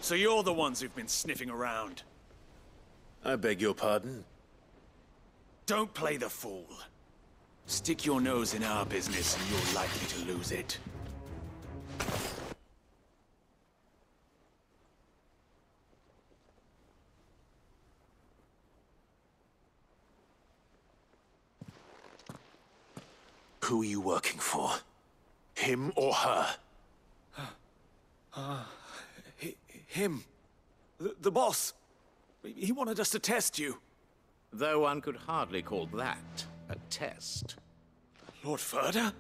So you're the ones who've been sniffing around. I beg your pardon? Don't play the fool. Stick your nose in our business and you're likely to lose it. Who are you working for? Him or her? Him. The boss. He wanted us to test you. Though one could hardly call that a test. Lord Furder?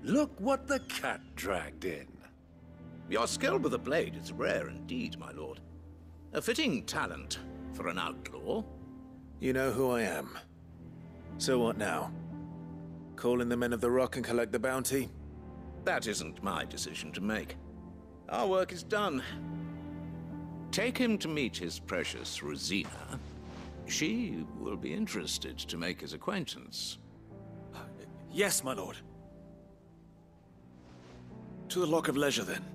Look what the cat dragged in. Your skill with the blade is rare indeed, my lord. A fitting talent for an outlaw. You know who I am. So what now? Call in the Men of the Rock and collect the bounty? That isn't my decision to make. Our work is done. Take him to meet his precious Rosina. She will be interested to make his acquaintance. Yes, my lord. To the Lock of Leisure, then.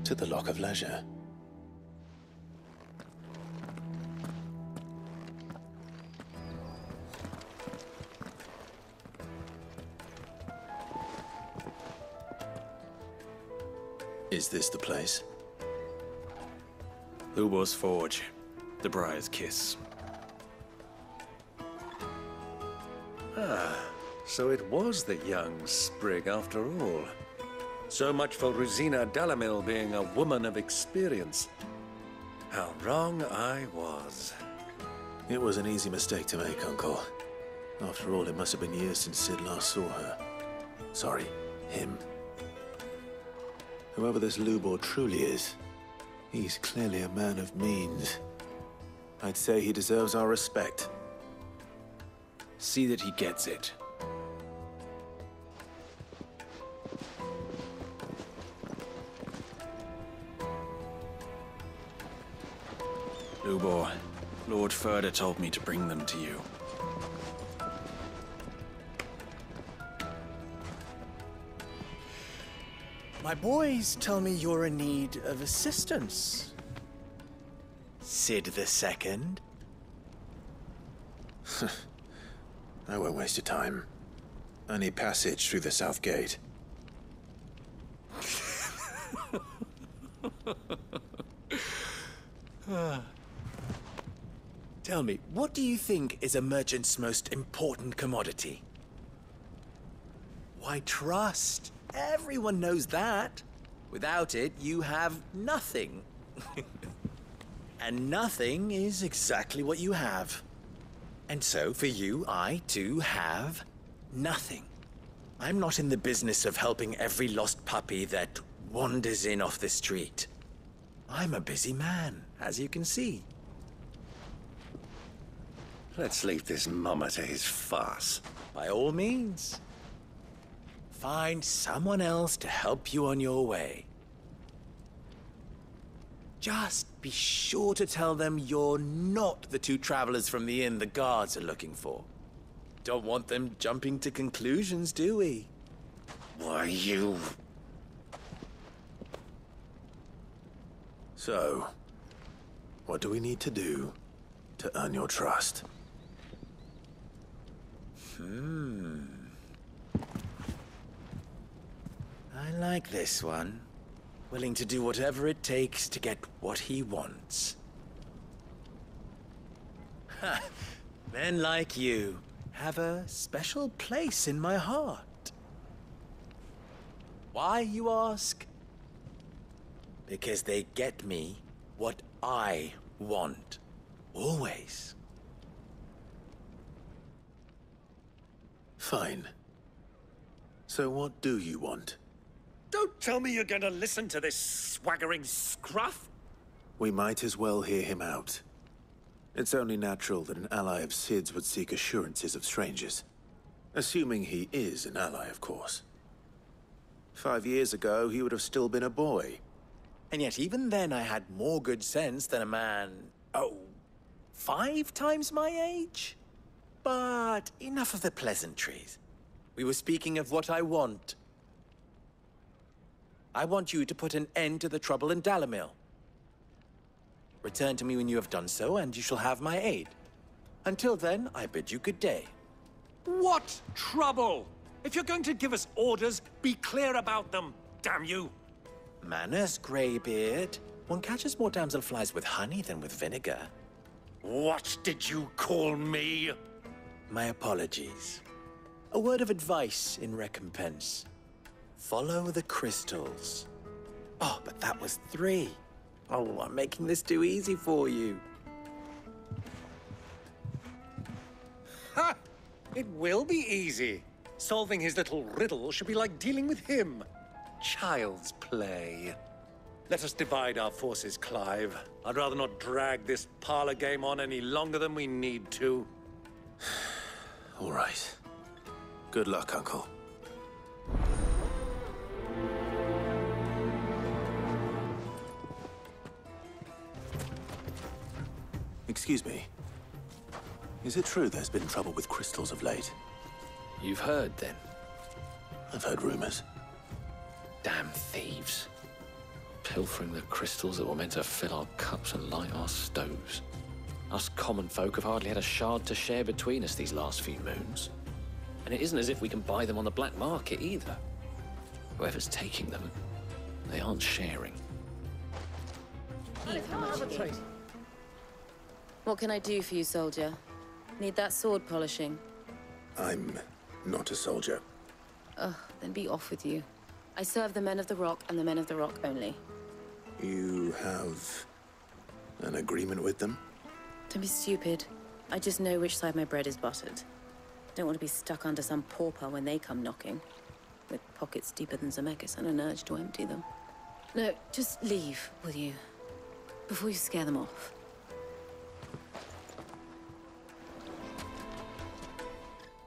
To the Lock of Leisure. Is this the place? Lubo's Forge. The Briar's Kiss. So it was the young sprig after all. So much for Rosina Dalamil being a woman of experience. How wrong I was. It was an easy mistake to make, Uncle. After all, it must have been years since Sid last saw her. Sorry, him. Whoever this Lubor truly is, he's clearly a man of means. I'd say he deserves our respect. See that he gets it. Lubor, Lord Furder told me to bring them to you. My boys tell me you're in need of assistance. Sid the Second? I won't waste your time. I need passage through the south gate. Tell me, what do you think is a merchant's most important commodity? Why, trust. Everyone knows that. Without it, you have nothing. And nothing is exactly what you have. And so, for you, I, too, have nothing. I'm not in the business of helping every lost puppy that wanders in off the street. I'm a busy man, as you can see. Let's leave this mummer to his farce. By all means. Find someone else to help you on your way. Just be sure to tell them you're not the two travelers from the inn the guards are looking for. Don't want them jumping to conclusions, do we? Why, you... So, what do we need to do to earn your trust? I like this one. Willing to do whatever it takes to get what he wants. Ha! Men like you have a special place in my heart. Why, you ask? Because they get me what I want. Always. Fine. So what do you want? Don't tell me you're gonna listen to this swaggering scruff! We might as well hear him out. It's only natural that an ally of Sid's would seek assurances of strangers. Assuming he is an ally, of course. 5 years ago, he would have still been a boy. And yet even then I had more good sense than a man, 5 times my age? But enough of the pleasantries. We were speaking of what I want. I want you to put an end to the trouble in Dalamil. Return to me when you have done so, and you shall have my aid. Until then, I bid you good day. What trouble? If you're going to give us orders, be clear about them, damn you! Manners, Greybeard. One catches more damselflies with honey than with vinegar. What did you call me? My apologies. A word of advice in recompense. Follow the crystals. Oh, but that was 3. Oh, I'm making this too easy for you. Ha! It will be easy. Solving his little riddle should be like dealing with him. Child's play. Let us divide our forces, Clive. I'd rather not drag this parlor game on any longer than we need to. All right. Good luck, Uncle. Excuse me. Is it true there's been trouble with crystals of late? You've heard, then? I've heard rumors. Damn thieves. Pilfering the crystals that were meant to fill our cups and light our stoves. Us common folk have hardly had a shard to share between us these last few moons. And it isn't as if we can buy them on the black market either. Whoever's taking them, they aren't sharing. What can I do for you, soldier? Need that sword polishing? I'm not a soldier. Ugh, then be off with you. I serve the men of the Rock and the men of the Rock only. You have an agreement with them? Don't be stupid. I just know which side my bread is buttered. Don't want to be stuck under some pauper when they come knocking. With pockets deeper than Zemeckis and an urge to empty them. No, just leave, will you? Before you scare them off.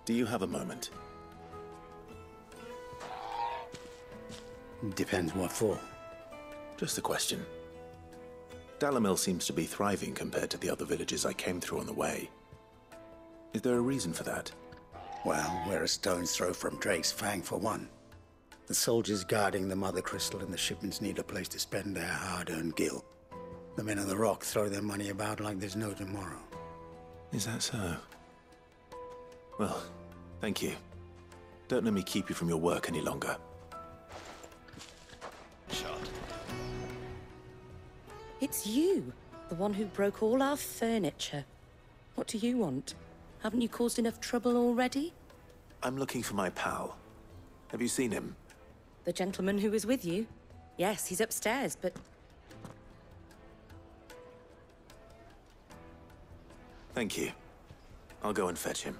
Do you have a moment? Depends what for. Just a question. Dalamil seems to be thriving compared to the other villages I came through on the way. Is there a reason for that? Well, we're a stone's throw from Drake's Fang, for one. The soldiers guarding the Mother Crystal and the shipments need a place to spend their hard-earned gil. The men of the Rock throw their money about like there's no tomorrow. Is that so? Well, thank you. Don't let me keep you from your work any longer. It's you, the one who broke all our furniture. What do you want? Haven't you caused enough trouble already? I'm looking for my pal. Have you seen him? The gentleman who was with you? Yes, he's upstairs, but... Thank you. I'll go and fetch him.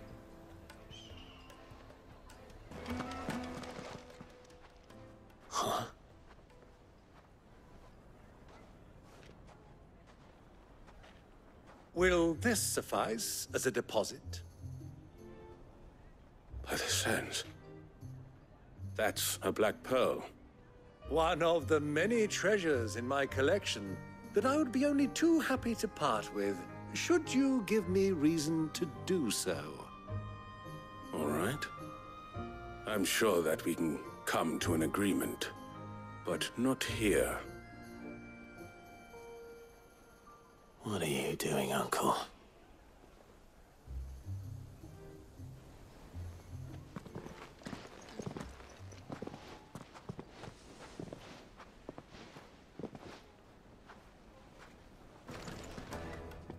Huh? Will this suffice as a deposit? By the sands. That's a black pearl. One of the many treasures in my collection that I would be only too happy to part with, should you give me reason to do so. All right. I'm sure that we can come to an agreement, but not here. What are you doing, Uncle?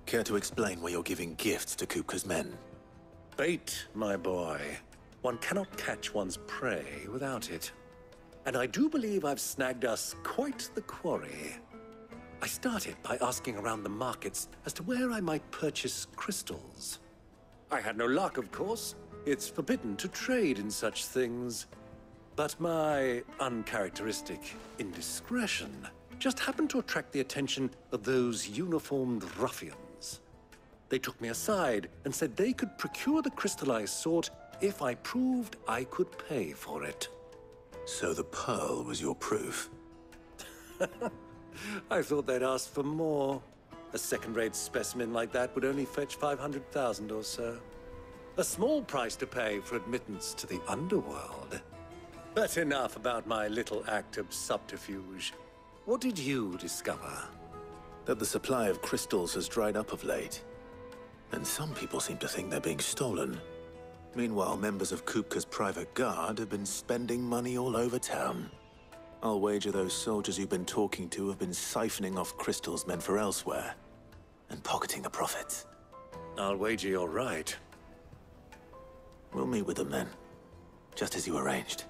Care to explain why you're giving gifts to Kupka's men? Bait, my boy. One cannot catch one's prey without it. And I do believe I've snagged us quite the quarry. I started by asking around the markets as to where I might purchase crystals. I had no luck, of course. It's forbidden to trade in such things. But my uncharacteristic indiscretion just happened to attract the attention of those uniformed ruffians. They took me aside and said they could procure the crystal I sought if I proved I could pay for it. So the pearl was your proof? I thought they'd ask for more. A second-rate specimen like that would only fetch 500,000 or so. A small price to pay for admittance to the underworld. But enough about my little act of subterfuge. What did you discover? That the supply of crystals has dried up of late. And some people seem to think they're being stolen. Meanwhile, members of Kupka's private guard have been spending money all over town. I'll wager those soldiers you've been talking to have been siphoning off crystals meant for elsewhere, and pocketing the profits. I'll wager you're right. We'll meet with them then, just as you arranged,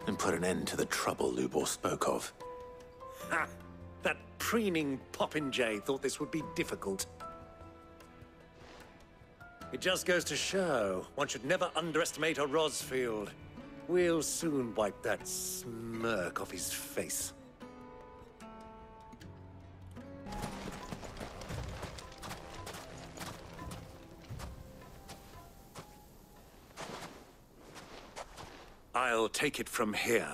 and put an end to the trouble Lubor spoke of. Ha! That preening popinjay thought this would be difficult. It just goes to show, one should never underestimate a Rosfield. We'll soon wipe that smirk off his face. I'll take it from here.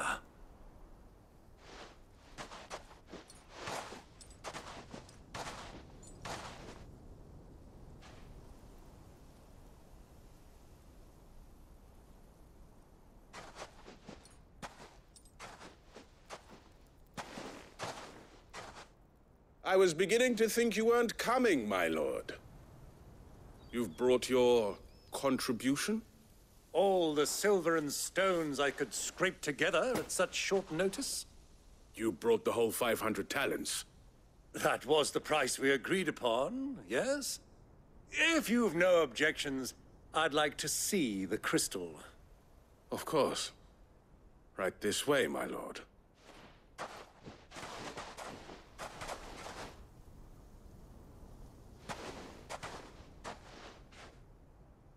I was beginning to think you weren't coming, my lord. You've brought your contribution? All the silver and stones I could scrape together at such short notice? You brought the whole 500 talents. That was the price we agreed upon, yes? If you've no objections, I'd like to see the crystal. Of course. Right this way, my lord.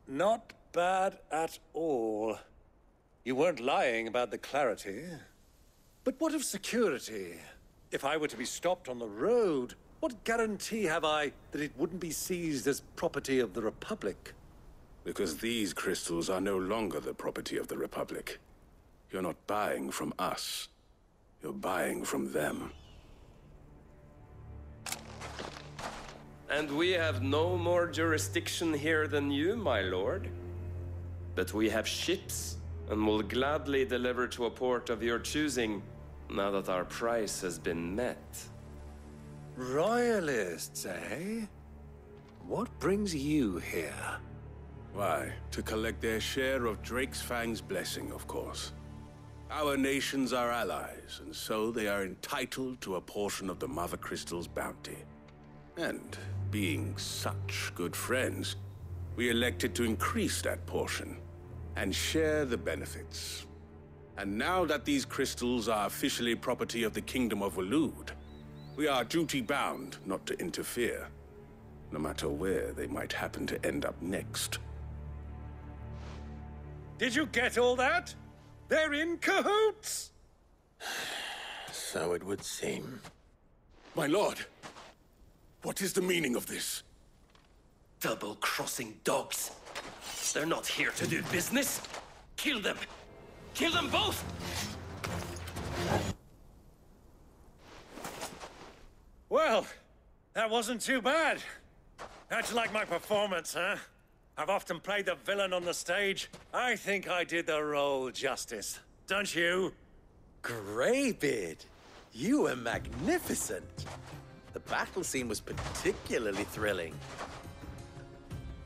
Not bad at all. You weren't lying about the clarity. But what of security? If I were to be stopped on the road, what guarantee have I that it wouldn't be seized as property of the Republic? Because these crystals are no longer the property of the Republic. You're not buying from us. You're buying from them. And we have no more jurisdiction here than you, my lord. But we have ships, and will gladly deliver to a port of your choosing, now that our price has been met. Royalists, eh? What brings you here? Why, to collect their share of Drake's Fang's blessing, of course. Our nations are allies, and so they are entitled to a portion of the Mother Crystal's bounty. And being such good friends, we elected to increase that portion and share the benefits. And now that these crystals are officially property of the Kingdom of Waloed, we are duty-bound not to interfere, no matter where they might happen to end up next. Did you get all that? They're in cahoots! So it would seem. My lord, what is the meaning of this? Double-crossing dogs. They're not here to do business. Kill them! Kill them both! Well, that wasn't too bad. How'd you like my performance, huh? I've often played the villain on the stage. I think I did the role justice. Don't you? Greybeard, you were magnificent. The battle scene was particularly thrilling.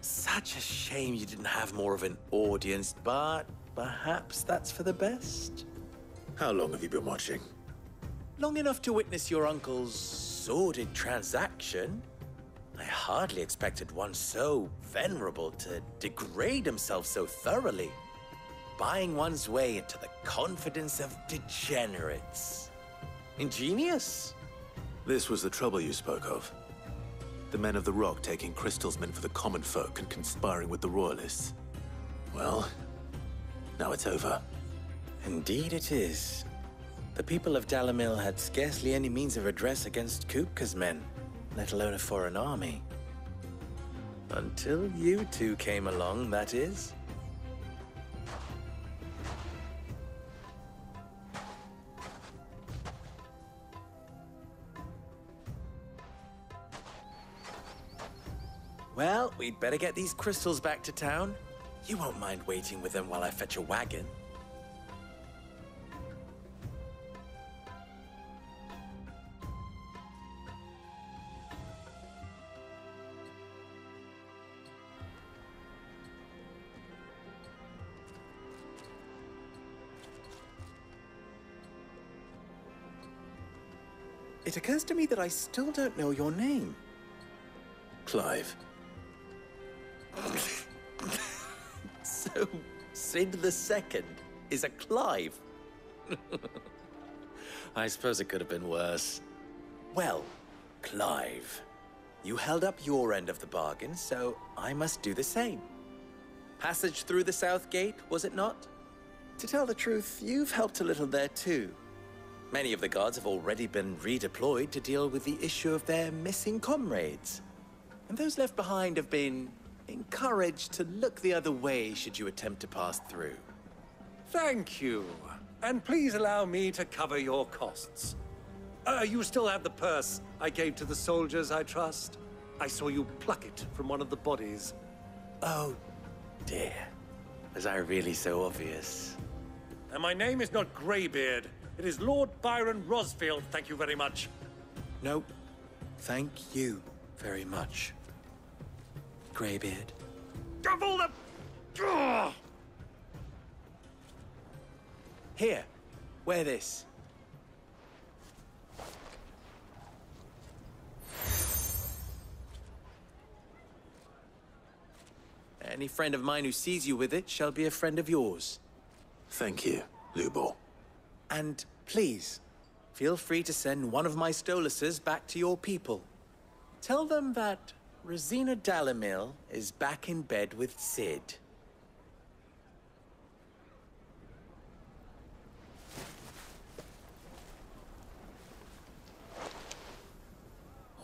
Such a shame you didn't have more of an audience, but perhaps that's for the best. How long have you been watching? Long enough to witness your uncle's sordid transaction. I hardly expected one so venerable to degrade himself so thoroughly, buying one's way into the confidence of degenerates. Ingenious. This was the trouble you spoke of. The men of the Rock taking crystals meant for the common folk and conspiring with the Royalists. Well, now it's over. Indeed it is. The people of Dalamil had scarcely any means of redress against Kupka's men, let alone a foreign army. Until you two came along, that is. Well, we'd better get these crystals back to town. You won't mind waiting with them while I fetch a wagon. It occurs to me that I still don't know your name. Clive. So, Sid the Second is a Clive? I suppose it could have been worse. Well, Clive, you held up your end of the bargain, so I must do the same. Passage through the South Gate, was it not? To tell the truth, you've helped a little there too. Many of the guards have already been redeployed to deal with the issue of their missing comrades. And those left behind have been encouraged to look the other way should you attempt to pass through. Thank you. And please allow me to cover your costs. You still have the purse I gave to the soldiers, I trust? I saw you pluck it from one of the bodies. Oh, dear. Was I really so obvious? And my name is not Greybeard. It is Lord Byron Rosfield, thank you very much. No, thank you very much, Greybeard. Of all the... Ugh! Here, wear this. Any friend of mine who sees you with it shall be a friend of yours. Thank you, Lubor. And please, feel free to send one of my Stoluses back to your people. Tell them that Rosina Dalamil is back in bed with Sid.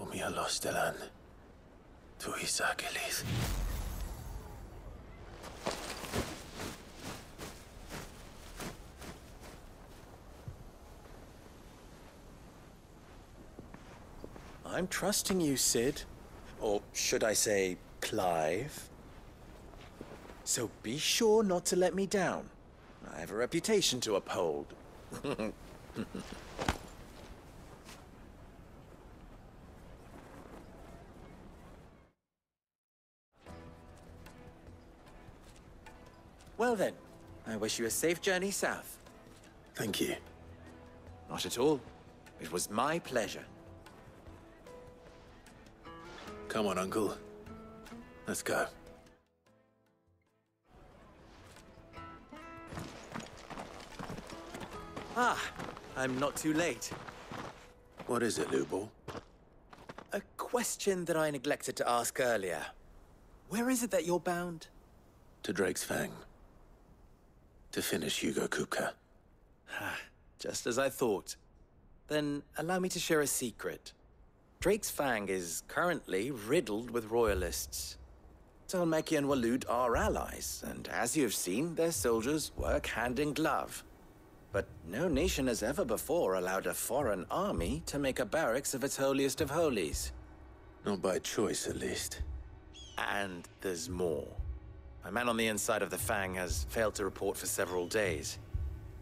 Omia Lostelan. Tu Isakelis. I'm trusting you, Sid. Or should I say, Clive? So be sure not to let me down. I have a reputation to uphold. Well then, I wish you a safe journey south. Thank you. Not at all. It was my pleasure. Come on, Uncle. Let's go. Ah, I'm not too late. What is it, Lubor? A question that I neglected to ask earlier. Where is it that you're bound? To Drake's Fang. To finish Hugo Kupka. Just as I thought. Then allow me to share a secret. Drake's Fang is currently riddled with royalists. Talmeki and Walud are allies, and as you have seen, their soldiers work hand in glove. But no nation has ever before allowed a foreign army to make a barracks of its holiest of holies. Not by choice, at least. And there's more. A man on the inside of the Fang has failed to report for several days.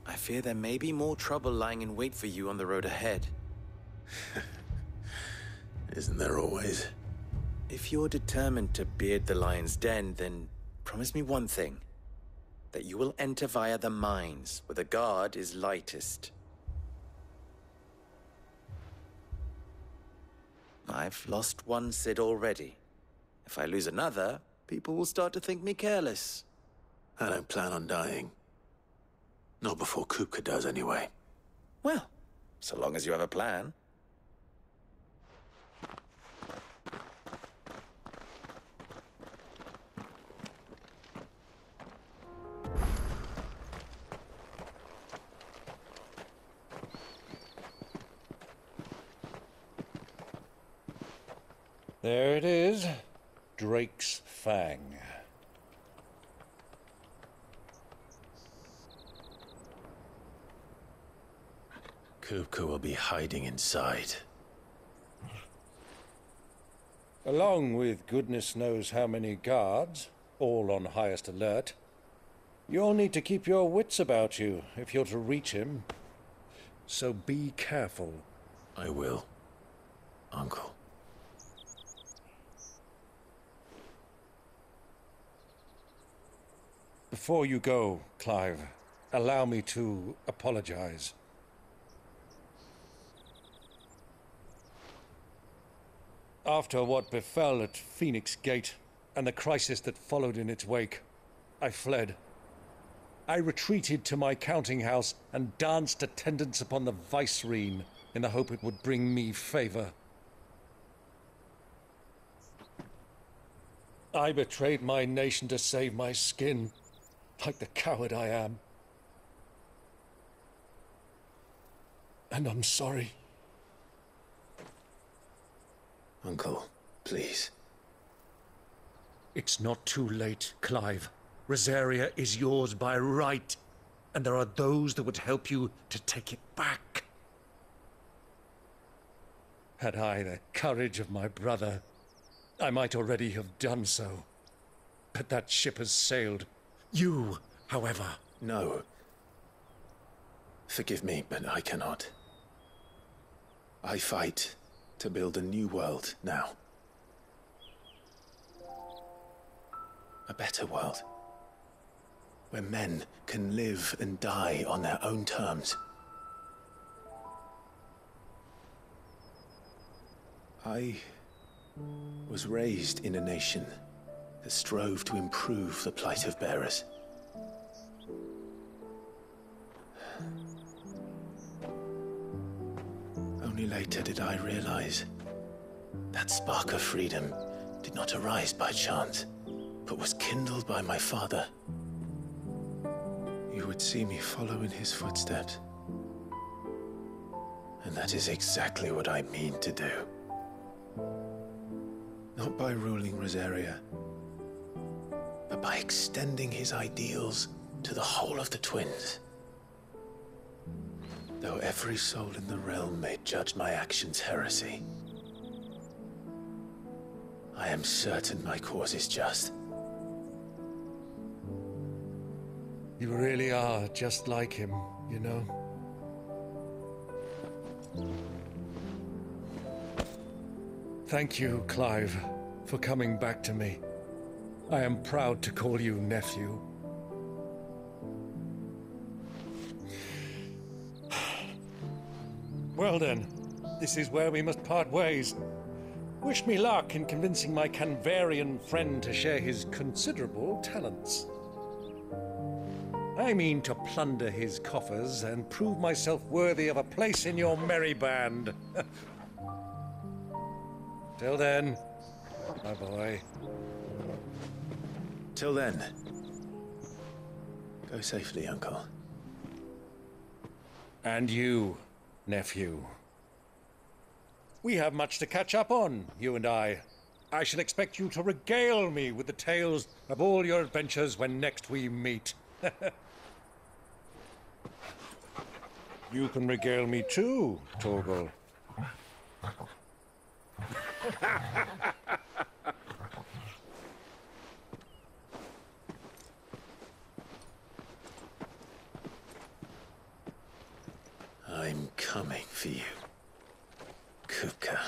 I fear there may be more trouble lying in wait for you on the road ahead. Isn't there always? If you're determined to beard the lion's den, then promise me one thing. That you will enter via the mines, where the guard is lightest. I've lost one Sid already. If I lose another, people will start to think me careless. I don't plan on dying. Not before Kupka does, anyway. Well, so long as you have a plan. There it is. Drake's Fang. Kupka will be hiding inside. Along with goodness knows how many guards, all on highest alert. You'll need to keep your wits about you if you're to reach him. So be careful. I will, Uncle. Before you go, Clive, allow me to apologize. After what befell at Phoenix Gate, and the crisis that followed in its wake, I fled. I retreated to my counting house and danced attendance upon the vicereine in the hope it would bring me favor. I betrayed my nation to save my skin, like the coward I am. And I'm sorry. Uncle, please. It's not too late, Clive. Rosaria is yours by right, and there are those that would help you to take it back. Had I the courage of my brother, I might already have done so. But that ship has sailed. You, however... No. Forgive me, but I cannot. I fight to build a new world now. A better world. Where men can live and die on their own terms. I was raised in a nation that strove to improve the plight of bearers. Only later did I realize that spark of freedom did not arise by chance, but was kindled by my father. You would see me follow in his footsteps. And that is exactly what I mean to do. Not by ruling Rosaria, but by extending his ideals to the whole of the twins. Though every soul in the realm may judge my actions heresy, I am certain my cause is just. You really are just like him, you know? Thank you, Clive, for coming back to me. I am proud to call you nephew. Well then, this is where we must part ways. Wish me luck in convincing my Canvarian friend to share his considerable talents. I mean to plunder his coffers and prove myself worthy of a place in your merry band. Till then, my boy. Till then, go safely, Uncle. And you, nephew. We have much to catch up on, you and I. I shall expect you to regale me with the tales of all your adventures when next we meet. You can regale me too, Torgal. I'm coming for you, Kupka.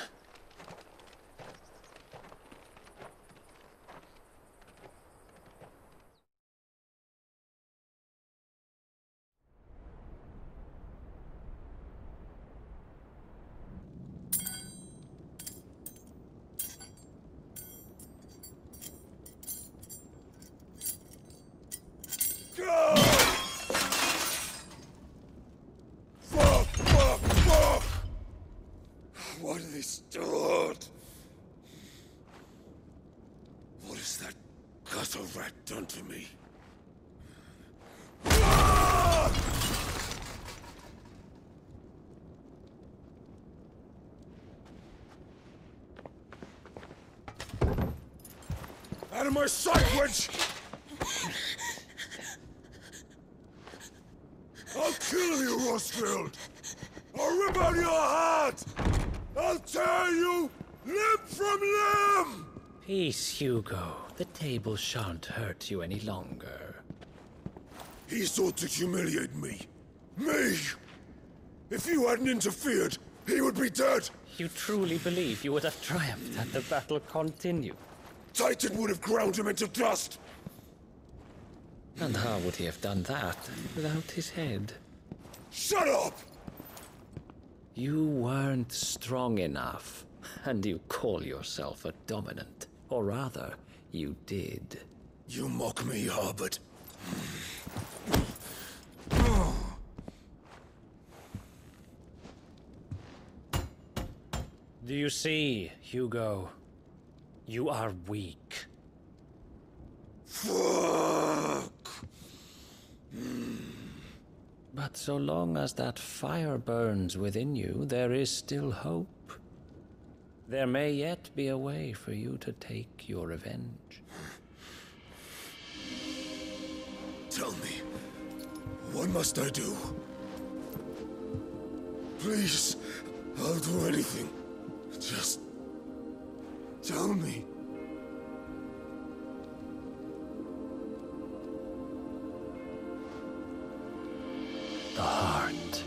What are they stored? What has that gutter rat done to me? Out of my sight, witch! I'll kill you, Rosfield! I'll rip out your heart! I'll tear you limb from limb! Peace, Hugo. The table shan't hurt you any longer. He sought to humiliate me. Me! If you hadn't interfered, he would be dead! You truly believe you would have triumphed had the battle continued? Titan would have ground him into dust! And how would he have done that without his head? Shut up! You weren't strong enough. And you call yourself a dominant. Or rather, you did. You mock me, Harbert. Do you see, Hugo? You are weak. Fuck! But so long as that fire burns within you, there is still hope. There may yet be a way for you to take your revenge. Tell me, what must I do? Please, I'll do anything. Just tell me. The heart.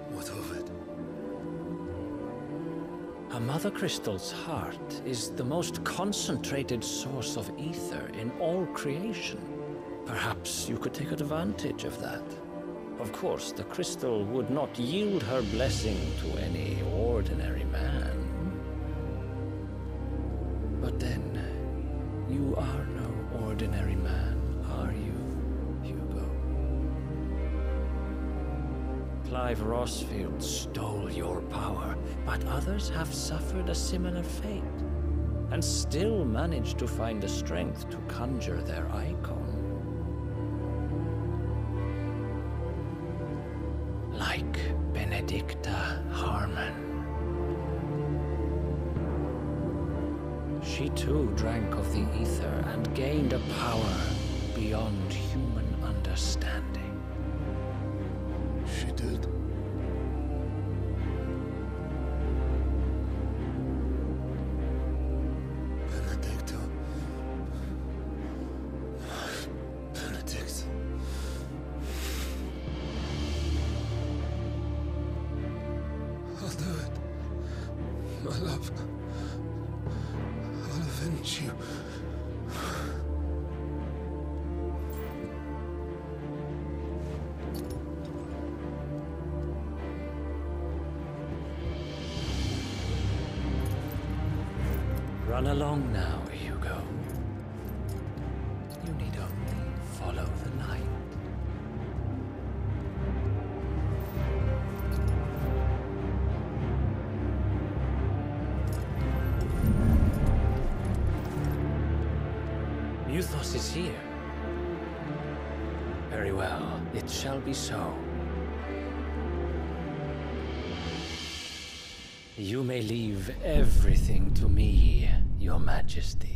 What of it? A mother crystal's heart is the most concentrated source of ether in all creation. Perhaps you could take advantage of that. Of course, the crystal would not yield her blessing to any ordinary man. But then, you are no ordinary man, are you, Hugo? Clive Rossfield stole your power, but others have suffered a similar fate, and still managed to find the strength to conjure their icon. Like Benedicta Harmon. She too drank of the ether and gained a power beyond human understanding. She did. Benedicta. Benedict. I'll do it. My love. I'll avenge you. Run along now, Hugo. You need only follow the light. Muthos is here. Very well, it shall be so. You may leave everything to me, Your Majesty.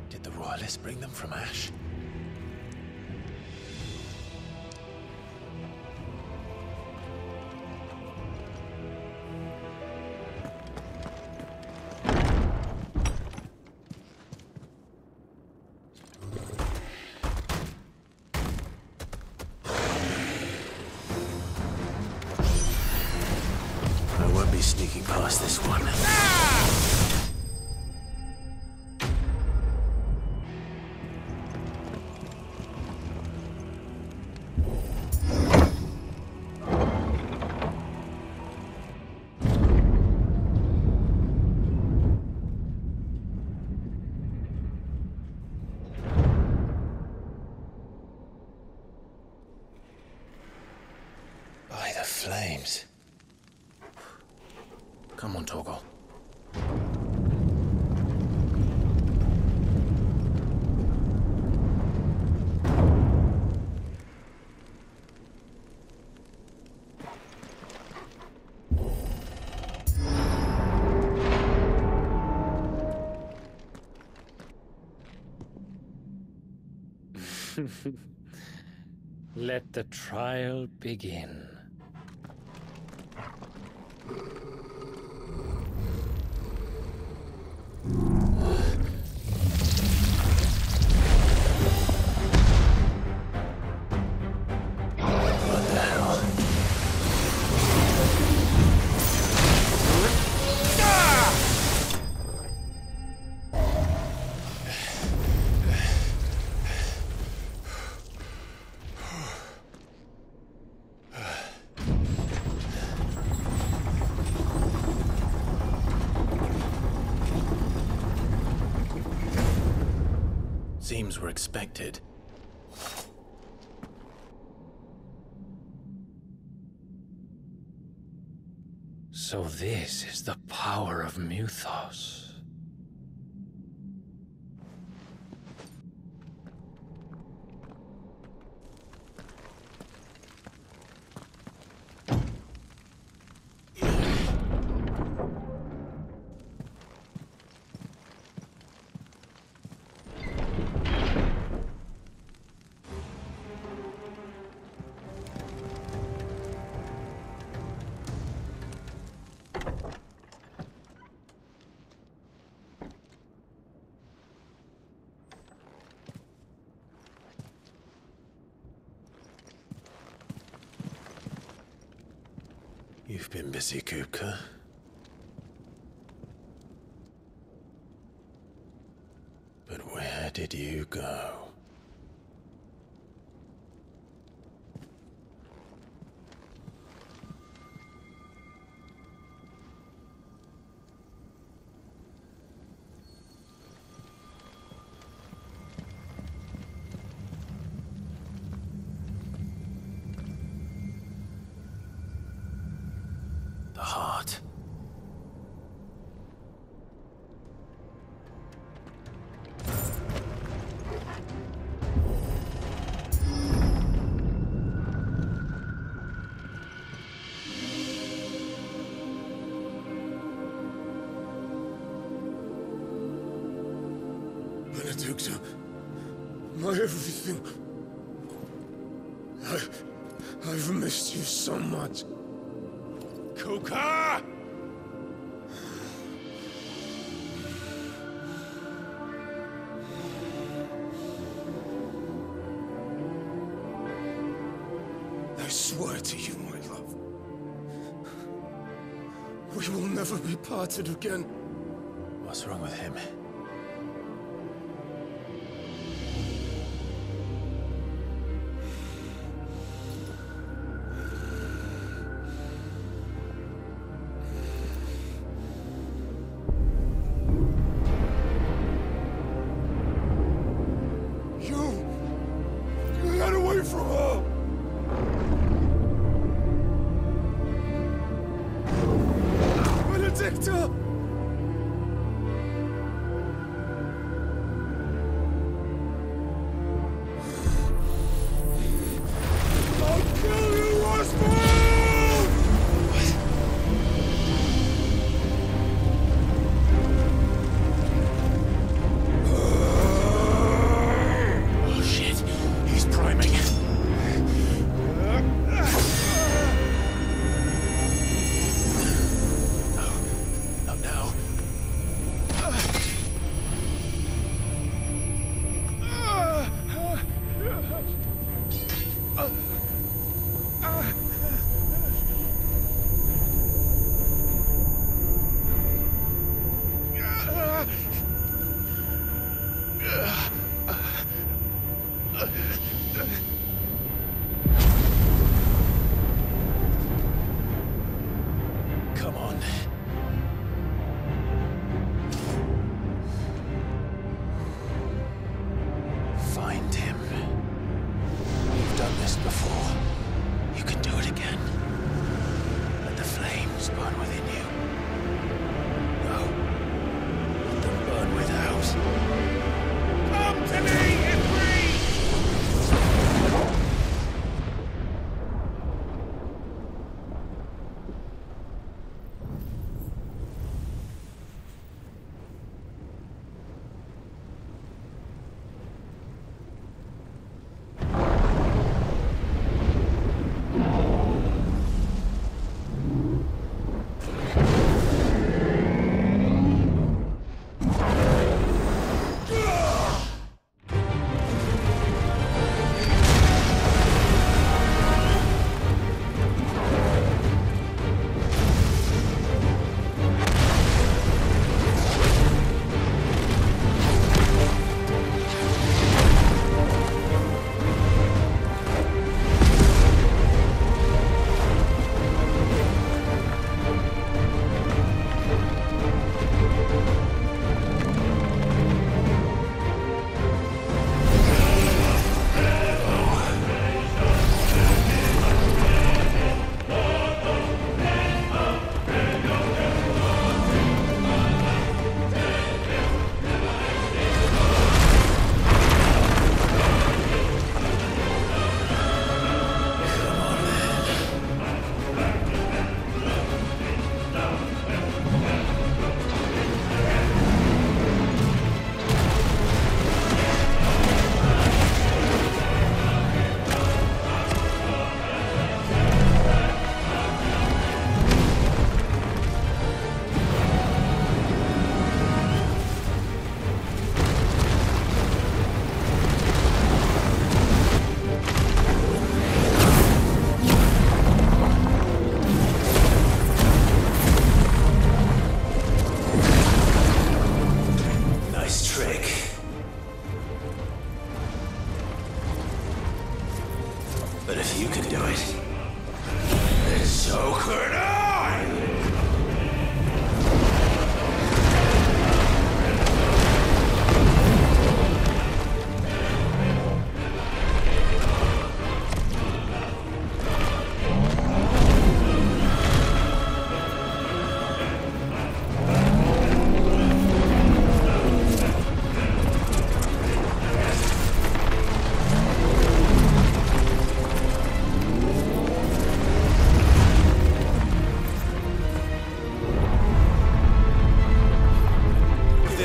Did the Royalists bring them from Ash? I won't be sneaking past this one. Come on, Torgal. Let the trial begin. What the hell? Seems we're expected. So this is the power of Muthos. You've been busy, Kupka. But where did you go? The heart. Benedicta, my everything. I've missed you so much. Kuka! I swear to you, my love, we will never be parted again. What's wrong with him? Get away from her! Benedicta! I'll kill you, Osborne! Oh shit, he's priming.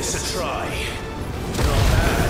this a try. Not bad.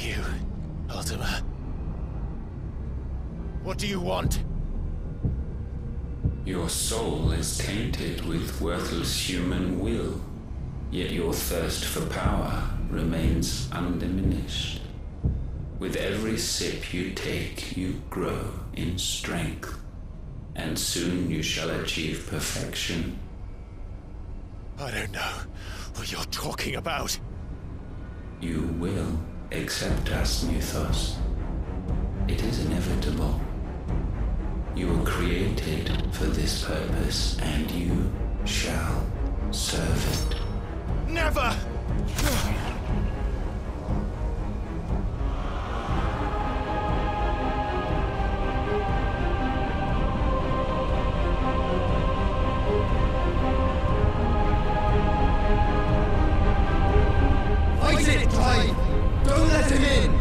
You, Ultima. What do you want? Your soul is tainted with worthless human will, yet your thirst for power remains undiminished. With every sip you take, you grow in strength, and soon you shall achieve perfection. I don't know what you're talking about. You will accept us, Mythos. It is inevitable. You were created for this purpose, and you shall serve it. Never! Fight it, Clive! Don't let him in!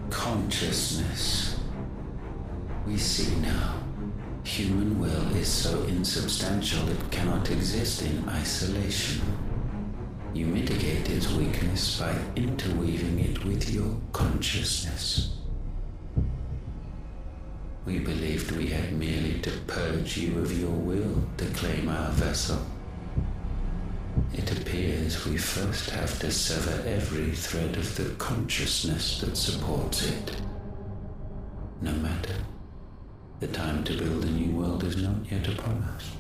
Consciousness. We see now. Human will is so insubstantial it cannot exist in isolation. You mitigate its weakness by interweaving it with your consciousness. We believed we had merely to purge you of your will to claim our vessel. It appears we first have to sever every thread of the consciousness that supports it. No matter. The time to build a new world is not yet upon us.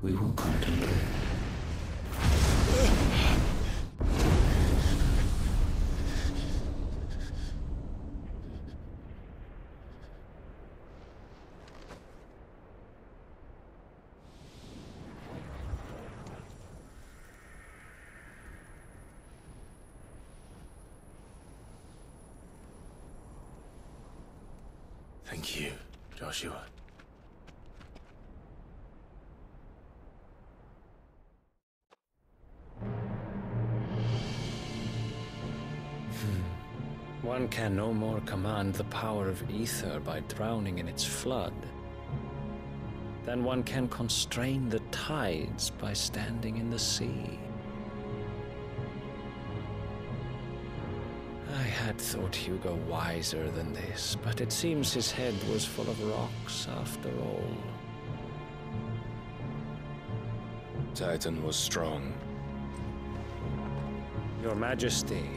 We will contemplate. Thank you, Joshua. One can no more command the power of ether by drowning in its flood than one can constrain the tides by standing in the sea. I had thought Hugo wiser than this, but it seems his head was full of rocks after all. Titan was strong. Your Majesty.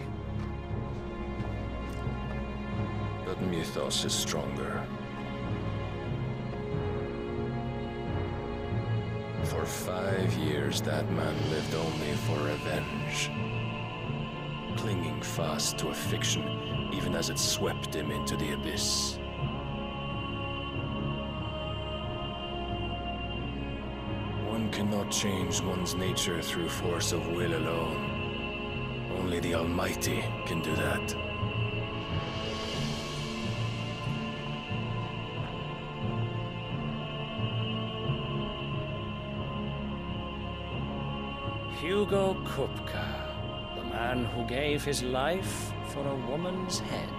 But Mythos is stronger. For 5 years, that man lived only for revenge. Clinging fast to a fiction, even as it swept him into the abyss. One cannot change one's nature through force of will alone. Only the Almighty can do that. Hugo Kupka, the man who gave his life for a woman's head.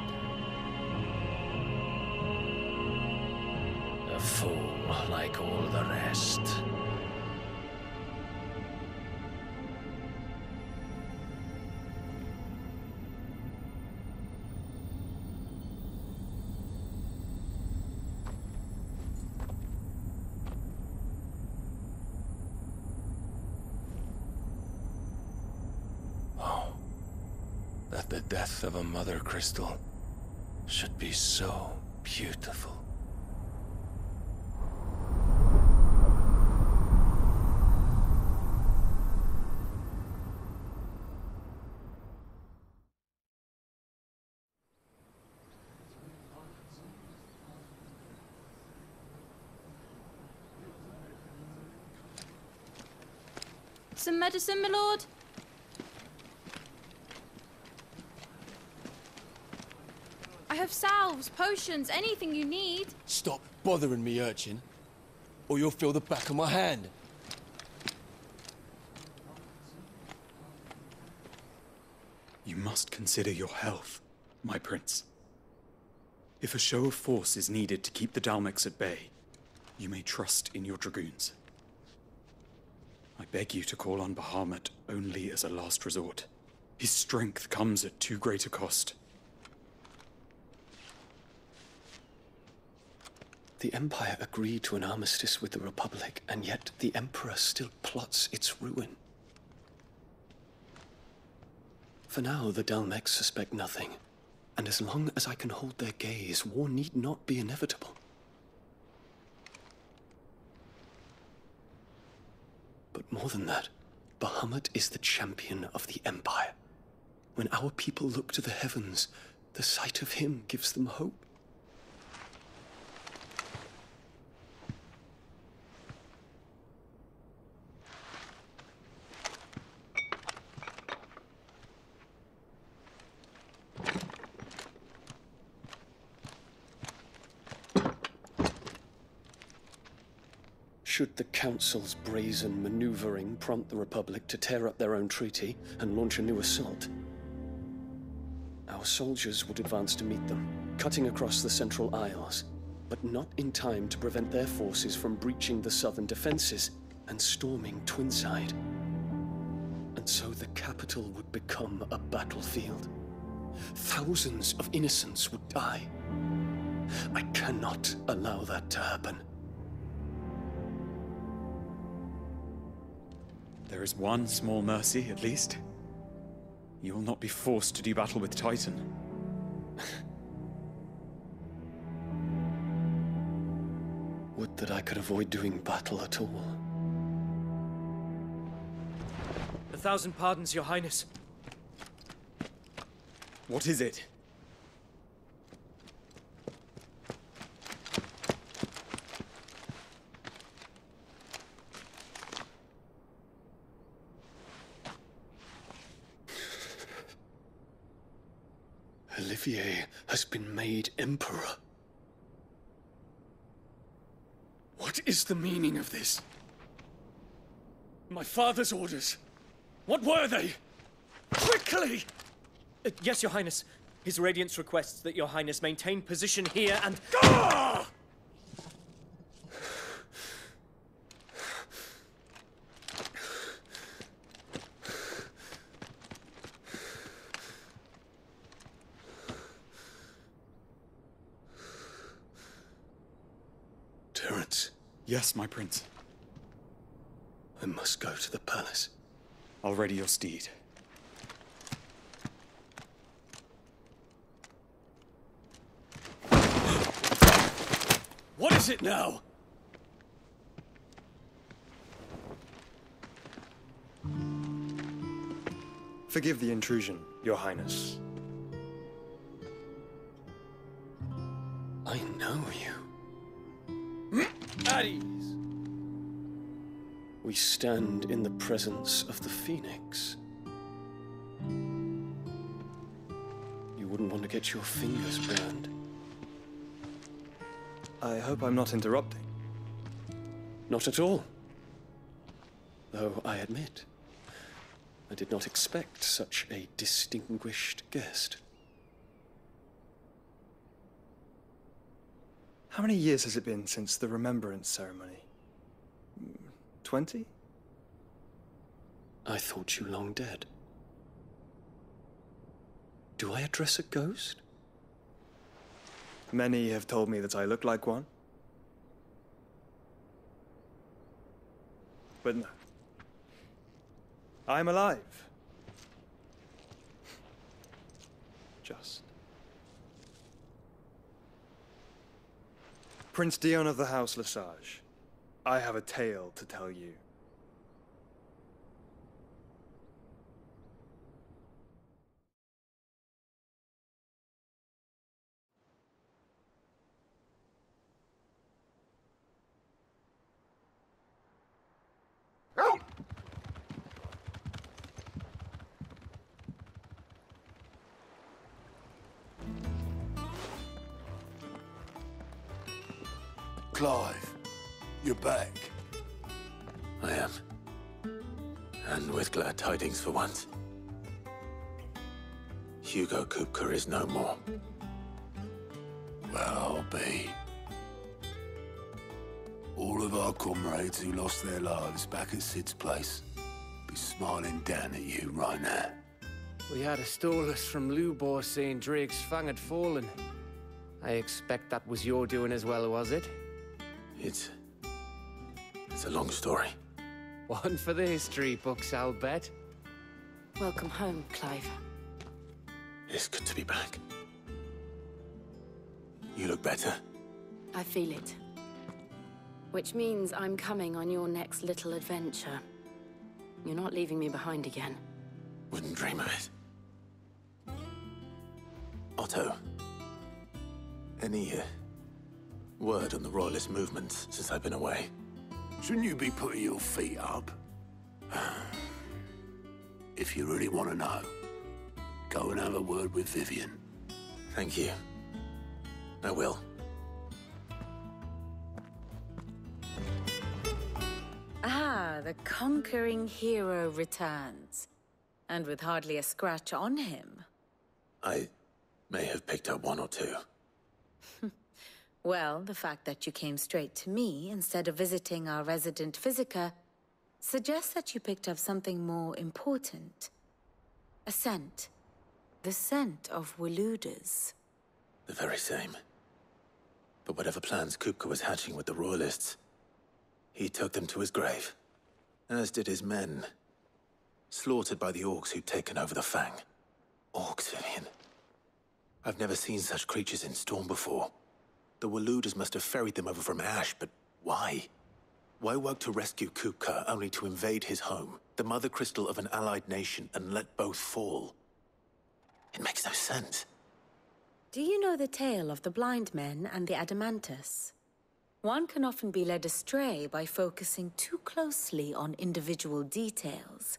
A fool like all the rest. That the death of a mother crystal should be so beautiful. Some medicine, my lord? I have salves, potions, anything you need. Stop bothering me, urchin, or you'll feel the back of my hand. You must consider your health, my prince. If a show of force is needed to keep the Dalmex at bay, you may trust in your dragoons. I beg you to call on Bahamut only as a last resort. His strength comes at too great a cost. The Empire agreed to an armistice with the Republic, and yet the Emperor still plots its ruin. For now, the Dalmex suspect nothing, and as long as I can hold their gaze, war need not be inevitable. But more than that, Bahamut is the champion of the Empire. When our people look to the heavens, the sight of him gives them hope. Should the Council's brazen maneuvering prompt the Republic to tear up their own treaty and launch a new assault, our soldiers would advance to meet them, cutting across the Central Isles, but not in time to prevent their forces from breaching the southern defenses and storming Twinside. And so the capital would become a battlefield. Thousands of innocents would die. I cannot allow that to happen. There is one small mercy, at least. You will not be forced to do battle with Titan. Would that I could avoid doing battle at all. 1,000 pardons, Your Highness. What is it? Olivier has been made Emperor. What is the meaning of this? My father's orders. What were they? Quickly! Yes, Your Highness. His Radiance requests that Your Highness maintain position here and... Ah! Terence. Yes, my prince. I must go to the palace. I'll ready your steed. What is it now? Forgive the intrusion, Your Highness. I know you. At ease. We stand in the presence of the Phoenix. You wouldn't want to get your fingers burned. I hope I'm not interrupting. Not at all. Though I admit, I did not expect such a distinguished guest. How many years has it been since the Remembrance ceremony? 20? I thought you long dead. Do I address a ghost? Many have told me that I look like one. But no. I'm alive. Just. Prince Dion of the House Lesage, I have a tale to tell you. Clive, you're back. I am. And with glad tidings for once. Hugo Kupka is no more. Well, I'll be. All of our comrades who lost their lives back at Sid's place be smiling down at you right now. We had a stole us from Lubor saying Drake's Fang had fallen. I expect that was your doing as well, was it? It's a long story. One for the history books, I'll bet. Welcome home, Clive. It's good to be back. You look better. I feel it. Which means I'm coming on your next little adventure. You're not leaving me behind again. Wouldn't dream of it. Otto, any word on the Royalist movements since I've been away? Shouldn't you be putting your feet up? If you really want to know, go and have a word with Vivian. Thank you. I will. Ah, the conquering hero returns. And with hardly a scratch on him. I may have picked up one or two. Well, the fact that you came straight to me instead of visiting our resident Physica suggests that you picked up something more important. A scent. The scent of Waludas. The very same. But whatever plans Kupka was hatching with the Royalists, he took them to his grave. As did his men. Slaughtered by the orcs who'd taken over the Fang. Orcs, Vivian. I've never seen such creatures in Storm before. The Waludas must have ferried them over from Ash, but why? Why work to rescue Kupka only to invade his home, the mother crystal of an allied nation, and let both fall? It makes no sense. Do you know the tale of the blind men and the Adamantus? One can often be led astray by focusing too closely on individual details.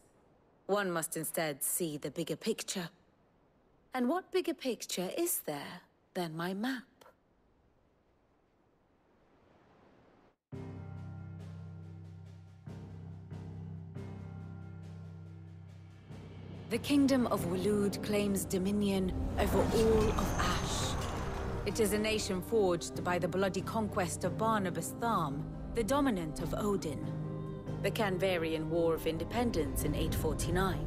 One must instead see the bigger picture. And what bigger picture is there than my map? The Kingdom of Waloed claims dominion over all of Ash. It is a nation forged by the bloody conquest of Barnabas Tharm, the dominant of Odin. The Canvarian War of Independence in 849.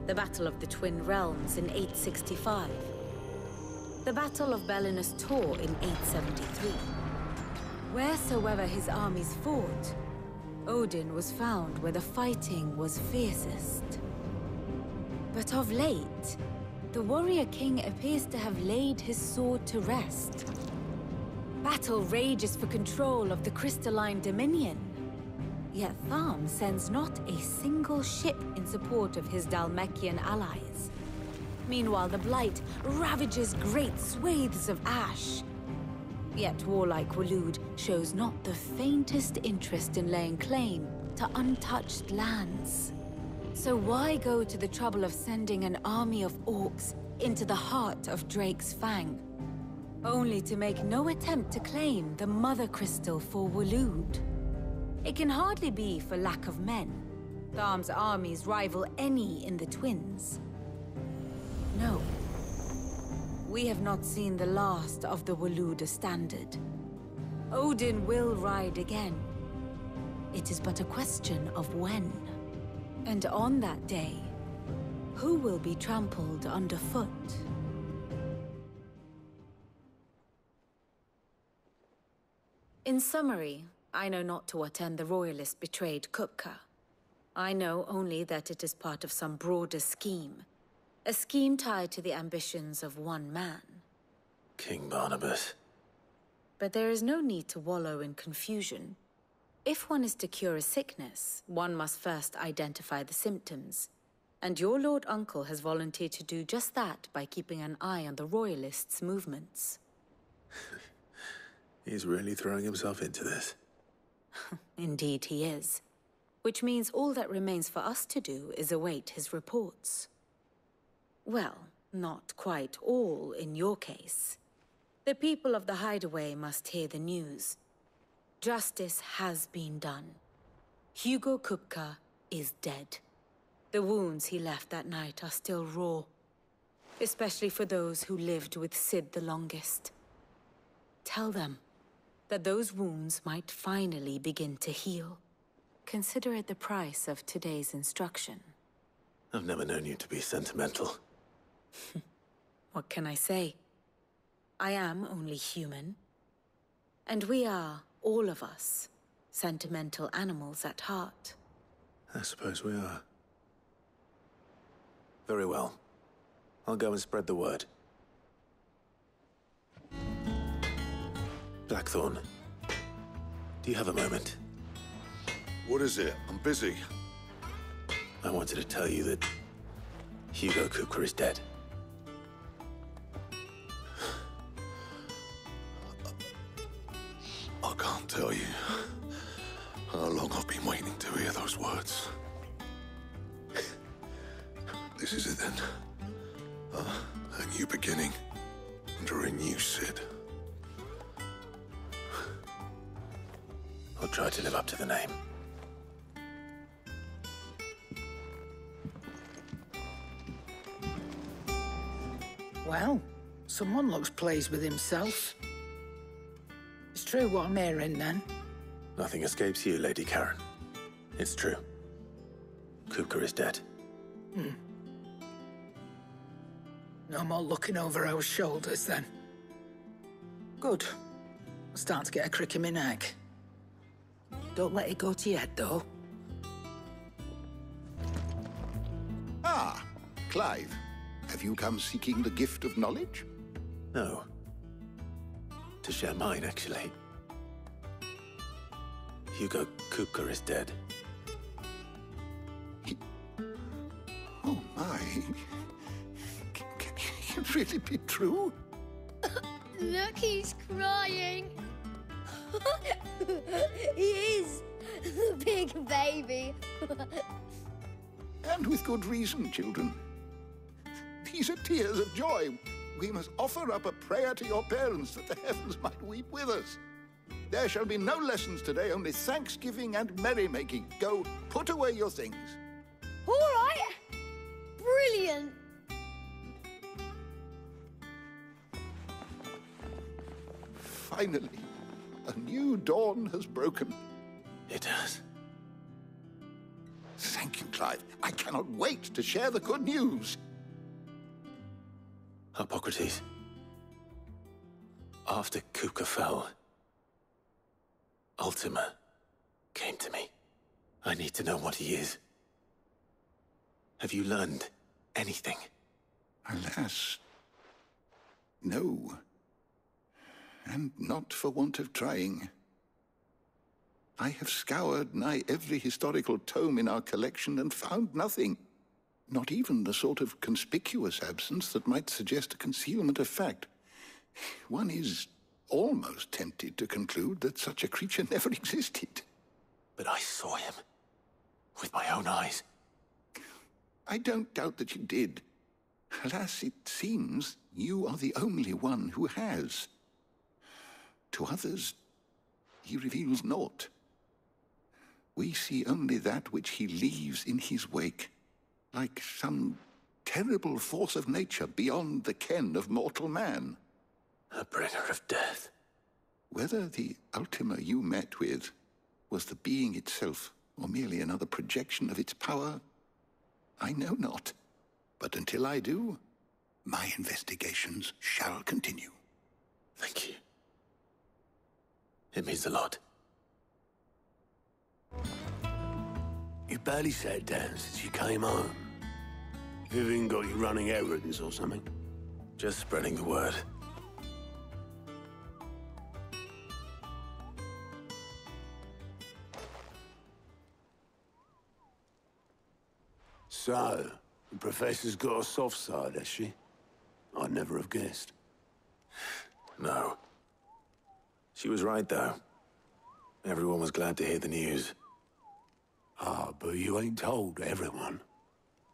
The Battle of the Twin Realms in 865. The Battle of Belinus Tor in 873. Wheresoever his armies fought, Odin was found where the fighting was fiercest. But of late, the warrior king appears to have laid his sword to rest. Battle rages for control of the crystalline dominion. Yet Tharm sends not a single ship in support of his Dhalmekian allies. Meanwhile, the Blight ravages great swathes of Ash. Yet warlike Waloed shows not the faintest interest in laying claim to untouched lands. So why go to the trouble of sending an army of orcs into the heart of Drake's Fang, only to make no attempt to claim the Mother Crystal for Waloed? It can hardly be for lack of men. Tharm's armies rival any in the Twins. No. We have not seen the last of the Waluda standard. Odin will ride again. It is but a question of when. And on that day, who will be trampled underfoot? In summary, I know not to what end the Royalists betrayed Kupka. I know only that it is part of some broader scheme. A scheme tied to the ambitions of one man. King Barnabas. But there is no need to wallow in confusion. If one is to cure a sickness, one must first identify the symptoms. And your Lord Uncle has volunteered to do just that by keeping an eye on the Royalists' movements. He's really throwing himself into this. Indeed he is. Which means all that remains for us to do is await his reports. Well, not quite all in your case. The people of the Hideaway must hear the news. Justice has been done. Hugo Kupka is dead. The wounds he left that night are still raw, especially for those who lived with Sid the longest. Tell them that those wounds might finally begin to heal. Consider it the price of today's instruction. I've never known you to be sentimental. What can I say? I am only human. And we are, all of us, sentimental animals at heart. I suppose we are. Very well. I'll go and spread the word. Blackthorn, do you have a moment? What is it? I'm busy. I wanted to tell you that Hugo Kupka is dead. I can't tell you how long I've been waiting to hear those words. This is it then. A new beginning under a new Sid. I'll try to live up to the name. Well, someone looks pleased with himself. It's true what I'm hearing, then. Nothing escapes you, Lady Karen. It's true. Kupka is dead. No more looking over our shoulders, then. Good. I'm starting to get a crick in my neck. Don't let it go to your head, though. Ah, Clive. Have you come seeking the gift of knowledge? No. To share mine, actually. Hugo Kupka is dead. Oh, my. Can it really be true? Look, he's crying. He is. The big baby. And with good reason, children. These are tears of joy. We must offer up a prayer to your parents that the heavens might weep with us. There shall be no lessons today, only thanksgiving and merrymaking. Go, put away your things. All right. Brilliant. Finally, a new dawn has broken. It has. Thank you, Clive. I cannot wait to share the good news. Hippocrates. After Kupka fell, Ultima came to me. I need to know what he is. Have you learned anything? Alas, no. And not for want of trying. I have scoured nigh every historical tome in our collection and found nothing. Not even the sort of conspicuous absence that might suggest a concealment of fact. One is almost tempted to conclude that such a creature never existed. But I saw him. With my own eyes. I don't doubt that you did. Alas, it seems you are the only one who has. To others, he reveals naught. We see only that which he leaves in his wake, like some terrible force of nature beyond the ken of mortal man. A bringer of death. Whether the Ultima you met with was the being itself, or merely another projection of its power, I know not. But until I do, my investigations shall continue. Thank you. It means a lot. You barely sat down since you came home. Vivian got you running errands or something? Just spreading the word. So, the Professor's got a soft side, has she? I'd never have guessed. No. She was right, though. Everyone was glad to hear the news. Ah, but you ain't told everyone.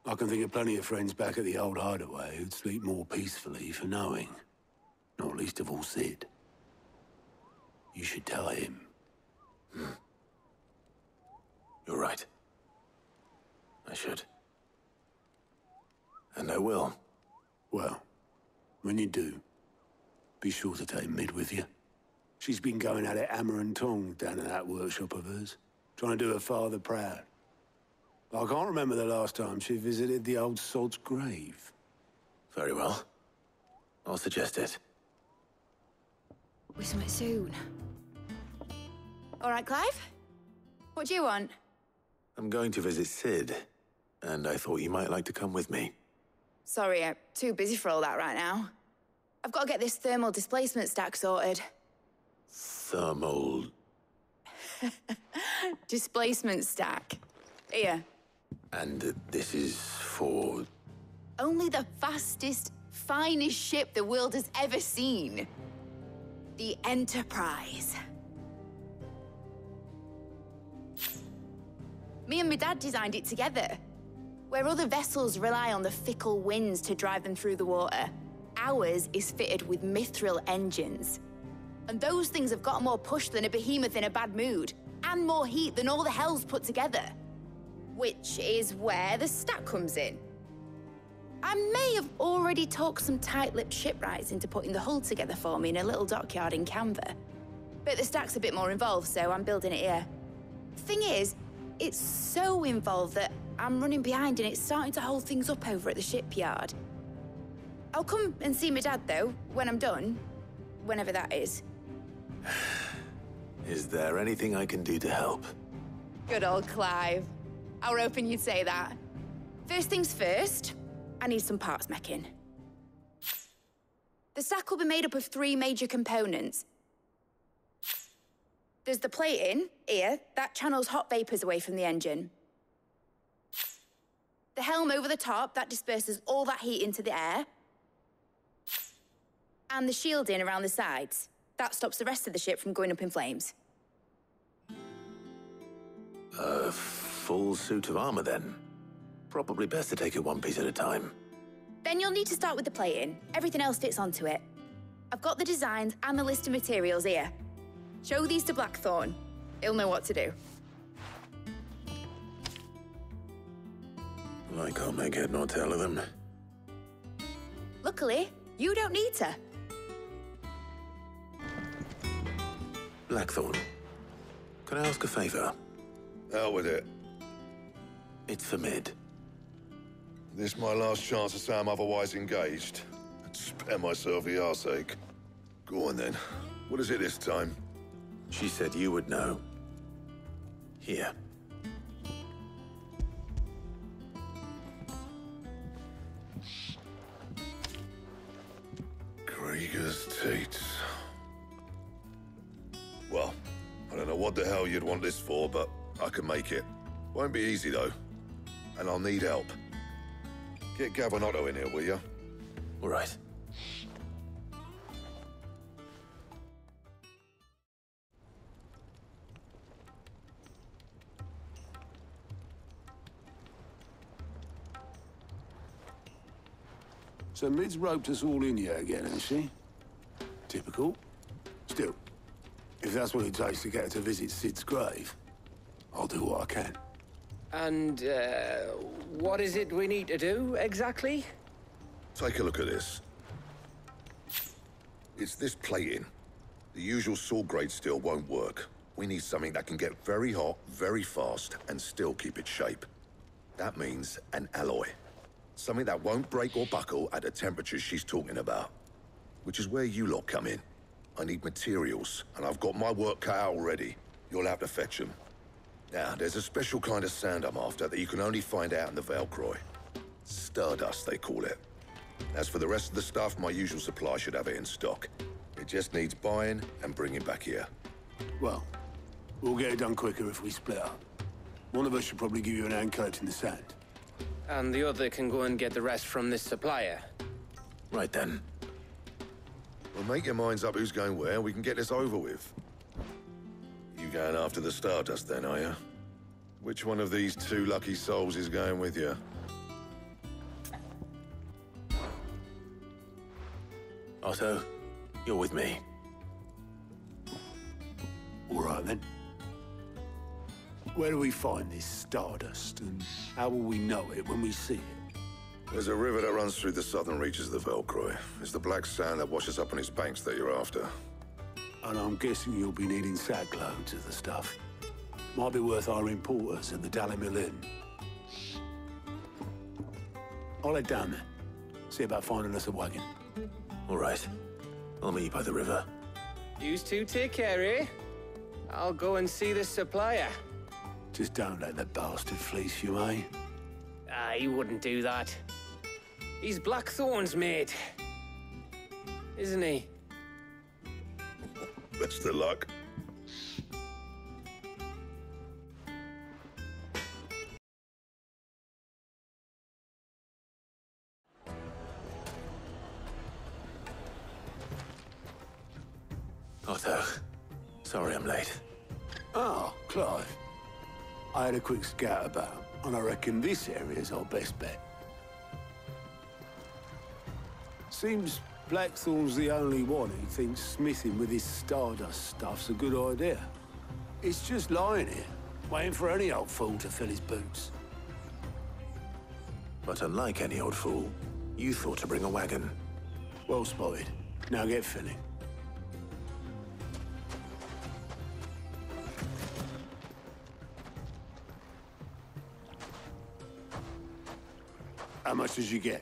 I can think of plenty of friends back at the old hideaway who'd sleep more peacefully for knowing. Not least of all Sid. You should tell him. You're right. I should. And I will. Well, when you do, be sure to take Mid with you. She's been going at it hammer and tongs down at that workshop of hers, trying to do her father proud. I can't remember the last time she visited the old sod's grave. Very well. I'll suggest it. We meet soon. All right, Clive? What do you want? I'm going to visit Sid, and I thought you might like to come with me. Sorry, I'm too busy for all that right now. I've got to get this thermal displacement stack sorted. Thermal... Displacement stack. Here. And this is for... Only the fastest, finest ship the world has ever seen. The Enterprise. Me and my dad designed it together. Where other vessels rely on the fickle winds to drive them through the water, ours is fitted with mithril engines. And those things have got more push than a behemoth in a bad mood, and more heat than all the hells put together. Which is where the stack comes in. I may have already talked some tight-lipped shipwrights into putting the hull together for me in a little dockyard in Canva. But the stack's a bit more involved, so I'm building it here. Thing is, it's so involved that I'm running behind and it's starting to hold things up over at the shipyard. I'll come and see my dad, though, when I'm done. Whenever that is. Is there anything I can do to help? Good old Clive. I were hoping you'd say that. First things first, I need some parts meching. The stack will be made up of 3 major components. There's the plating, here, that channels hot vapors away from the engine. The helm over the top, that disperses all that heat into the air. And the shielding around the sides. That stops the rest of the ship from going up in flames. A full suit of armor, then. Probably best to take it one piece at a time. Then you'll need to start with the plating. Everything else fits onto it. I've got the designs and the list of materials here. Show these to Blackthorn. He'll know what to do. I can't make head nor tail of them. Luckily, you don't need to. Blackthorn, can I ask a favor? Out with it. It's for Mid. This my last chance to say I'm otherwise engaged. Spare myself the arseache. Go on then. What is it this time? She said you would know. Here. Krieger's Tate. Well, I don't know what the hell you'd want this for, but I can make it. Won't be easy, though. And I'll need help. Get Gabonotto in here, will you? All right. So Mid's roped us all in here again, hasn't she? Typical. Still, if that's what it takes to get her to visit Sid's grave, I'll do what I can. And, what is it we need to do, exactly? Take a look at this. It's this plating. The usual sword-grade steel won't work. We need something that can get very hot, very fast, and still keep its shape. That means an alloy. Something that won't break or buckle at the temperatures she's talking about. Which is where you lot come in. I need materials, and I've got my work cut out already. You'll have to fetch them. Now, there's a special kind of sand I'm after that you can only find out in the Valkyrie. Stardust, they call it. As for the rest of the stuff, my usual supply should have it in stock. It just needs buying and bringing back here. Well, we'll get it done quicker if we split up. One of us should probably give you an hand collecting the sand. And the other can go and get the rest from this supplier. Right then. Well, make your minds up who's going where, and we can get this over with. You going after the Stardust then, are you? Which one of these 2 lucky souls is going with you? Otto, you're with me. All right, then. Where do we find this Stardust, and how will we know it when we see it? There's a river that runs through the southern reaches of the Valkyrie. It's the black sand that washes up on its banks that you're after. And I'm guessing you'll be needing sackloads of the stuff. Might be worth our importers at the Dalimil Inn. I'll head down there. See about finding us a wagon. All right. I'll meet you by the river. Yous two take care, eh? I'll go and see the supplier. Just don't let the bastard fleece you, eh? Ah, he wouldn't do that. He's Blackthorn's mate. Isn't he? Best of luck. Otto, sorry I'm late. Oh, Clive. I had a quick scout about, and I reckon this area's our best bet. Seems Blackthorn's the only one who thinks smithing with his stardust stuff's a good idea. It's just lying here, waiting for any old fool to fill his boots. But unlike any old fool, you thought to bring a wagon. Well spotted. Now get filling. How much did you get?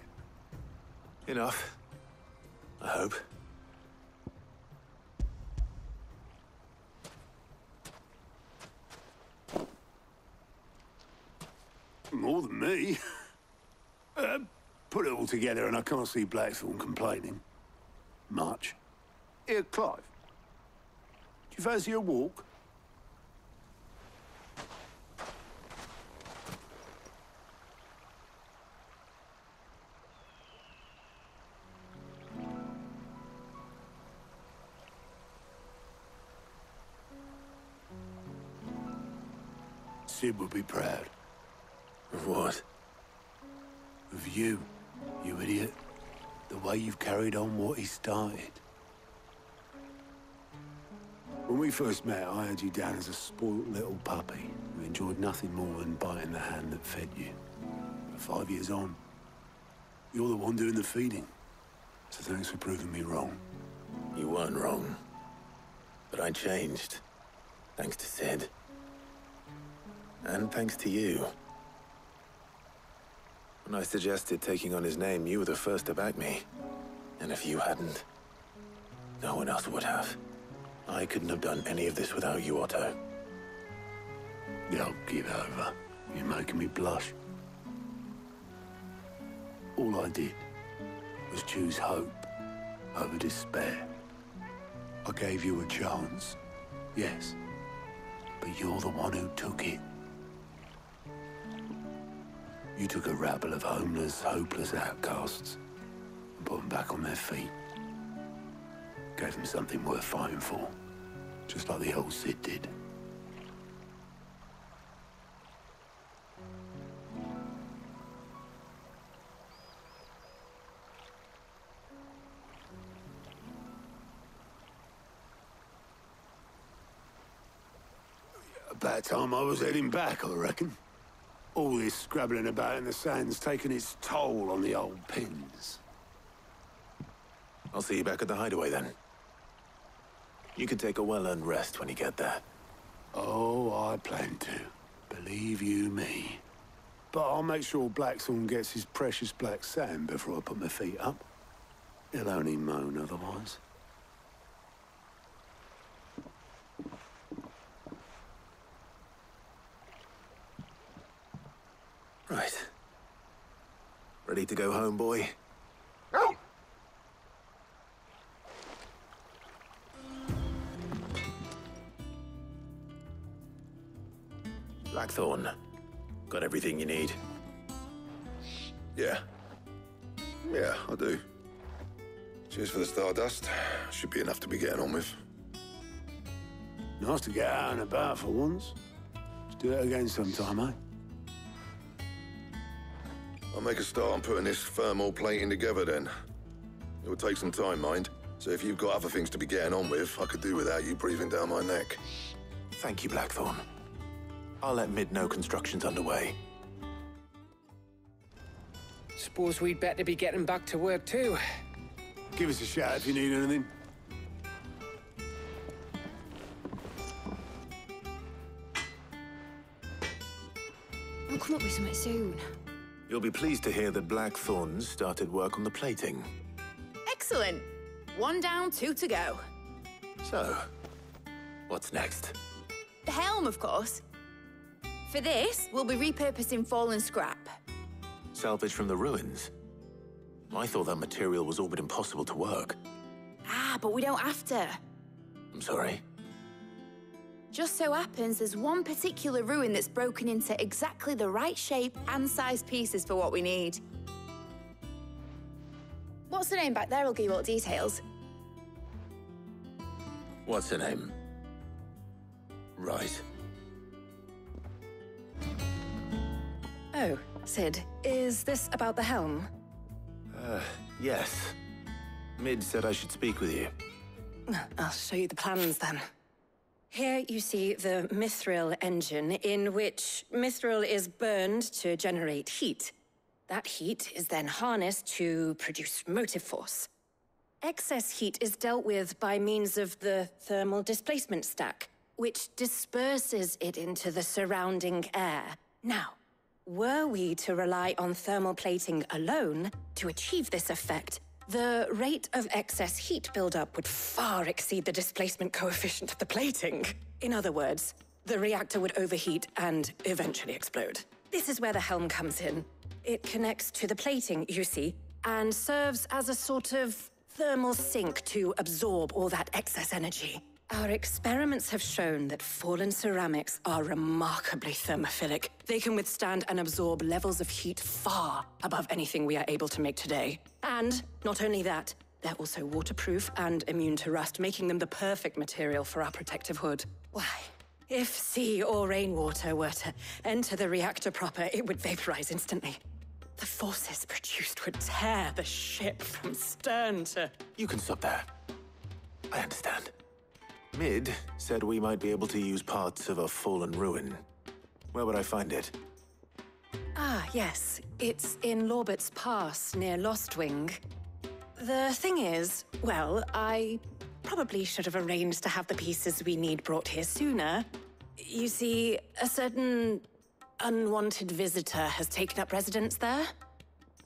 Enough. I hope. More than me. Put it all together and I can't see Blackthorn complaining. Much. Here, Clive. Do you fancy a walk? Sid would be proud. Of what? Of you, you idiot. The way you've carried on what he started. When we first met, I had you down as a spoilt little puppy who enjoyed nothing more than biting the hand that fed you. But 5 years on, you're the one doing the feeding. So thanks for proving me wrong. You weren't wrong. But I changed. Thanks to Sid. And thanks to you. When I suggested taking on his name, you were the first to back me. And if you hadn't, no one else would have. I couldn't have done any of this without you, Otto. Don't give over. You're making me blush. All I did was choose hope over despair. I gave you a chance, yes, but you're the one who took it. You took a rabble of homeless, hopeless outcasts and put them back on their feet. Gave them something worth fighting for, just like the old Sid did. About time I was heading back, I reckon. All this scrabbling about in the sand's taken its toll on the old pins. I'll see you back at the hideaway then. You can take a well-earned rest when you get there. Oh, I plan to. Believe you me. But I'll make sure Blackthorn gets his precious black sand before I put my feet up. He'll only moan otherwise. Right. Ready to go home, boy? Blackthorn, got everything you need? Yeah. Yeah, I do. Cheers for the stardust. Should be enough to be getting on with. Nice to get out and about for once. Let's do it again sometime, eh? I'll make a start on putting this thermal plating together then. It will take some time, mind. So if you've got other things to be getting on with, I could do without you breathing down my neck. Thank you, Blackthorn. I'll let Mid know construction's underway. Suppose we'd better be getting back to work too. Give us a shout if you need anything. up with something soon. You'll be pleased to hear that Blackthorn's started work on the plating. Excellent. 1 down, 2 to go. So, what's next? The helm, of course. For this, we'll be repurposing fallen scrap. Salvage from the ruins? I thought that material was all but impossible to work. Ah, but we don't have to. I'm sorry. Just so happens there's one particular ruin that's broken into exactly the right shape and size pieces for what we need. What's the name back there? I'll give you all the details. What's her name? Right. Oh, Sid, is this about the helm? Yes. Mid said I should speak with you. I'll show you the plans then. Here you see the mithril engine, in which mithril is burned to generate heat. That heat is then harnessed to produce motive force. Excess heat is dealt with by means of the thermal displacement stack, which disperses it into the surrounding air. Now, were we to rely on thermal plating alone to achieve this effect, the rate of excess heat buildup would far exceed the displacement coefficient of the plating. In other words, the reactor would overheat and eventually explode. This is where the helm comes in. It connects to the plating, you see, and serves as a sort of thermal sink to absorb all that excess energy. Our experiments have shown that fallen ceramics are remarkably thermophilic. They can withstand and absorb levels of heat far above anything we are able to make today. And not only that, they're also waterproof and immune to rust, making them the perfect material for our protective hood. Why, if sea or rainwater were to enter the reactor proper, it would vaporize instantly. The forces produced would tear the ship from stern to... You can stop there. I understand. Mid said we might be able to use parts of a fallen ruin. Where would I find it? Ah, yes. It's in Lorbert's Pass, near Lostwing. The thing is, well, I probably should have arranged to have the pieces we need brought here sooner. You see, a certain unwanted visitor has taken up residence there.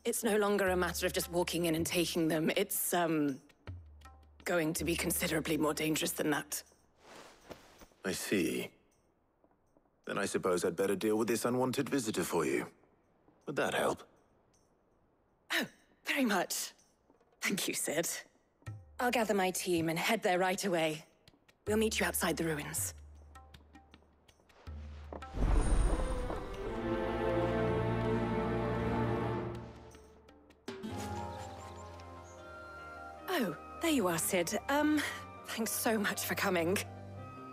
It's no longer a matter of just walking in and taking them. It's, going to be considerably more dangerous than that. I see. Then I suppose I'd better deal with this unwanted visitor for you. Would that help? Oh, very much. Thank you, Sid. I'll gather my team and head there right away. We'll meet you outside the ruins. Oh, there you are, Sid. Thanks so much for coming.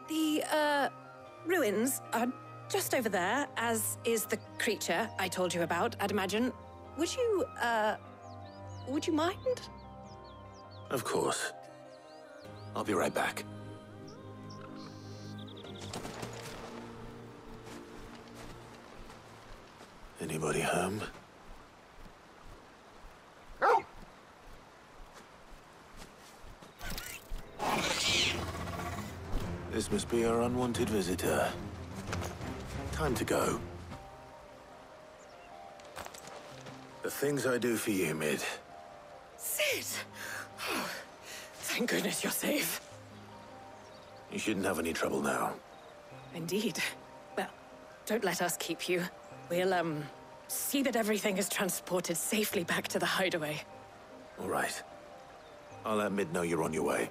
The, ruins are just over there, as is the creature I told you about, I'd imagine. Would you mind? Of course. I'll be right back. Anybody home? This must be our unwanted visitor. Time to go. The things I do for you, Mid. Sid! Oh, thank goodness you're safe. You shouldn't have any trouble now. Indeed. Well, don't let us keep you. We'll, see that everything is transported safely back to the hideaway. All right. I'll let Mid know you're on your way.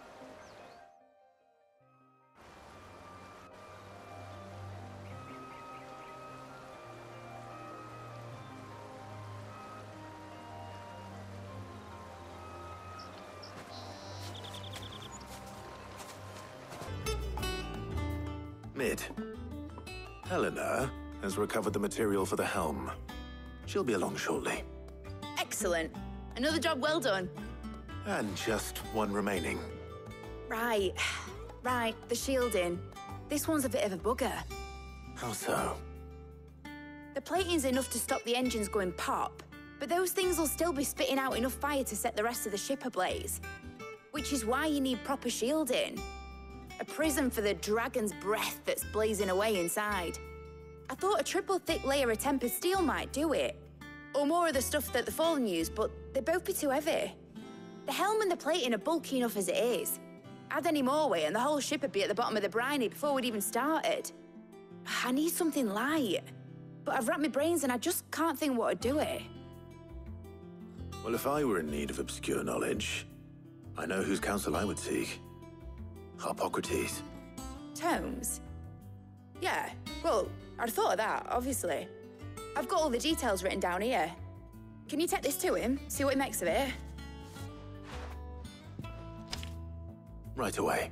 Mid. Helena has recovered the material for the helm. She'll be along shortly. Excellent. Another job well done. And just one remaining. Right. The shielding. This one's a bit of a bugger. How so? The plating's enough to stop the engines going pop, but those things will still be spitting out enough fire to set the rest of the ship ablaze. Which is why you need proper shielding. A prism for the dragon's breath that's blazing away inside. I thought a triple thick layer of tempered steel might do it. Or more of the stuff that the Fallen use, but they'd both be too heavy. The helm and the plating are bulky enough as it is. Add any more weight and the whole ship would be at the bottom of the briny before we'd even started. I need something light. But I've racked my brains and I just can't think what would do it. Well, if I were in need of obscure knowledge, I know whose counsel I would seek. Harpocrates. Tomes? Yeah, well, I'd thought of that, obviously. I've got all the details written down here. Can you take this to him, see what he makes of it? Right away.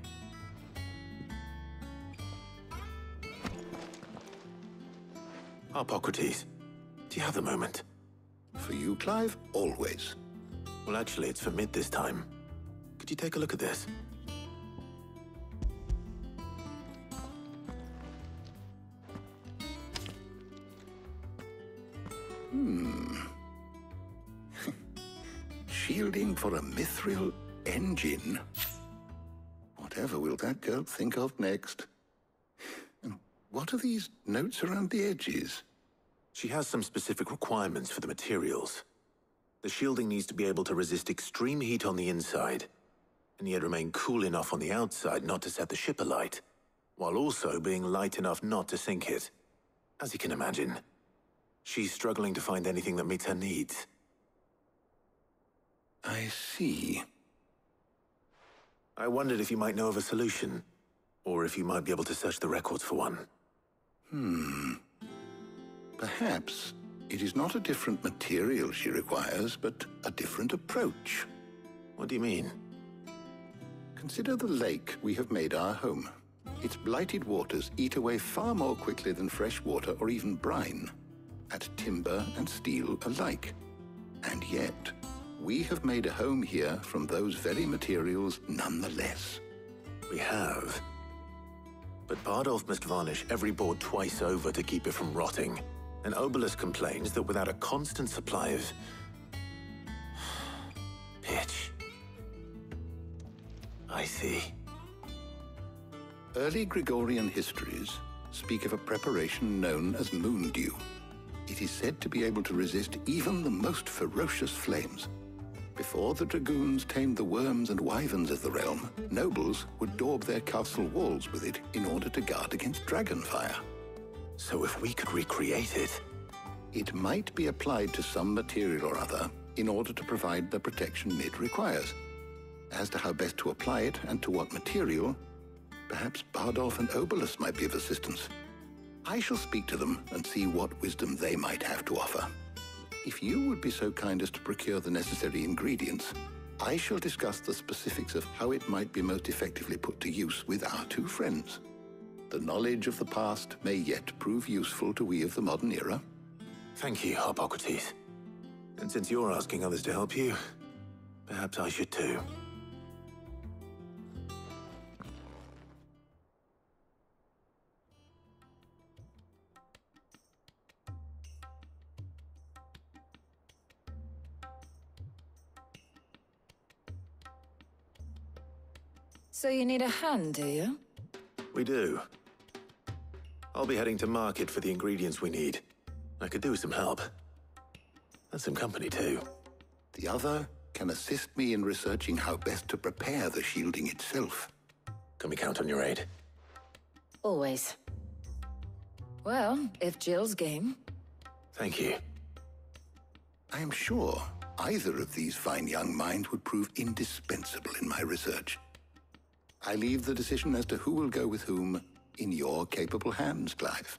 Harpocrates, do you have a moment? For you, Clive, always. Well, actually, it's for mid this time. Could you take a look at this? Shielding for a mithril engine. Whatever will that girl think of next? And what are these notes around the edges? She has some specific requirements for the materials. The shielding needs to be able to resist extreme heat on the inside, and yet remain cool enough on the outside not to set the ship alight, while also being light enough not to sink it. As you can imagine, she's struggling to find anything that meets her needs. I see. I wondered if you might know of a solution, or if you might be able to search the records for one. Perhaps it is not a different material she requires, but a different approach. What do you mean? Consider the lake we have made our home. Its blighted waters eat away far more quickly than fresh water or even brine, at timber and steel alike. And yet, we have made a home here from those very materials nonetheless. We have. But Bardolph must varnish every board twice over to keep it from rotting. And Obelus complains that without a constant supply of pitch. I see. Early Gregorian histories speak of a preparation known as moon dew. It is said to be able to resist even the most ferocious flames. Before the dragoons tamed the worms and wyverns of the realm, nobles would daub their castle walls with it in order to guard against dragonfire. So if we could recreate it... It might be applied to some material or other in order to provide the protection it requires. As to how best to apply it and to what material, perhaps Bardolph and Obelus might be of assistance. I shall speak to them and see what wisdom they might have to offer. If you would be so kind as to procure the necessary ingredients, I shall discuss the specifics of how it might be most effectively put to use with our two friends. The knowledge of the past may yet prove useful to we of the modern era. Thank you, Harpocrates. And since you're asking others to help you, perhaps I should too. So you need a hand, do you? We do. I'll be heading to market for the ingredients we need. I could do with some help. And some company, too. The other can assist me in researching how best to prepare the shielding itself. Can we count on your aid? Always. Well, if Jill's game. Thank you. I am sure either of these fine young minds would prove indispensable in my research. I leave the decision as to who will go with whom in your capable hands, Clive.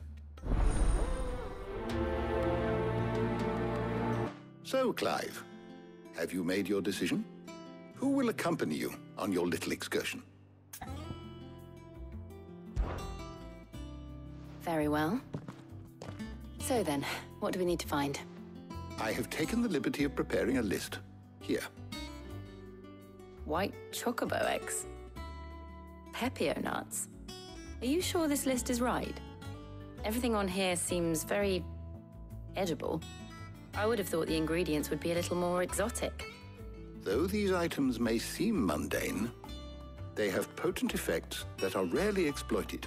So, Clive, have you made your decision? Who will accompany you on your little excursion? Very well. So then, what do we need to find? I have taken the liberty of preparing a list. Here. White chocobo eggs. Pepio nuts. Are you sure this list is right? Everything on here seems very edible. I would have thought the ingredients would be a little more exotic. Though these items may seem mundane, they have potent effects that are rarely exploited.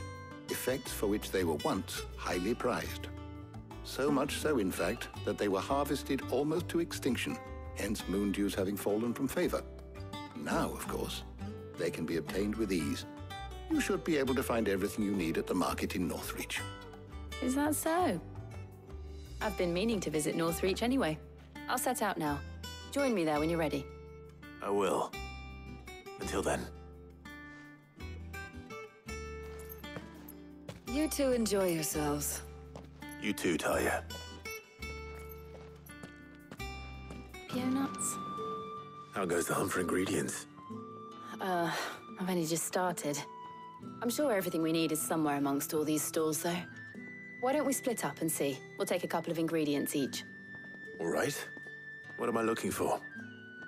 effects for which they were once highly prized. So much so, in fact, that they were harvested almost to extinction, hence moon dews having fallen from favor. Now, of course, they can be obtained with ease. You should be able to find everything you need at the market in Northreach. Is that so? I've been meaning to visit Northreach anyway. I'll set out now. Join me there when you're ready. I will. Until then. You two enjoy yourselves. You too, Talia. Peo nuts? How goes the hunt for ingredients? I've only just started. I'm sure everything we need is somewhere amongst all these stalls, though. Why don't we split up and see? We'll take a couple of ingredients each. All right. What am I looking for?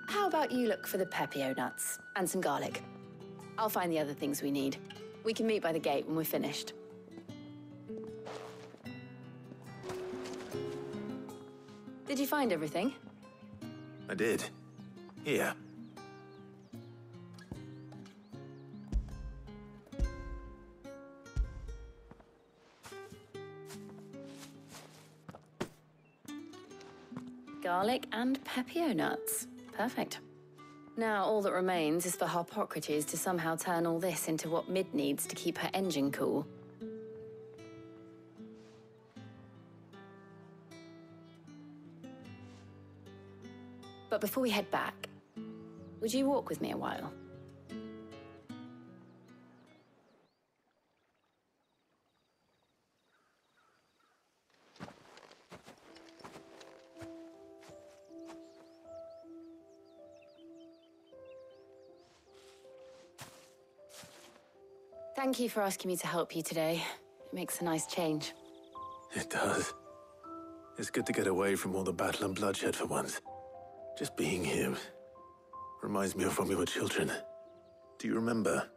How about you look for the pepio nuts and some garlic? I'll find the other things we need. We can meet by the gate when we're finished. Did you find everything? I did. Here. Garlic and pepio nuts. Perfect. Now, all that remains is for Harpocrates to somehow turn all this into what Mid needs to keep her engine cool. But before we head back, would you walk with me a while? Thank you for asking me to help you today. It makes a nice change. It does. It's good to get away from all the battle and bloodshed for once. Just being here reminds me of when we were children. Do you remember?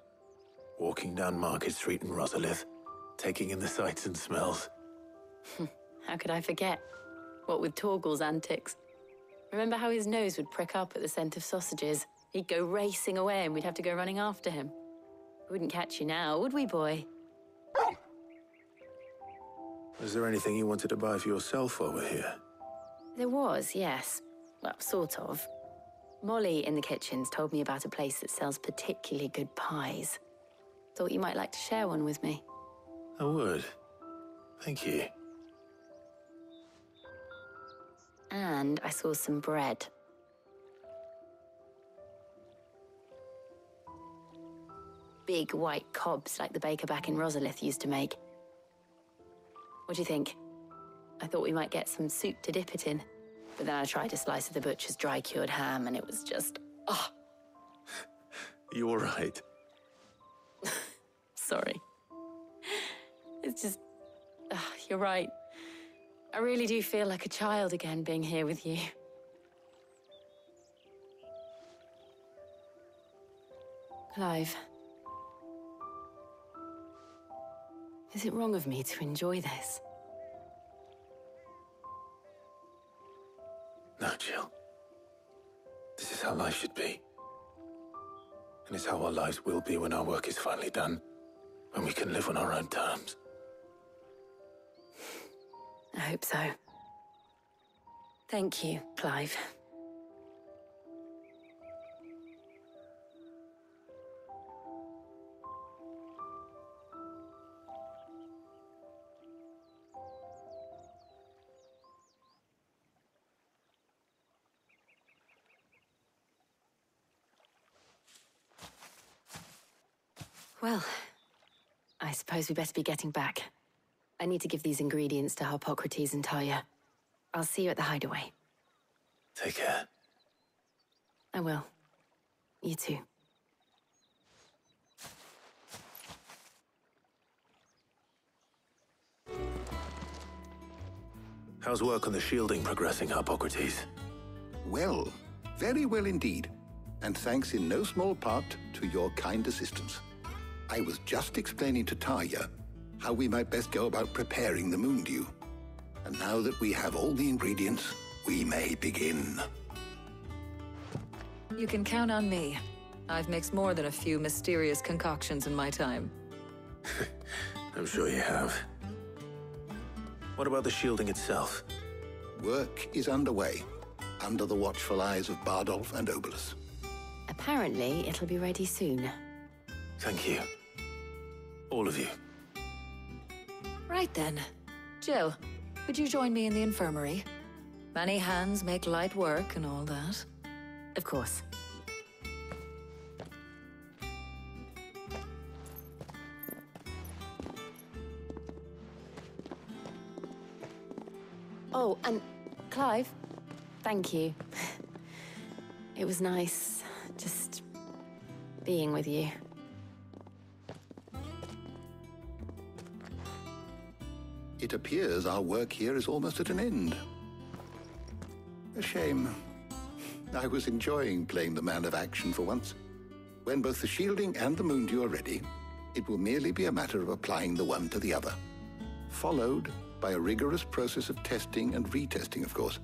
Walking down Market Street in Rosalith, taking in the sights and smells. How could I forget? What with Torgal's antics. Remember how his nose would prick up at the scent of sausages? He'd go racing away and we'd have to go running after him. We wouldn't catch you now, would we, boy? Was there anything you wanted to buy for yourself while we're here? There was, yes. Well, sort of. Molly in the kitchens told me about a place that sells particularly good pies. Thought you might like to share one with me. I would. Thank you. And I saw some bread. Big white cobs like the baker back in Rosalith used to make. What do you think? I thought we might get some soup to dip it in. But then I tried a slice of the butcher's dry-cured ham, and it was just... oh. You all right? Sorry. It's just... you're right. I really do feel like a child again being here with you. Clive. Is it wrong of me to enjoy this? No, Jill. This is how life should be. And it's how our lives will be when our work is finally done. When we can live on our own terms. I hope so. Thank you, Clive. Well, I suppose we better be getting back. I need to give these ingredients to Harpocrates and Talia. I'll see you at the hideaway. Take care. I will. You too. How's work on the shielding progressing, Harpocrates? Well, very well indeed. And thanks in no small part to your kind assistance. I was just explaining to Talia how we might best go about preparing the moon dew. And now that we have all the ingredients, we may begin. You can count on me. I've mixed more than a few mysterious concoctions in my time. I'm sure you have. What about the shielding itself? Work is underway, under the watchful eyes of Bardolph and Obolus. Apparently, it'll be ready soon. Thank you. All of you. Right then. Jill, would you join me in the infirmary? Many hands make light work and all that. Of course. Oh, and Clive, thank you. It was nice just being with you. It appears our work here is almost at an end. A shame. I was enjoying playing the man of action for once. When both the shielding and the moondew are ready, it will merely be a matter of applying the one to the other. Followed by a rigorous process of testing and retesting, of course.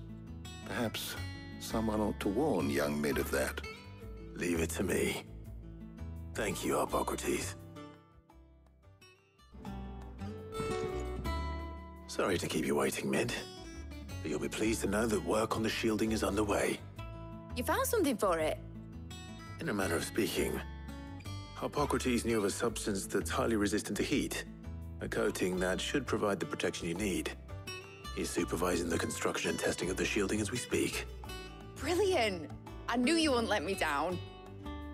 Perhaps someone ought to warn young Mid of that. Leave it to me. Thank you, Hippocrates. Sorry to keep you waiting, Mid. But you'll be pleased to know that work on the shielding is underway. You found something for it? In a manner of speaking, Hippocrates knew of a substance that's highly resistant to heat. A coating that should provide the protection you need. He's supervising the construction and testing of the shielding as we speak. Brilliant! I knew you wouldn't let me down.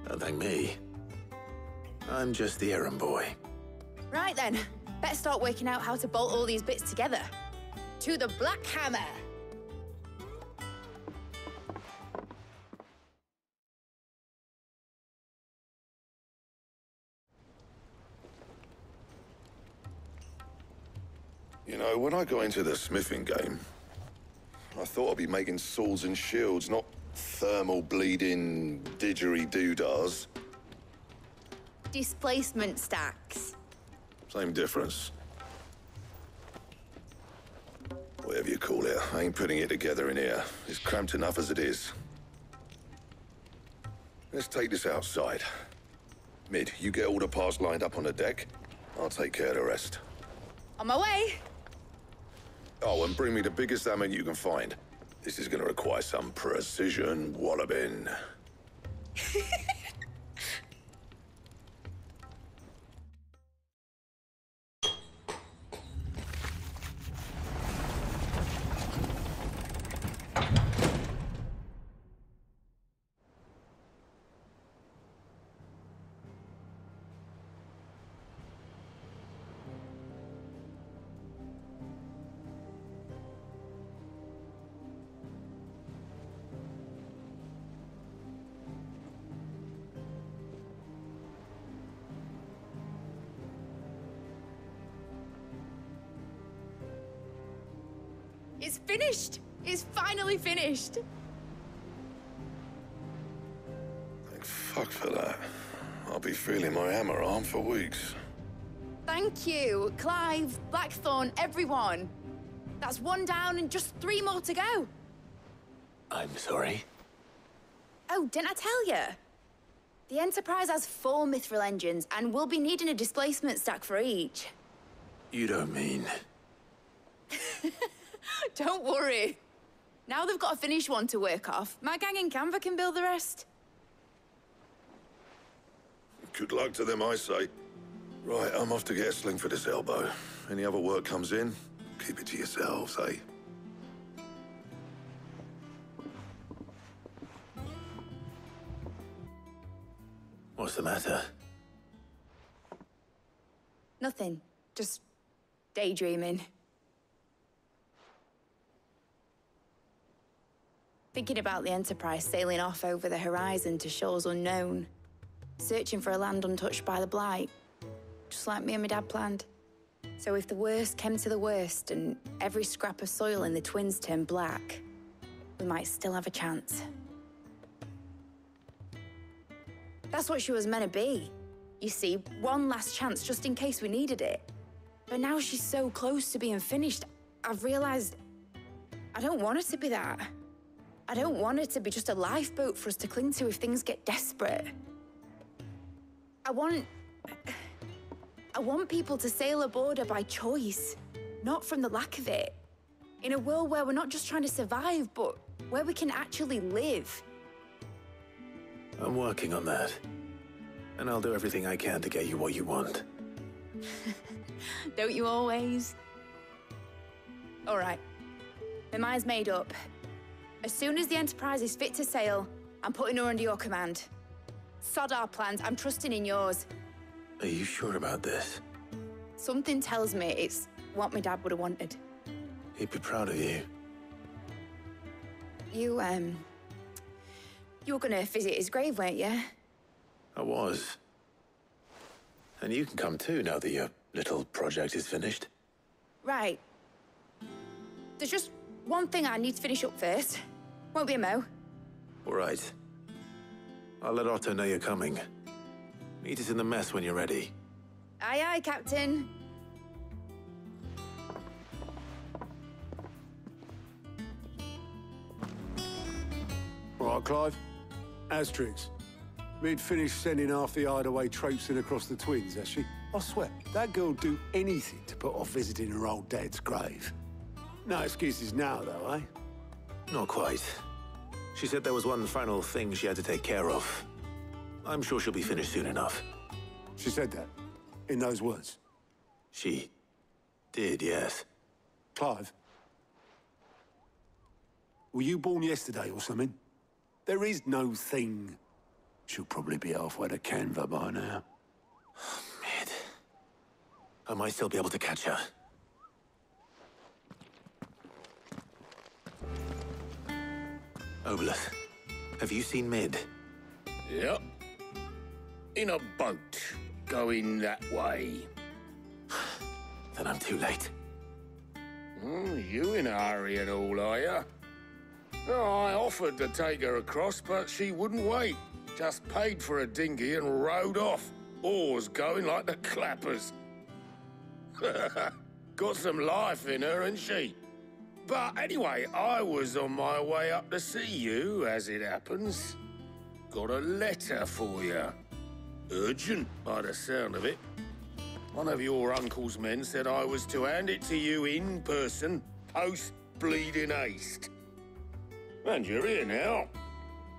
Don't thank me. I'm just the errand boy. Right then, better start working out how to bolt all these bits together. To the Black Hammer! You know, when I got into the smithing game, I thought I'd be making swords and shields, not thermal bleeding didgeridoo-dahs. Displacement stacks. Same difference. Whatever you call it, I ain't putting it together in here. It's cramped enough as it is. Let's take this outside. Mid, you get all the parts lined up on the deck. I'll take care of the rest. On my way! Oh, and bring me the biggest hammer you can find. This is gonna require some precision walloping. It's finished! It's finally finished! Thank fuck for that. I'll be feeling my hammer arm for weeks. Thank you, Clive, Blackthorn, everyone. That's one down and just 3 more to go. I'm sorry. Oh, didn't I tell you? The Enterprise has 4 mithril engines, and we'll be needing a displacement stack for each. You don't mean... Don't worry. Now they've got a finished one to work off, my gang in Canva can build the rest. Good luck to them, I say. Right, I'm off to get a sling for this elbow. Any other work comes in, keep it to yourselves, eh? What's the matter? Nothing. Just daydreaming. Thinking about the Enterprise sailing off over the horizon to shores unknown. Searching for a land untouched by the Blight. Just like me and my dad planned. So if the worst came to the worst and every scrap of soil in the Twins turned black, we might still have a chance. That's what she was meant to be. You see, one last chance just in case we needed it. But now she's so close to being finished, I've realized I don't want her to be that. I don't want her to be just a lifeboat for us to cling to if things get desperate. I want I want people to sail a border by choice, not from the lack of it. In a world where we're not just trying to survive, but where we can actually live. I'm working on that. And I'll do everything I can to get you what you want. Don't you always? All right. My mind's made up. As soon as the Enterprise is fit to sail, I'm putting her under your command. Sod our plans, I'm trusting in yours. Are you sure about this? Something tells me it's what my dad would have wanted. He'd be proud of you. You were gonna visit his grave, weren't you? I was. And you can come too, now that your little project is finished. Right. There's just one thing I need to finish up first. Won't be a mo. All right. I'll let Otto know you're coming. Meet us in the mess when you're ready. Aye, aye, Captain. All right, Clive. Asterix. We'd finished sending half the hideaway traipsing across the twins, has she? I swear, that girl'd do anything to put off visiting her old dad's grave. No excuses now, though, eh? Not quite. She said there was one final thing she had to take care of. I'm sure she'll be finished soon enough. She said that? In those words? She did, yes. Clive? Were you born yesterday or something? There is no thing. She'll probably be halfway to Canva by now. Mid. I might still be able to catch her. Obolus, have you seen Mid? Yep. In a boat, going that way. Then I'm too late. You in a hurry and all, are you? No, I offered to take her across, but she wouldn't wait. Just paid for a dinghy and rowed off. Oars going like the clappers. Got some life in her, ain't she? But anyway, I was on my way up to see you, as it happens. Got a letter for you. Urgent, by the sound of it. One of your uncle's men said I was to hand it to you in person, post-bleeding haste. And you're here now.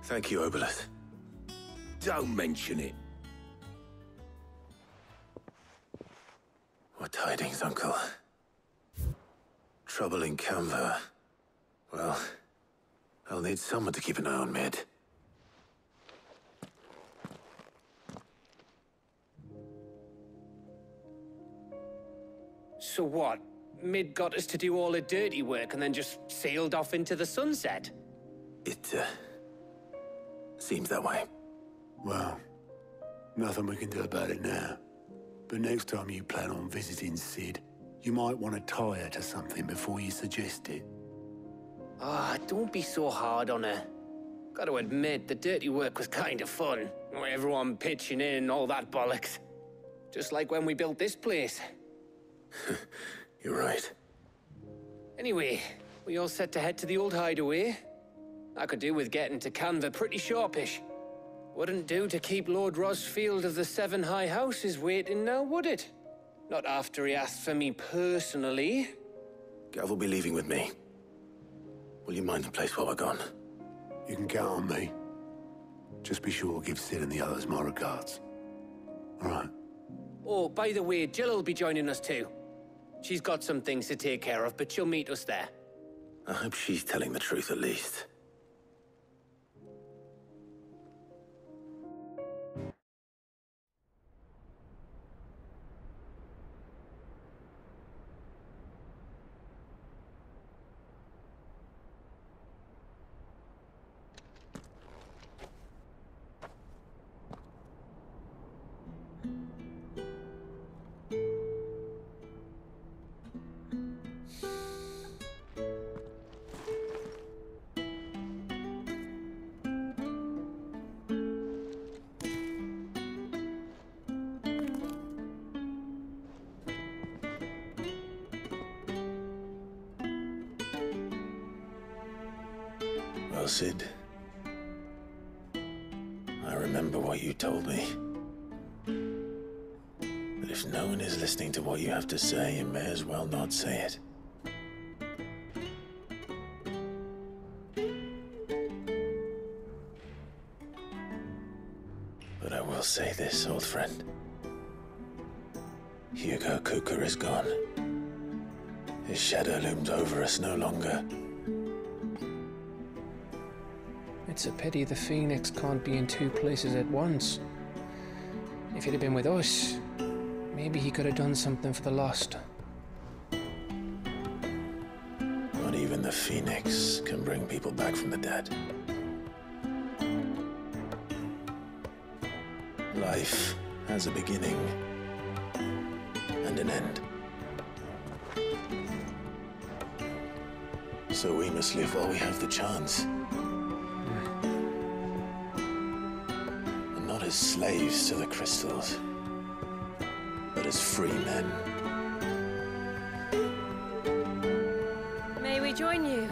Thank you, Obolus. Don't mention it. What tidings, Uncle? Trouble in Canva. Well, I'll need someone to keep an eye on Mid. So what? Mid got us to do all the dirty work and then just sailed off into the sunset? It, seems that way. Well, nothing we can do about it now. But next time you plan on visiting Sid, you might want to tie her to something before you suggest it. Ah, don't be so hard on her. Gotta admit, the dirty work was kind of fun. Everyone pitching in and all that bollocks. Just like when we built this place. You're right. Anyway, we all set to head to the old hideaway. I could do with getting to Canva pretty sharpish. Wouldn't do to keep Lord Rosfield of the Seven High Houses waiting now, would it? Not after he asked for me personally. Gav will be leaving with me. Will you mind the place while we're gone? You can count on me. Just be sure to give Sid and the others my regards. All right. Oh, by the way, Jill will be joining us too. She's got some things to take care of, but she'll meet us there. I hope she's telling the truth at least. Well, Sid, I remember what you told me. But if no one is listening to what you have to say, you may as well not say it. But I will say this, old friend. Hugo Kuka is gone. His shadow looms over us no longer. It's a pity the Phoenix can't be in two places at once. If he'd have been with us, maybe he could have done something for the lost. Not even the Phoenix can bring people back from the dead. Life has a beginning and an end. So we must live while we have the chance. And not as slaves to the crystals, but as free men. May we join you?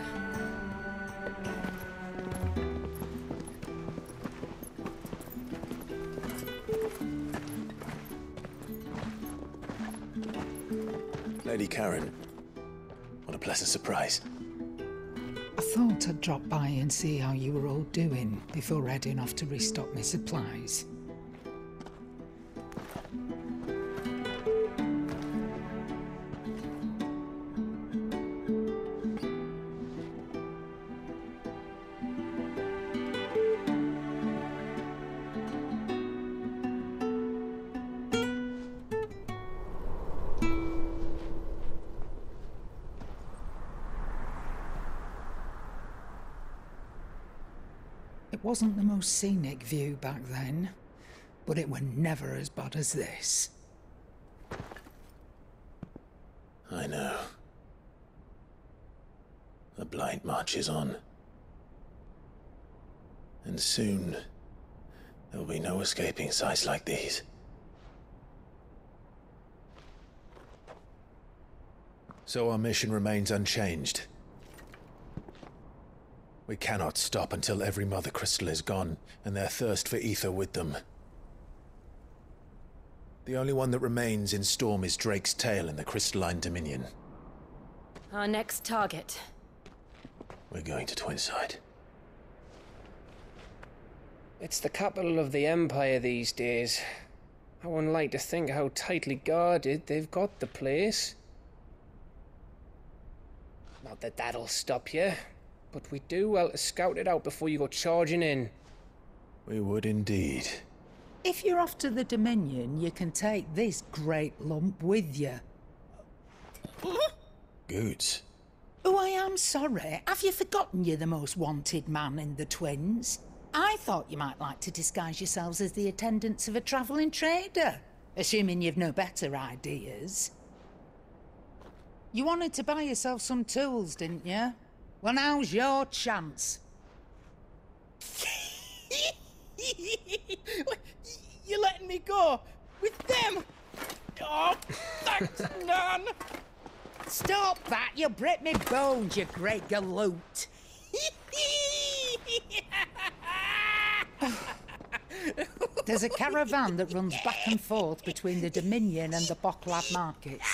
Lady Karen, what a pleasant surprise. I thought I'd drop by and see how you were all doing before heading off to restock my supplies. It wasn't the most scenic view back then, but it were never as bad as this. I know. The blight marches on. And soon, there will be no escaping sights like these. So our mission remains unchanged. We cannot stop until every Mother Crystal is gone, and their thirst for ether with them. The only one that remains in Storm is Drake's tail in the Crystalline Dominion. Our next target. We're going to Twinside. It's the capital of the Empire these days. I wouldn't like to think how tightly guarded they've got the place. Not that that'll stop you. But we do well to scout it out before you go charging in. We would indeed. If you're off to the Dominion, you can take this great lump with you. Goods. Oh, I am sorry. Have you forgotten you're the most wanted man in the Twins? I thought you might like to disguise yourselves as the attendants of a travelling trader, assuming you've no better ideas. You wanted to buy yourself some tools, didn't you? Well, now's your chance. You're letting me go? With them? Oh, thanks, Nan! Stop that! You'll break me bones, you great galoot! There's a caravan that runs back and forth between the Dominion and the Bocklad markets.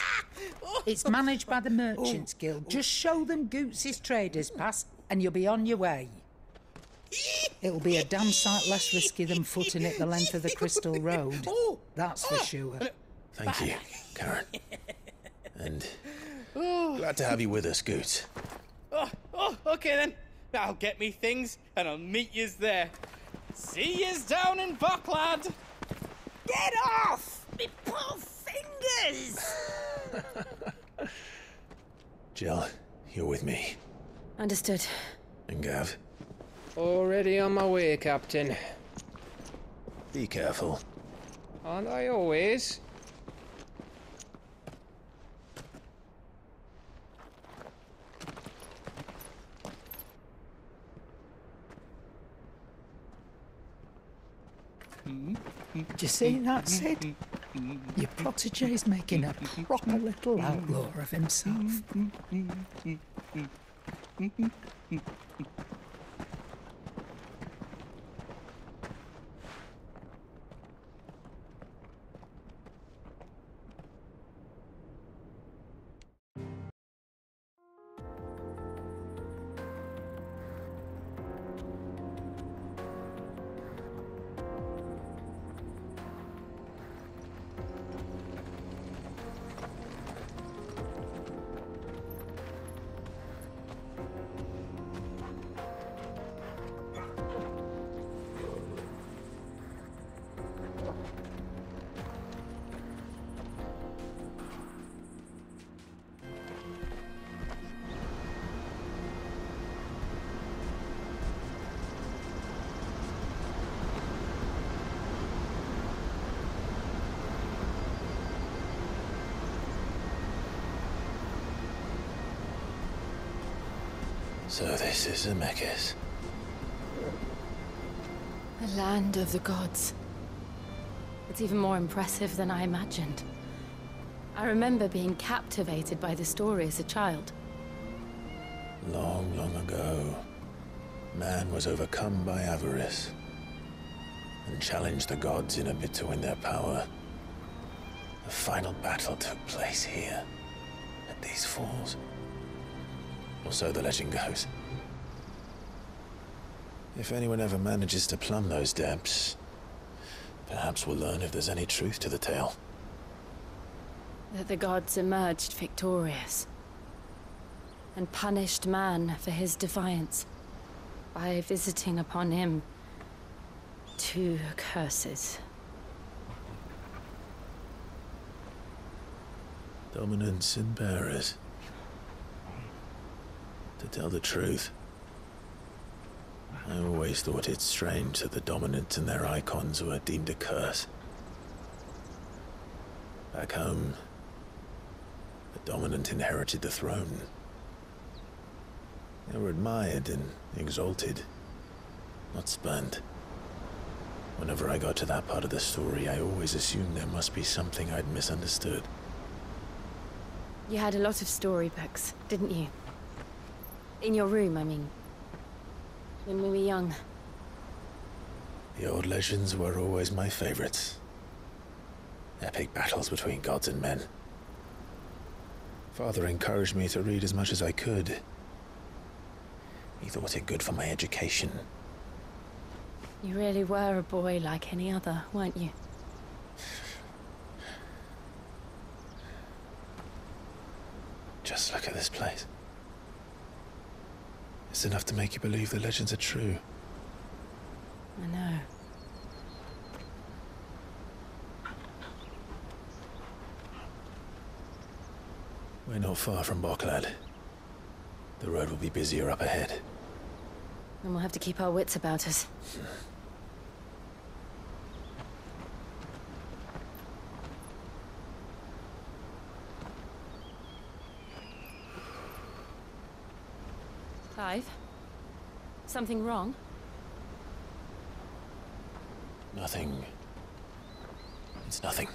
It's managed by the Merchants Guild. Just show them Goots' traders pass and you'll be on your way. It'll be a damn sight less risky than footing it the length of the Crystal Road. That's for sure. Thank you, Karen. And glad to have you with us, Goots. Okay then. I'll get me things and I'll meet yous there. See yous down in Bocklad. Get off! Me poor fingers! Jill, you're with me. Understood. And Gav? Already on my way, Captain. Be careful. Aren't I always? Do you see that, Sid? Your protege's making a proper little outlaw of himself. So this is Zemeckis. The land of the gods. It's even more impressive than I imagined. I remember being captivated by the story as a child. Long, long ago, man was overcome by avarice and challenged the gods in a bid to win their power. The final battle took place here, at these falls. Or so the legend goes. If anyone ever manages to plumb those depths, perhaps we'll learn if there's any truth to the tale. That the gods emerged victorious and punished man for his defiance by visiting upon him 2 curses. Dominants and bearers. To tell the truth, I always thought it strange that the dominant and their icons were deemed a curse. Back home, the dominant inherited the throne. They were admired and exalted, not spurned. Whenever I got to that part of the story, I always assumed there must be something I'd misunderstood. You had a lot of storybooks, didn't you? In your room, I mean. When we were young. The old legends were always my favorites. Epic battles between gods and men. Father encouraged me to read as much as I could. He thought it good for my education. You really were a boy like any other, weren't you? Just look at this place. It's enough to make you believe the legends are true. I know. We're not far from Boklad. The road will be busier up ahead. And we'll have to keep our wits about us. Clive? Something wrong? Nothing. It's nothing.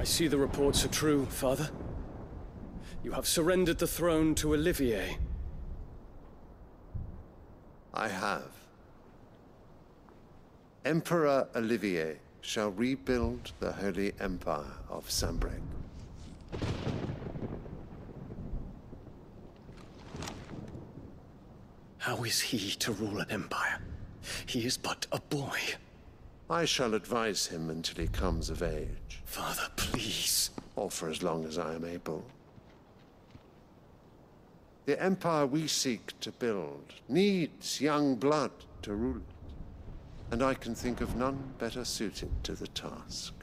I see the reports are true, Father. You have surrendered the throne to Olivier. I have. Emperor Olivier shall rebuild the Holy Empire of Sanbreque. How is he to rule an empire? He is but a boy. I shall advise him until he comes of age. Father, please. Or for as long as I am able. The empire we seek to build needs young blood to rule it, and I can think of none better suited to the task.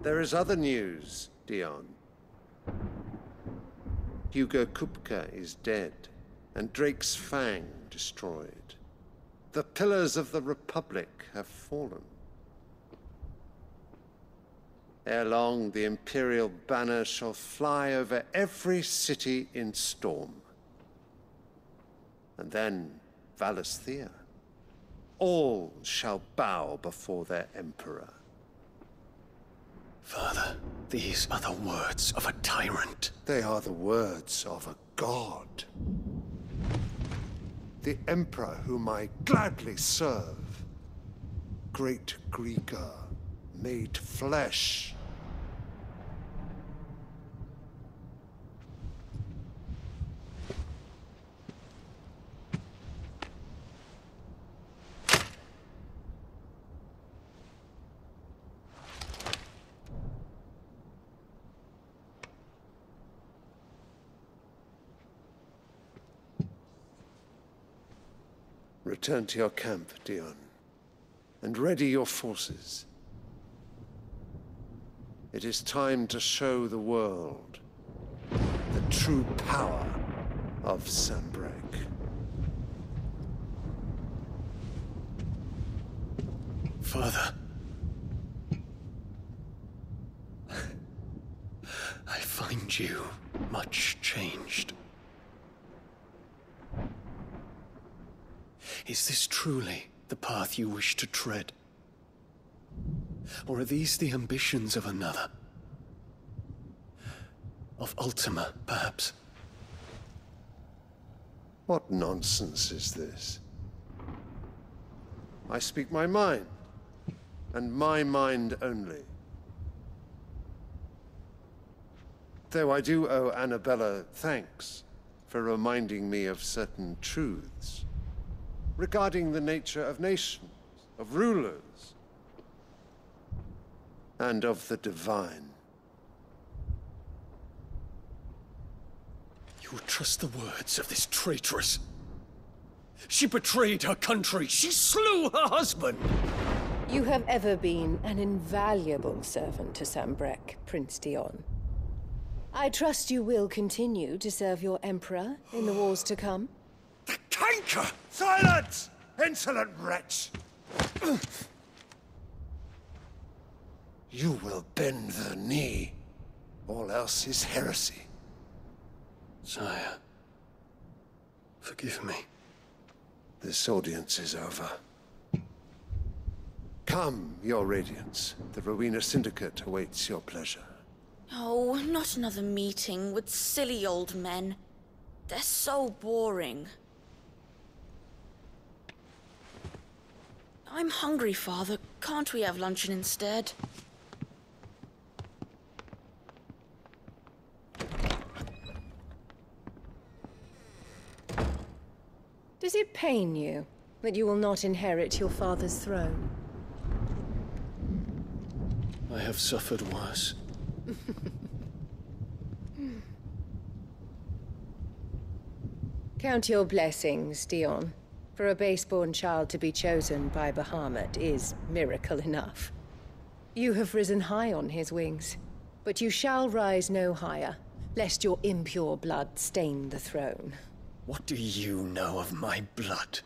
There is other news, Dion. Hugo Kupka is dead, and Drake's Fang destroyed. The pillars of the Republic have fallen. Ere long, the Imperial banner shall fly over every city in Storm. And then Valisthea. All shall bow before their Emperor. Father, these are the words of a tyrant. They are the words of a god. The Emperor whom I gladly serve. Great Greeker, made flesh. Return to your camp, Dion, and ready your forces. It is time to show the world the true power of Sanbreque. Father. I find you much changed. Is this truly the path you wish to tread? Or are these the ambitions of another? Of Ultima, perhaps? What nonsense is this? I speak my mind, and my mind only. Though I do owe Annabella thanks for reminding me of certain truths regarding the nature of nations, of rulers, and of the divine. You would trust the words of this traitress? She betrayed her country. She slew her husband. You have ever been an invaluable servant to Sanbreque, Prince Dion. I trust you will continue to serve your Emperor in the wars to come. The canker! Silence! Insolent wretch! You will bend the knee. All else is heresy. Sire, forgive me. This audience is over. Come, your Radiance. The Rowena Syndicate awaits your pleasure. Oh, not another meeting with silly old men. They're so boring. I'm hungry, Father. Can't we have luncheon instead? Does it pain you that you will not inherit your father's throne? I have suffered worse. Count your blessings, Dion. For a base-born child to be chosen by Bahamut is miracle enough. You have risen high on his wings, but you shall rise no higher, lest your impure blood stain the throne. What do you know of my blood?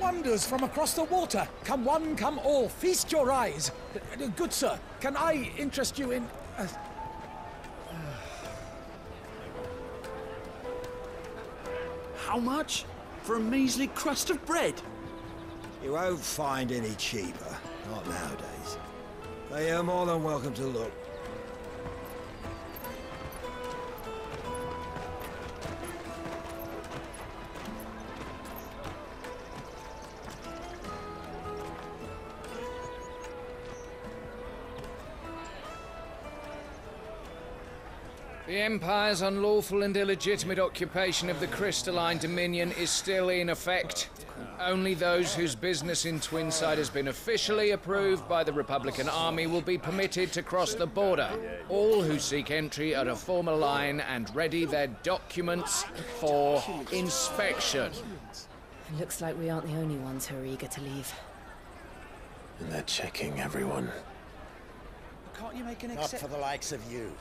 Wonders from across the water. Come one, come all. Feast your eyes. Good sir, can I interest you in... How much? For a measly crust of bread? You won't find any cheaper. Not nowadays. But you're more than welcome to look. The Empire's unlawful and illegitimate occupation of the Crystalline Dominion is still in effect. Only those whose business in Twinside has been officially approved by the Republican Army will be permitted to cross the border. All who seek entry are to form a line and ready their documents for inspection. It looks like we aren't the only ones who are eager to leave. And they're checking everyone. Can't you make an Not for the likes of you.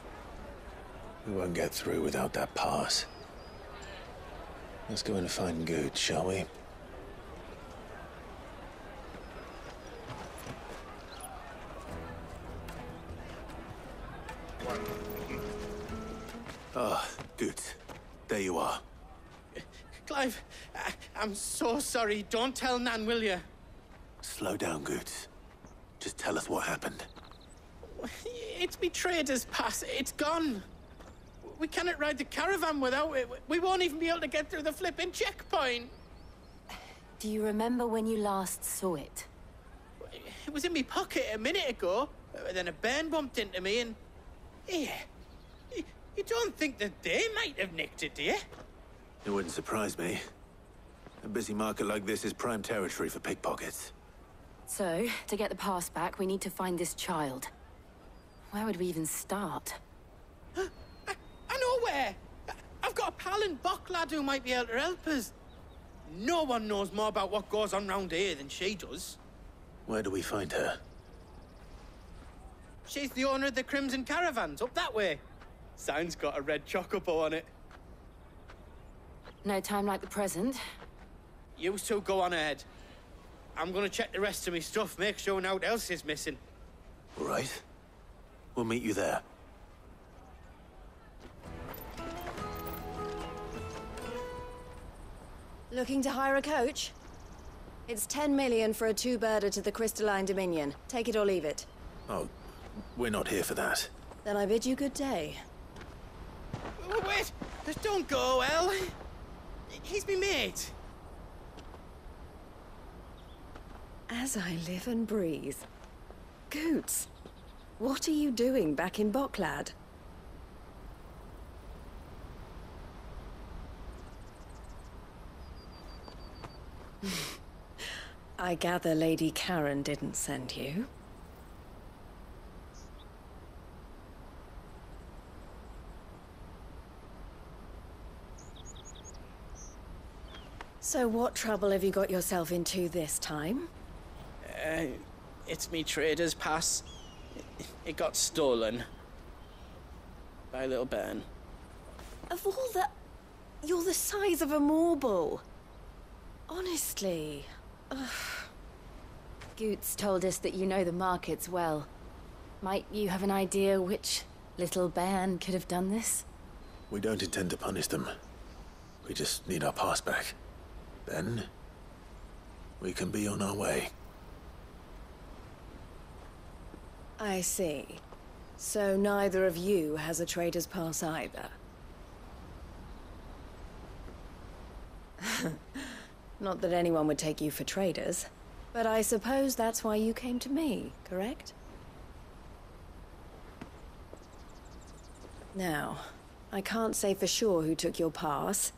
We won't get through without that pass. Let's go in and find Good, shall we? Ah, Good. There you are. Clive, I'm so sorry. Don't tell Nan, will you? Slow down, Good. Just tell us what happened. It's me trader's pass. It's gone. We cannot ride the caravan without it. We won't even be able to get through the flipping checkpoint. Do you remember when you last saw it? It was in my pocket a minute ago, then a bairn bumped into me and... Here. You don't think that they might have nicked it, do you? It wouldn't surprise me. A busy market like this is prime territory for pickpockets. So, to get the pass back, we need to find this child. Where would we even start? I know where! I've got a pal in Bocklad who might be able to help us. No one knows more about what goes on round here than she does. Where do we find her? She's the owner of the Crimson Caravans, up that way. Sign's got a red chocobo on it. No time like the present. You two go on ahead. I'm gonna check the rest of my stuff, make sure no one else is missing. All right. We'll meet you there. Looking to hire a coach? It's 10 million for a two-birder to the Crystalline Dominion. Take it or leave it. Oh, we're not here for that. Then I bid you good day. Wait! Don't go, El. He's me mate. As I live and breathe. Goots, what are you doing back in Bocklad? I gather Lady Karen didn't send you. So what trouble have you got yourself into this time? It's me trader's pass. It got stolen. By a little bairn. Of all the... You're the size of a marble. Honestly. Ugh. Goots told us that you know the markets well. Might you have an idea which little bairn could have done this? We don't intend to punish them. We just need our pass back. Then, we can be on our way. I see. So neither of you has a trader's pass either. Not that anyone would take you for traders, but I suppose that's why you came to me, correct? Now, I can't say for sure who took your pass,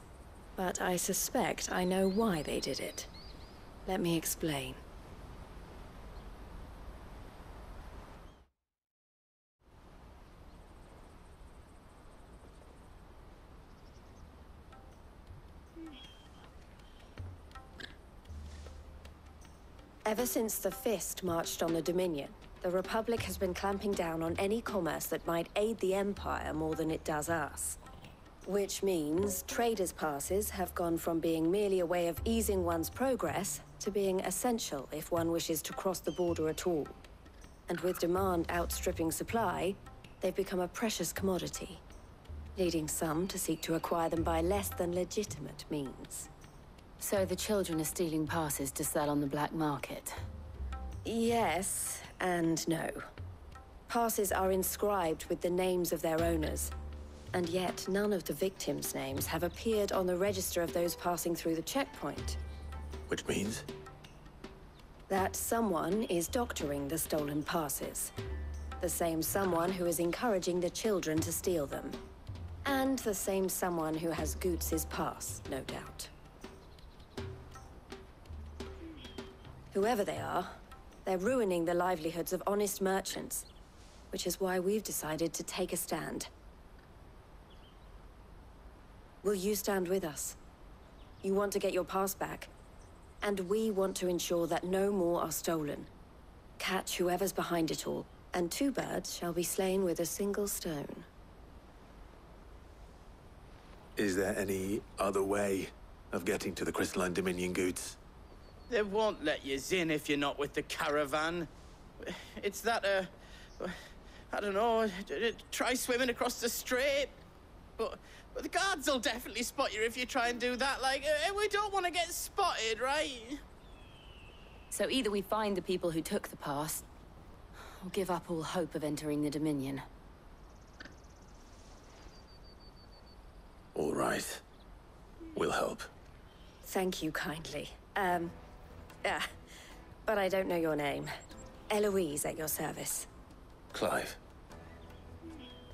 but I suspect I know why they did it. Let me explain. Ever since the Fist marched on the Dominion, the Republic has been clamping down on any commerce that might aid the Empire more than it does us. Which means traders' passes have gone from being merely a way of easing one's progress to being essential if one wishes to cross the border at all. And with demand outstripping supply, they've become a precious commodity, leading some to seek to acquire them by less than legitimate means. So the children are stealing passes to sell on the black market? Yes, and no. Passes are inscribed with the names of their owners, and yet none of the victims' names have appeared on the register of those passing through the checkpoint. Which means? That someone is doctoring the stolen passes. The same someone who is encouraging the children to steal them. And the same someone who has Goots' pass, no doubt. Whoever they are, they're ruining the livelihoods of honest merchants, which is why we've decided to take a stand. Will you stand with us? You want to get your pass back, and we want to ensure that no more are stolen. Catch whoever's behind it all, and two birds shall be slain with a single stone. Is there any other way of getting to the Crystalline Dominion, Goots? They won't let you in if you're not with the caravan. It's that, I don't know, try swimming across the strait. But the guards will definitely spot you if you try and do that. Like, we don't want to get spotted, right? So either we find the people who took the pass, or give up all hope of entering the Dominion. All right. We'll help. Thank you kindly. But I don't know your name. Eloise at your service. Clive.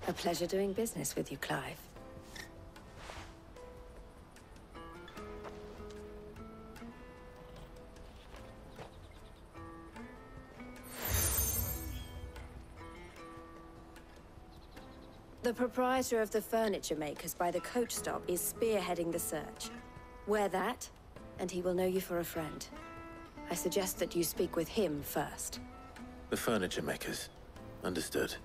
A pleasure doing business with you, Clive. The proprietor of the furniture makers by the coach stop is spearheading the search. Wear that, and he will know you for a friend. I suggest that you speak with him first. The furniture makers. Understood.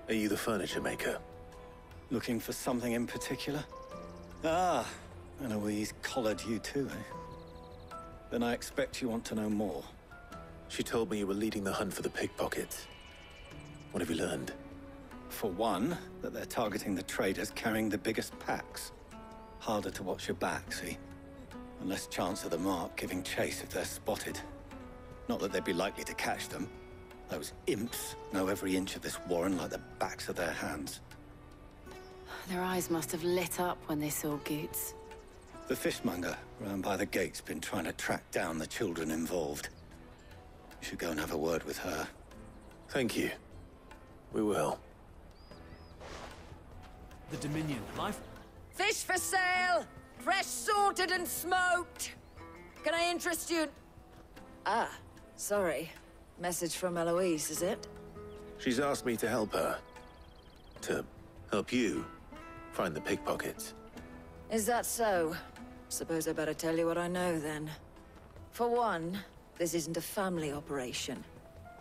Are you the furniture maker? Looking for something in particular? Ah, Eloise collared you too, eh? Then I expect you want to know more. She told me you were leading the hunt for the pickpockets. What have you learned? For one, that they're targeting the traders carrying the biggest packs. Harder to watch your back, see? And less chance of the mark giving chase if they're spotted. Not that they'd be likely to catch them. Those imps know every inch of this warren like the backs of their hands. Their eyes must have lit up when they saw Goots. The fishmonger round by the gate's been trying to track down the children involved. You should go and have a word with her. Thank you. We will. The Dominion, Clive? Fish for sale! Fresh sorted and smoked! Can I interest you? Ah, sorry. Message from Eloise, is it? She's asked me to help her. To help you find the pickpockets. Is that so? Suppose I better tell you what I know, then. For one, this isn't a family operation.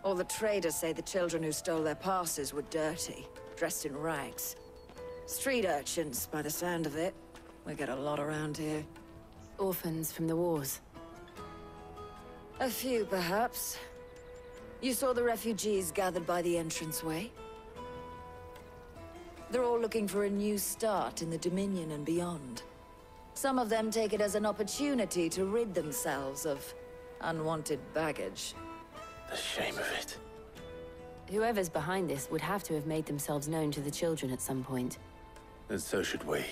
All the traders say the children who stole their passes were dirty, dressed in rags. Street urchins, by the sound of it. We get a lot around here. Orphans from the wars. A few, perhaps. You saw the refugees gathered by the entranceway? They're all looking for a new start in the Dominion and beyond. Some of them take it as an opportunity to rid themselves of unwanted baggage. The shame of it. Whoever's behind this would have to have made themselves known to the children at some point. And so should we.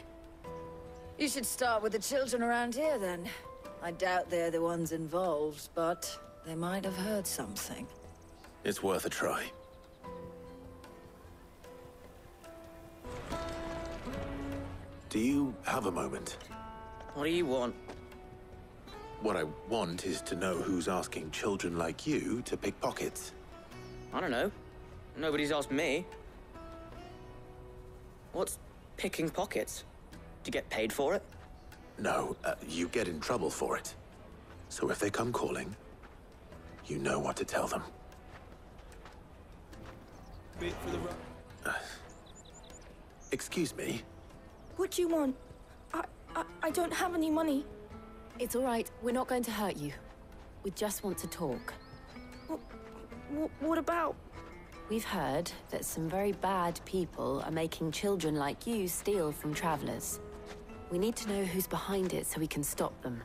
You should start with the children around here, then. I doubt they're the ones involved, but they might have heard something. It's worth a try. Do you have a moment? What do you want? What I want is to know who's asking children like you to pick pockets. I don't know. Nobody's asked me. What's picking pockets? Do you get paid for it? No, you get in trouble for it. So if they come calling, you know what to tell them. Excuse me? What do you want? I don't have any money. It's all right. We're not going to hurt you. We just want to talk. What about? We've heard that some very bad people are making children like you steal from travelers. We need to know who's behind it so we can stop them.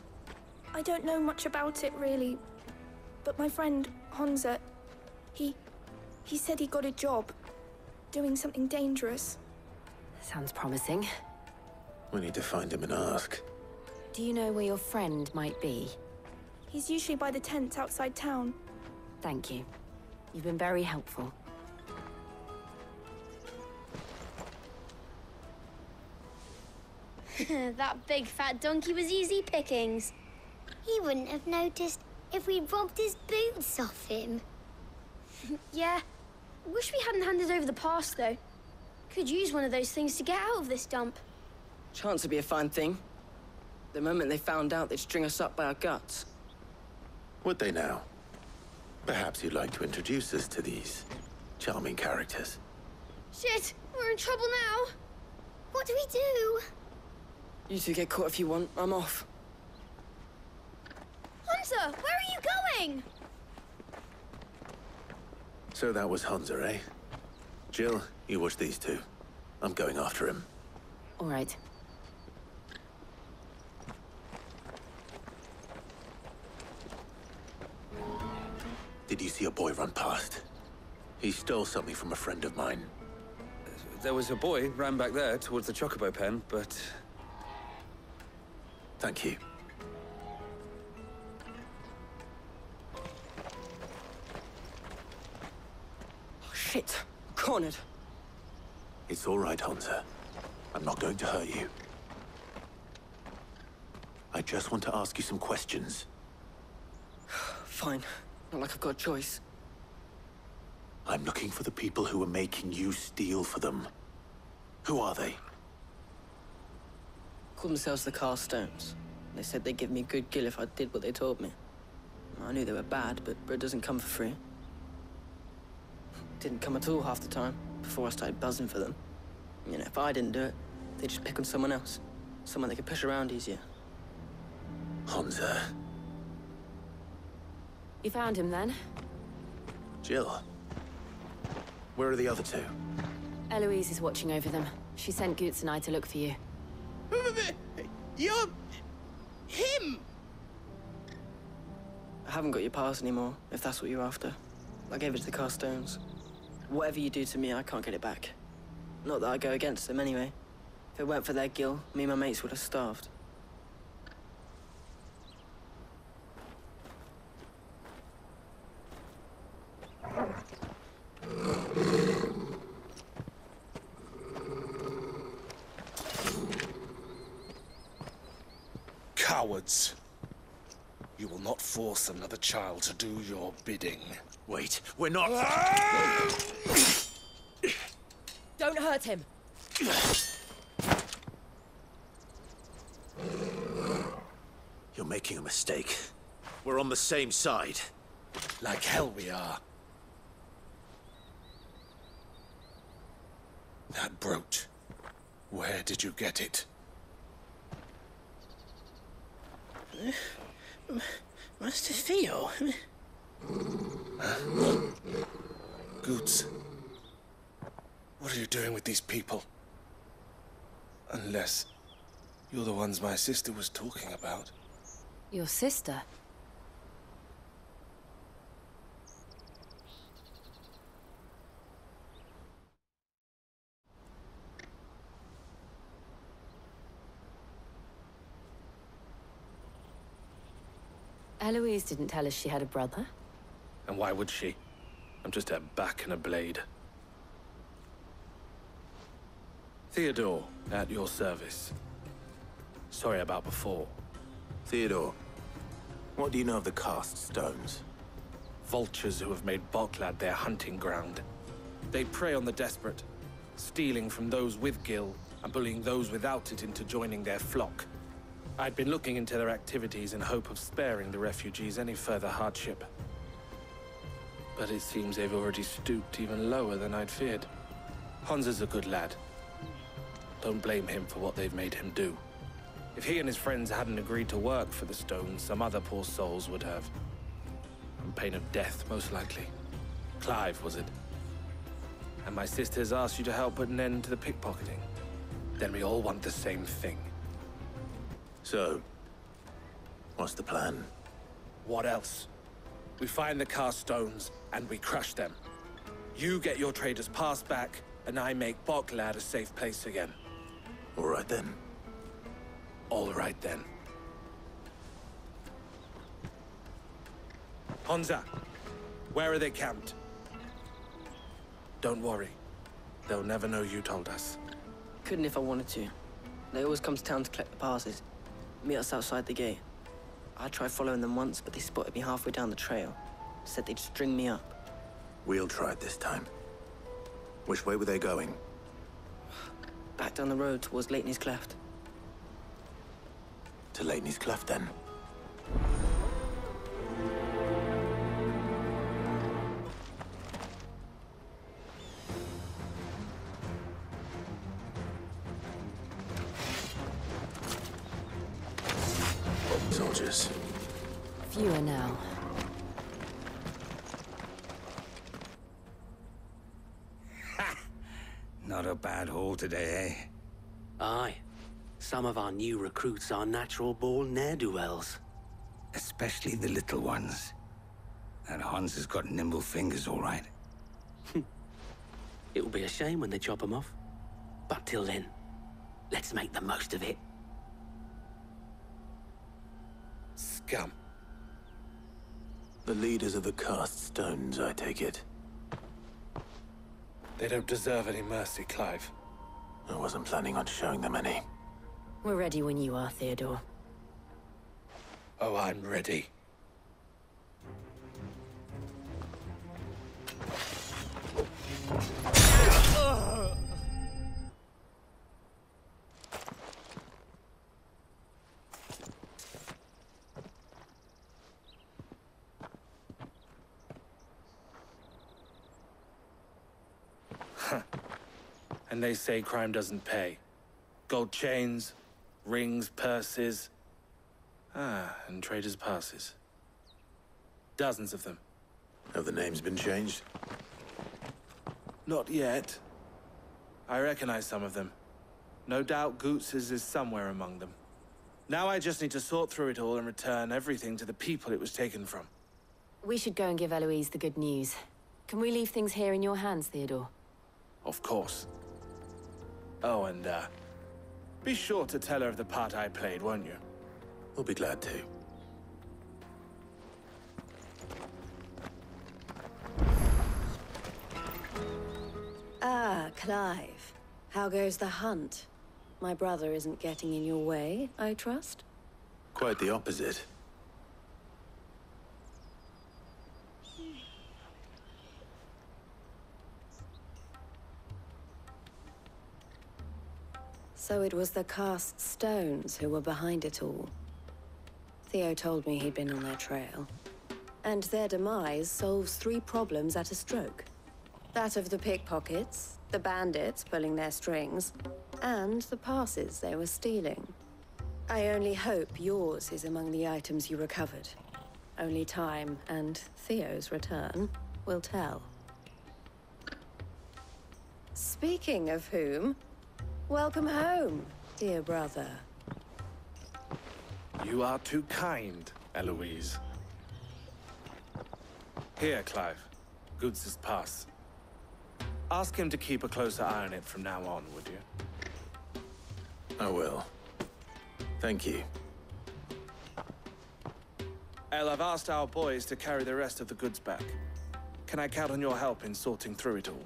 I don't know much about it, really. But my friend, Honza, he said he got a job doing something dangerous. Sounds promising. We need to find him and ask. Do you know where your friend might be? He's usually by the tents outside town. Thank you. You've been very helpful. That big fat donkey was easy pickings. He wouldn't have noticed if we robbed his boots off him. Yeah. Wish we hadn't handed over the pass, though. Could use one of those things to get out of this dump. Chance would be a fine thing. The moment they found out, they'd string us up by our guts. Would they now? Perhaps you'd like to introduce us to these charming characters. Shit, we're in trouble now. What do we do? You two get caught if you want. I'm off. Hunter, where are you going? So that was Hunter, eh? Jill, you watch these two. I'm going after him. All right. Did you see a boy run past? He stole something from a friend of mine. there was a boy ran back there towards the chocobo pen, but... Thank you. Oh, shit. Cornered. It's all right, Hansa. I'm not going to hurt you. I just want to ask you some questions. Fine. Not like I've got a choice. I'm looking for the people who are making you steal for them. Who are they? Call themselves the Carstones. They said they'd give me good gill if I did what they told me. I knew they were bad, but bread doesn't come for free. Didn't come at all half the time, before I started buzzing for them. You know, if I didn't do it, they'd just pick on someone else. Someone they could push around easier. Hansa. You found him then? Jill. Where are the other two? Eloise is watching over them. She sent Goots and I to look for you. You're... him! I haven't got your pass anymore, if that's what you're after. I gave it to the Carstones. Whatever you do to me, I can't get it back. Not that I go against them anyway. If it weren't for their gill, me and my mates would have starved. Cowards. You will not force another child to do your bidding. Wait, we're not... Don't hurt him! You're making a mistake. We're on the same side. Like hell we are. That brooch. Where did you get it? Master Theo? Goots. What are you doing with these people? Unless you're the ones my sister was talking about. Your sister? Eloise didn't tell us she had a brother. And why would she? I'm just her back and a blade. Theodore, at your service. Sorry about before. Theodore, what do you know of the Cast Stones? Vultures who have made Boklad their hunting ground. They prey on the desperate, stealing from those with gil and bullying those without it into joining their flock. I'd been looking into their activities in hope of sparing the refugees any further hardship. But it seems they've already stooped even lower than I'd feared. Hansa's a good lad. Don't blame him for what they've made him do. If he and his friends hadn't agreed to work for the Stones, some other poor souls would have. On pain of death, most likely. Clive, was it? And my sisters asked you to help put an end to the pickpocketing. Then we all want the same thing. So, what's the plan? What else? We find the Carstones, and we crush them. You get your trader's pass back, and I make Boklad a safe place again. All right then. All right then. Hansa, where are they camped? Don't worry. They'll never know you told us. Couldn't if I wanted to. They always come to town to collect the passes. Meet us outside the gate. I tried following them once, but they spotted me halfway down the trail. Said they'd string me up. We'll try it this time. Which way were they going? Back down the road towards Leitney's Cleft. To Leitney's Cleft, then. Soldiers. Fewer now. Not a bad haul today, eh? Aye. Some of our new recruits are natural-born ne'er-do-wells. Especially the little ones. That Hans has got nimble fingers, all right. It will be a shame when they chop them off. But till then, let's make the most of it. Scum. The leaders of the cast stones, I take it. They don't deserve any mercy, Clive. I wasn't planning on showing them any. We're ready when you are, Theodore. Oh, I'm ready. And they say crime doesn't pay. Gold chains, rings, purses. And traders' passes. Dozens of them. Have the names been changed? Not yet. I recognize some of them. No doubt Goots's is somewhere among them. Now I just need to sort through it all and return everything to the people it was taken from. We should go and give Eloise the good news. Can we leave things here in your hands, Theodore? Of course. Oh, and, be sure to tell her of the part I played, won't you? We'll be glad to. Ah, Clive. How goes the hunt? My brother isn't getting in your way, I trust? Quite the opposite. So it was the cast stones who were behind it all. Theo told me he'd been on their trail. And their demise solves 3 problems at a stroke. That of the pickpockets, the bandits pulling their strings, and the passes they were stealing. I only hope yours is among the items you recovered. Only time and Theo's return will tell. Speaking of whom, welcome home, dear brother. You are too kind, Eloise. Here, Clive. Goots's pass. Ask him to keep a closer eye on it from now on, would you? I will. Thank you. El, I've asked our boys to carry the rest of the goods back. Can I count on your help in sorting through it all?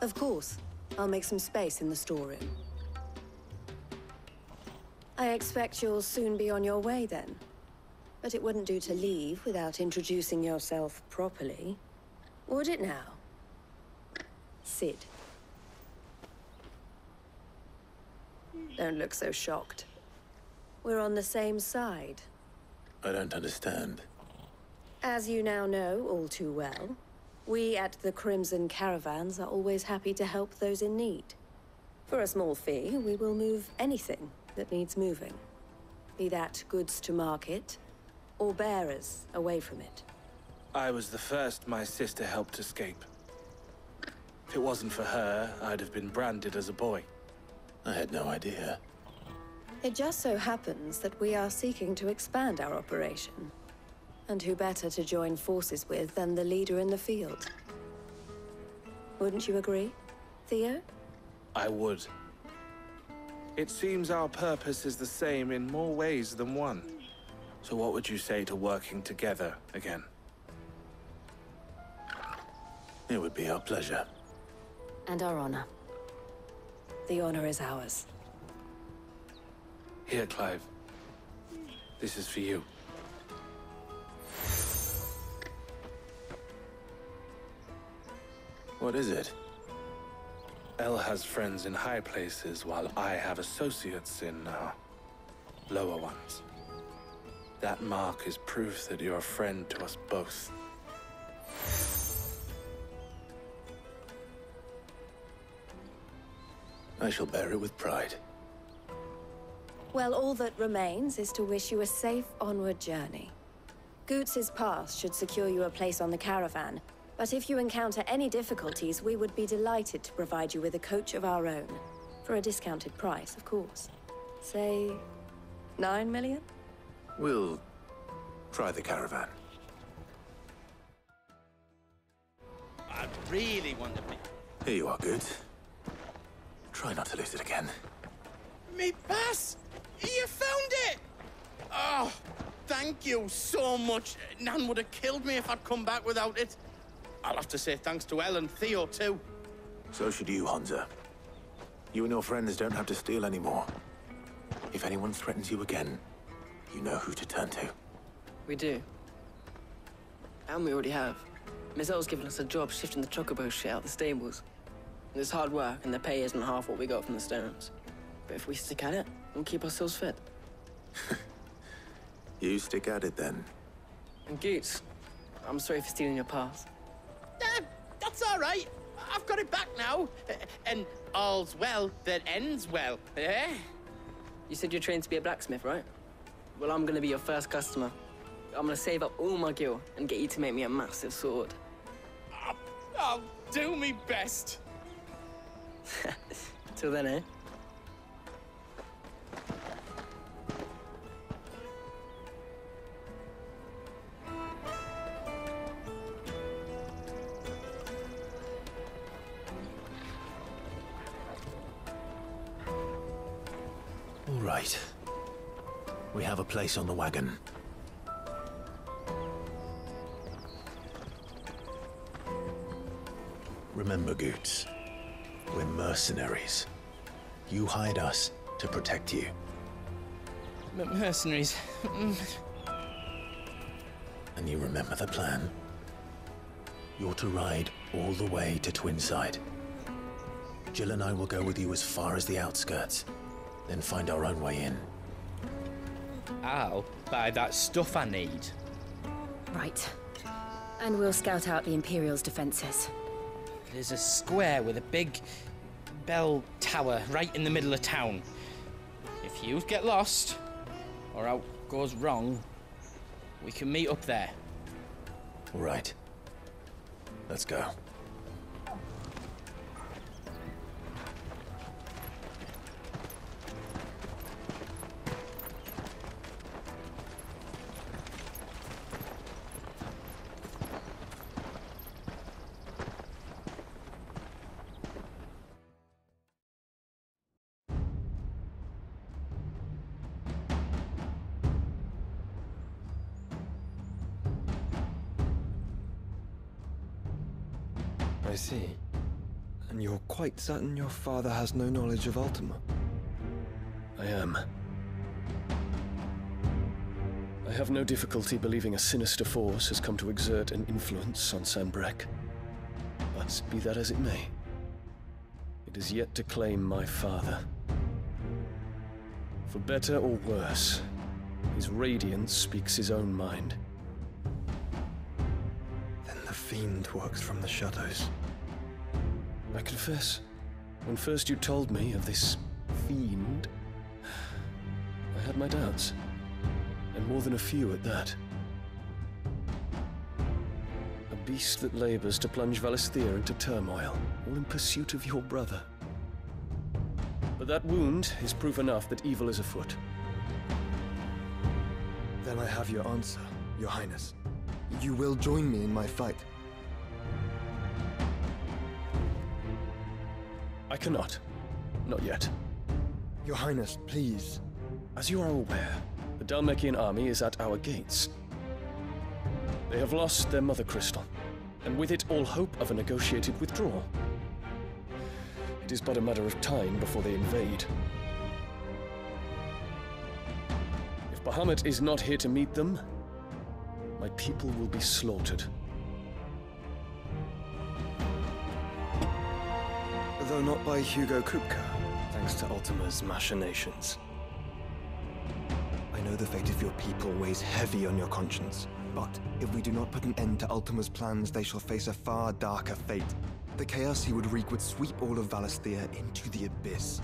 Of course. I'll make some space in the storeroom. I expect you'll soon be on your way then. But it wouldn't do to leave without introducing yourself properly. Would it now? Sid. Don't look so shocked. We're on the same side. I don't understand. As you now know all too well, we at the Crimson Caravans are always happy to help those in need. For a small fee, we will move anything that needs moving. Be that goods to market, or bearers away from it. I was the first my sister helped escape. If it wasn't for her, I'd have been branded as a boy. I had no idea. It just so happens that we are seeking to expand our operation. And who better to join forces with than the leader in the field? Wouldn't you agree, Theo? I would. It seems our purpose is the same in more ways than one. So what would you say to working together again? It would be our pleasure. And our honor. The honor is ours. Here, Clive. This is for you. What is it? El has friends in high places, while I have associates in, lower ones. That mark is proof that you're a friend to us both. I shall bear it with pride. Well, all that remains is to wish you a safe onward journey. Goots's pass should secure you a place on the caravan, but if you encounter any difficulties, we would be delighted to provide you with a coach of our own. For a discounted price, of course. Say, 9 million? We'll try the caravan. I really want to be... Here you are, Goots. Try not to lose it again. Me pass! You found it! Oh, thank you so much. Nan would have killed me if I'd come back without it. I'll have to say thanks to Elle and Theo, too. So should you, Hansa. You and your friends don't have to steal anymore. If anyone threatens you again, you know who to turn to. We do. And we already have. Miss Elle's given us a job shifting the chocobo shit out the stables. It's hard work, and the pay isn't half what we got from the Stones. But if we stick at it, we'll keep ourselves fit. You stick at it, then. And Goots, I'm sorry for stealing your pass. That's all right. I've got it back now. And all's well that ends well, eh? You said you're trained to be a blacksmith, right? Well, I'm gonna be your first customer. I'm gonna save up all my gil and get you to make me a massive sword. I'll do me best. Till then, eh? All right. We have a place on the wagon. Remember, Goots, we're mercenaries. You hired us to protect you. Mercenaries. And you remember the plan? You're to ride all the way to Twinside. Jill and I will go with you as far as the outskirts, then find our own way in. I'll buy that stuff I need. Right. And we'll scout out the Imperial's defenses. There's a square with a big bell tower right in the middle of town. If you get lost, or out goes wrong, we can meet up there. All right. Let's go. I see. And you're quite certain your father has no knowledge of Ultima? I am. I have no difficulty believing a sinister force has come to exert an influence on Sanbreque. But be that as it may, it is yet to claim my father. For better or worse, his radiance speaks his own mind. Then the Fiend works from the shadows. I confess, when first you told me of this Fiend, I had my doubts. And more than a few at that. A beast that labors to plunge Valisthea into turmoil, all in pursuit of your brother. But that wound is proof enough that evil is afoot. Then I have your answer, Your Highness. You will join me in my fight. I cannot. Not yet. Your Highness, please. As you are aware, the Dhalmekian army is at our gates. They have lost their mother crystal, and with it all hope of a negotiated withdrawal. It is but a matter of time before they invade. If Bahamut is not here to meet them, my people will be slaughtered. Though not by Hugo Kupka, thanks to Ultima's machinations. I know the fate of your people weighs heavy on your conscience, but if we do not put an end to Ultima's plans, they shall face a far darker fate. The chaos he would wreak would sweep all of Valisthea into the abyss.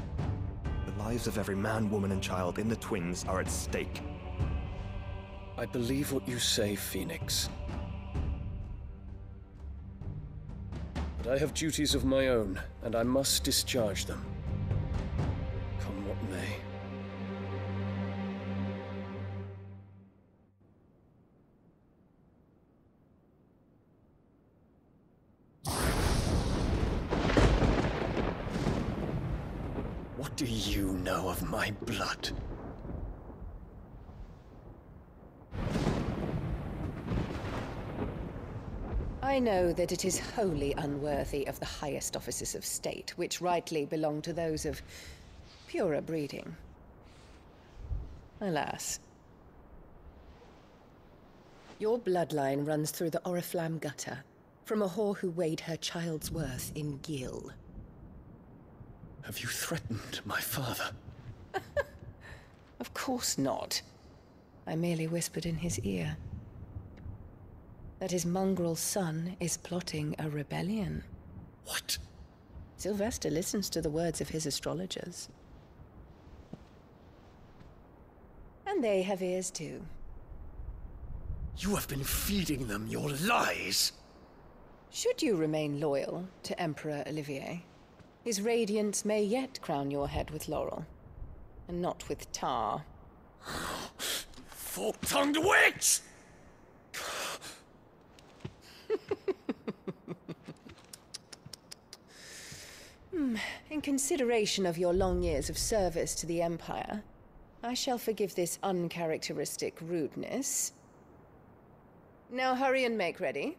The lives of every man, woman, and child in the Twins are at stake. I believe what you say, Phoenix. But I have duties of my own, and I must discharge them. Come what may. do you know of my blood? I know that it is wholly unworthy of the highest offices of state, which rightly belong to those of purer breeding. Alas. Your bloodline runs through the Oriflamme gutter, from a whore who weighed her child's worth in gil. Have you threatened my father? Of course not. I merely whispered in his ear that his mongrel son is plotting a rebellion. What? Sylvester listens to the words of his astrologers. And they have ears too. You have been feeding them your lies! Should you remain loyal to Emperor Olivier, his radiance may yet crown your head with laurel, and not with tar. Fork-tongued witch! In consideration of your long years of service to the Empire, I shall forgive this uncharacteristic rudeness. Now hurry and make ready,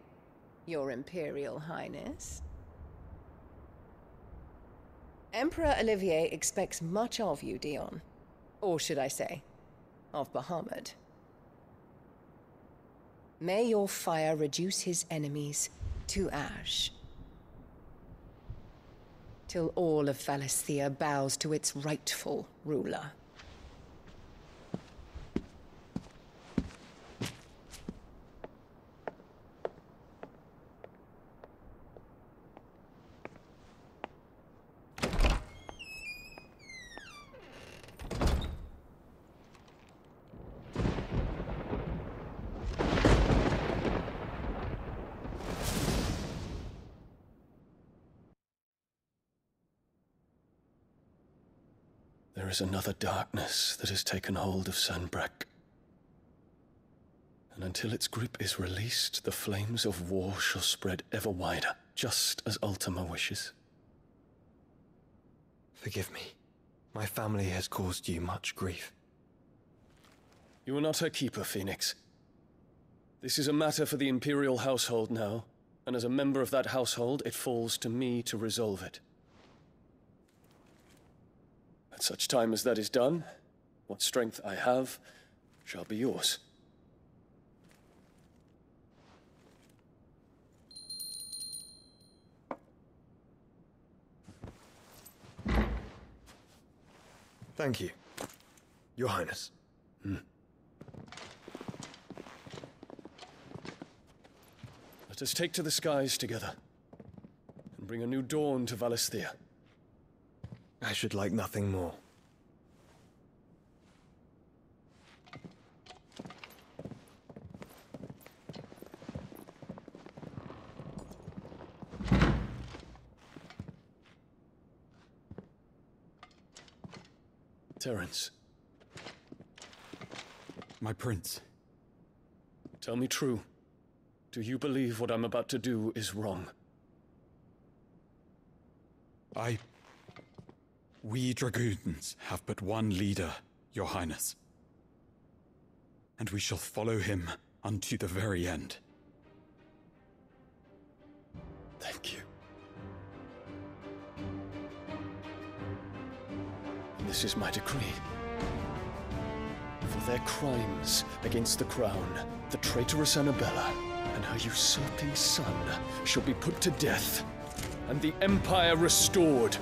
Your Imperial Highness. Emperor Olivier expects much of you, Dion. Or should I say, of Bahamut. May your fire reduce his enemies to ash, till all of Valisthea bows to its rightful ruler. There is another darkness that has taken hold of Sanbreque. And until its grip is released, the flames of war shall spread ever wider, just as Ultima wishes. Forgive me. My family has caused you much grief. You are not her keeper, Phoenix. This is a matter for the Imperial household now, and as a member of that household, it falls to me to resolve it. At such time as that is done, what strength I have shall be yours. Thank you, Your Highness. Let us take to the skies together, and bring a new dawn to Valisthea. I should like nothing more. Terence. My prince. Tell me true. Do you believe what I'm about to do is wrong? We dragoons have but one leader, Your Highness. And we shall follow him unto the very end. Thank you. This is my decree. For their crimes against the crown, the traitorous Annabella and her usurping son shall be put to death, and the Empire restored.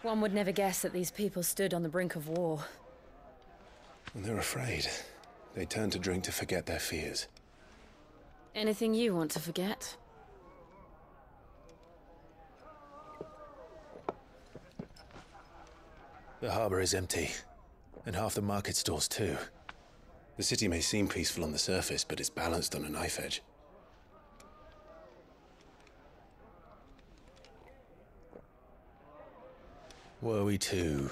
One would never guess that these people stood on the brink of war. And they're afraid. They turn to drink to forget their fears. Anything you want to forget? The harbor is empty. And half the market stalls too. The city may seem peaceful on the surface, but it's balanced on a knife edge. Were we to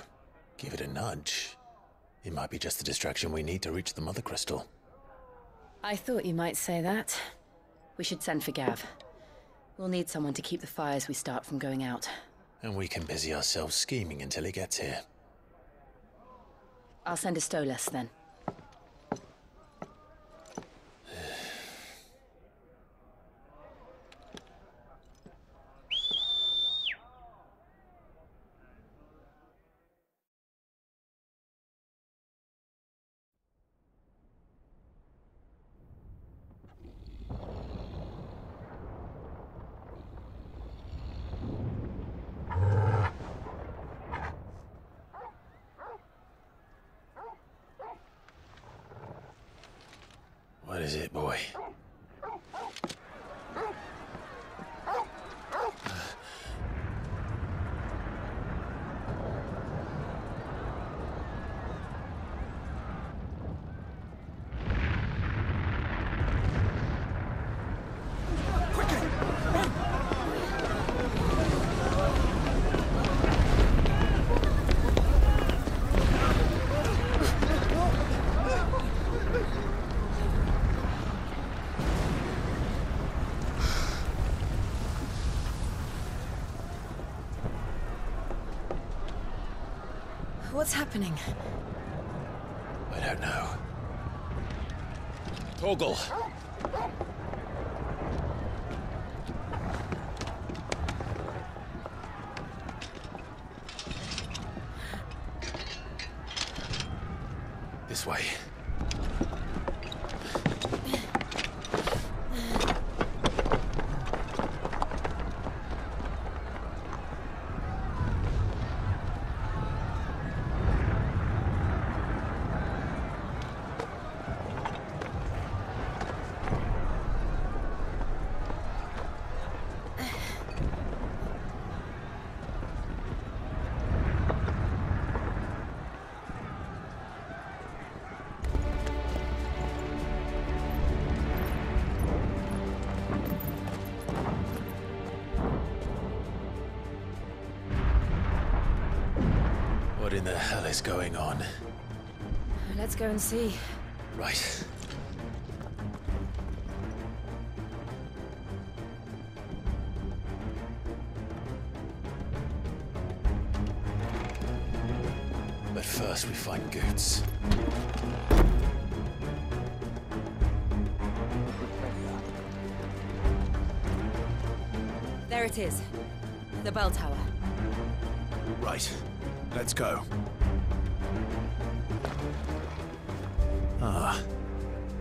give it a nudge, it might be just the distraction we need to reach the Mother Crystal. I thought you might say that. We should send for Gav. We'll need someone to keep the fires we start from going out. And we can busy ourselves scheming until he gets here. I'll send a Stolas then. What is it, boy? What's happening? I don't know. Torgal! This way. What in the hell is going on? Let's go and see. Right. But first we find Goots. There it is. The bell tower. Right. Let's go. Ah,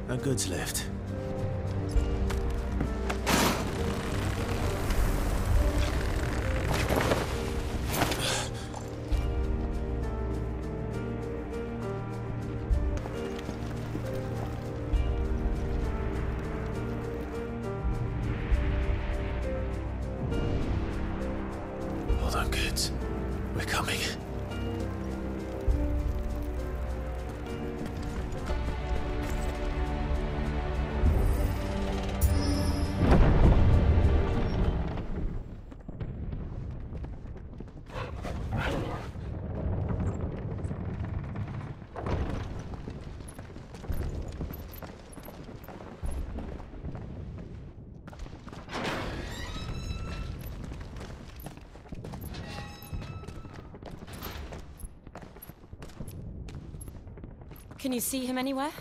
a goods lift. Hold on, goods. We're coming. Can you see him anywhere?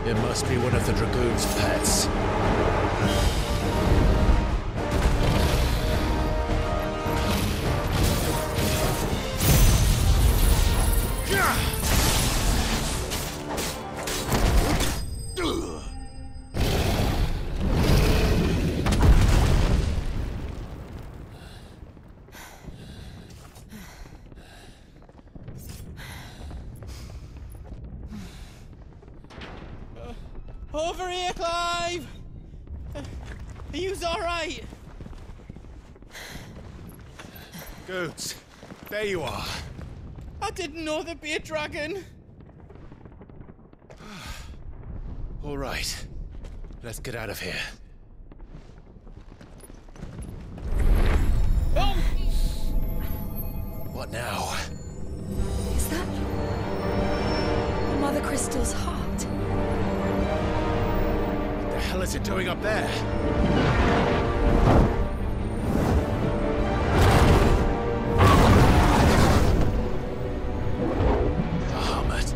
It must be one of the Dragoon's pets. Over here, Clive! Are you alright? Goods, there you are. I didn't know there'd be a dragon. All right, let's get out of here. Oh! What now? Is that Mother Crystal's heart? What the hell is it doing up there? Bahamut.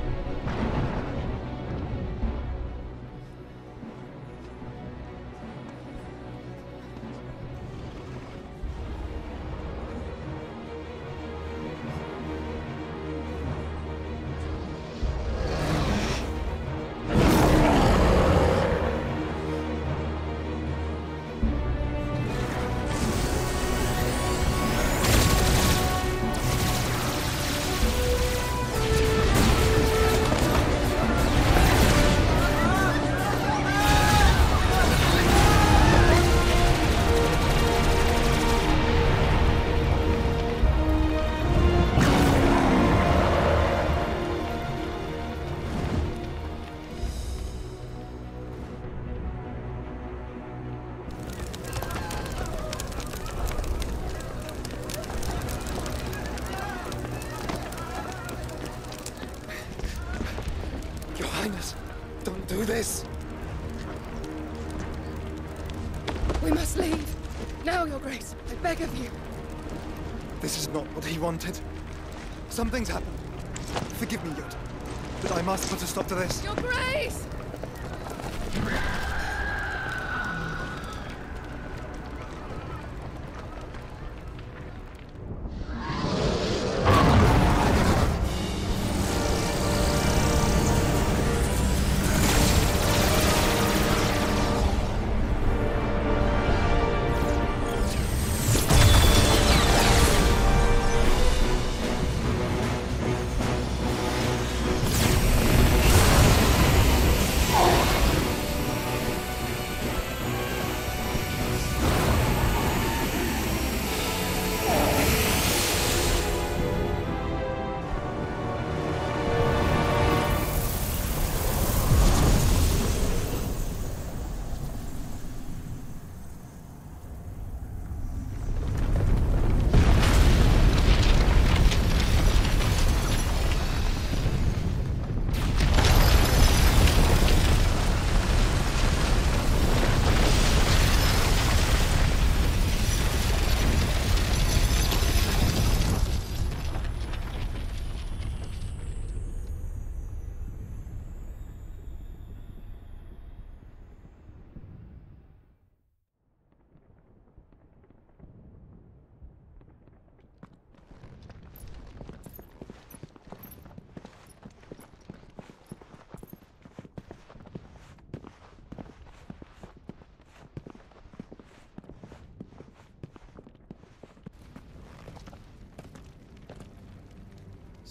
Do this! We must leave. Now, Your Grace. I beg of you. This is not what he wanted. Something's happened. Forgive me, Yod. But I must put a stop to this. Your Grace!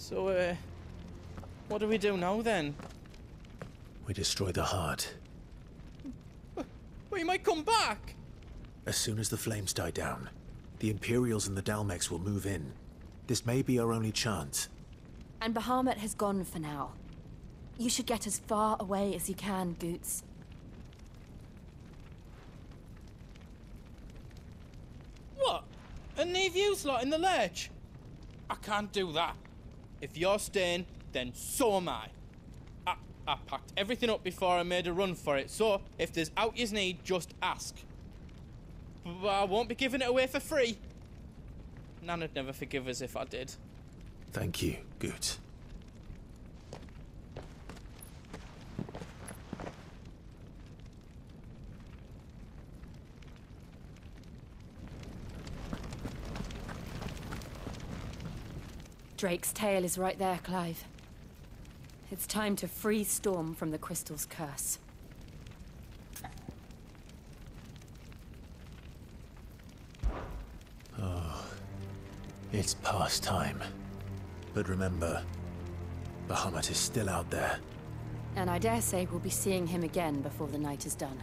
So, what do we do now, then? We destroy the heart. Well, you might come back! As soon as the flames die down, the Imperials and the Dalmex will move in. This may be our only chance. And Bahamut has gone for now. You should get as far away as you can, Goots. What? And leave you lot in the lurch? I can't do that. If you're staying, then so am I. I packed everything up before I made a run for it, so if there's out yous need, just ask. But I won't be giving it away for free. Nana'd never forgive us if I did. Thank you, Goots. Drake's tail is right there, Clive. It's time to free Storm from the Crystal's curse. Oh, it's past time. But remember, Bahamut is still out there. And I dare say we'll be seeing him again before the night is done.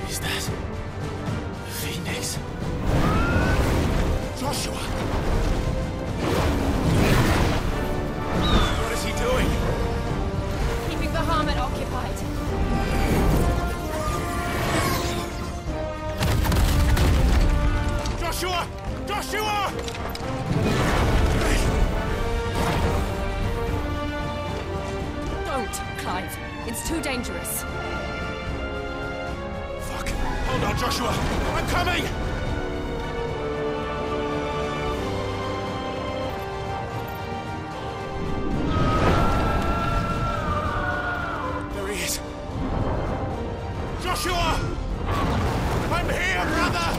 Is that Phoenix? Joshua! What is he doing? Keeping Bahamut occupied. Joshua! Joshua! Don't, Clive. It's too dangerous. Fuck! Hold on, Joshua! I'm coming! There he is! Joshua! I'm here, brother!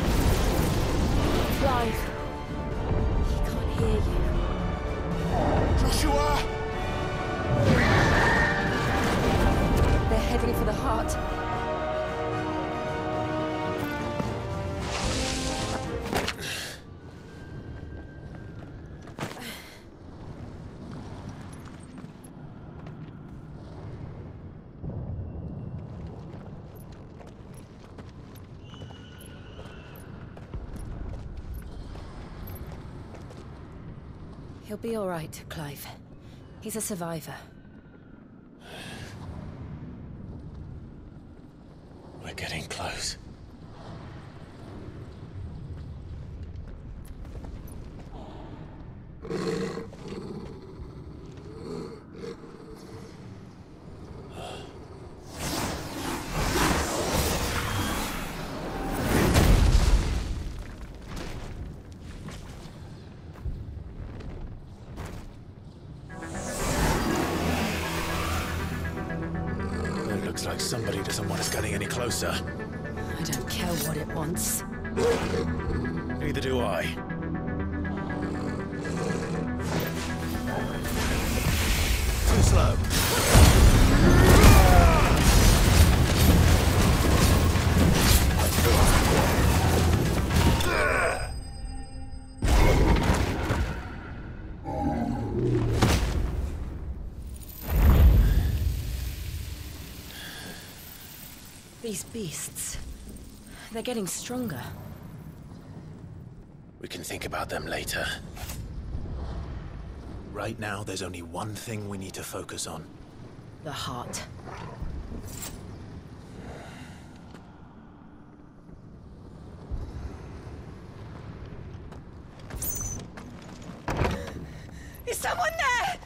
Clive. He can't hear you. Joshua! They're heading for the heart. He'll be all right, Clive. He's a survivor. We're getting close. It looks like somebody doesn't want us getting any closer. I don't care what it wants. Neither do I. Too slow. These beasts, they're getting stronger. We can think about them later. Right now, there's only one thing we need to focus on. The heart. Is someone there?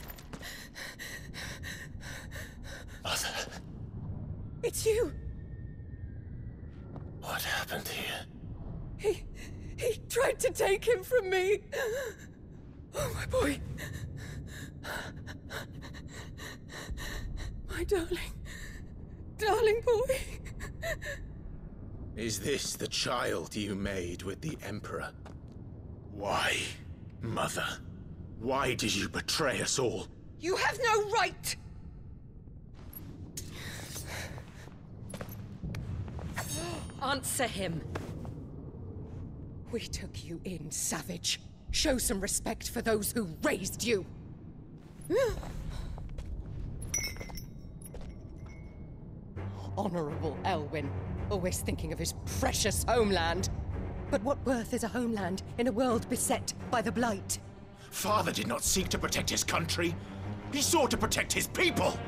Arthur, It's you. what happened here? He tried to take him from me. Oh, my boy. My darling. Darling boy. Is this the child you made with the Emperor? Why, Mother? Why did you betray us all? You have no right. Answer him. We took you in, savage. Show some respect for those who raised you. Honorable Elwyn, always thinking of his precious homeland. But what worth is a homeland in a world beset by the Blight? Father did not seek to protect his country. He sought to protect his people.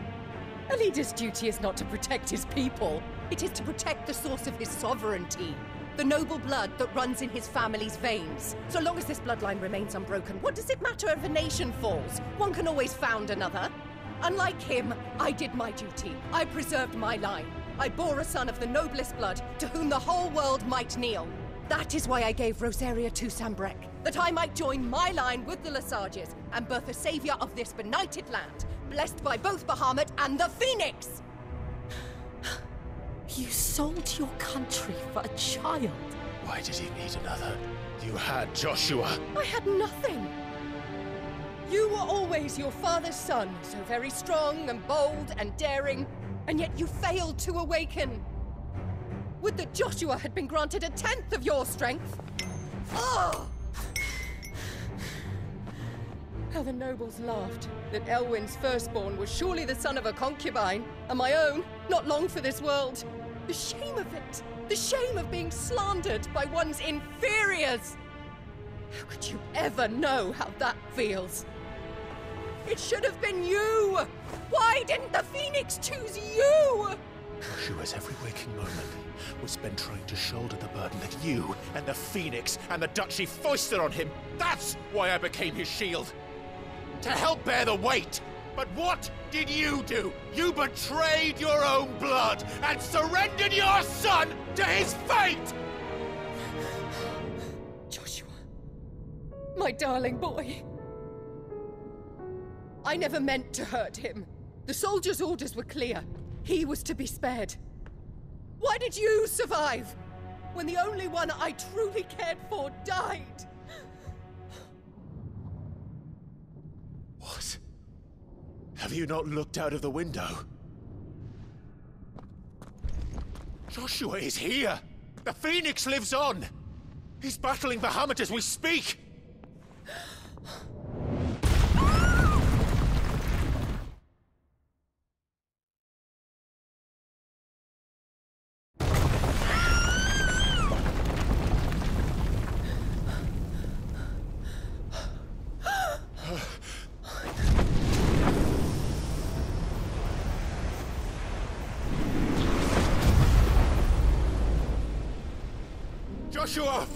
A leader's duty is not to protect his people. It is to protect the source of his sovereignty. The noble blood that runs in his family's veins. So long as this bloodline remains unbroken, what does it matter if a nation falls? One can always found another. Unlike him, I did my duty. I preserved my line. I bore a son of the noblest blood, to whom the whole world might kneel. That is why I gave Rosaria to Sambrek, that I might join my line with the Lesages and birth a savior of this benighted land, blessed by both Bahamut and the Phoenix! You sold your country for a child. Why did he need another? You had Joshua. I had nothing. You were always your father's son, so very strong and bold and daring, and yet you failed to awaken. Would that Joshua had been granted 1/10 of your strength? Oh! How the nobles laughed that Elwyn's firstborn was surely the son of a concubine, and my own, not long for this world. The shame of it! The shame of being slandered by one's inferiors! How could you ever know how that feels? It should have been you! Why didn't the Phoenix choose you? Joshua's every waking moment was spent trying to shoulder the burden that you and the Phoenix and the Duchy foisted on him. That's why I became his shield. To help bear the weight. But what did you do? You betrayed your own blood and surrendered your son to his fate! Joshua, my darling boy. I never meant to hurt him. The soldiers' orders were clear. He was to be spared. Why did you survive when the only one I truly cared for died? What? Have you not looked out of the window? Joshua is here! The Phoenix lives on! He's battling Bahamut as we speak! Joshua!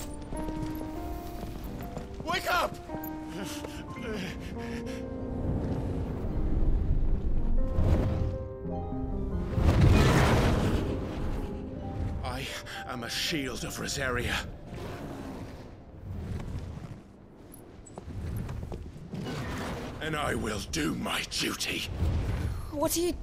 Wake up! I am a shield of Rosaria. And I will do my duty. What are you...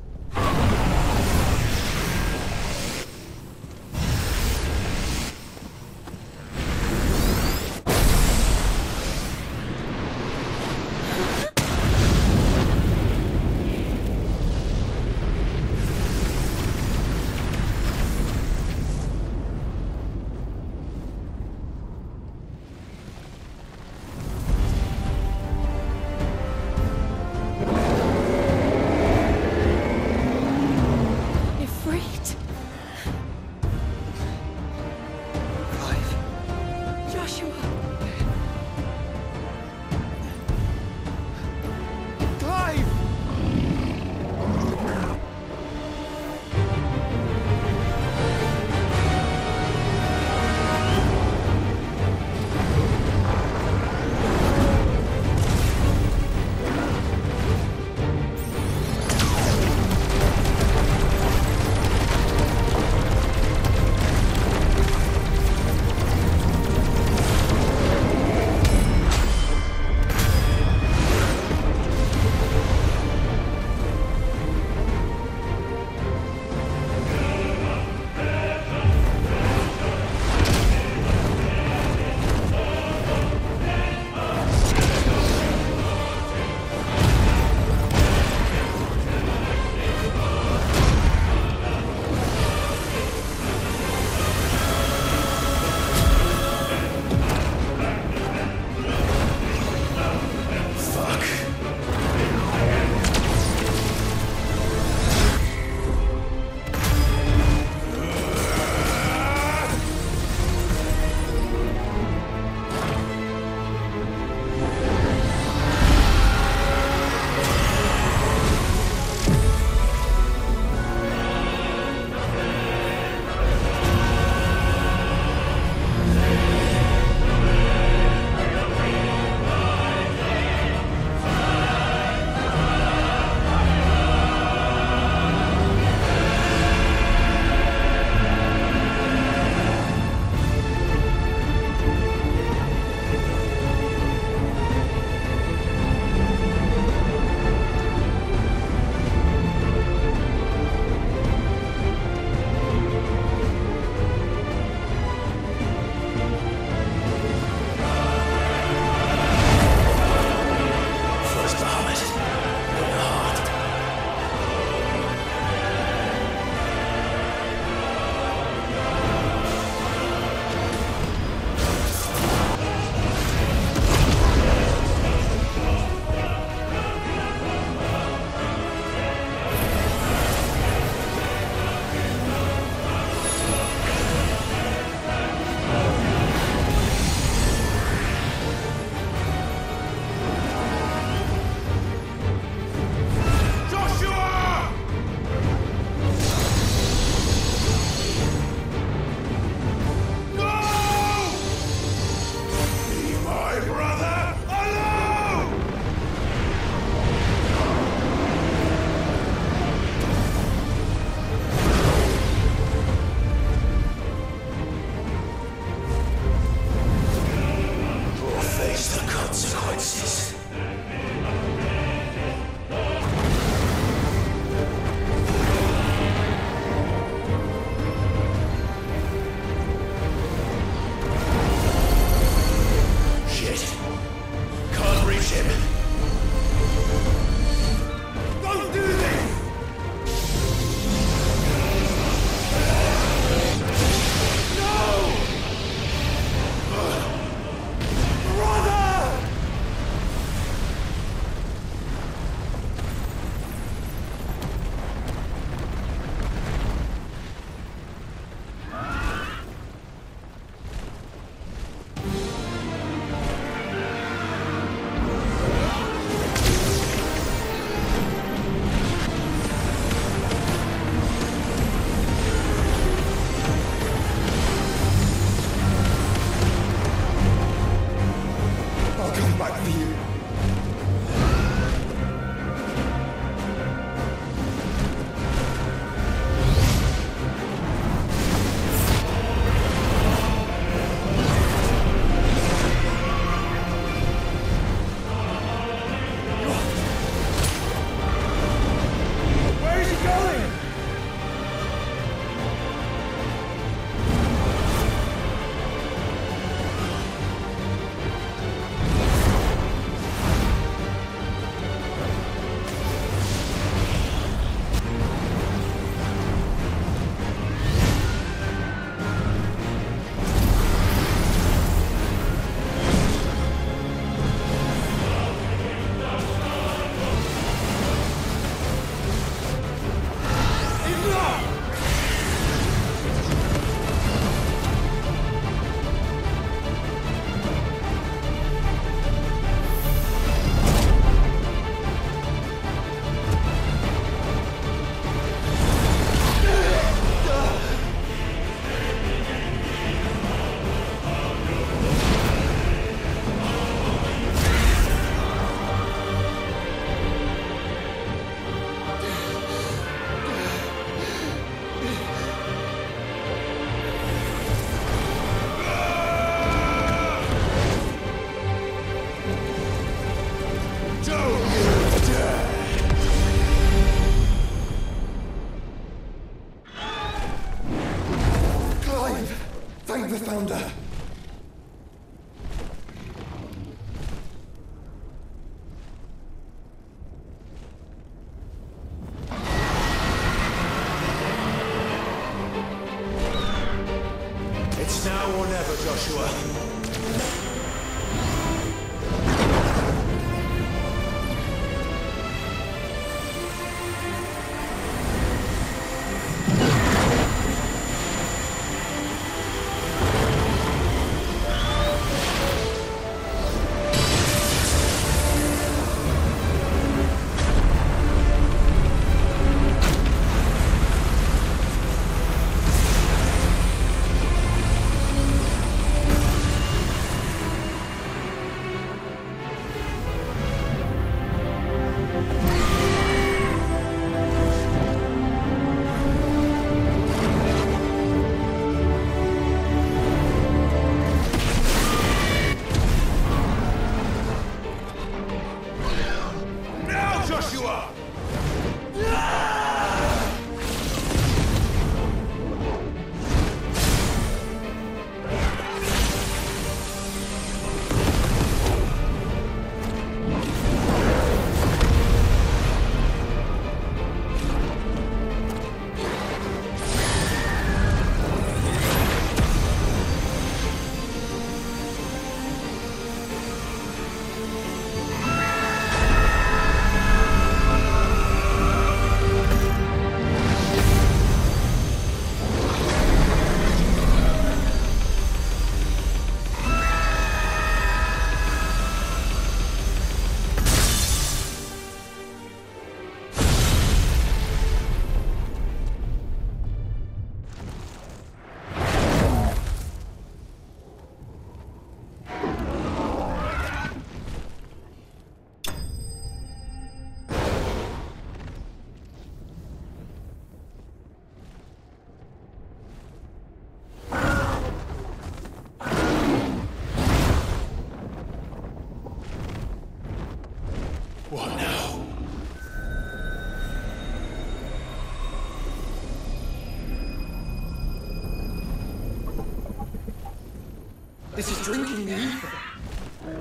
This is drinking me.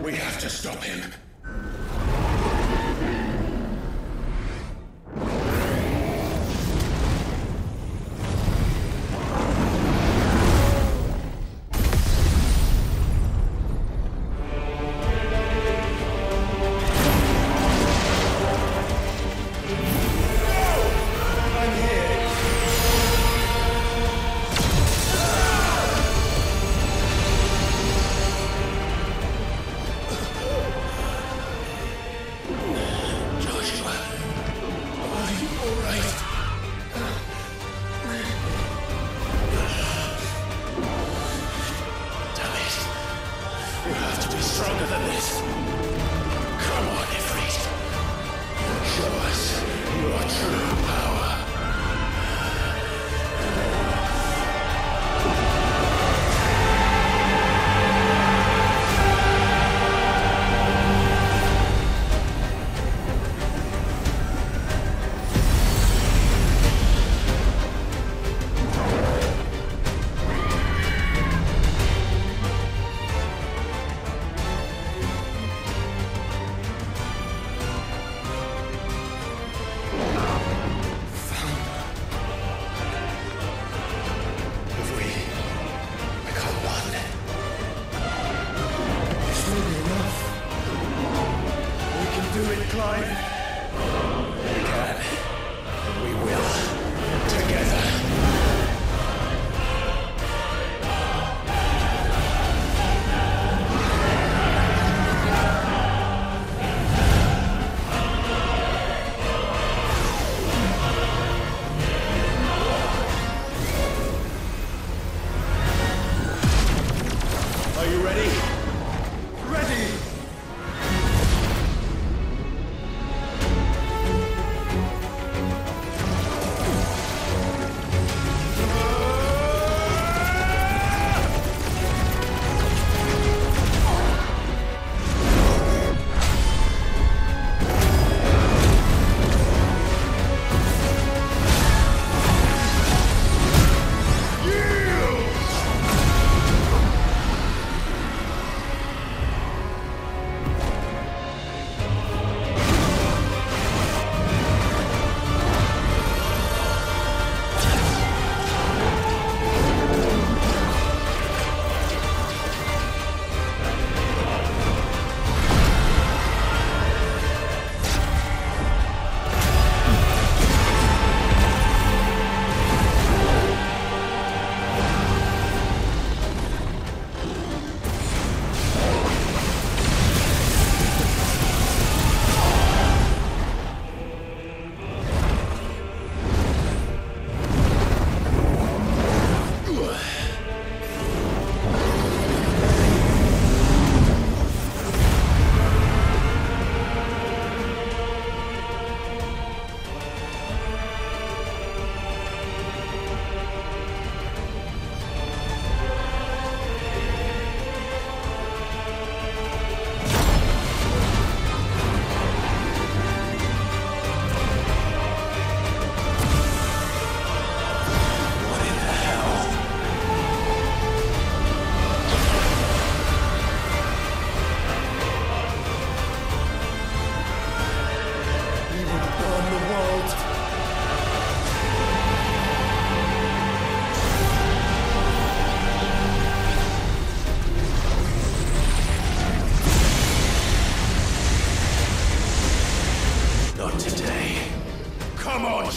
We have to stop him.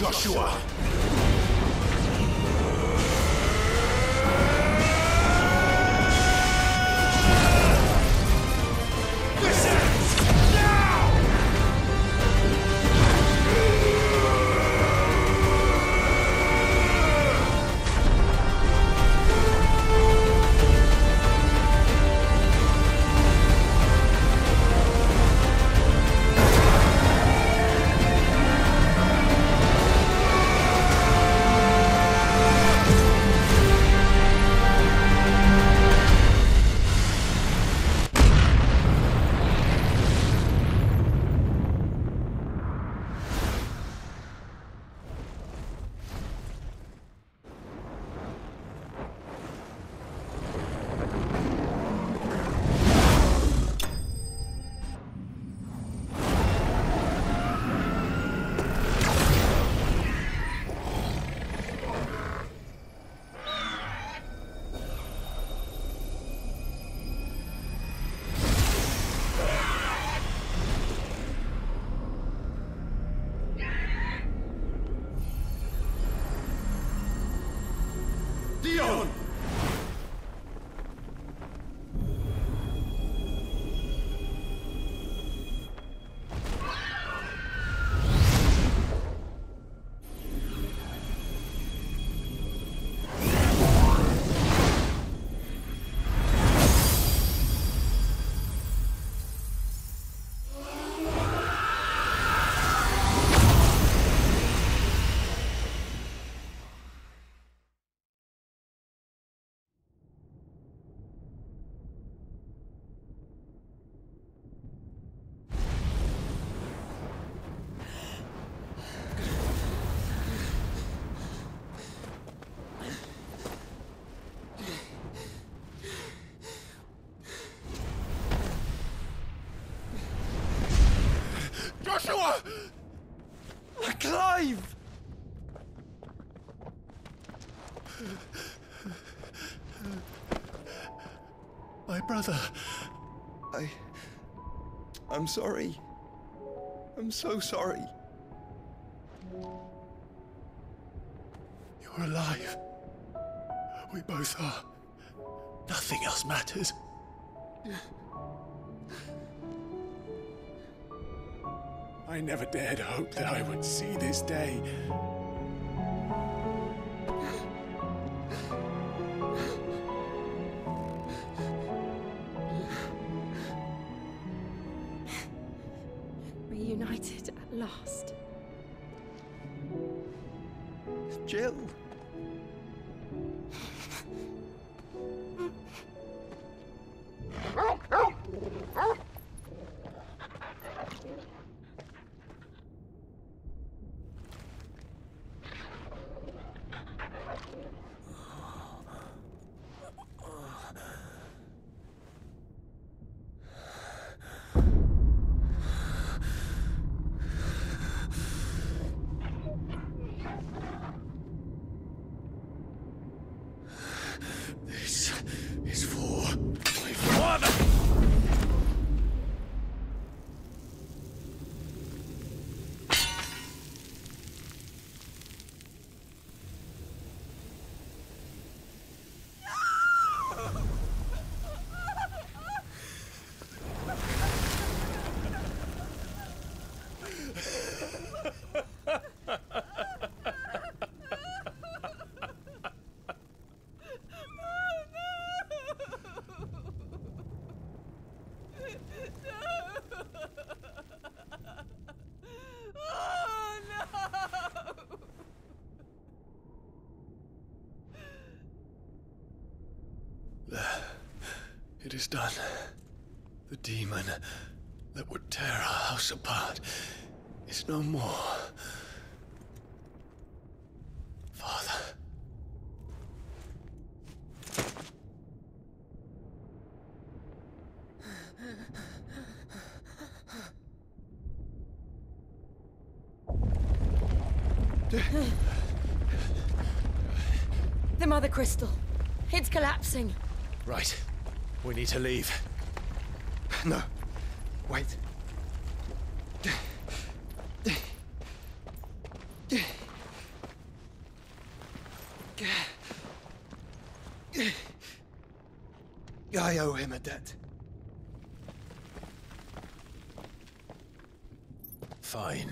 Joshua! Clive! My brother. I'm sorry. I'm so sorry. You're alive. We both are. Nothing else matters. I never dared hope that I would see this day. Reunited at last. Jill. This is for my father! It is done. The demon that would tear our house apart is no more. Father. The Mother Crystal. It's collapsing. Right. We need to leave. No. Wait. I owe him a debt. Fine.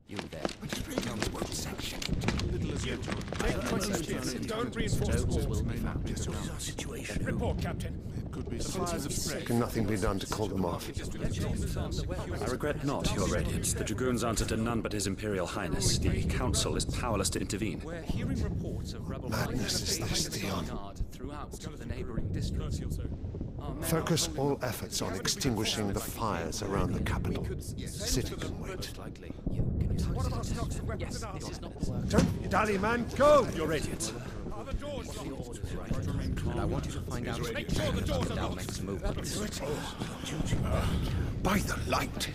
You there. Don't reinforce the walls. Report, Captain. Can nothing be done to call them off? I regret not, Your Radiance. The Dragoons answer to none but His Imperial Highness. The Council is powerless to intervene. We're hearing reports of rebel Madness is this, Theon. throughout the neighboring districts. Focus all efforts on extinguishing the fires around the capital. City can wait. Don't dally, man. Go! Your Radiance. And I want you to find out Make sure the doors are locked. next movement. By the light!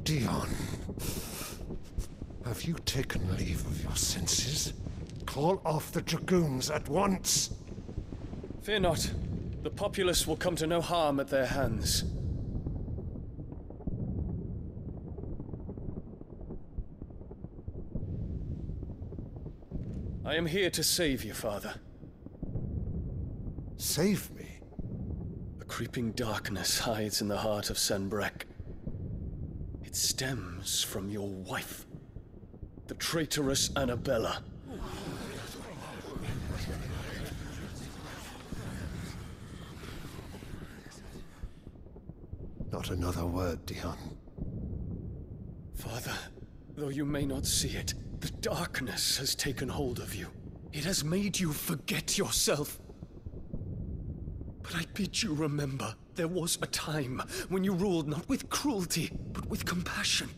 Dion, have you taken leave of your senses? Call off the Dragoons at once! Fear not. The populace will come to no harm at their hands. I am here to save you, Father. Save me? A creeping darkness hides in the heart of Senbrek. It stems from your wife, the traitorous Annabella. Not another word, Dion. Father, though you may not see it, The darkness has taken hold of you. It has made you forget yourself. But I bid you remember, there was a time when you ruled not with cruelty, but with compassion.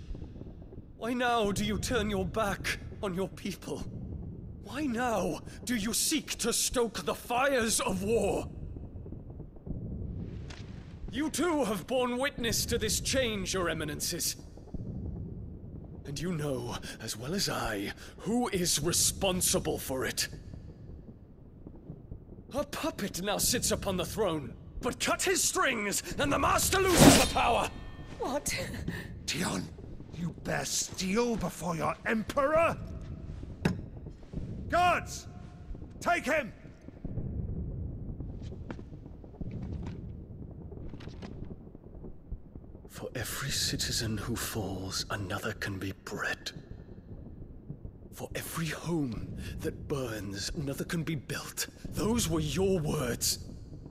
Why now do you turn your back on your people? Why now do you seek to stoke the fires of war? You too have borne witness to this change, Your Eminences. And you know, as well as I, who is responsible for it. A puppet now sits upon the throne, but cut his strings, and the master loses the power! What? Dion, you bear steel before your emperor? Guards! Take him! For every citizen who falls, another can be bred. For every home that burns, another can be built. Those were your words.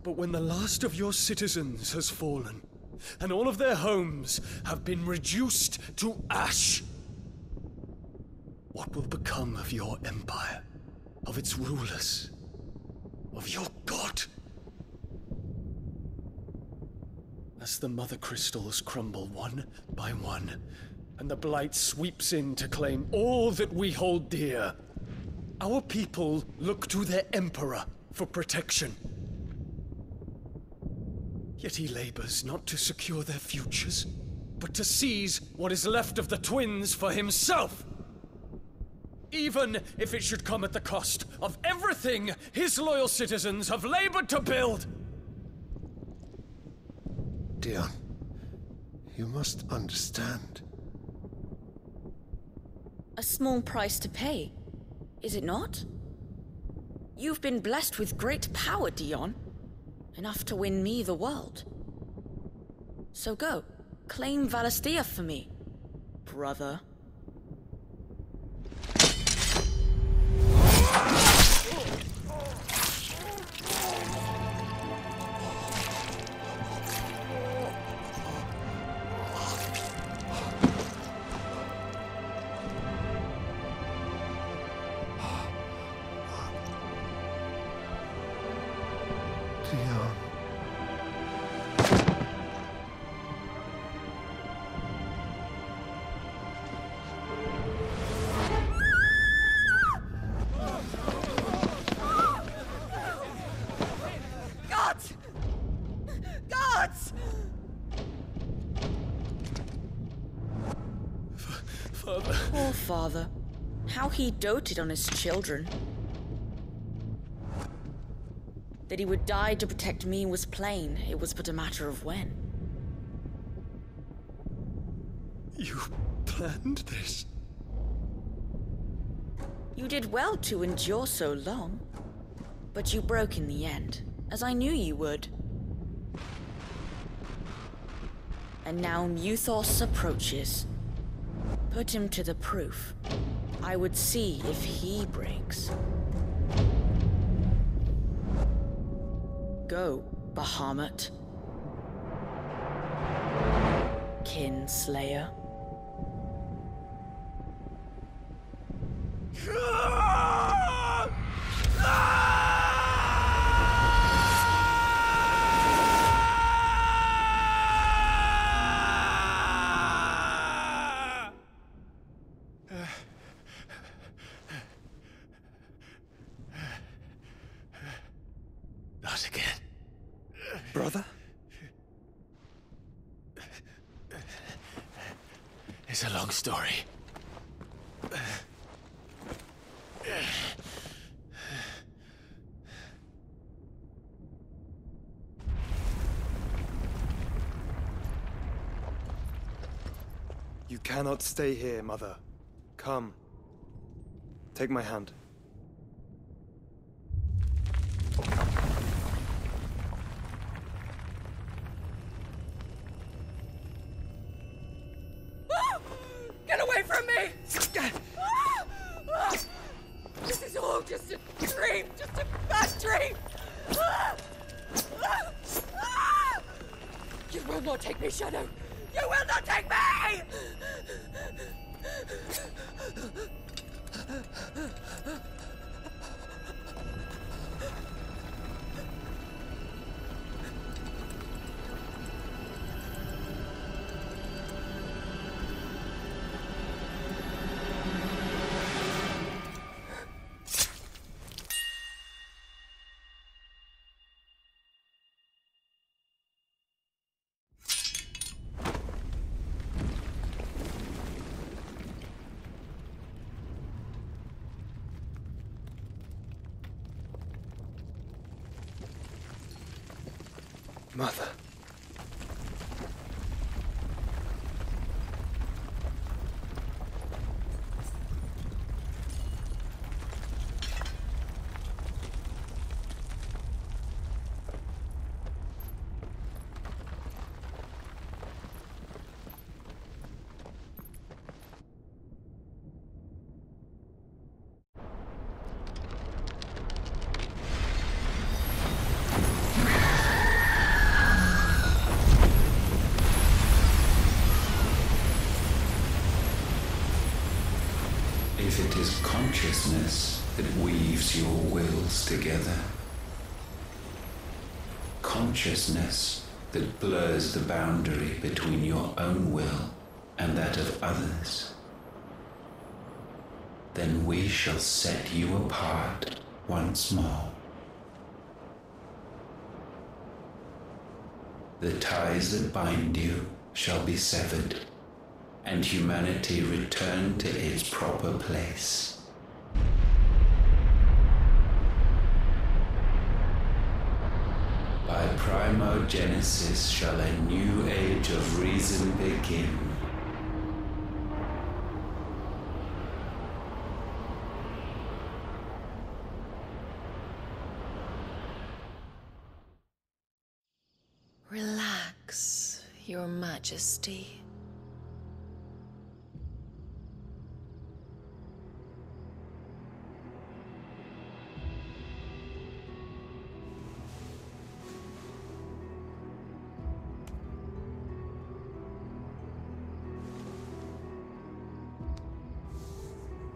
But when the last of your citizens has fallen, and all of their homes have been reduced to ash, what will become of your empire, of its rulers, of your god? As the mother crystals crumble one by one, and the blight sweeps in to claim all that we hold dear, our people look to their emperor for protection. Yet he labors not to secure their futures, but to seize what is left of the twins for himself. Even if it should come at the cost of everything his loyal citizens have labored to build. Dion, you must understand. A small price to pay, is it not? You've been blessed with great power, Dion. Enough to win me the world. So go, claim Valisthea for me, brother. Poor father. How he doted on his children. That he would die to protect me was plain. It was but a matter of when. You planned this? You did well to endure so long. But you broke in the end, as I knew you would. And now Muthos approaches. Put him to the proof. I would see if he breaks. Go, Bahamut. Kinslayer. Not again. Brother? It's a long story. You cannot stay here, Mother. Come. Take my hand. Get away from me! This is all just a dream, just a bad dream! You will not take me, Shadow! You will not take me! Mother. If it is consciousness that weaves your wills together, consciousness that blurs the boundary between your own will and that of others, then we shall set you apart once more. The ties that bind you shall be severed, and humanity return to its proper place. By primogenesis shall a new age of reason begin. Relax, Your Majesty.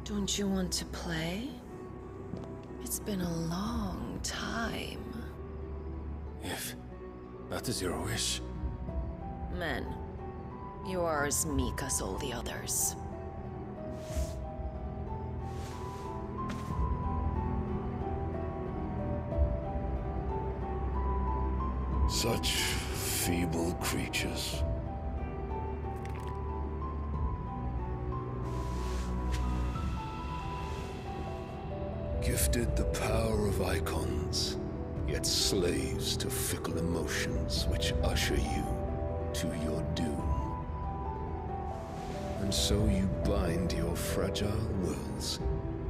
Don't you want to play? It's been a long time. If that is your wish. Men, you are as meek as all the others. Such feeble creatures. Gifted the power of icons, yet slaves to fickle emotions which usher you to your doom. And so you bind your fragile wills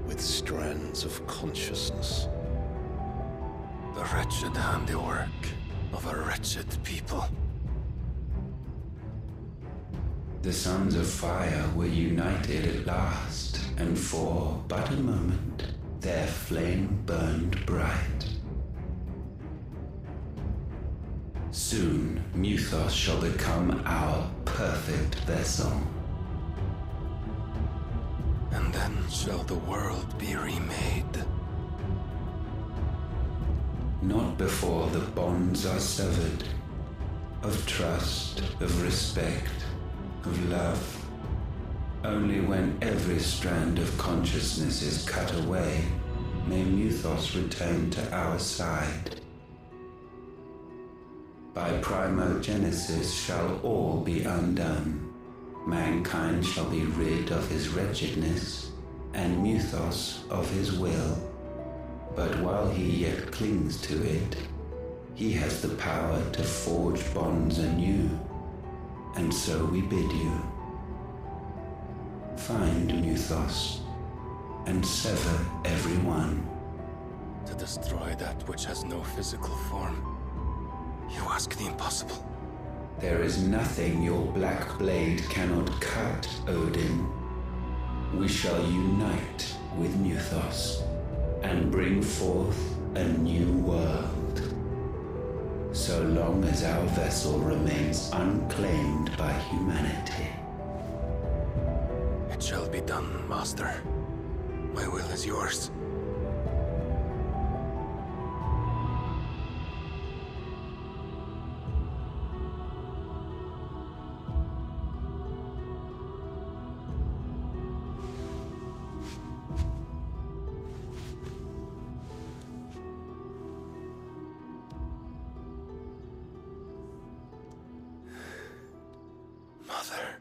with strands of consciousness. The wretched handiwork of a wretched people. The sons of fire were united at last, and for but a moment, their flame burned bright. Soon, Muthos shall become our perfect vessel. And then shall the world be remade. Not before the bonds are severed, of trust, of respect, of love. Only when every strand of consciousness is cut away, may Muthos return to our side. By primogenesis shall all be undone. Mankind shall be rid of his wretchedness, and Muthos of his will. But while he yet clings to it, he has the power to forge bonds anew. And so we bid you, find Muthos, and sever every one. To destroy that which has no physical form. You ask the impossible. There is nothing your black blade cannot cut, Odin. We shall unite with Muthos, and bring forth a new world. So long as our vessel remains unclaimed by humanity. It shall be done, Master. My will is yours. Mother.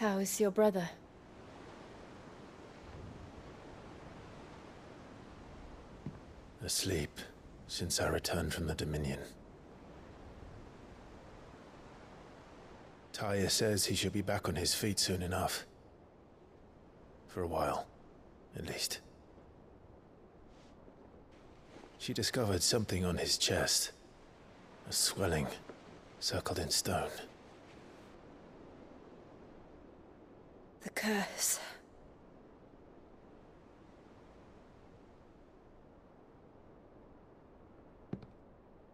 How is your brother? Asleep since I returned from the Dominion. Taya says he should be back on his feet soon enough. For a while, at least. She discovered something on his chest. A swelling, circled in stone. The curse.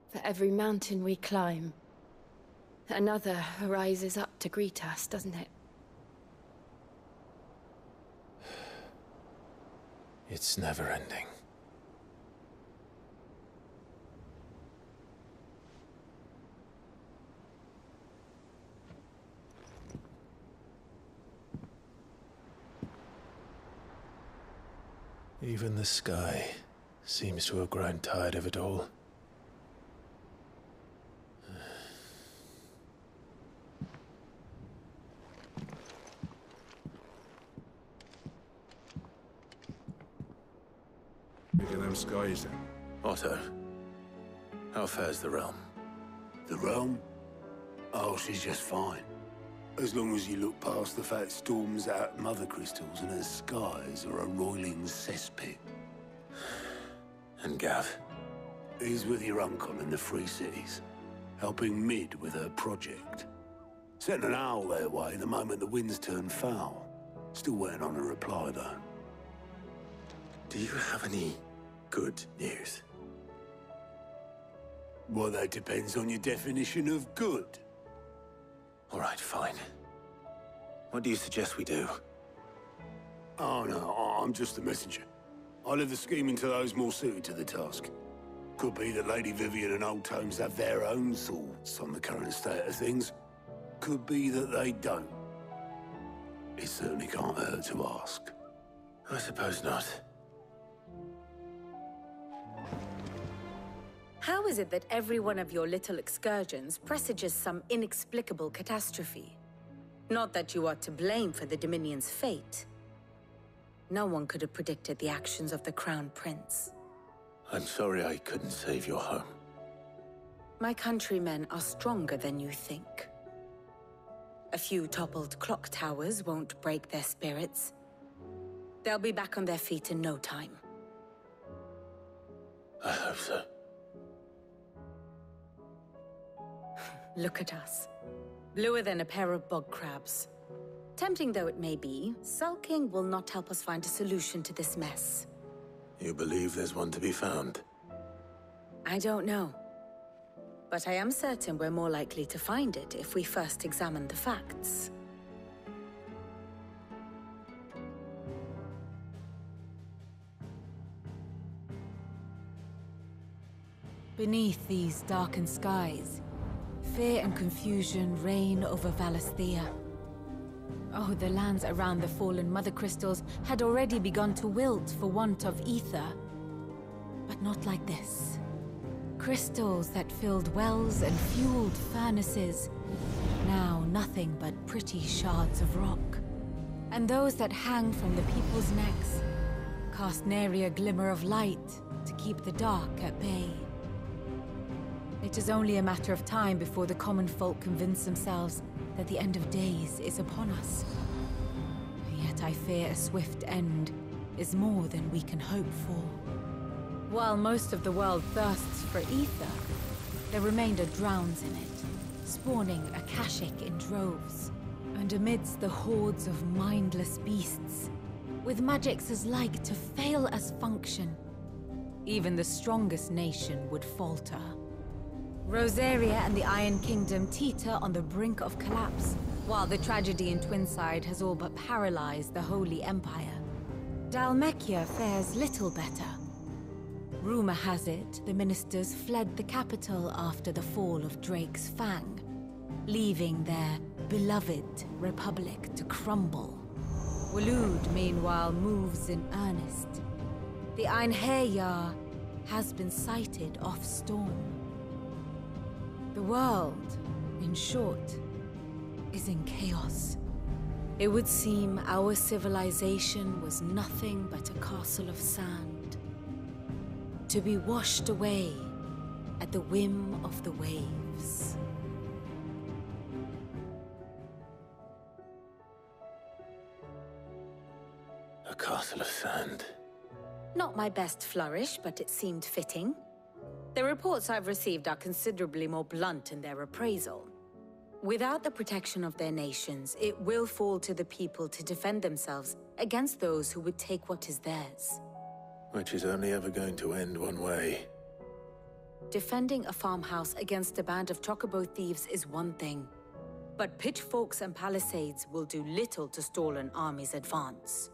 For every mountain we climb, another rises up to greet us, doesn't it? It's never ending. Even the sky seems to have grown tired of it all. Look at them skies then. Otto, how fares the realm? The realm? Oh, she's just fine. As long as you look past the fat storms out mother crystals and her skies are a roiling cesspit. And Gav? He's with your uncle in the Free Cities, helping Mid with her project. Sent an owl their way the moment the winds turned foul. Still waiting on a reply, though. Do you have any good news? Well, that depends on your definition of good. All right, fine. What do you suggest we do? Oh, no, I'm just the messenger. I'll leave the scheming to those more suited to the task. Could be that Lady Vivian and Old Tomes have their own thoughts on the current state of things. Could be that they don't. It certainly can't hurt to ask. I suppose not. How is it that every one of your little excursions presages some inexplicable catastrophe? Not that you are to blame for the Dominion's fate. No one could have predicted the actions of the Crown Prince. I'm sorry I couldn't save your home. My countrymen are stronger than you think. A few toppled clock towers won't break their spirits. They'll be back on their feet in no time. I hope so. Look at us. Bluer than a pair of bog crabs. Tempting though it may be, sulking will not help us find a solution to this mess. You believe there's one to be found? I don't know. But I am certain we're more likely to find it if we first examine the facts. Beneath these darkened skies, fear and confusion reign over Valisthea. Oh, the lands around the fallen Mother Crystals had already begun to wilt for want of ether. But not like this. Crystals that filled wells and fueled furnaces. Now nothing but pretty shards of rock. And those that hang from the people's necks cast nary a glimmer of light to keep the dark at bay. It is only a matter of time before the common folk convince themselves that the end of days is upon us. Yet I fear a swift end is more than we can hope for. While most of the world thirsts for ether, the remainder drowns in it, spawning Akashic in droves. And amidst the hordes of mindless beasts, with magics as like to fail as function, even the strongest nation would falter. Rosaria and the Iron Kingdom teeter on the brink of collapse, while the tragedy in Twinside has all but paralyzed the Holy Empire. Dhalmekia fares little better. Rumor has it the ministers fled the capital after the fall of Drake's Fang, leaving their beloved republic to crumble. Waloed, meanwhile, moves in earnest. The Einherjar has been sighted off-storm. The world, in short, is in chaos. It would seem our civilization was nothing but a castle of sand, to be washed away at the whim of the waves. A castle of sand. Not my best flourish, but it seemed fitting. The reports I've received are considerably more blunt in their appraisal. Without the protection of their nations, it will fall to the people to defend themselves against those who would take what is theirs. Which is only ever going to end one way. Defending a farmhouse against a band of chocobo thieves is one thing, but pitchforks and palisades will do little to stall an army's advance.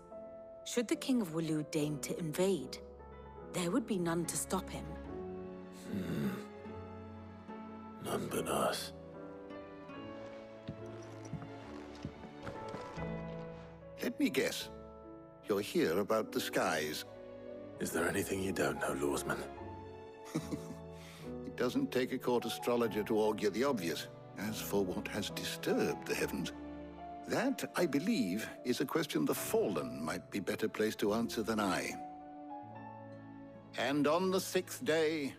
Should the King of Waloed deign to invade, there would be none to stop him. None but us. Let me guess. You're here about the skies. Is there anything you don't know, Lawsman? It doesn't take a court astrologer to augur the obvious. As for what has disturbed the heavens, that, I believe, is a question the Fallen might be better placed to answer than I. And on the 6th day,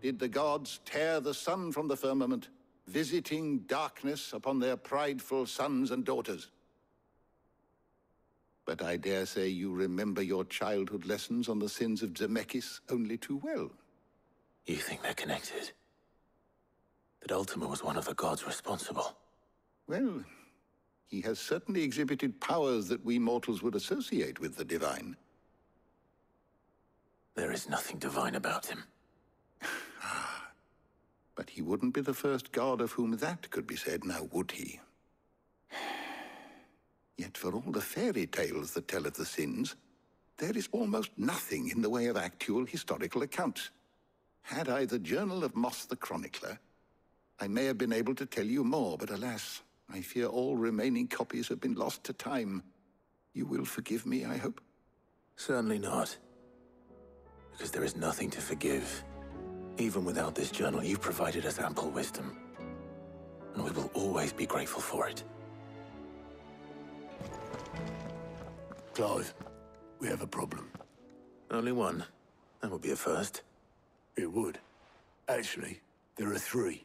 did the gods tear the sun from the firmament, visiting darkness upon their prideful sons and daughters. But I dare say you remember your childhood lessons on the sins of Zemeckis only too well. You think they're connected? That Ultima was one of the gods responsible? Well, he has certainly exhibited powers that we mortals would associate with the divine. There is nothing divine about him. But he wouldn't be the first god of whom that could be said, now would he? Yet for all the fairy tales that tell of the sins, there is almost nothing in the way of actual historical accounts. Had I the Journal of Moss the Chronicler, I may have been able to tell you more, but alas, I fear all remaining copies have been lost to time. You will forgive me, I hope? Certainly not. Because there is nothing to forgive. Even without this journal, you've provided us ample wisdom. And we will always be grateful for it. Clive, we have a problem. Only one. That would be a first. It would. Actually, there are 3.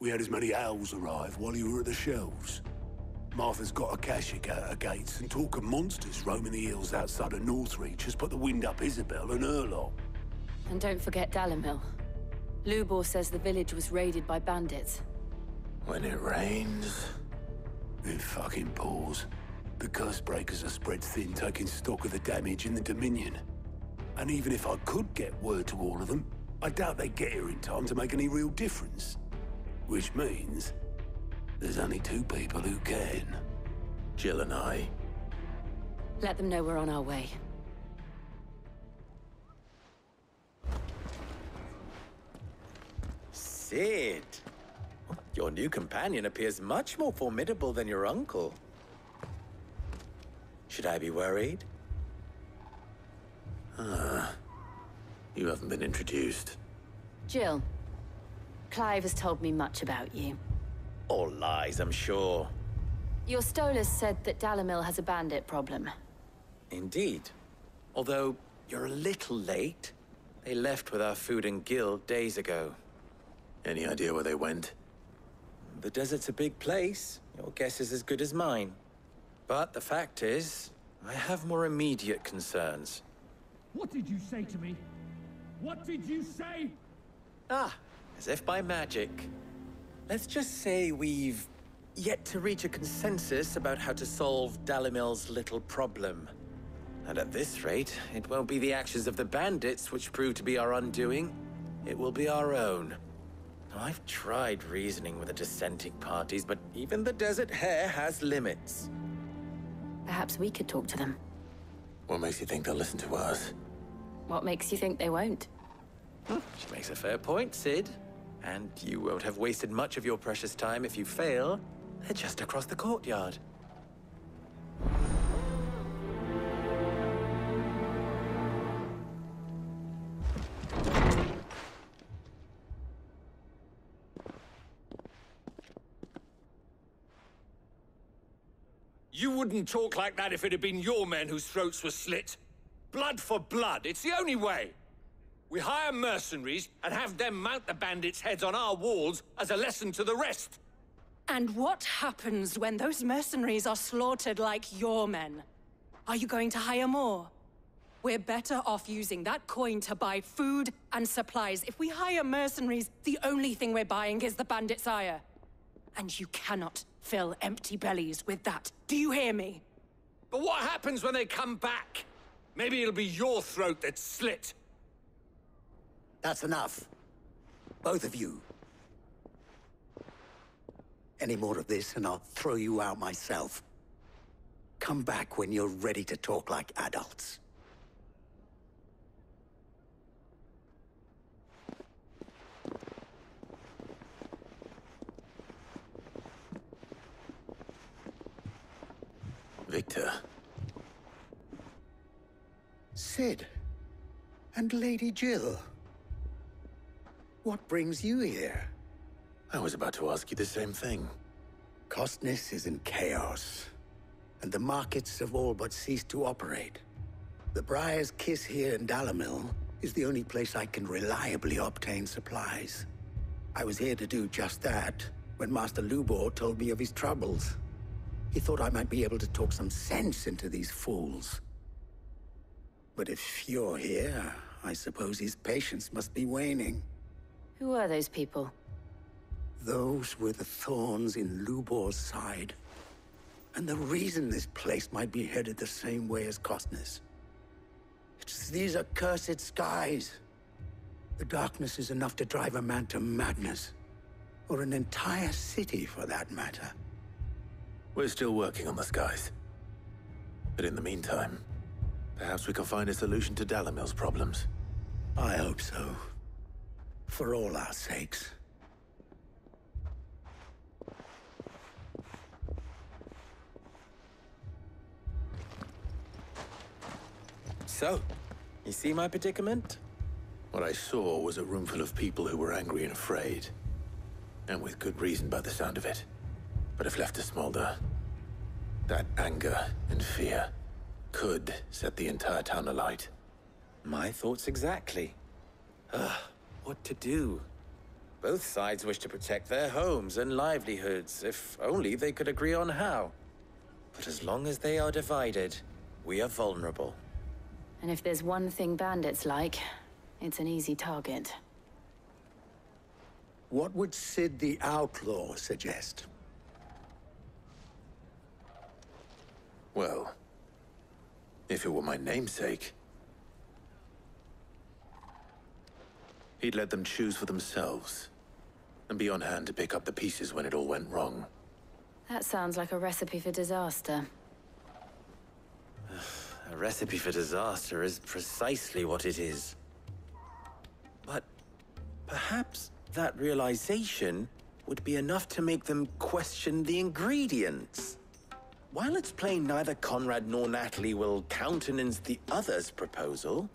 We had as many owls arrive while you were at the shelves. Martha's got a Akashic at her gates, and talk of monsters roaming the hills outside of Northreach has put the wind up Isabel and her lot. And don't forget Dalimil. Lubor says the village was raided by bandits. When it rains... It fucking pours. The curse breakers are spread thin, taking stock of the damage in the Dominion. And even if I could get word to all of them, I doubt they'd get here in time to make any real difference. Which means there's only 2 people who can. Jill and I. Let them know we're on our way. Cid! Your new companion appears much more formidable than your uncle. Should I be worried? You haven't been introduced. Jill, Clive has told me much about you. All lies, I'm sure. Your Stolas said that Dalimil has a bandit problem. Indeed. Although, you're a little late. They left with our food and guild days ago. Any idea where they went? The desert's a big place. Your guess is as good as mine. But the fact is, I have more immediate concerns. What did you say to me? What did you say? Ah, as if by magic. Let's just say we've yet to reach a consensus about how to solve Dalimil's little problem. And at this rate, it won't be the actions of the bandits which prove to be our undoing. It will be our own. I've tried reasoning with the dissenting parties, but even the Desert Hare has limits. Perhaps we could talk to them. What makes you think they'll listen to us? What makes you think they won't? She makes a fair point, Cid. And you won't have wasted much of your precious time if you fail. They're just across the courtyard. You wouldn't talk like that if it had been your men whose throats were slit. Blood for blood, it's the only way. We hire mercenaries and have them mount the bandits' heads on our walls as a lesson to the rest. And what happens when those mercenaries are slaughtered like your men? Are you going to hire more? We're better off using that coin to buy food and supplies. If we hire mercenaries, the only thing we're buying is the bandits' ire. And you cannot fill empty bellies with that. Do you hear me? But what happens when they come back? Maybe it'll be your throat that's slit. That's enough. Both of you. Any more of this and I'll throw you out myself. Come back when you're ready to talk like adults. Victor. Sid. And Lady Jill. What brings you here? I was about to ask you the same thing. Costness is in chaos, and the markets have all but ceased to operate. The Briar's Kiss here in Dalamil is the only place I can reliably obtain supplies. I was here to do just that when Master Lubor told me of his troubles. He thought I might be able to talk some sense into these fools. But if you're here, I suppose his patience must be waning. Who are those people? Those were the thorns in Lubor's side. And the reason this place might be headed the same way as Costness. It's these accursed skies. The darkness is enough to drive a man to madness. Or an entire city, for that matter. We're still working on the skies. But in the meantime, perhaps we can find a solution to Dalamil's problems. I hope so. For all our sakes. So, you see my predicament? What I saw was a room full of people who were angry and afraid. And with good reason by the sound of it. But if left to smolder, that anger and fear could set the entire town alight. My thoughts exactly. What to do? Both sides wish to protect their homes and livelihoods, if only they could agree on how. But as long as they are divided, we are vulnerable. And if there's one thing bandits like, it's an easy target. What would Sid the Outlaw suggest? Well, if it were my namesake, he'd let them choose for themselves, and be on hand to pick up the pieces when it all went wrong. That sounds like a recipe for disaster. A recipe for disaster is precisely what it is. But perhaps that realization would be enough to make them question the ingredients. While it's plain neither Conrad nor Natalie will countenance the other's proposal,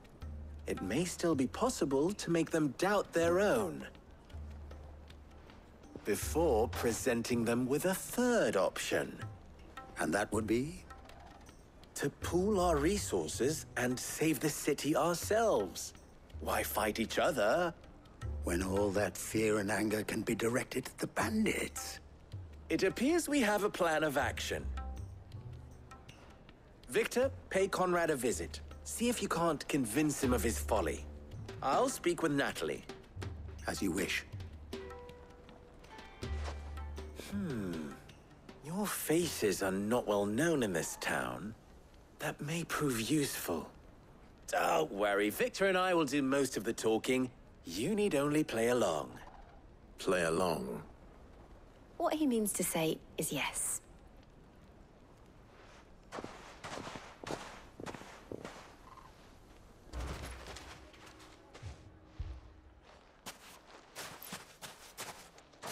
it may still be possible to make them doubt their own. Before presenting them with a third option. And that would be? To pool our resources and save the city ourselves. Why fight each other? When all that fear and anger can be directed at the bandits. It appears we have a plan of action. Victor, pay Conrad a visit. See if you can't convince him of his folly. I'll speak with Natalie. As you wish. Your faces are not well known in this town. That may prove useful. Don't worry, Victor and I will do most of the talking. You need only play along. Play along? What he means to say is yes.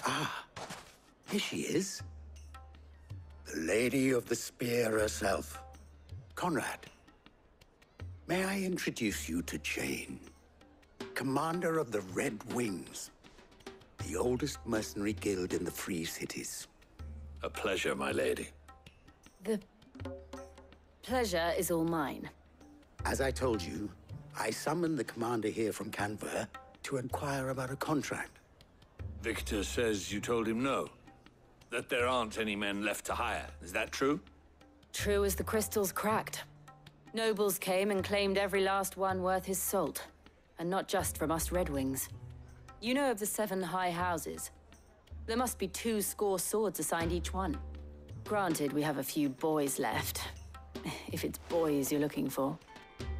Ah, here she is. The Lady of the Spear herself. Conrad, may I introduce you to Jane, commander of the Red Wings, the oldest mercenary guild in the Free Cities. A pleasure, my lady. The Pleasure is all mine. As I told you, I summoned the commander here from Canver to inquire about a contract. Victor says you told him no. That there aren't any men left to hire. Is that true? True as the crystals cracked. Nobles came and claimed every last one worth his salt. And not just from us Red Wings. You know of the 7 high houses. There must be 2 swords assigned each one. Granted, we have a few boys left. If it's boys you're looking for.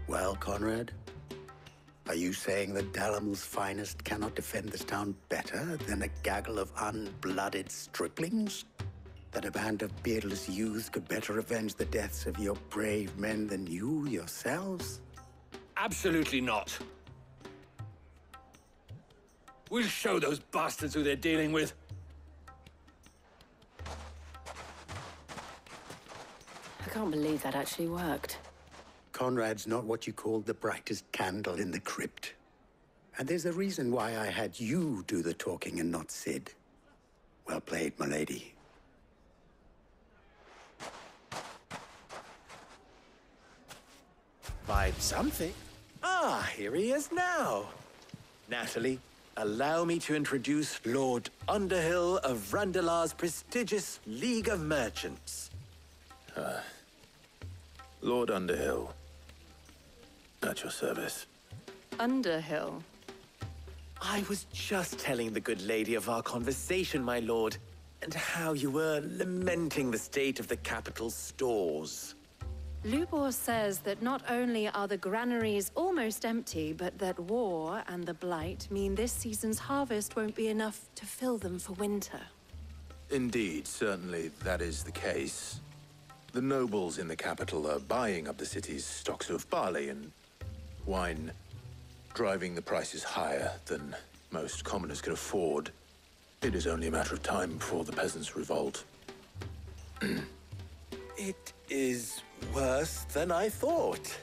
Well, Conrad, are you saying that Dalamil's finest cannot defend this town better than a gaggle of unblooded striplings? That a band of beardless youths could better avenge the deaths of your brave men than you yourselves? Absolutely not. We'll show those bastards who they're dealing with. I can't believe that actually worked. Conrad's not what you called the brightest candle in the crypt. And there's a reason why I had you do the talking and not Sid. Well played, my lady. Find something? Ah, here he is now. Natalie, allow me to introduce Lord Underhill of Randalar's prestigious League of Merchants. Lord Underhill. At your service. Underhill? I was just telling the good lady of our conversation, my lord, and how you were lamenting the state of the capital's stores. Lubor says that not only are the granaries almost empty, but that war and the Blight mean this season's harvest won't be enough to fill them for winter. Indeed, certainly that is the case. The nobles in the capital are buying up the city's stocks of barley and wine, driving the prices higher than most commoners can afford. It is only a matter of time before the peasants revolt. It is worse than I thought.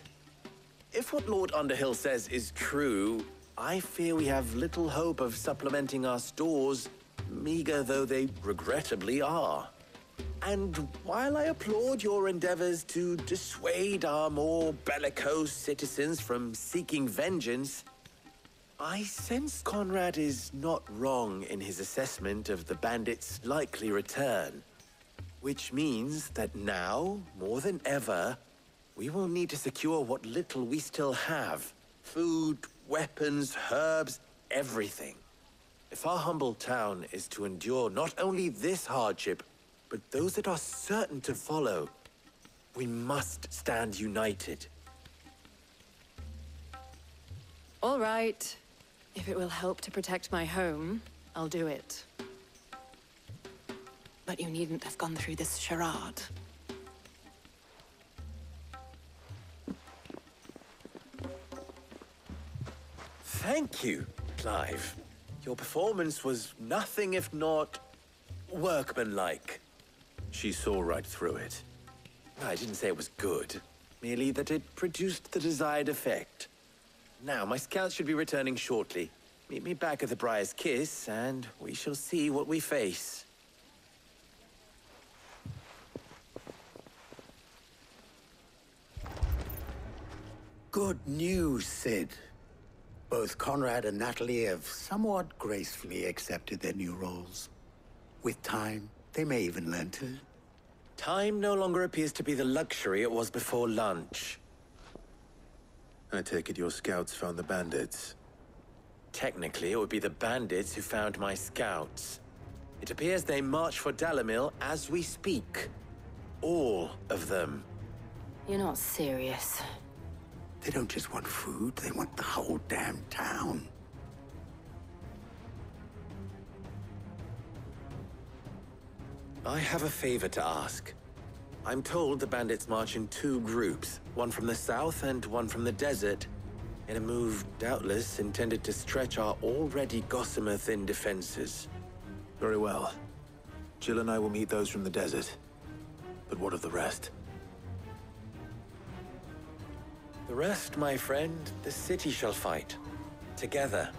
If what Lord Underhill says is true, I fear we have little hope of supplementing our stores, meager though they regrettably are. And while I applaud your endeavors to dissuade our more bellicose citizens from seeking vengeance, I sense Conrad is not wrong in his assessment of the bandits' likely return. Which means that now, more than ever, we will need to secure what little we still have. Food, weapons, herbs, everything. If our humble town is to endure not only this hardship, but those that are certain to follow, we must stand united. All right. If it will help to protect my home, I'll do it. But you needn't have gone through this charade. Thank you, Clive. Your performance was nothing if not workmanlike. She saw right through it. I didn't say it was good, merely that it produced the desired effect. Now, my scouts should be returning shortly. Meet me back at the Briar's Kiss, and we shall see what we face. Good news, Sid. Both Conrad and Natalie have somewhat gracefully accepted their new roles. With time, they may even learn to. Time no longer appears to be the luxury it was before lunch. I take it your scouts found the bandits. Technically, it would be the bandits who found my scouts. It appears they march for Dalamil as we speak. All of them. You're not serious. They don't just want food, they want the whole damn town. I have a favor to ask. I'm told the bandits march in 2 groups, one from the south and one from the desert, in a move doubtless intended to stretch our already gossamer-thin defenses. Very well. Jill and I will meet those from the desert. But what of the rest? The rest, my friend, the city shall fight. Together.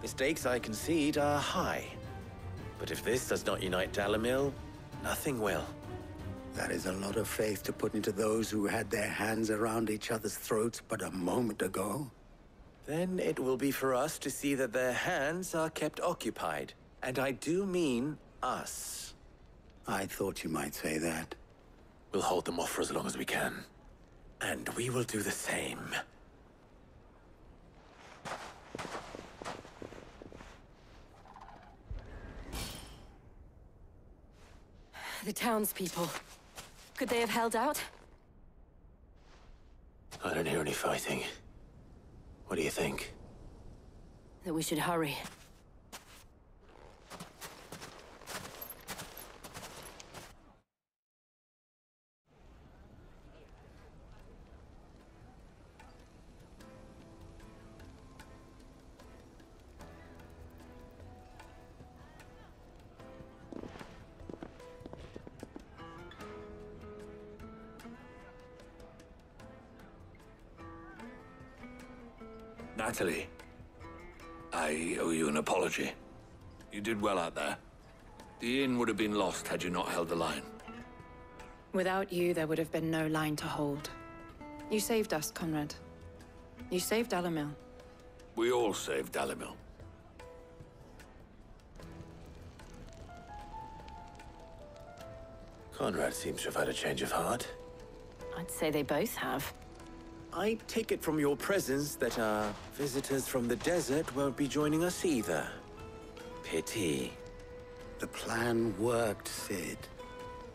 The stakes, I concede, are high. But if this does not unite Dalamil, nothing will. That is a lot of faith to put into those who had their hands around each other's throats but a moment ago. Then it will be for us to see that their hands are kept occupied. And I do mean us. I thought you might say that. We'll hold them off for as long as we can. And we will do the same. The townspeople. Could they have held out? I don't hear any fighting. What do you think? That we should hurry. Natalie, I owe you an apology. You did well out there. The inn would have been lost had you not held the line. Without you, there would have been no line to hold. You saved us, Conrad. You saved Dalamil. We all saved Dalamil. Conrad seems to have had a change of heart. I'd say they both have. I take it from your presence that our visitors from the desert won't be joining us either. Pity. The plan worked, Sid.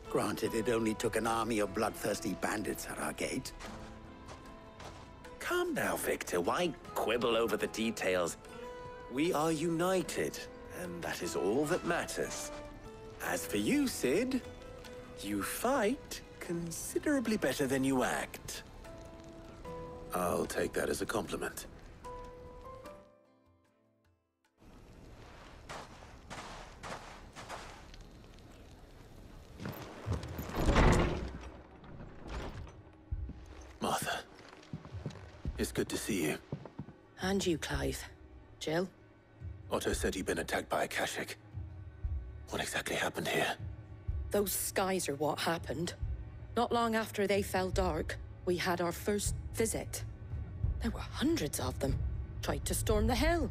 Granted, it only took an army of bloodthirsty bandits at our gate. Come now, Victor. Why quibble over the details? We are united, and that is all that matters. As for you, Sid, you fight considerably better than you act. I'll take that as a compliment. Martha, it's good to see you. And you, Clive. Jill? Otto said you'd been attacked by a Kashik. What exactly happened here? Those skies are what happened. Not long after they fell dark, we had our first visit. There were hundreds of them. Tried to storm the hill.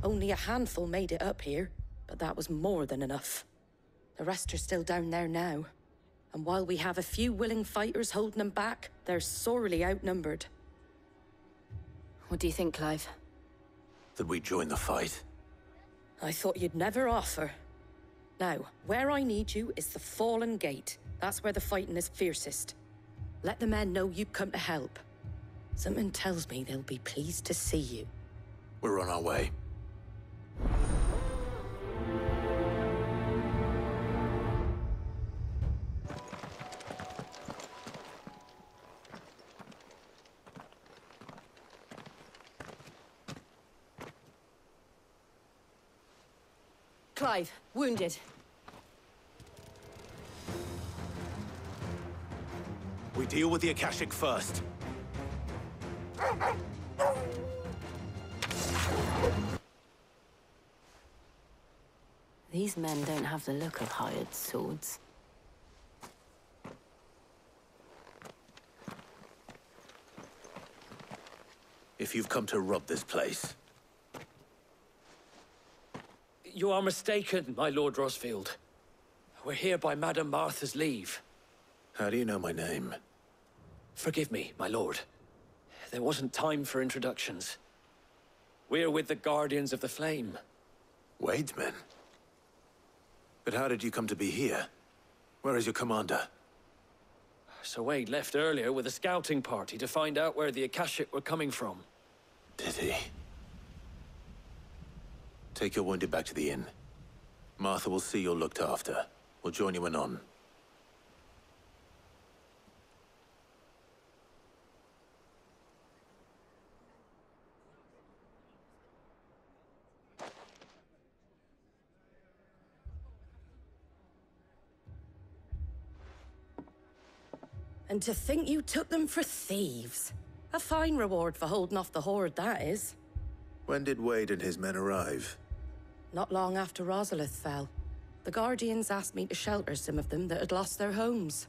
Only a handful made it up here, but that was more than enough. The rest are still down there now. And while we have a few willing fighters holding them back, they're sorely outnumbered. What do you think, Clive? That we join the fight? I thought you'd never offer. Now, where I need you is the Fallen Gate. That's where the fighting is fiercest. Let the men know you've come to help. Something tells me they'll be pleased to see you. We're on our way. Clive, wounded. We deal with the Akashic first. These men don't have the look of hired swords. If you've come to rob this place... You are mistaken, my Lord Rosfield. We're here by Madame Martha's leave. How do you know my name? Forgive me, my lord. There wasn't time for introductions. We're with the Guardians of the Flame. Wade's men? But how did you come to be here? Where is your commander? Sir Wade left earlier with a scouting party to find out where the Akashic were coming from. Did he? Take your wounded back to the inn. Martha will see you're looked after. We'll join you anon. And to think you took them for thieves. A fine reward for holding off the horde, that is. When did Wade and his men arrive? Not long after Rosalith fell. The Guardians asked me to shelter some of them that had lost their homes.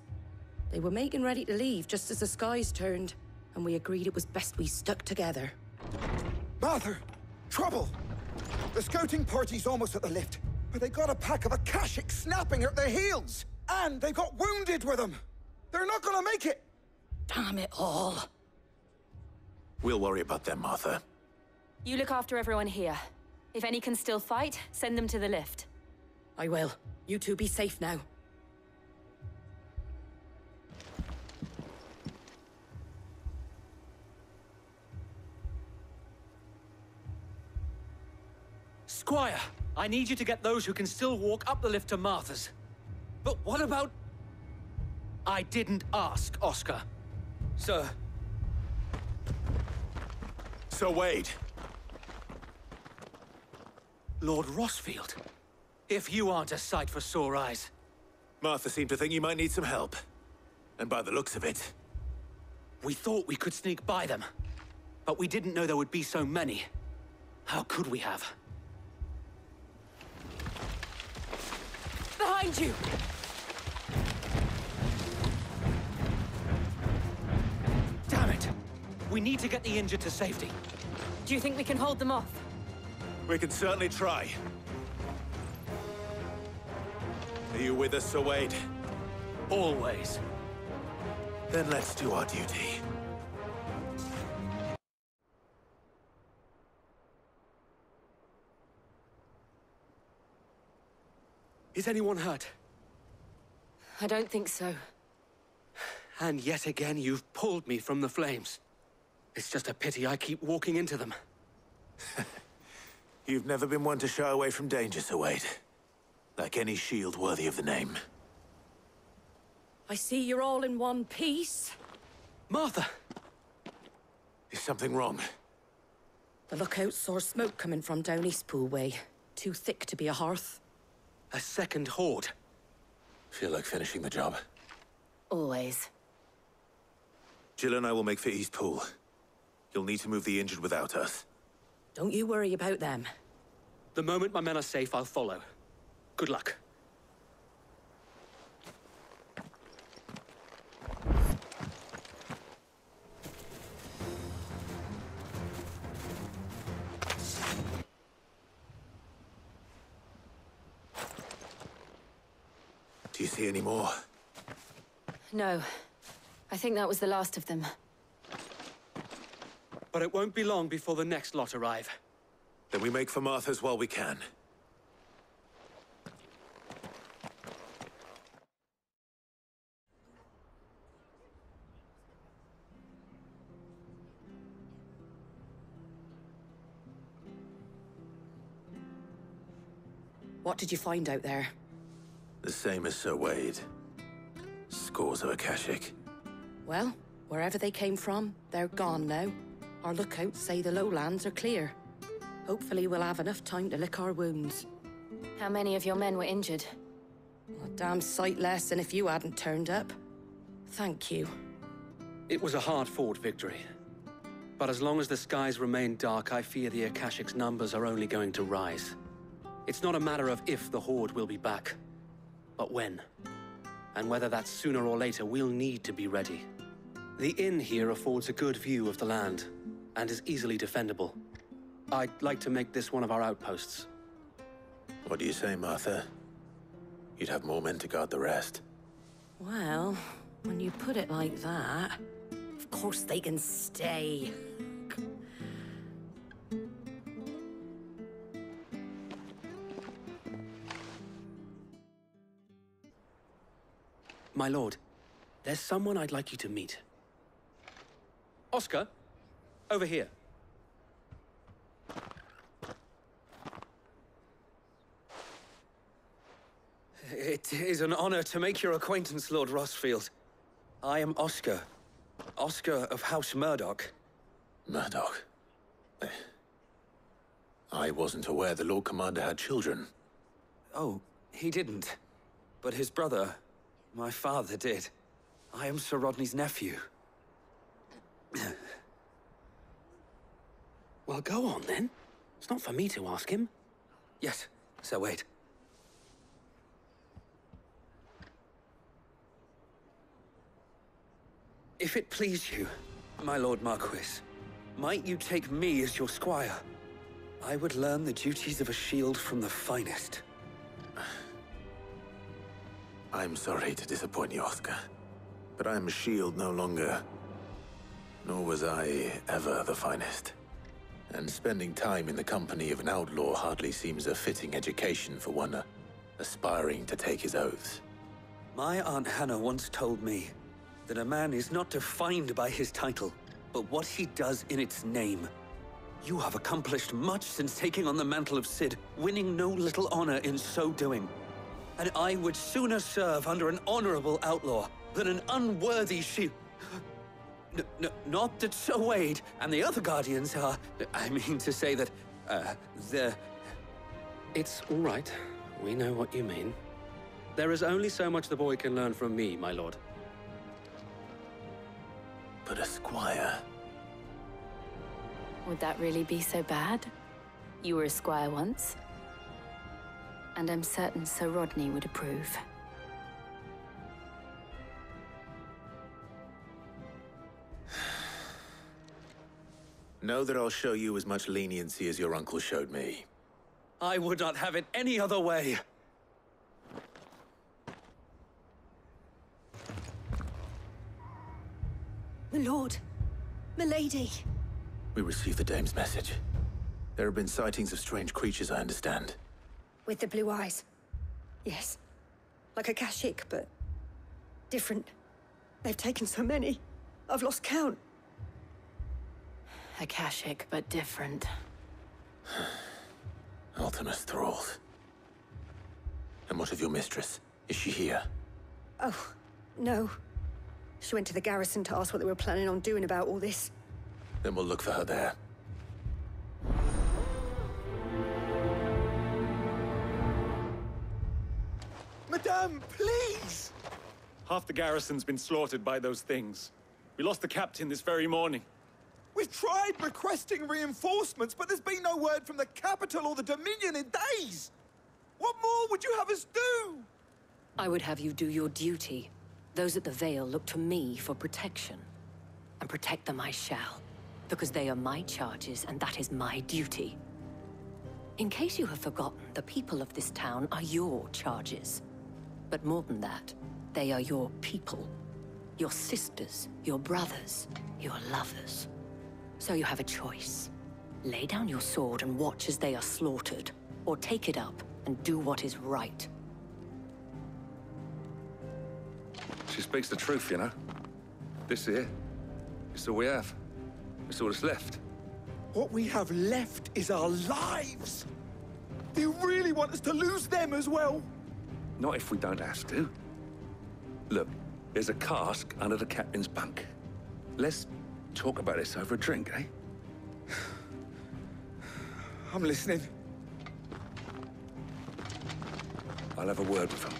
They were making ready to leave just as the skies turned, and we agreed it was best we stuck together. Martha! Trouble! The scouting party's almost at the lift, but they got a pack of Akashics snapping at their heels! And they got wounded with them! They're not gonna make it! Damn it all. We'll worry about them, Martha. You look after everyone here. If any can still fight, send them to the lift. I will. You two be safe now. Squire, I need you to get those who can still walk up the lift to Martha's. But what about... I didn't ask, Oscar. Sir. Sir Wade. Lord Rossfield. If you aren't a sight for sore eyes. Martha seemed to think you might need some help. And by the looks of it... We thought we could sneak by them. But we didn't know there would be so many. How could we have? Behind you! Damn it! We need to get the injured to safety. Do you think we can hold them off? We can certainly try. Are you with us, Sir Wade? Always. Then let's do our duty. Is anyone hurt? I don't think so. And yet again, you've pulled me from the flames. It's just a pity I keep walking into them. You've never been one to shy away from danger, Sir Wade. Like any shield worthy of the name. I see you're all in one piece. Martha! Is something wrong? The lookout saw smoke coming from down Eastpool way. Too thick to be a hearth. A second horde. Feel like finishing the job? Always. Jill and I will make for Eastpool. You'll need to move the injured without us. Don't you worry about them. The moment my men are safe, I'll follow. Good luck. Do you see any more? No. I think that was the last of them. But it won't be long before the next lot arrive. Then we make for Martha's while we can. What did you find out there? The same as Sir Wade. Scores of Akashic. Well, wherever they came from, they're gone now. Our lookouts say the lowlands are clear. Hopefully we'll have enough time to lick our wounds. How many of your men were injured? A damn sight less than if you hadn't turned up. Thank you. It was a hard-fought victory. But as long as the skies remain dark, I fear the Akashic's numbers are only going to rise. It's not a matter of if the Horde will be back, but when. And whether that's sooner or later, we'll need to be ready. The inn here affords a good view of the land, and is easily defendable. I'd like to make this one of our outposts. What do you say, Martha? You'd have more men to guard the rest. Well, when you put it like that, of course they can stay. My lord, there's someone I'd like you to meet. Oscar, over here. It is an honor to make your acquaintance, Lord Rossfield. I am Oscar. Oscar of House Murdoch. Murdoch? I wasn't aware the Lord Commander had children. Oh, he didn't. But his brother, my father, did. I am Sir Rodney's nephew. Well, go on, then. It's not for me to ask him. Yes, Sir Wade. If it please you, my Lord Marquis, might you take me as your squire? I would learn the duties of a shield from the finest. I'm sorry to disappoint you, Oscar, but I'm a shield no longer. Nor was I ever the finest. And spending time in the company of an outlaw hardly seems a fitting education for one aspiring to take his oaths. My Aunt Hannah once told me that a man is not defined by his title, but what he does in its name. You have accomplished much since taking on the mantle of Cid, winning no little honor in so doing. And I would sooner serve under an honorable outlaw than an unworthy shield. Not that Sir Wade and the other Guardians are... I mean to say that, they're... It's all right. We know what you mean. There is only so much the boy can learn from me, my lord. But a squire... Would that really be so bad? You were a squire once. And I'm certain Sir Rodney would approve. Know that I'll show you as much leniency as your uncle showed me. I would not have it any other way. My lord, milady. We received the dame's message. There have been sightings of strange creatures, I understand. With the blue eyes. Yes. Like a Kashik, but different. They've taken so many. I've lost count. Akashic, but different. Ultimus thralls. And what of your mistress? Is she here? Oh, no. She went to the garrison to ask what they were planning on doing about all this. Then we'll look for her there. Madame, please! Half the garrison's been slaughtered by those things. We lost the captain this very morning. We've tried requesting reinforcements, but there's been no word from the capital or the Dominion in days! What more would you have us do? I would have you do your duty. Those at the Vale look to me for protection. And protect them I shall, because they are my charges, and that is my duty. In case you have forgotten, the people of this town are your charges. But more than that, they are your people. Your sisters, your brothers, your lovers. So you have a choice. Lay down your sword and watch as they are slaughtered, or take it up and do what is right. She speaks the truth, you know. This here, it's all we have. It's all that's left. What we have left is our lives! Do you really want us to lose them as well? Not if we don't have to. Look, there's a cask under the captain's bunk. Let's talk about this over a drink, eh? I'm listening. I'll have a word with him.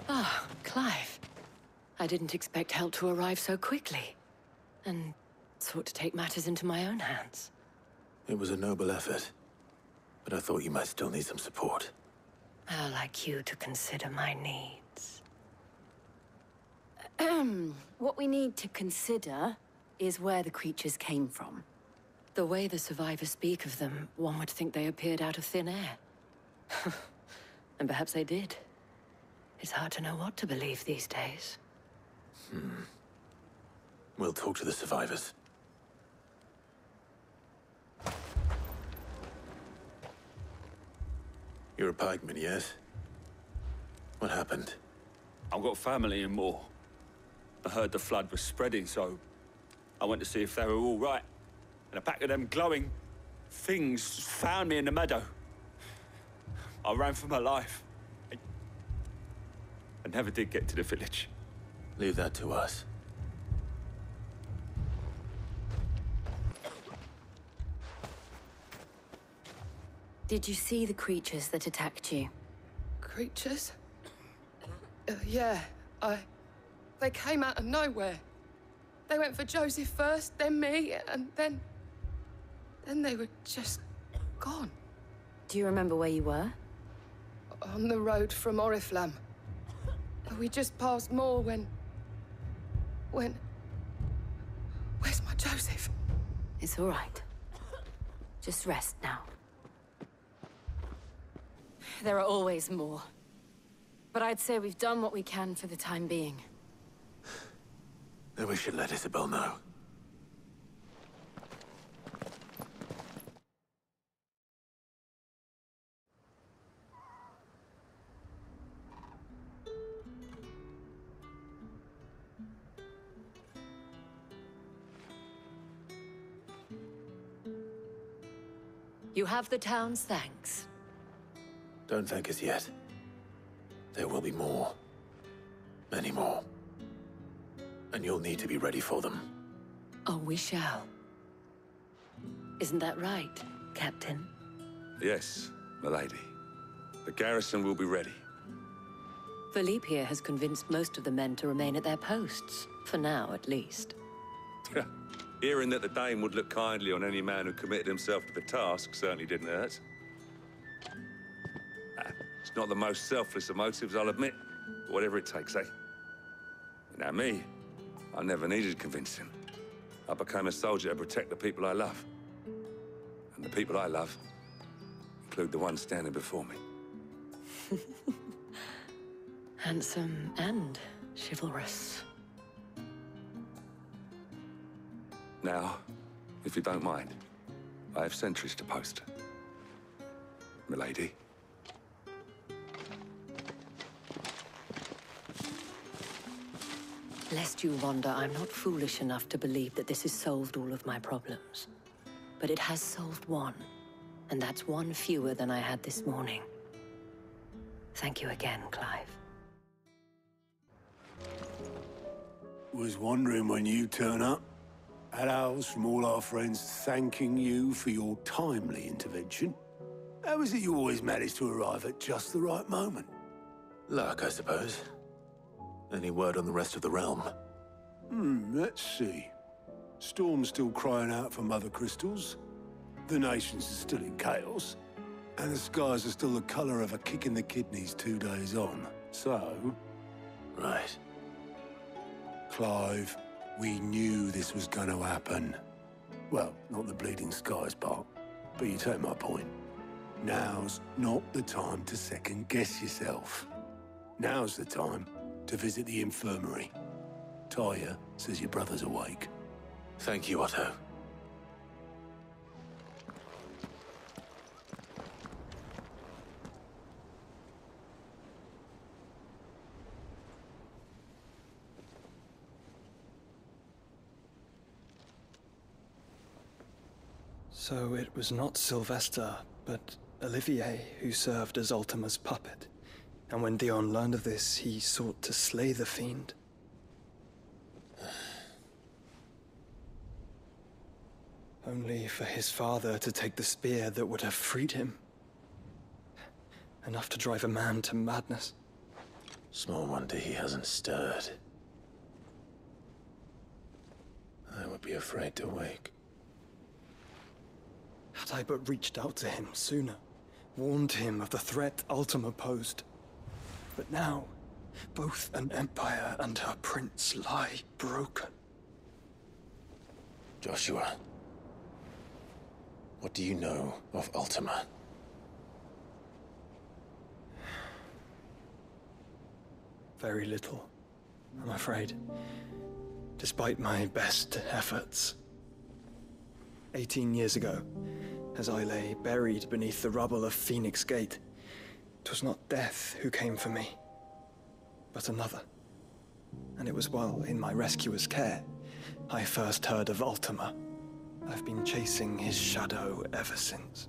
Ah, Clive. I didn't expect help to arrive so quickly. And sought to take matters into my own hands. It was a noble effort, but I thought you might still need some support. I'd like you to consider my needs. What we need to consider is where the creatures came from. The way the survivors speak of them, one would think they appeared out of thin air. And perhaps they did. It's hard to know what to believe these days. We'll talk to the survivors. You're a pikeman, yes? What happened? I've got family in Moor. I heard the flood was spreading, so I went to see if they were all right. And a pack of them glowing things found me in the meadow. I ran for my life. I never did get to the village. Leave that to us. Did you see the creatures that attacked you? Creatures? Yeah, They came out of nowhere. They went for Joseph first, then me, and then they were just gone. Do you remember where you were? On the road from Oriflamme. We just passed Moor when... Where's my Joseph? It's all right. Just rest now. There are always more. But I'd say we've done what we can for the time being. Then we should let Isabel know. You have the town's thanks. Don't thank us yet. There will be more. Many more. And you'll need to be ready for them. Oh, we shall. Isn't that right, Captain? Yes, milady. The garrison will be ready. Philippe here has convinced most of the men to remain at their posts. For now, at least. Hearing that the Dane would look kindly on any man who committed himself to the task certainly didn't hurt. It's not the most selfless of motives, I'll admit. But whatever it takes, eh? Now me, I never needed convincing. I became a soldier to protect the people I love. And the people I love include the ones standing before me. Handsome and chivalrous. Now, if you don't mind, I have sentries to post. Milady. Lest you wonder, I'm not foolish enough to believe that this has solved all of my problems. But it has solved one, and that's one fewer than I had this morning. Thank you again, Clive. Was wondering when you turn up. Had owls from all our friends thanking you for your timely intervention. How is it you always manage to arrive at just the right moment? Luck, I suppose. Any word on the rest of the realm? Let's see. Storm's still crying out for mother crystals. The nations are still in chaos. And the skies are still the color of a kick in the kidneys 2 days on. So... Right. Clive, we knew this was going to happen. Well, not the bleeding skies part, but you take my point. Now's not the time to second-guess yourself. Now's the time to visit the infirmary. Talia says your brother's awake. Thank you, Otto. So it was not Sylvester, but Olivier who served as Ultima's puppet. And when Dion learned of this, he sought to slay the fiend. Only for his father to take the spear that would have freed him. Enough to drive a man to madness. Small wonder he hasn't stirred. I would be afraid to wake. Had I but reached out to him sooner, warned him of the threat Ultima posed. But now, both an empire and her prince lie broken. Joshua, what do you know of Ultima? Very little, I'm afraid. Despite my best efforts. 18 years ago, as I lay buried beneath the rubble of Phoenix Gate, 'twas not death who came for me, but another. And it was while in my rescuer's care, I first heard of Ultima. I've been chasing his shadow ever since.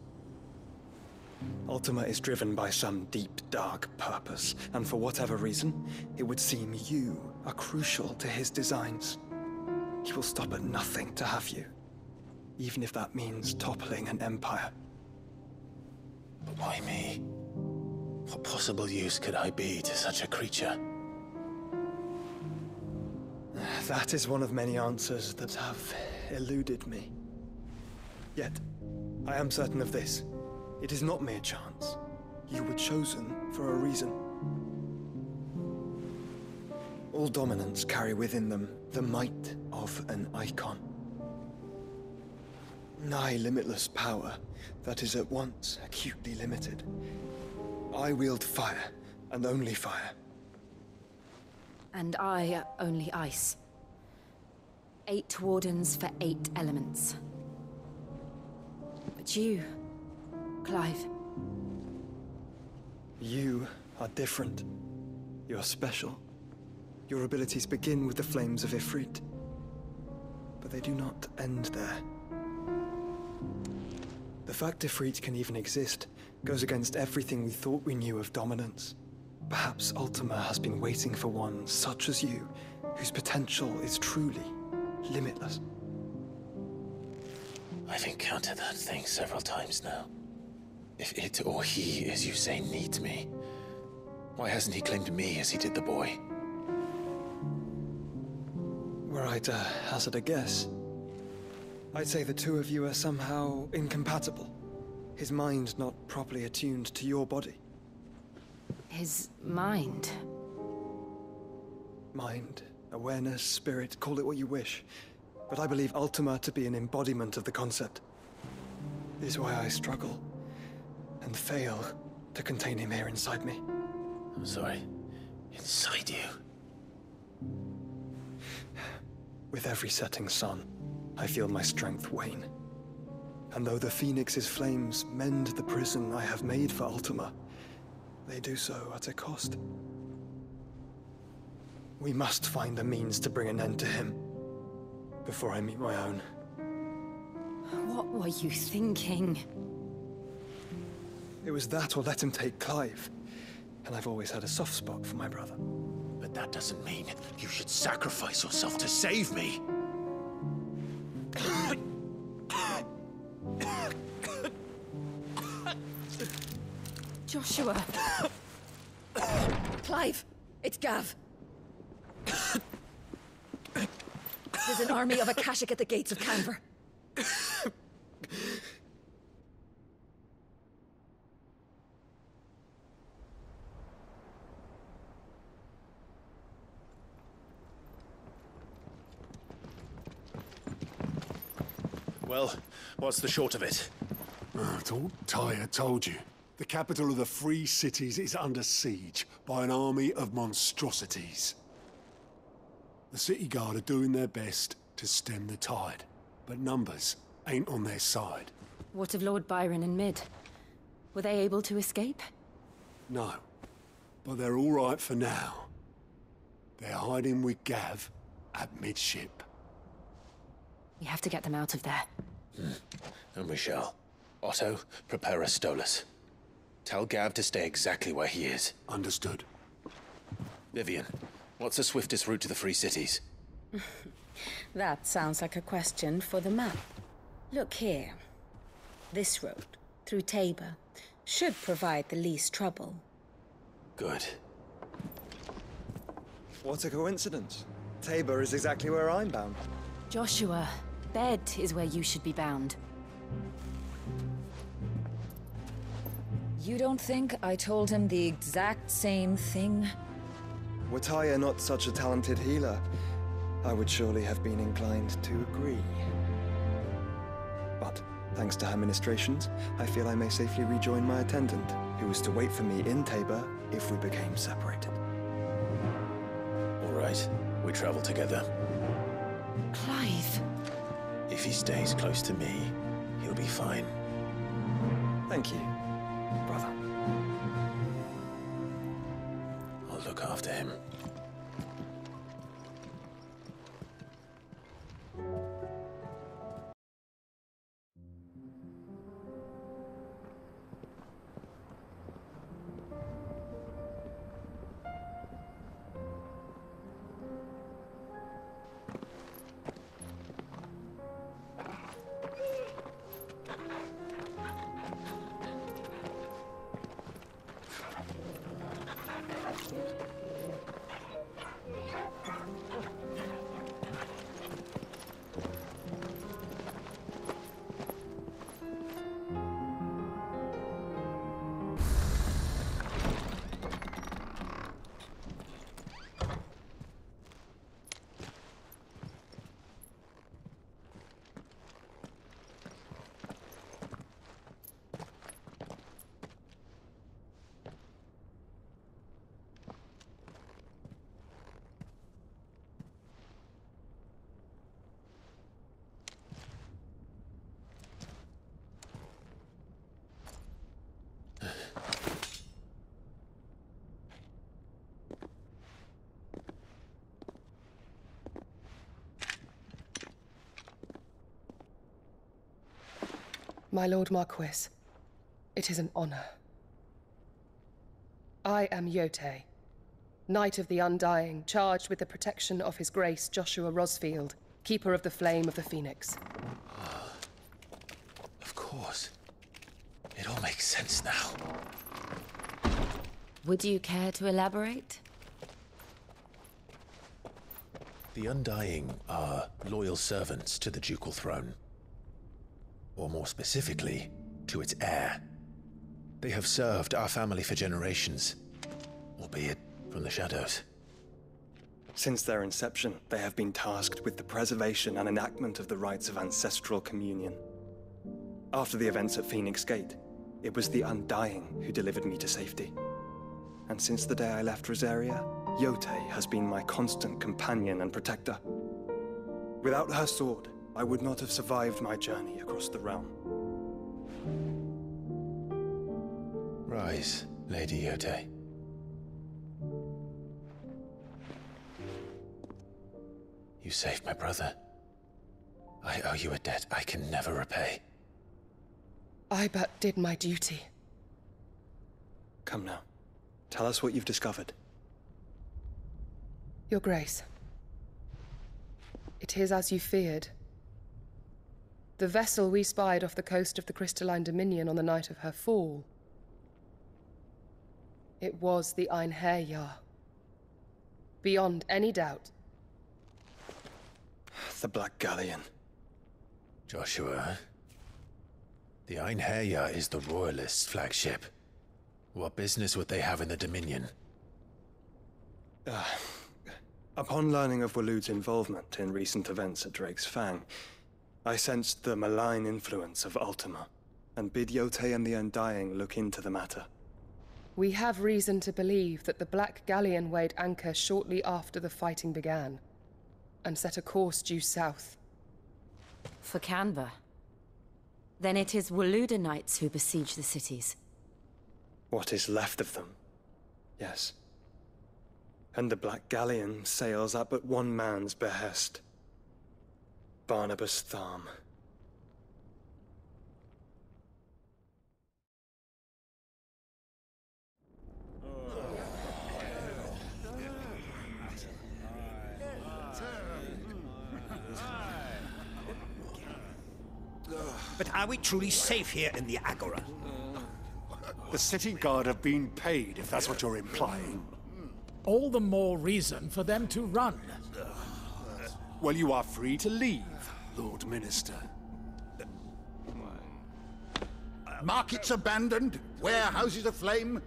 Ultima is driven by some deep, dark purpose, and for whatever reason, it would seem you are crucial to his designs. He will stop at nothing to have you, even if that means toppling an empire. But why me? What possible use could I be to such a creature? That is one of many answers that have eluded me. Yet, I am certain of this. It is not mere chance. You were chosen for a reason. All dominants carry within them the might of an icon. Nigh limitless power that is at once acutely limited. I wield fire, and only fire. And I only ice. 8 wardens for 8 elements. But you, Clive. You are different. You're special. Your abilities begin with the flames of Ifrit. But they do not end there. The fact Ifrit can even exist goes against everything we thought we knew of dominance. Perhaps Ultima has been waiting for one such as you, whose potential is truly limitless. I've encountered that thing several times now. If it or he, as you say, needs me, why hasn't he claimed me as he did the boy? Were I to hazard a guess, I'd say the two of you are somehow incompatible. His mind not properly attuned to your body. His mind? Mind, awareness, spirit, call it what you wish. But I believe Ultima to be an embodiment of the concept. This is why I struggle and fail to contain him here inside me. I'm sorry. Inside you? With every setting sun, I feel my strength wane. And though the Phoenix's flames mend the prison I have made for Ultima, they do so at a cost. We must find a means to bring an end to him before I meet my own. What were you thinking? It was that or let him take Clive. And I've always had a soft spot for my brother. But that doesn't mean you should sacrifice yourself to save me. Joshua! Clive! It's Gav! There's an army of Akashic at the gates of Canver. Well, what's the short of it? I thought Ty had told you. The capital of the Free Cities is under siege by an army of monstrosities. The city guard are doing their best to stem the tide, but numbers ain't on their side. What of Lord Byron and Mid? Were they able to escape? No, but they're all right for now. They're hiding with Gav at midship. We have to get them out of there. And we shall. Otto, prepare a Stolas. Tell Gav to stay exactly where he is. Understood. Vivian, what's the swiftest route to the Free Cities? That sounds like a question for the map. Look here. This road, through Tabor, should provide the least trouble. Good. What a coincidence. Tabor is exactly where I'm bound. Joshua, bed is where you should be bound. You don't think I told him the exact same thing? Were Tyre not such a talented healer, I would surely have been inclined to agree. But, thanks to her ministrations, I feel I may safely rejoin my attendant, who was to wait for me in Tabor if we became separated. All right, we travel together. Clive! If he stays close to me, he'll be fine. Thank you, brother. I'll look after him. My Lord Marquis, it is an honor. I am Yote, Knight of the Undying, charged with the protection of His Grace Joshua Rosfield, Keeper of the Flame of the Phoenix. Of course. It all makes sense now. Would you care to elaborate? The Undying are loyal servants to the ducal throne. Or more specifically, to its heir. They have served our family for generations, albeit from the shadows. Since their inception, they have been tasked with the preservation and enactment of the rites of ancestral communion. After the events at Phoenix Gate, it was the Undying who delivered me to safety. And since the day I left Rosaria, Yote has been my constant companion and protector. Without her sword, I would not have survived my journey across the realm. Rise, Lady Yote. You saved my brother. I owe you a debt I can never repay. I but did my duty. Come now. Tell us what you've discovered. Your Grace. It is as you feared. The vessel we spied off the coast of the Crystalline Dominion on the night of her fall. It was the Einherjar. Beyond any doubt. The Black Galleon. Joshua, the Einherjar is the Royalists' flagship. What business would they have in the Dominion? Upon learning of Waloed's involvement in recent events at Drake's Fang, I sensed the malign influence of Ultima, and bid Yote and the Undying look into the matter. We have reason to believe that the Black Galleon weighed anchor shortly after the fighting began, and set a course due south. For Canva. Then it is Waloed Knights who besiege the cities. What is left of them, yes. And the Black Galleon sails at but one man's behest. Barnabas Tharm. But are we truly safe here in the Agora? The city guard have been paid, if that's what you're implying. All the more reason for them to run. Well, you are free to leave, Lord Minister. Markets abandoned, warehouses aflame,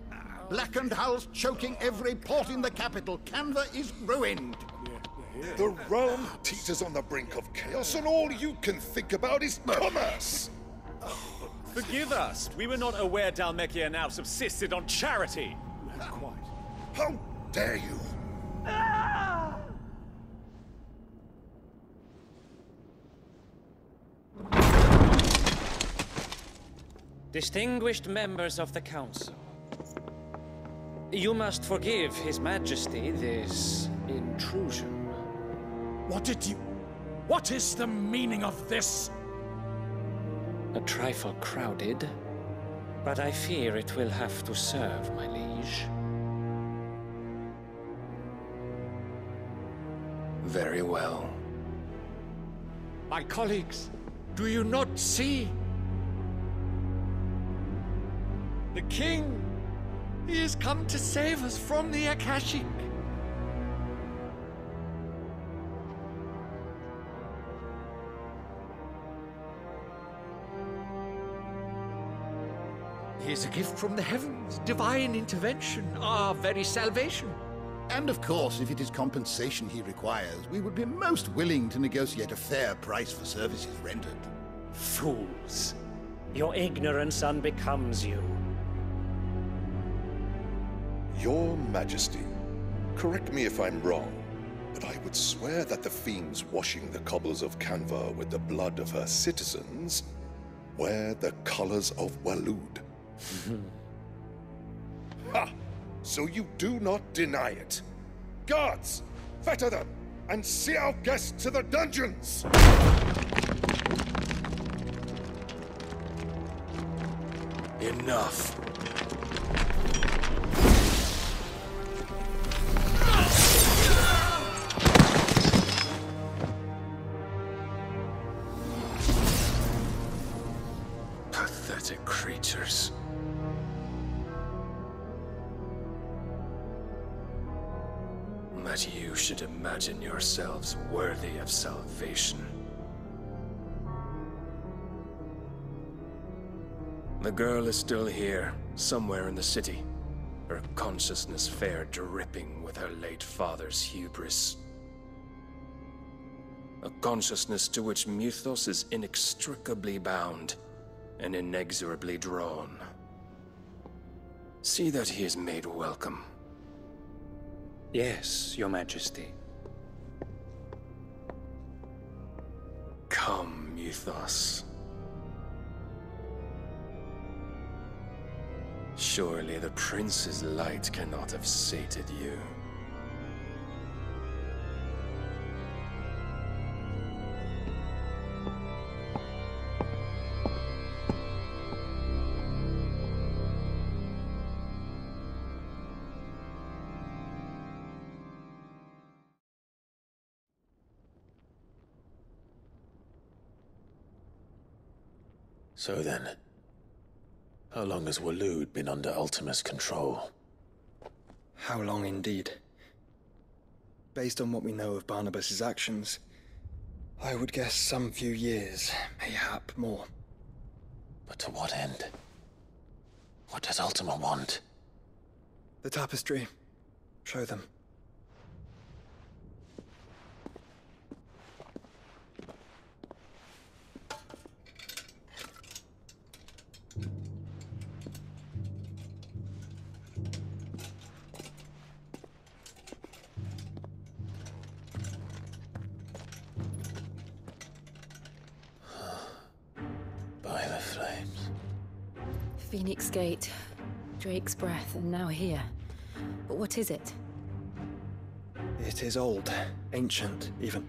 blackened hulls choking every port in the capital. Canva is ruined. The realm teeters on the brink of chaos, and all you can think about is commerce! Forgive us. We were not aware Dhalmekia now subsisted on charity. Quite. How dare you? Distinguished members of the Council, you must forgive His Majesty this intrusion. What is the meaning of this? A trifle crowded, but I fear it will have to serve, my liege. Very well. My colleagues, do you not see? The King! He has come to save us from the Akashic! He is a gift from the heavens, divine intervention, our very salvation. And of course, if it is compensation he requires, we would be most willing to negotiate a fair price for services rendered. Fools. Your ignorance unbecomes you. Your Majesty, correct me if I'm wrong, but I would swear that the fiends washing the cobbles of Canva with the blood of her citizens wear the colors of Waloed. Ha! So you do not deny it. Guards, fetter them, and see our guests to the dungeons! enough. Pathetic creatures. That you should imagine yourselves worthy of salvation. The girl is still here, somewhere in the city, her consciousness fair dripping with her late father's hubris. A consciousness to which Mythos is inextricably bound and inexorably drawn. See that he is made welcome. Yes, Your Majesty. Come, Mythos. Surely the prince's light cannot have sated you. So then, how long has Waloed been under Ultima's control? How long indeed? Based on what we know of Barnabas's actions, I would guess some few years, mayhap more. But to what end? What does Ultima want? The tapestry. Show them. By the flames. Phoenix Gate, Drake's Breath, and now here. But what is it? It is old, ancient, even.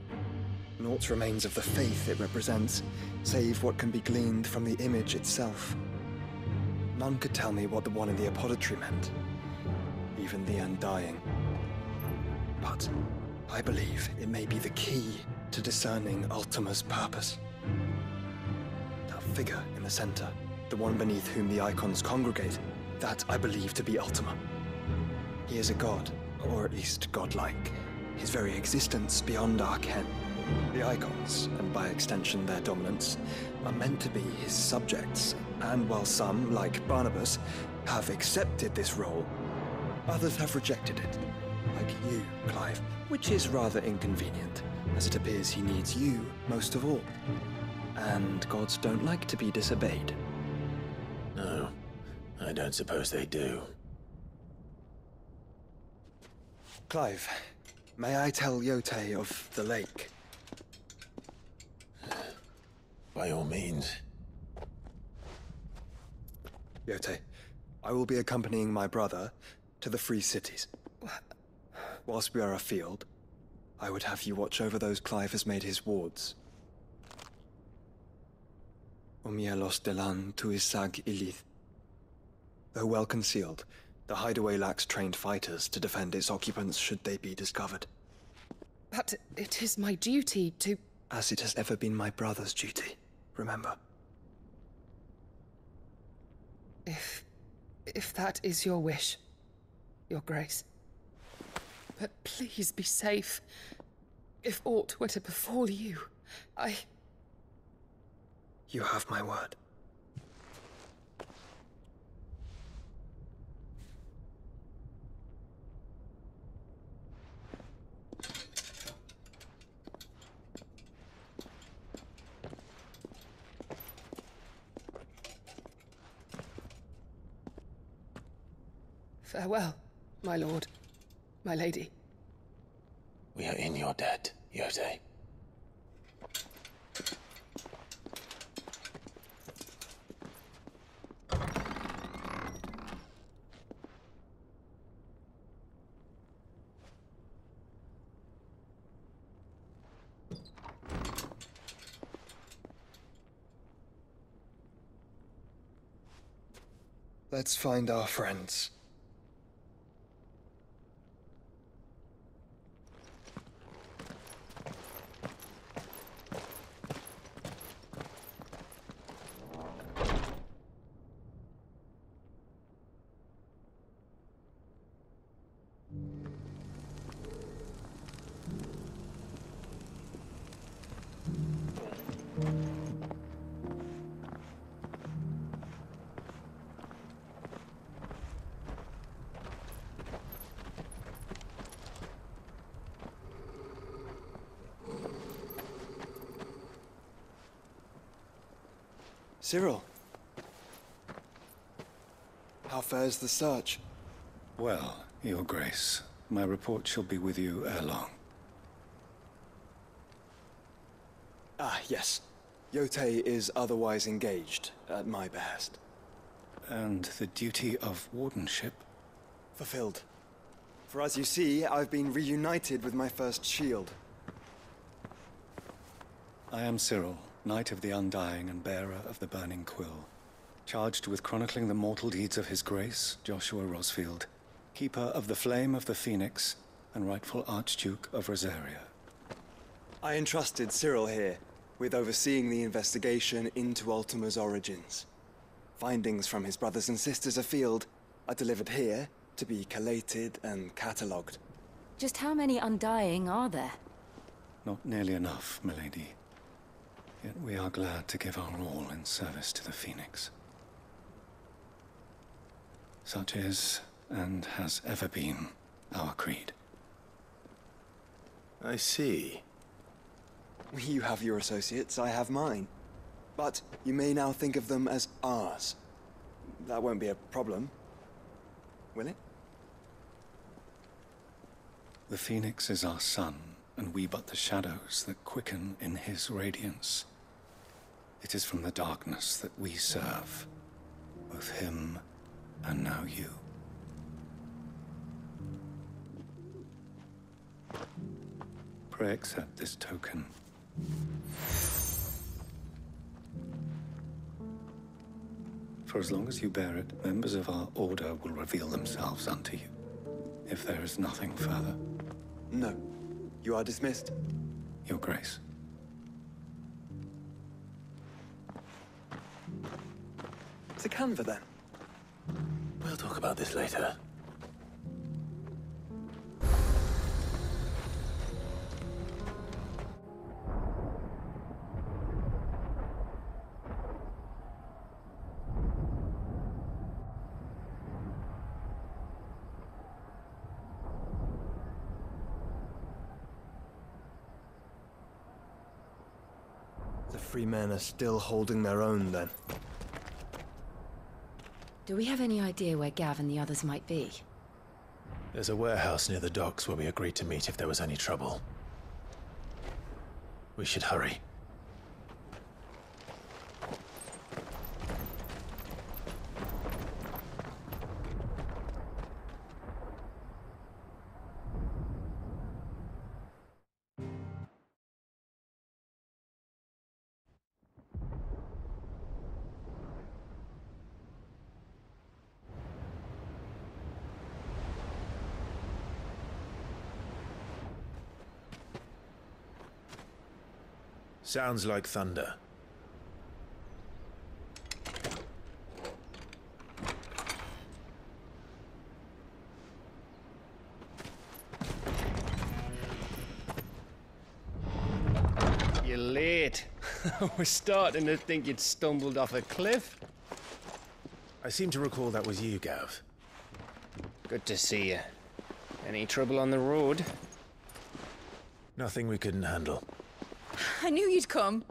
Naught remains of the faith it represents, save what can be gleaned from the image itself. None could tell me what the one in the apothecary meant, even the Undying. But I believe it may be the key to discerning Ultima's purpose. That figure in the center, the one beneath whom the icons congregate, that I believe to be Ultima. He is a god, or at least godlike, his very existence beyond our ken. The icons, and by extension their dominance, are meant to be his subjects, and while some, like Barnabas, have accepted this role, others have rejected it, like you, Clive, which is rather inconvenient, as it appears he needs you most of all. And gods don't like to be disobeyed. No, I don't suppose they do. Clive, may I tell Yote of the lake? By all means. Yote, I will be accompanying my brother to the Free Cities. Whilst we are afield, I would have you watch over those Clive has made his wards. Omielos delan tuisag ilith. Though well concealed, the hideaway lacks trained fighters to defend its occupants should they be discovered. But it is my duty to... As it has ever been my brother's duty, remember. If that is your wish, Your Grace. But please be safe. If aught were to befall you, You have my word. Farewell, my lord, my lady. We are in your debt, Yote. Let's find our friends. Cyril. How fares the search? Well, Your Grace, my report shall be with you ere long. Ah, yes. Yotei is otherwise engaged, at my behest. And the duty of wardenship? Fulfilled. For as you see, I've been reunited with my first shield. I am Cyril, Knight of the Undying and bearer of the Burning Quill, charged with chronicling the mortal deeds of His Grace, Joshua Rosfield, Keeper of the Flame of the Phoenix and rightful Archduke of Rosaria. I entrusted Cyril here with overseeing the investigation into Ultima's origins. Findings from his brothers and sisters afield are delivered here to be collated and catalogued. Just how many Undying are there? Not nearly enough, milady. Yet we are glad to give our all in service to the Phoenix. Such is, and has ever been, our creed. I see. You have your associates, I have mine. But you may now think of them as ours. That won't be a problem, will it? The Phoenix is our sun, and we but the shadows that quicken in his radiance. It is from the darkness that we serve, both him and now you. Pray accept this token. For as long as you bear it, members of our order will reveal themselves unto you, if there is nothing further. No. You are dismissed. Your Grace. To Canva, then. We'll talk about this later. The free men are still holding their own, then. Do we have any idea where Gav and the others might be? There's a warehouse near the docks where we agreed to meet if there was any trouble. We should hurry. Sounds like thunder. You're late. We're starting to think you'd stumbled off a cliff. I seem to recall that was you, Gav. Good to see you. Any trouble on the road? Nothing we couldn't handle. I knew you'd come.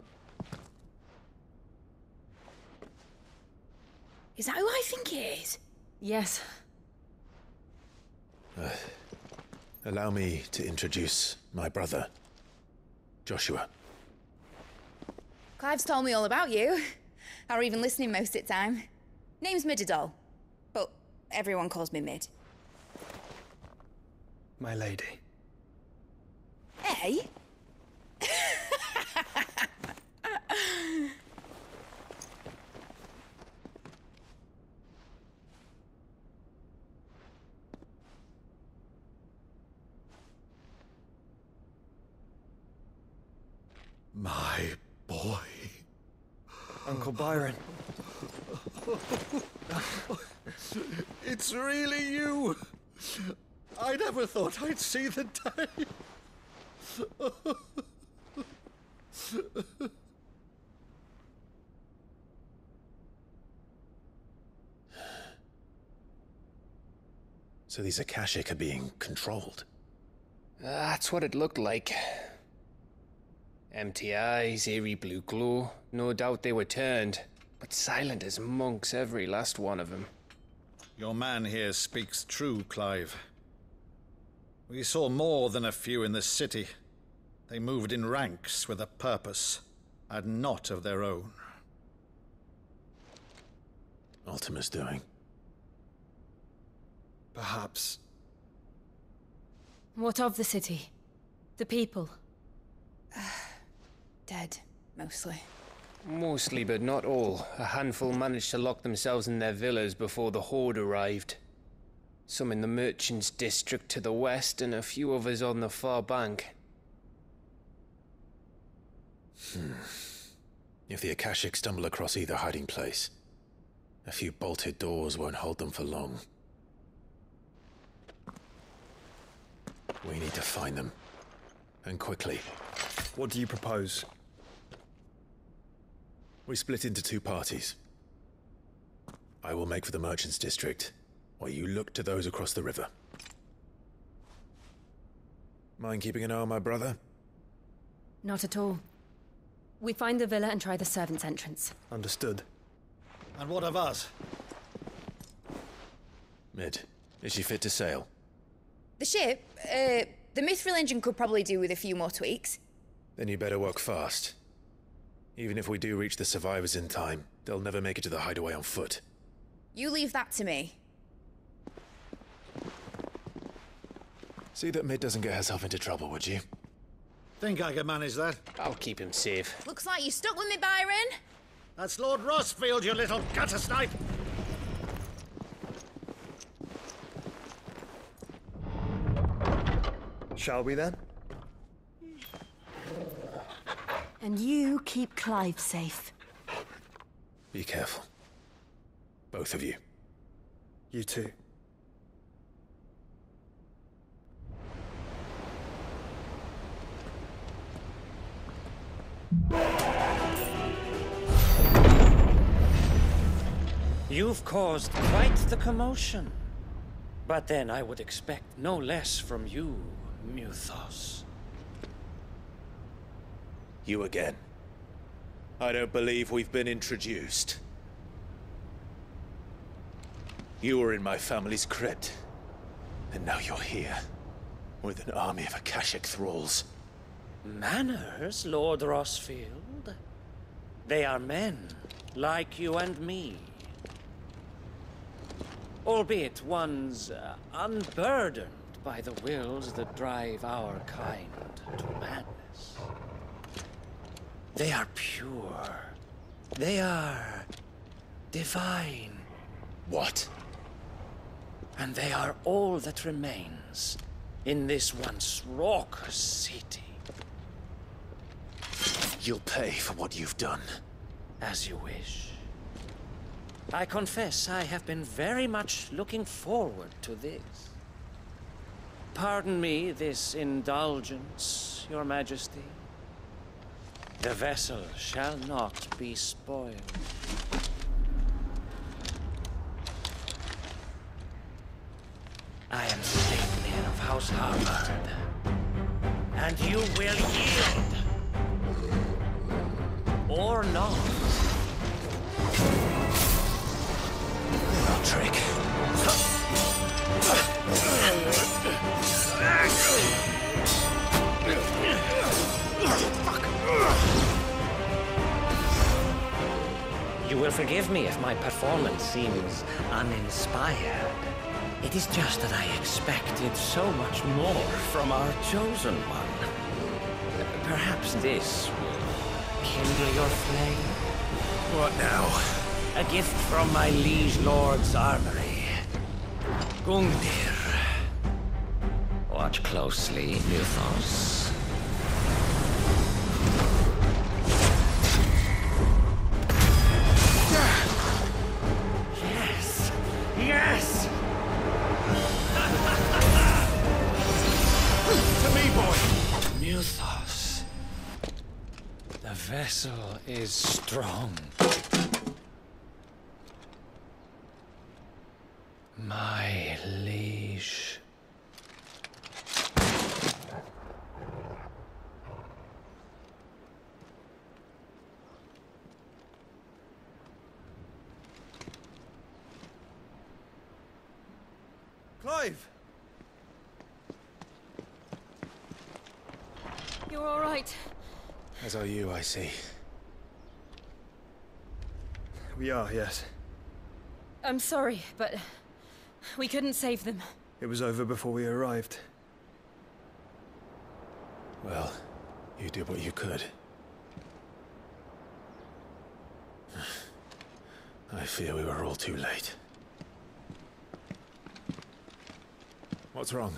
Is that who I think it is? Yes. Allow me to introduce my brother, Joshua. Clive's told me all about you. Or even listening most of the time. Name's Midadol, but everyone calls me Mid. My lady. Hey? My boy. Uncle Byron. It's really you. I never thought I'd see the day. So these Akashic are being controlled? That's what it looked like. Empty eyes, eerie blue glow. No doubt they were turned, but silent as monks, every last one of them. Your man here speaks true, Clive. We saw more than a few in the city. They moved in ranks with a purpose, and not of their own. Ultima's doing. Perhaps. What of the city? The people? Dead, mostly. Mostly, but not all. A handful managed to lock themselves in their villas before the Horde arrived. Some in the Merchants' District to the west, and a few others on the far bank. If the Akashic stumble across either hiding place, a few bolted doors won't hold them for long. We need to find them. And quickly. What do you propose? We split into two parties. I will make for the Merchants' District, while you look to those across the river. Mind keeping an eye on my brother? Not at all. We find the villa and try the servants' entrance. Understood. And what of us? Mid, is she fit to sail? The ship, the Mithril engine could probably do with a few more tweaks. Then you better work fast. Even if we do reach the survivors in time, they'll never make it to the hideaway on foot. You leave that to me. See that Mid doesn't get herself into trouble, would you? Think I can manage that? I'll keep him safe. Looks like you stuck with me, Byron. That's Lord Rossfield, you little gutter snipe! Shall we then? And you keep Clive safe. Be careful. Both of you. You too. You've caused quite the commotion. But then I would expect no less from you, Muthos. You again. I don't believe we've been introduced. You were in my family's crypt. And now you're here. With an army of Akashic thralls. Manners, Lord Rossfield? They are men, like you and me. Albeit ones unburdened by the wills that drive our kind to madness. They are pure. They are divine. What? And they are all that remains in this once raucous city. You'll pay for what you've done. As you wish. I confess I have been very much looking forward to this. Pardon me this indulgence, Your Majesty. The vessel shall not be spoiled. I am Sleipnir of House Harvard, and you will yield. Or not. No trick. You will forgive me if my performance seems uninspired. It is just that I expected so much more from our chosen one. Perhaps this will kindle your flame? What now? A gift from my liege lord's armory. Gungnir. Watch closely, Muthos. vessel is strong. My liege. Clive! You're all right. As are you, I see. We are, yes. I'm sorry, but we couldn't save them. It was over before we arrived. Well, you did what you could. I fear we were all too late. What's wrong?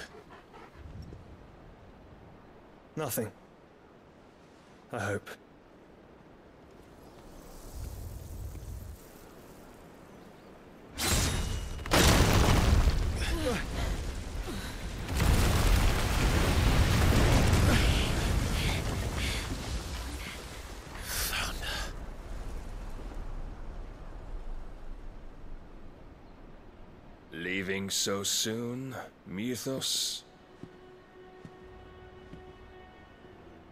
Nothing. I hope. Leaving so soon, Mythos?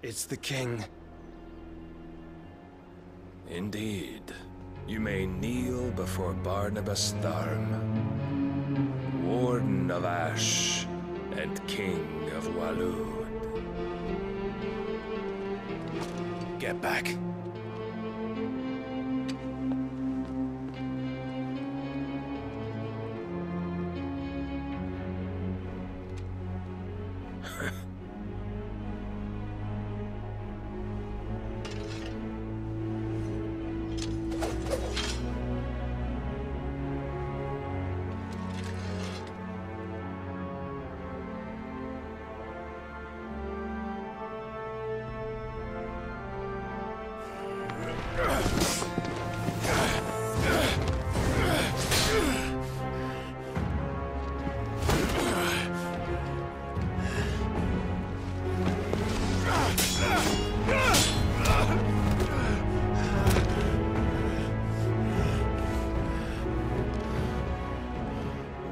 It's the king. Indeed. You may kneel before Barnabas Tharm, Warden of Ash and King of Waloed. Get back.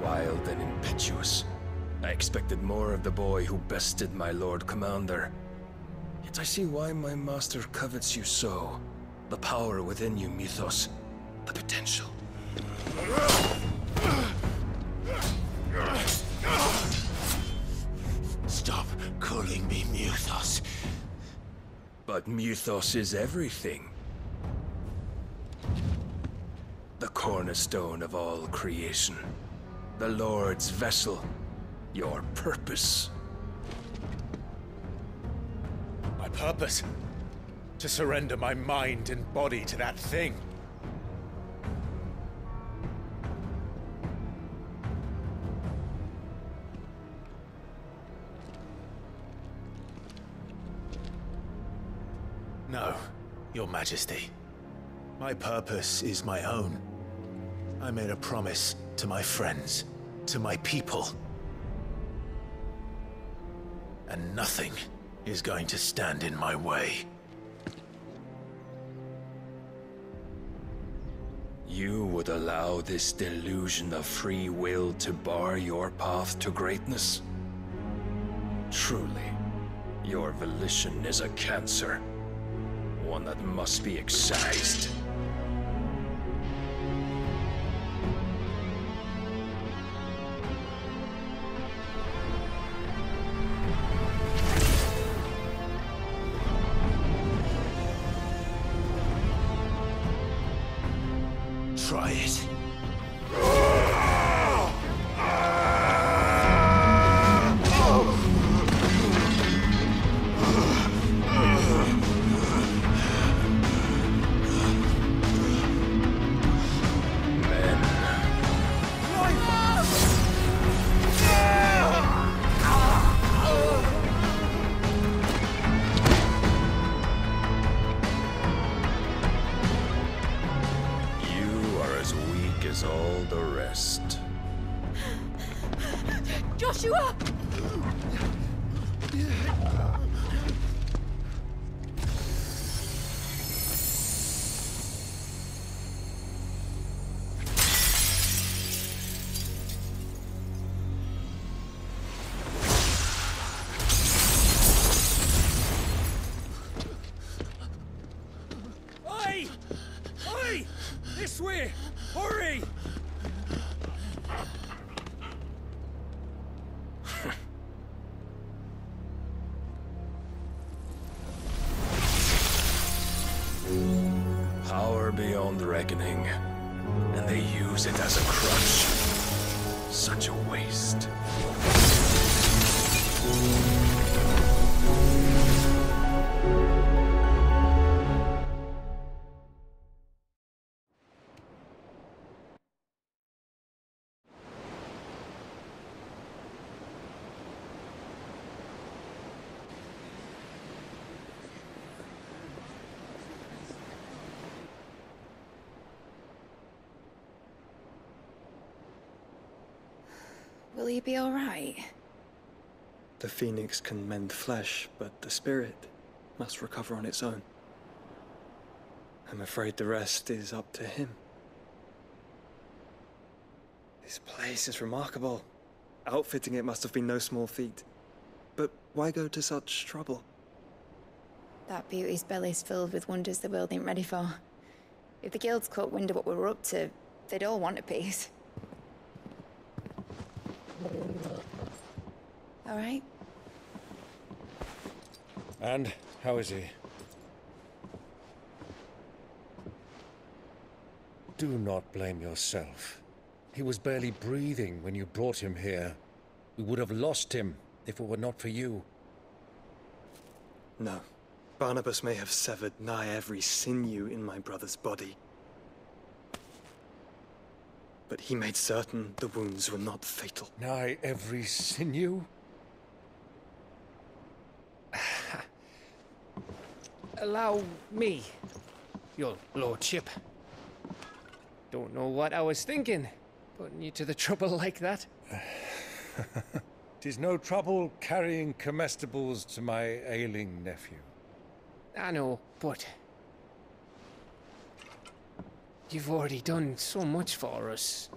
Wild and impetuous. I expected more of the boy who bested my Lord Commander. Yet I see why my master covets you so. The power within you, Mythos. The potential. Stop calling me Mythos. But Mythos is everything. The cornerstone of all creation. The Lord's vessel. Your purpose. My purpose? To surrender my mind and body to that thing. No, Your Majesty. My purpose is my own. I made a promise to my friends, to my people. And nothing is going to stand in my way. You would allow this delusion of free will to bar your path to greatness? Truly, your volition is a cancer. One that must be excised. Try it. As all the rest. Joshua! This way! Hurry! Power beyond reckoning, and they use it as a crutch. Such a waste. Will you be all right? The phoenix can mend flesh, but the spirit must recover on its own. I'm afraid the rest is up to him. This place is remarkable. Outfitting it must have been no small feat. But why go to such trouble? That beauty's belly's filled with wonders the world ain't ready for. If the guilds caught wind of what we were up to, they'd all want a piece. All right? And how is he? Do not blame yourself. He was barely breathing when you brought him here. We would have lost him if it were not for you. No. Barnabas may have severed nigh every sinew in my brother's body. But he made certain the wounds were not fatal. Nigh every sinew? Allow me, your lordship. Don't know what I was thinking, putting you to the trouble like that. 'Tis no trouble carrying comestibles to my ailing nephew. I know, but you've already done so much for us.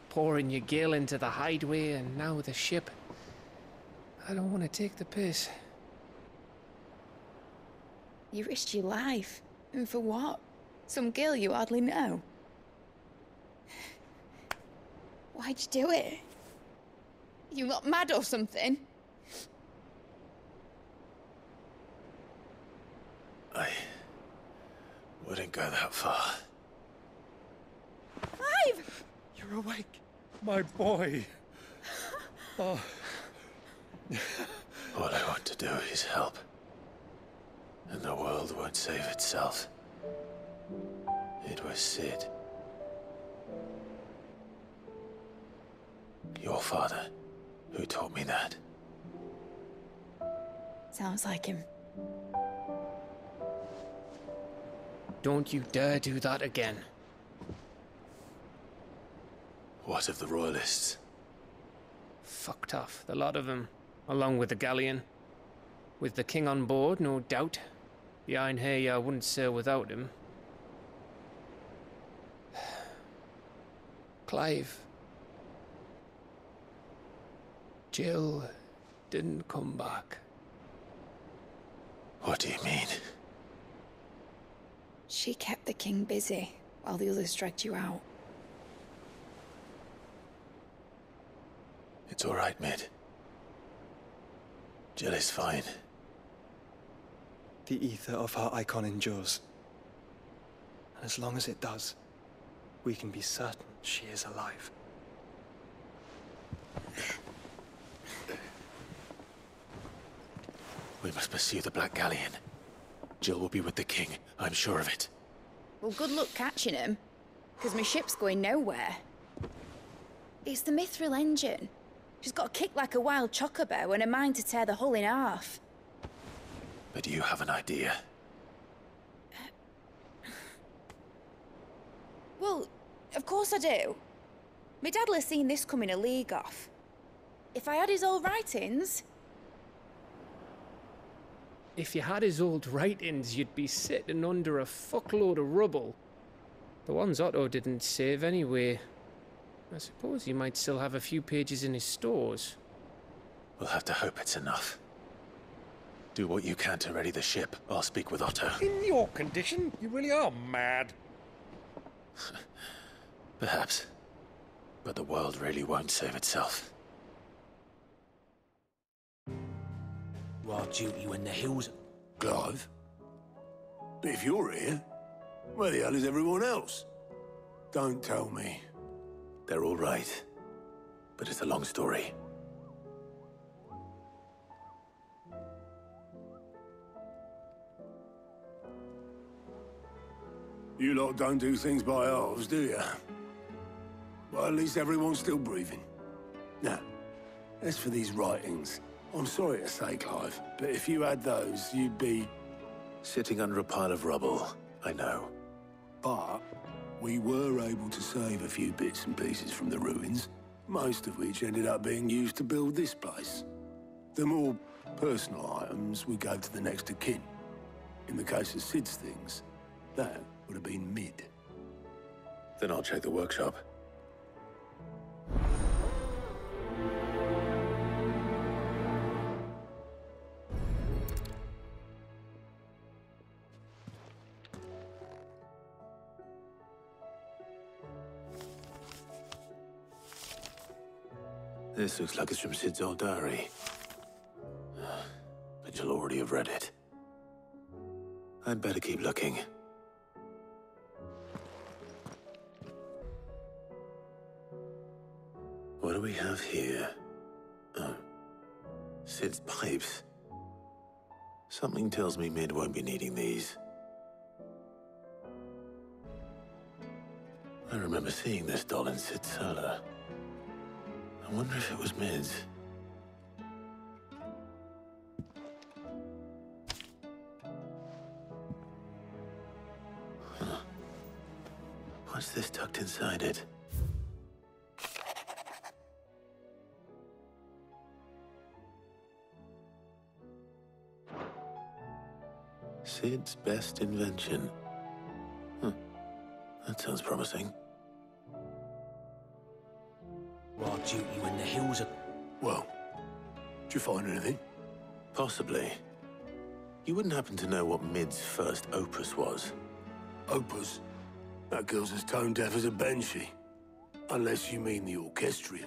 Pouring your gil into the hideaway and now the ship. I don't want to take the piss. You risked your life. And for what? Some girl you hardly know. Why'd you do it? You not mad or something? I wouldn't go that far. Clive! You're awake, my boy. Oh. All I want to do is help. And the world won't save itself. It was Sid. Your father, who taught me that. Sounds like him. Don't you dare do that again. What of the Royalists? Fucked off, the lot of them, along with the galleon. With the king on board, no doubt. Behind here, I wouldn't sail without him. Clive. Jill didn't come back. What do you mean? She kept the king busy while the others dragged you out. It's all right, Mid. Jill is fine. The ether of her icon endures. And as long as it does, we can be certain she is alive. We must pursue the Black Galleon. Jill will be with the king, I'm sure of it. Well, good luck catching him, because my ship's going nowhere. It's the Mithril engine. She's got a kick like a wild chocobo and a mind to tear the hull in half. But you have an idea. Well, of course I do. My dad'll have seen this coming a league off. If I had his old writings... If you had his old writings, you'd be sitting under a fuckload of rubble. The ones Otto didn't save anyway. I suppose he might still have a few pages in his stores. We'll have to hope it's enough. Do what you can to ready the ship. I'll speak with Otto. In your condition, you really are mad. Perhaps. But the world really won't save itself. What duty you in the hills? Clive? But if you're here, where the hell is everyone else? Don't tell me. They're all right. But it's a long story. You lot don't do things by halves, do you? Well, at least everyone's still breathing. Now, as for these writings, I'm sorry to say, Clive, but if you had those, you'd be... Sitting under a pile of rubble, I know. But we were able to save a few bits and pieces from the ruins, most of which ended up being used to build this place. The more personal items we gave to the next of kin. In the case of Sid's things, that would have been mid. Then I'll check the workshop. This looks like it's from Sid's old diary. But you'll already have read it. I'd better keep looking. What do we have here? Oh. Sid's pipes. Something tells me Mid won't be needing these. I remember seeing this doll in Sid's cellar. I wonder if it was Mid's. Huh. What's this tucked inside it? Sid's best invention. That sounds promising. What duty you in the hills? Well, did you find anything? Possibly. You wouldn't happen to know what Mid's first opus was? Opus? That girl's as tone-deaf as a banshee. Unless you mean the orchestrion.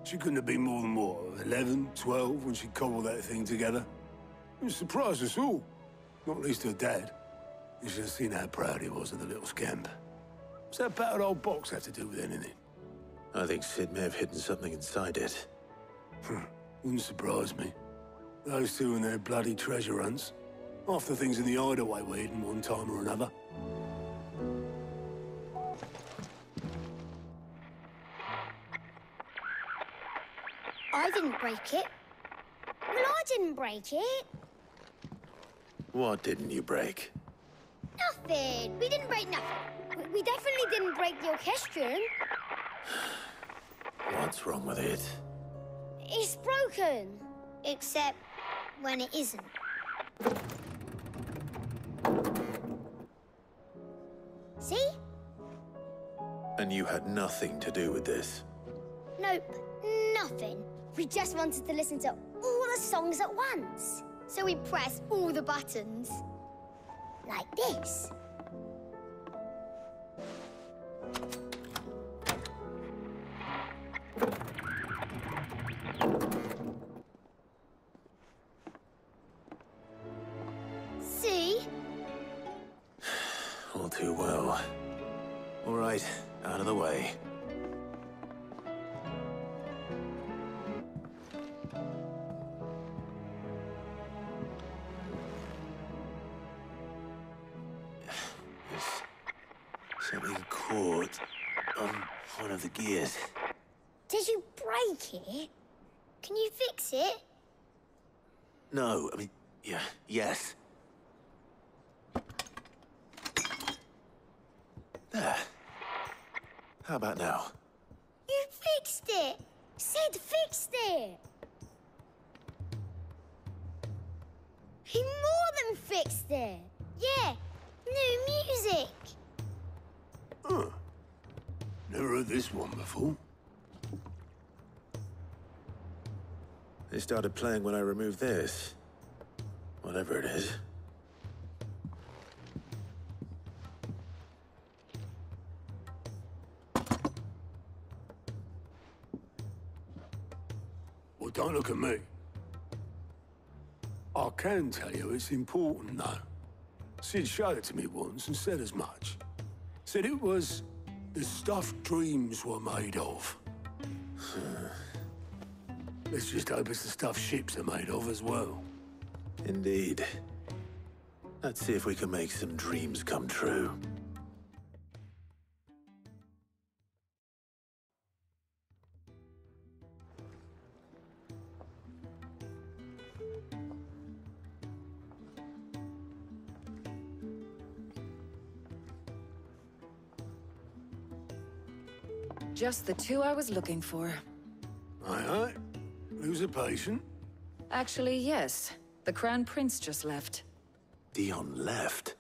She couldn't have been more than, what, 11, 12 when she cobbled that thing together? It surprised us all. Not least her dad. You should have seen how proud he was of the little scamp. What's that battered old box have to do with anything? I think Sid may have hidden something inside it. Wouldn't surprise me. Those two and their bloody treasure hunts. Half the things in the hideaway were hidden one time or another. I didn't break it. Well, I didn't break it. What didn't you break? Nothing. We didn't break nothing. We definitely didn't break the orchestrion. What's wrong with it? It's broken. Except when it isn't. See? And you had nothing to do with this? Nope, nothing. We just wanted to listen to all the songs at once. So we pressed all the buttons. Like this. See? All too well. All right, out of the way. Something caught on one of the gears. Did you break it? Can you fix it? No, I mean, yes. There. How about now? You fixed it! Sid fixed it! He more than fixed it! Yeah, new music! Huh. Never heard this one before. They started playing when I removed this. Whatever it is. don't look at me. I can tell you it's important, though. Sid showed it to me once and said as much. Said it was the stuff dreams were made of. Let's just hope it's the stuff ships are made of as well. Indeed. Let's see if we can make some dreams come true. Just the two I was looking for. Aye. Who's a patient? Actually, yes. The Crown Prince just left. Dion left?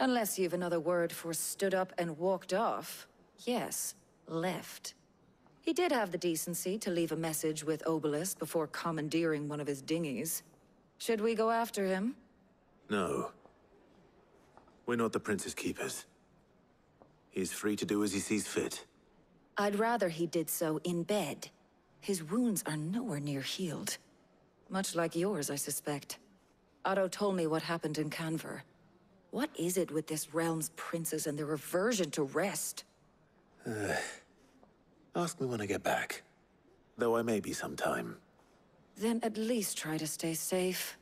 Unless you've another word for stood up and walked off. Yes, left. He did have the decency to leave a message with Obelisk before commandeering one of his dinghies. Should we go after him? No. We're not the Prince's keepers. He's free to do as he sees fit. I'd rather he did so in bed. His wounds are nowhere near healed. Much like yours, I suspect. Otto told me what happened in Canver. What is it with this realm's princes and their aversion to rest? Ask me when I get back. Though I may be sometime. Then at least try to stay safe.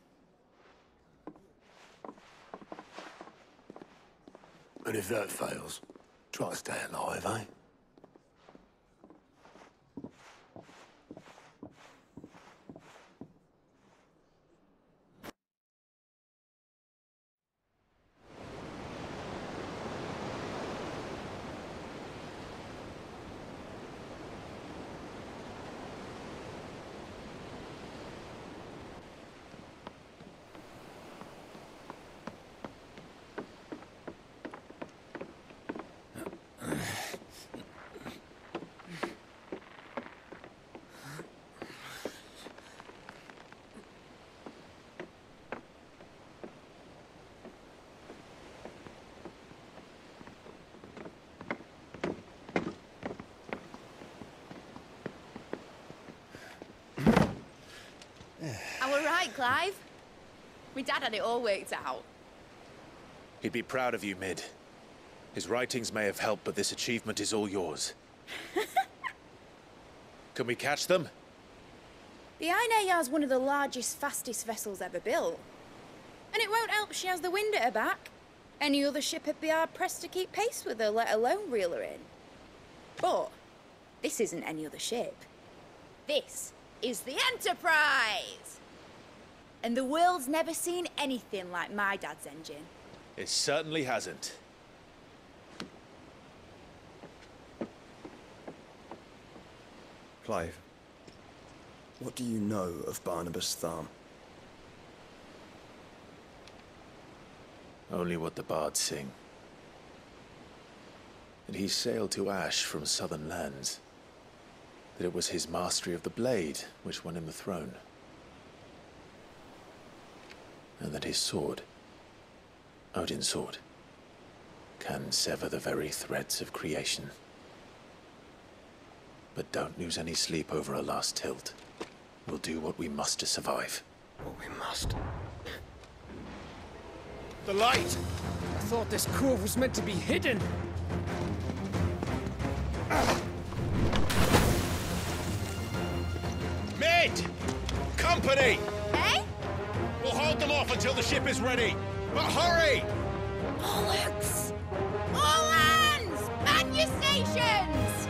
And if that fails, try to stay alive, eh? I were right, Clive. My dad had it all worked out. He'd be proud of you, Mid. His writings may have helped, but this achievement is all yours. Can we catch them? The Ainayar's one of the largest, fastest vessels ever built. And it won't help she has the wind at her back. Any other ship would be hard-pressed to keep pace with her, let alone reel her in. But this isn't any other ship. This is the Enterprise! And the world's never seen anything like my dad's engine. It certainly hasn't. Clive, what do you know of Barnabas Tharm? Only what the bards sing. That he sailed to Ash from southern lands. That it was his mastery of the blade which won him the throne. And that his sword, Odin's sword, can sever the very threads of creation. But don't lose any sleep over a last tilt. We'll do what we must to survive. What we must. The light! I thought this cove was meant to be hidden. Mid! Company! Eh? We'll hold them off until the ship is ready. But hurry! Bollocks! All hands! Man your stations!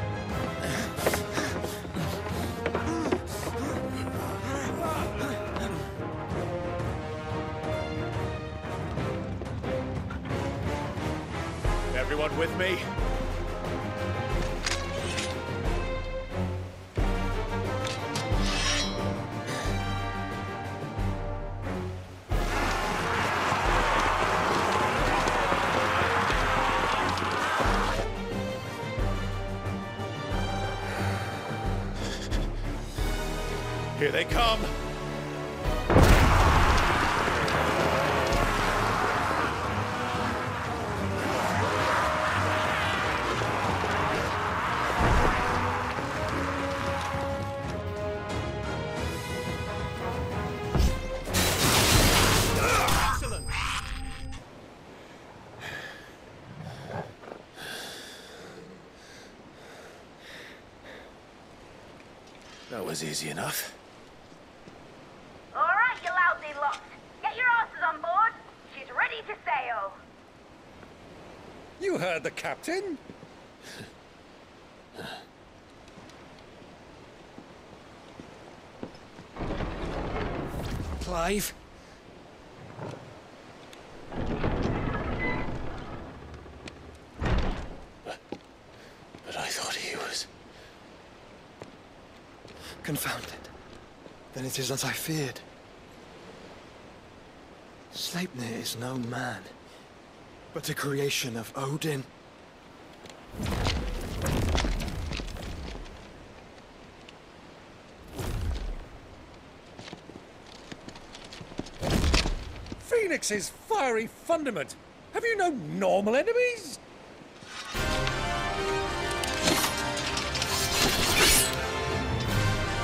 Everyone with me? Here they come! was easy enough. All right, you lousy lot. Get your asses on board. She's ready to sail. You heard the captain. Clive? But I thought he was... Confounded. Then it is as I feared. Sleipnir is no man, but a creation of Odin. Phoenix's fiery fundament. Have you no normal enemies?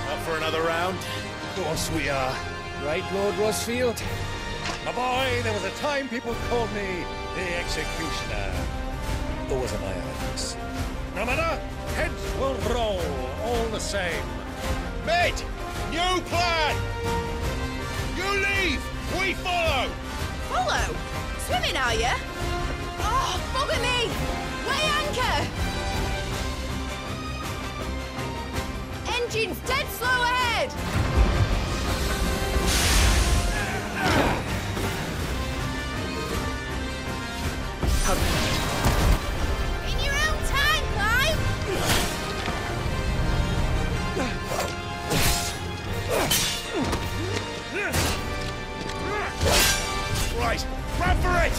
Up for another round? Of course we are. Right, Lord Rosfield? My boy, there was a time people called me the Executioner. Always at my eyes. No matter, heads will roll all the same. Mate! New plan! You leave! We follow! Follow? Swimming, are you? Oh, bugger me! Weigh anchor! Engine's dead slow ahead! In your own time, Clive! Right, run for it!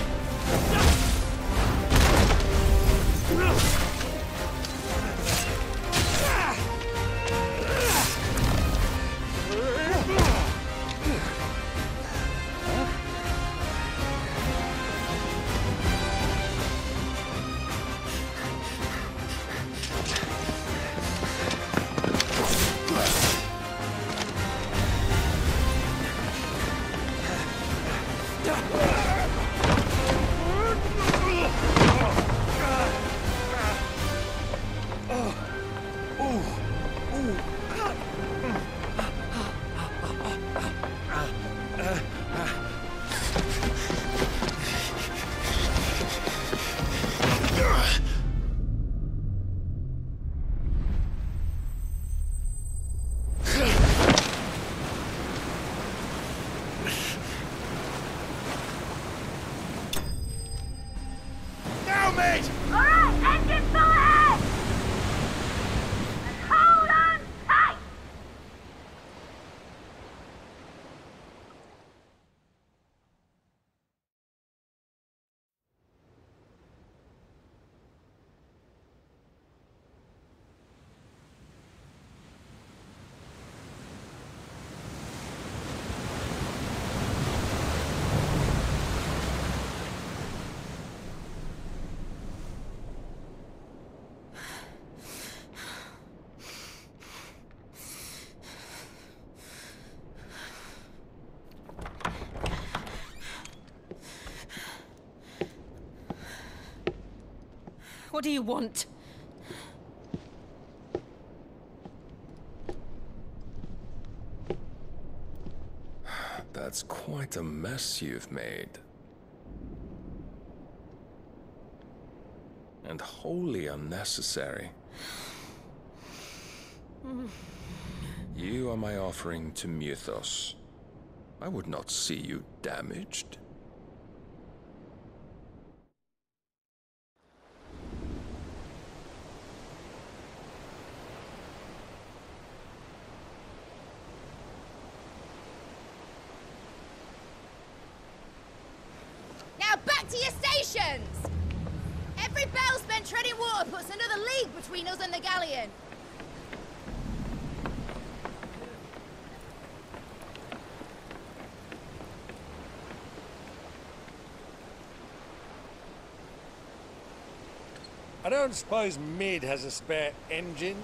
What do you want? That's quite a mess you've made. And wholly unnecessary. You are my offering to Mythos. I would not see you damaged. Now back to your stations! Every bell spent treading water puts another league between us and the galleon. I don't suppose Mid has a spare engine?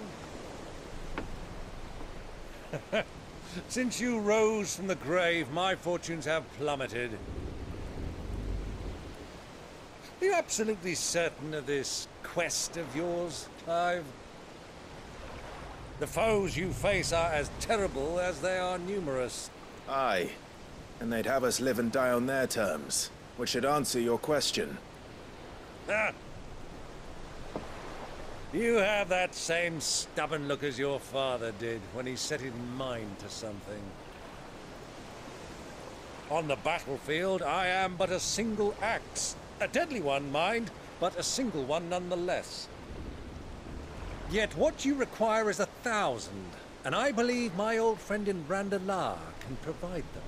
Since you rose from the grave, my fortunes have plummeted. Are you absolutely certain of this quest of yours, Clive? The foes you face are as terrible as they are numerous. Aye, and they'd have us live and die on their terms, which should answer your question. Ah. You have that same stubborn look as your father did when he set his mind to something. On the battlefield, I am but a single axe. A deadly one, mind, but a single one nonetheless. Yet what you require is 1,000, and I believe my old friend in Brandalar can provide them.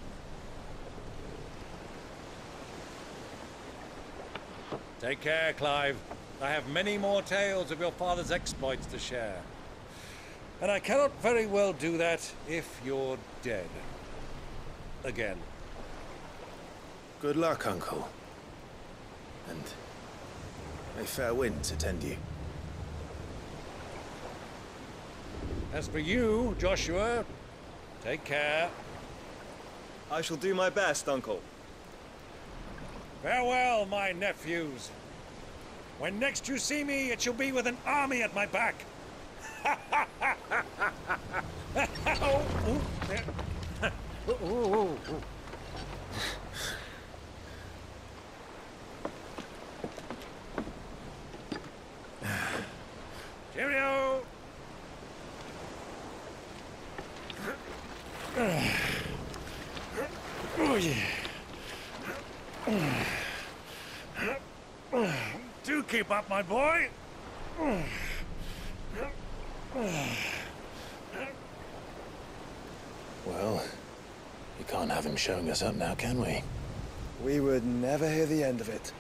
Take care, Clive. I have many more tales of your father's exploits to share. And I cannot very well do that if you're dead. Again. Good luck, Uncle. And may fair winds attend you. As for you, Joshua, take care. I shall do my best, Uncle. Farewell, my nephews. When next you see me, it shall be with an army at my back. Oh, ooh, there. Ooh, ooh, ooh. Cheerio! Oh, yeah. Do keep up, my boy. Well, you can't have him showing us up now, can we? We would never hear the end of it.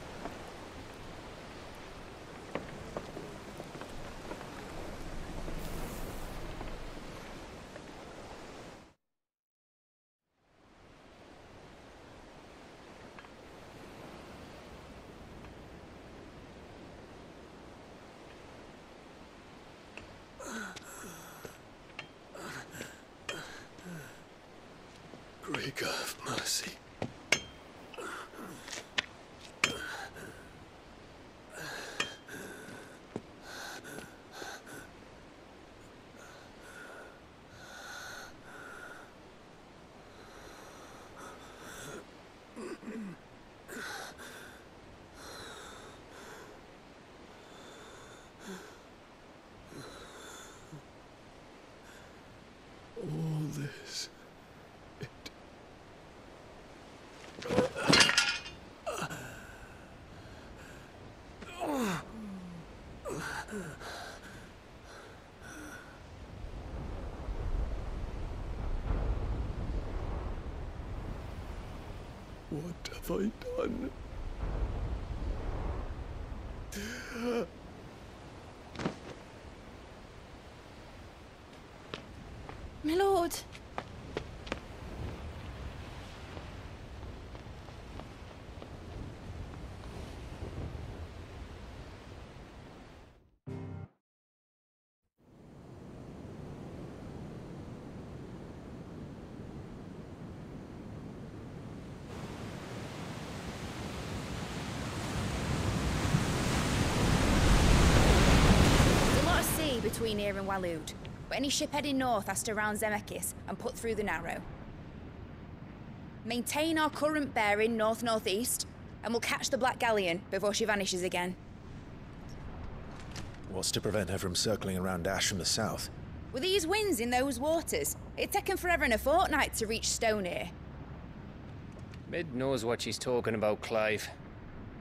Great God of mercy. All this. What have I done? My lord. Between here and Waloed, but any ship heading north has to round Zemeckis and put through the Narrow. Maintain our current bearing north-northeast, and we'll catch the Black Galleon before she vanishes again. What's to prevent her from circling around Ash from the south? With these winds in those waters, it'd taken forever and a fortnight to reach Stonehere. Mid knows what she's talking about, Clive.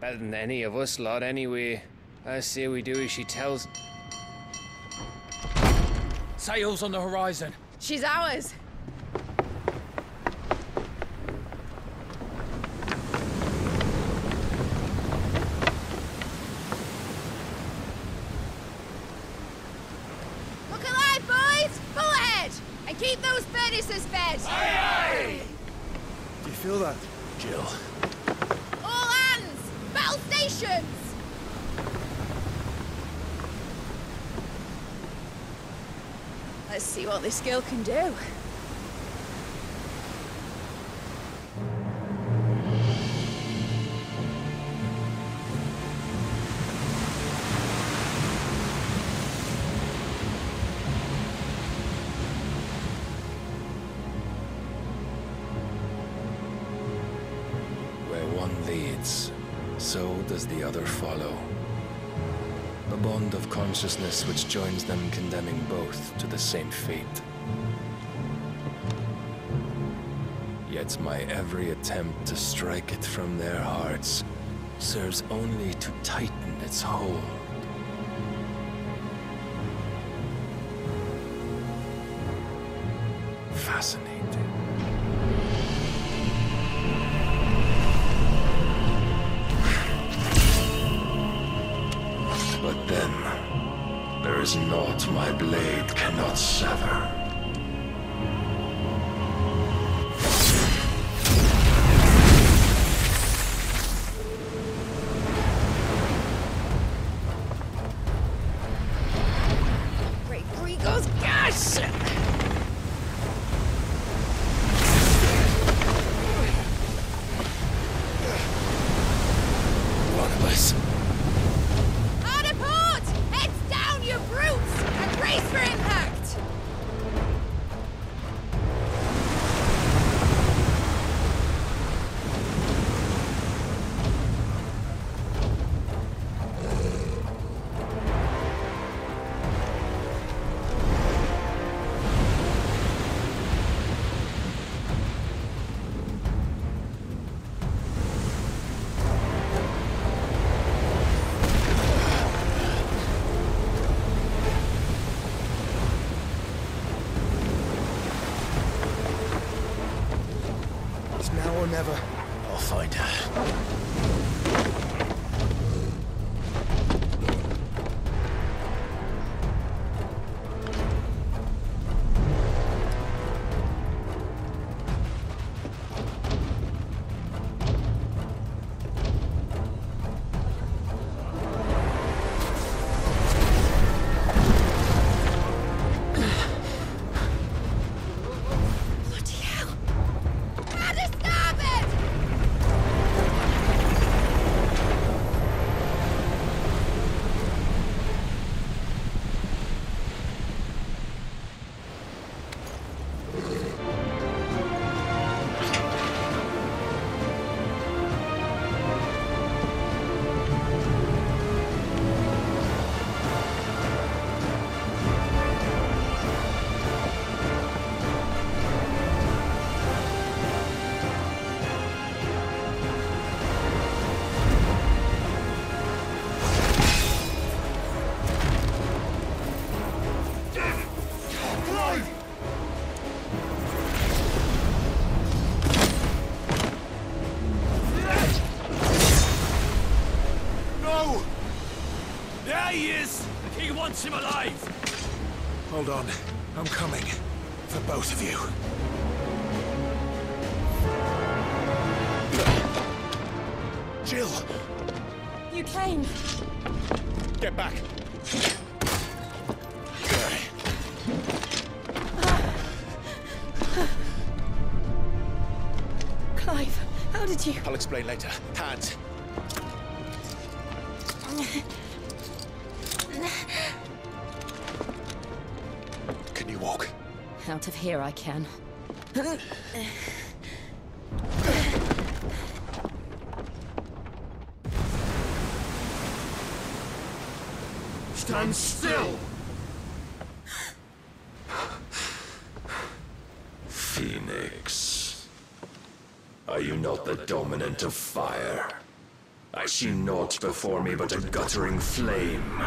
Better than any of us lot, anyway. I say we do as she tells. Sails on the horizon. She's ours. Look alive, boys! Pull ahead! And keep those furnaces fed! Aye, aye! Do you feel that? Jill. All hands! Battle stations! Let's see what this girl can do. one leads, so does the other follow. The bond of consciousness which joins them condemning both to the same fate. Yet my every attempt to strike it from their hearts serves only to tighten its hold. Fascinating. But then, there is naught my blade cannot sever. Great Grigo's gosh! One of us. Hard a port! Heads down, you brutes! And brace for impact! It's now or never. I'll find her. Bloody hell! How to stop it! No! There he is! The king wants him alive! Hold on. I'm coming. For both of you. Jill! You came. Get back! Clive, how did you... I'll explain later. Hands. Can you walk? Out of here I can. Stand still! Phoenix. Are you not the dominant of fire? I see naught before me but a guttering flame.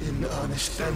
In earnest, then.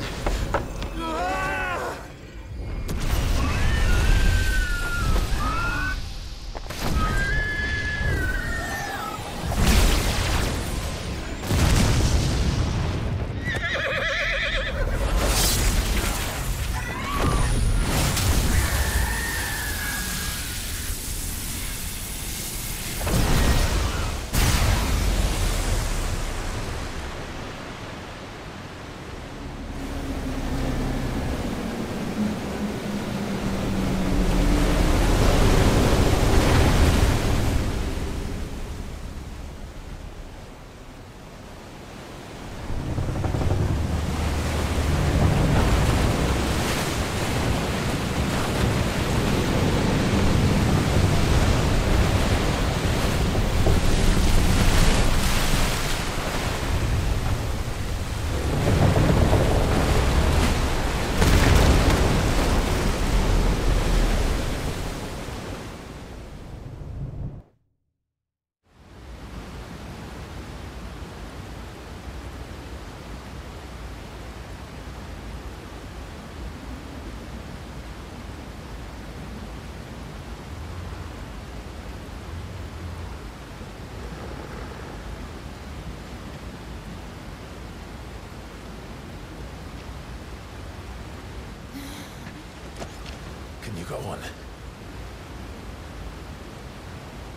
Go on.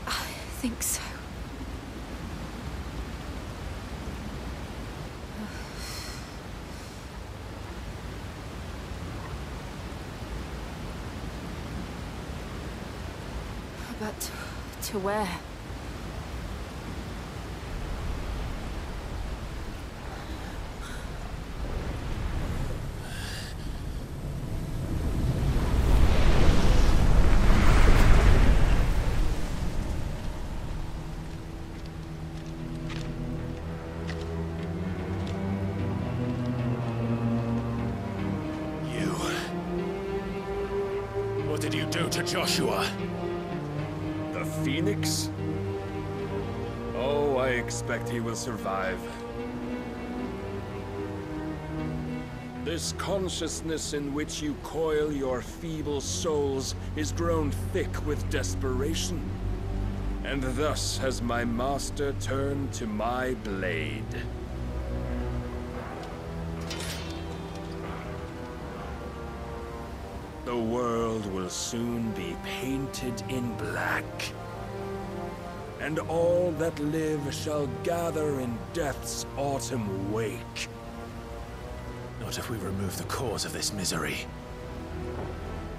I think so. But to where? What did you do to Joshua? The Phoenix? Oh, I expect he will survive. This consciousness in which you coil your feeble souls is grown thick with desperation. And thus has my master turned to my blade. The world will soon be painted in black. And all that live shall gather in death's autumn wake. Not if we remove the cause of this misery.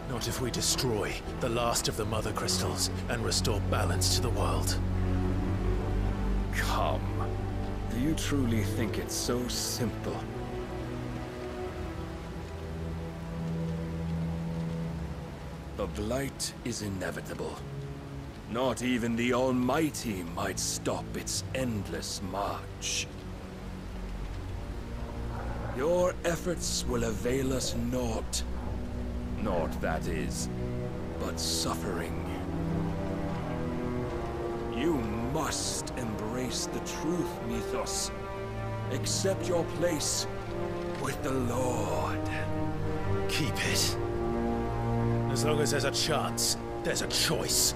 Not if we destroy the last of the Mother Crystals and restore balance to the world. Come. Do you truly think it's so simple? The Blight is inevitable. Not even the Almighty might stop its endless march. Your efforts will avail us naught. Naught, that is, but suffering. You must embrace the truth, Mythos. Accept your place with the Lord. Keep it. As long as there's a chance, there's a choice.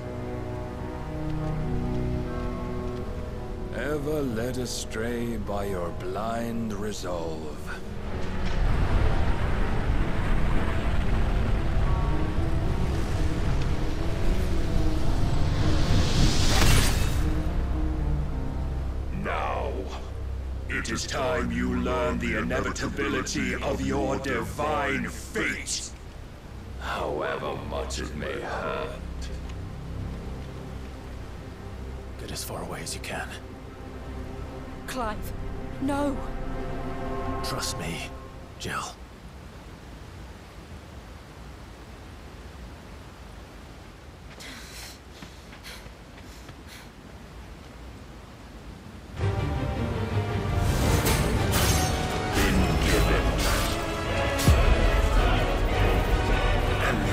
Ever led astray by your blind resolve. Now, it is time you learn the inevitability of your divine fate. However much it may hurt. Get as far away as you can. Clive, no! Trust me, Jill.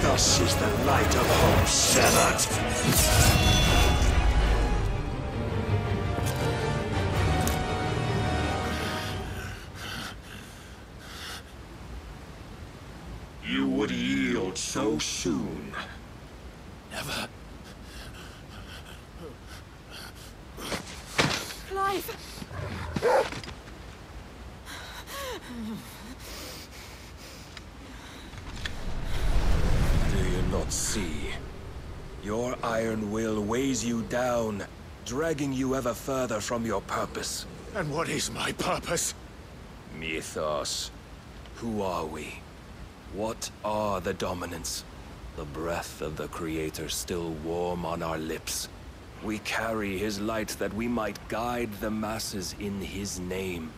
Thus is the light of hope severed. You would yield so soon. Never. Clive! Do you not see? Your iron will weighs you down, dragging you ever further from your purpose. And what is my purpose? Mythos. Who are we? What are the dominants? The breath of the Creator still warm on our lips. We carry his light that we might guide the masses in his name.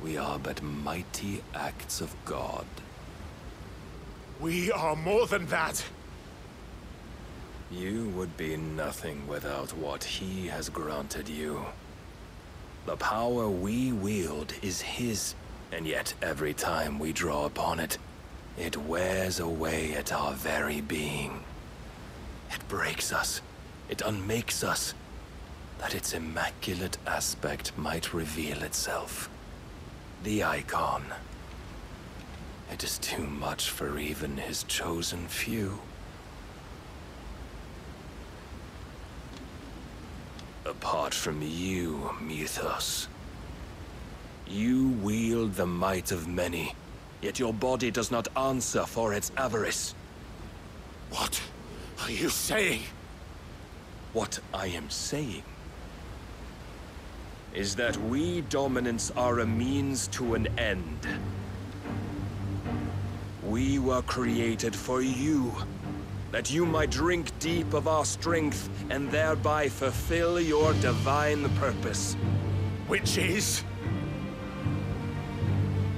We are but mighty acts of God. We are more than that! You would be nothing without what he has granted you. The power we wield is his, and yet every time we draw upon it, it wears away at our very being. It breaks us, it unmakes us, that its immaculate aspect might reveal itself. The icon. It is too much for even his chosen few. Apart from you, Mythos. You wield the might of many, yet your body does not answer for its avarice. What are you saying? What I am saying is that we dominants are a means to an end. We were created for you, that you might drink deep of our strength and thereby fulfill your divine purpose. Which is?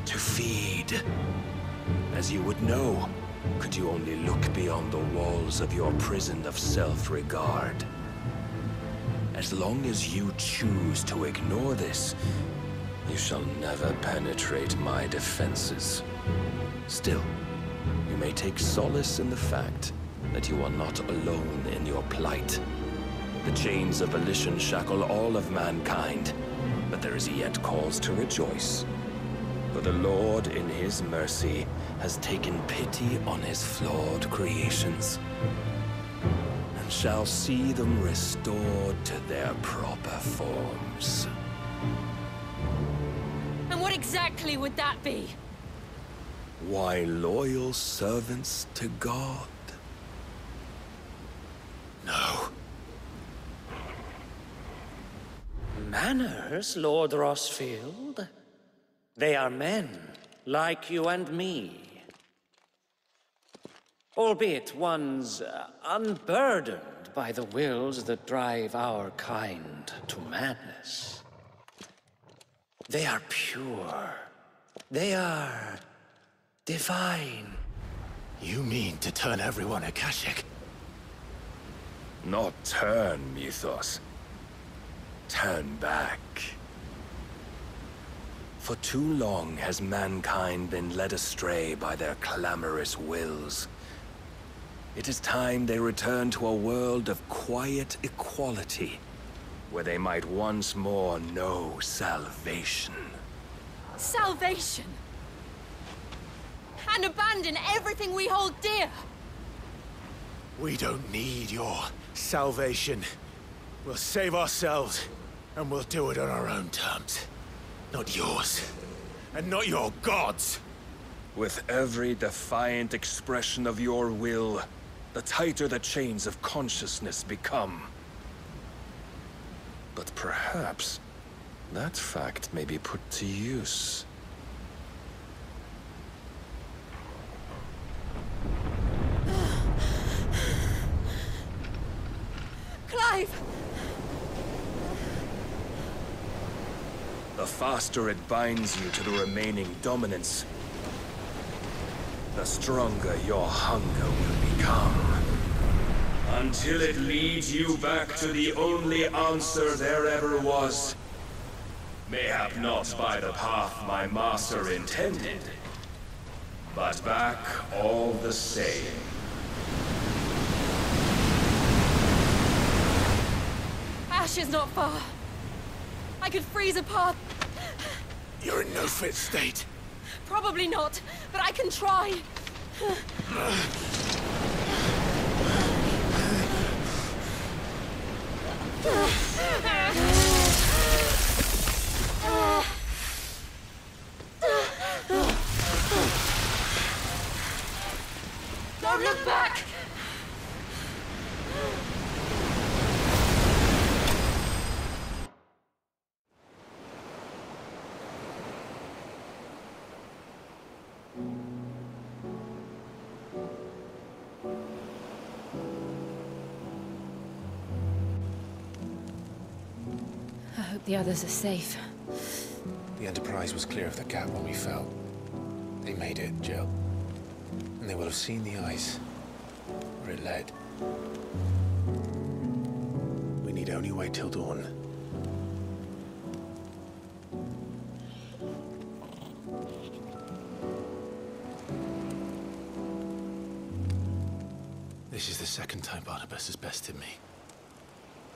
To feed. As you would know, could you only look beyond the walls of your prison of self-regard. As long as you choose to ignore this, you shall never penetrate my defenses. Still, you may take solace in the fact that you are not alone in your plight. The chains of volition shackle all of mankind, but there is yet cause to rejoice. For the Lord, in his mercy, has taken pity on his flawed creations, and shall see them restored to their proper forms. And what exactly would that be? Why, loyal servants to God. No. Manners, Lord Rossfield? They are men, like you and me. Albeit ones unburdened by the wills that drive our kind to madness. They are pure. They are divine. You mean to turn everyone Akashic? Not turn, Mythos. Turn back. For too long has mankind been led astray by their clamorous wills. It is time they return to a world of quiet equality, where they might once more know salvation. Salvation? And abandon everything we hold dear? We don't need your salvation. We'll save ourselves, and we'll do it on our own terms. Not yours, and not your gods. With every defiant expression of your will, the tighter the chains of consciousness become. But perhaps that fact may be put to use. Clive! The faster it binds you to the remaining dominance, the stronger your hunger will become. Until it leads you back to the only answer there ever was. Mayhap not by the path my master intended, but back all the same. Ash is not far. I could freeze a path. You're in no fit state. Probably not, but I can try. Don't look back! I hope the others are safe. The Enterprise was clear of the gap when we fell. They made it, Jill. And they will have seen the ice, where it led. We need only wait till dawn. This is the second time Barnabas has bested me.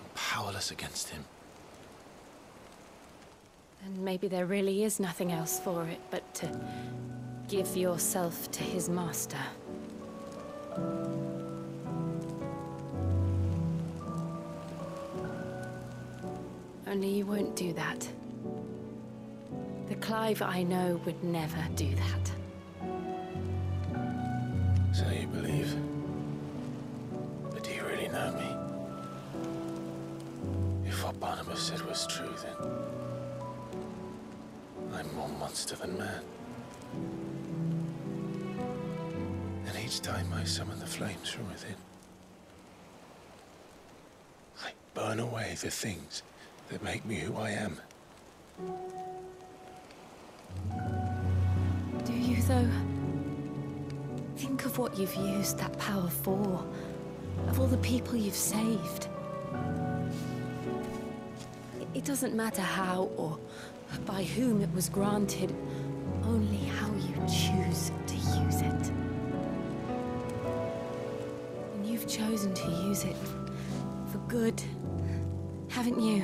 I'm powerless against him. Then maybe there really is nothing else for it but to give yourself to his master. Only you won't do that. The Clive I know would never do that. So you believe? what Barnabas said was true, then I'm more monster than man. And each time I summon the flames from within, I burn away the things that make me who I am. Do you, though? Think of what you've used that power for, of all the people you've saved. It doesn't matter how or by whom it was granted, only how you choose to use it. And you've chosen to use it for good, haven't you?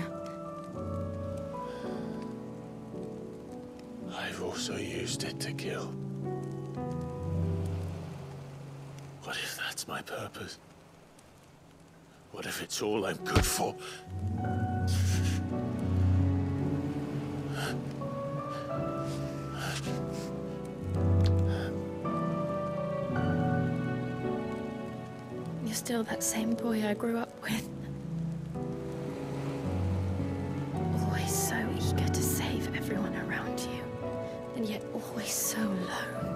I've also used it to kill. What if that's my purpose? What if it's all I'm good for? You're still that same boy I grew up with. Always so eager to save everyone around you, and yet always so alone.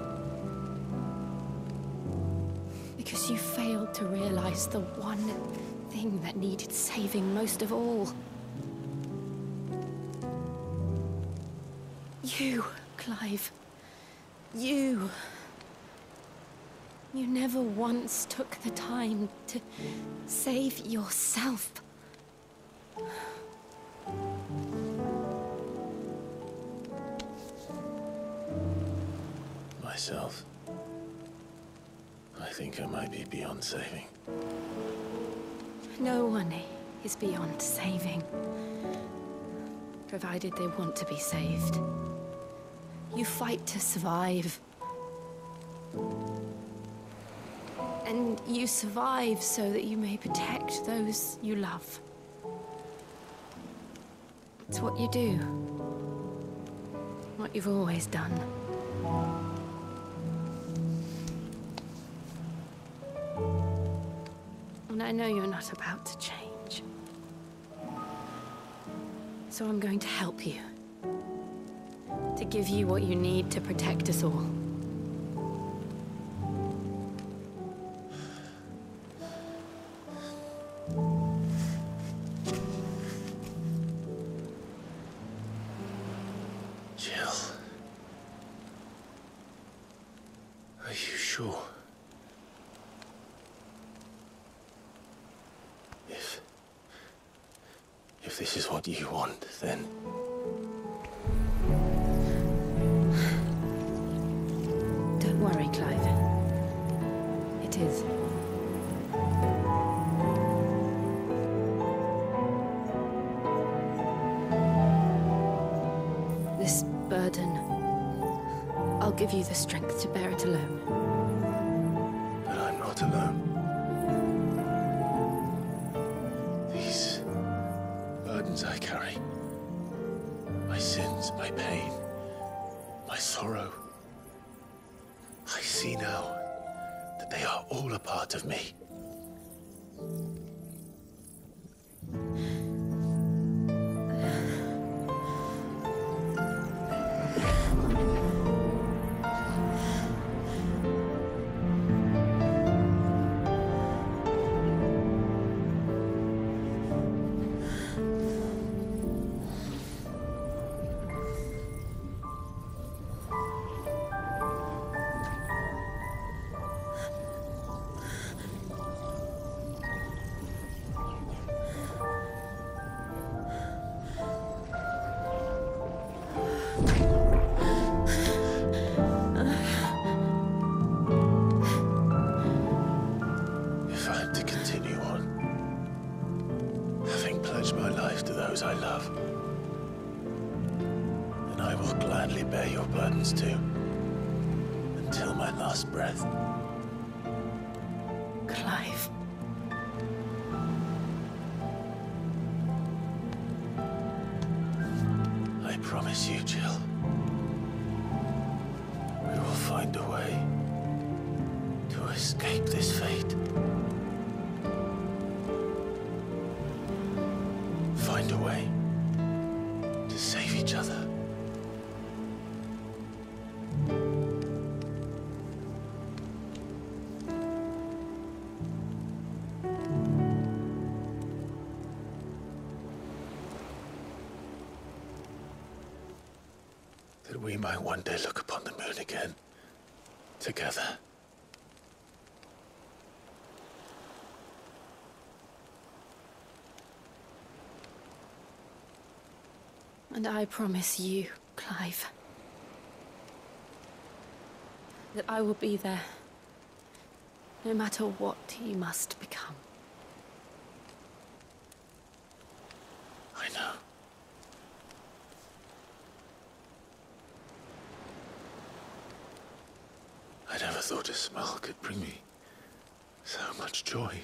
Because you failed to realize the one thing that needed saving most of all. You, Clive. You. You never once took the time to save yourself. Myself? I think I might be beyond saving. No one is beyond saving, provided they want to be saved. You fight to survive. And you survive so that you may protect those you love. It's what you do. What you've always done. And I know you're not about to change. So I'm going to help you. To give you what you need to protect us all. Jill. Are you sure? If this is what you want, then... Don't worry, Clive. It is. This burden, I'll give you the strength to bear it alone. But I'm not alone. These burdens I carry, my sins, my pain, my sorrow, I see now that they are all a part of me. If I am to continue on, having pledged my life to those I love, then I will gladly bear your burdens too, until my last breath. Clive. I promise you, Jill, we will find a way to escape this fate. Find find a way to save each other. That we might one day look upon the moon again, together. And I promise you, Clive, that I will be there, no matter what you must become. I know. I never thought a smile could bring me so much joy.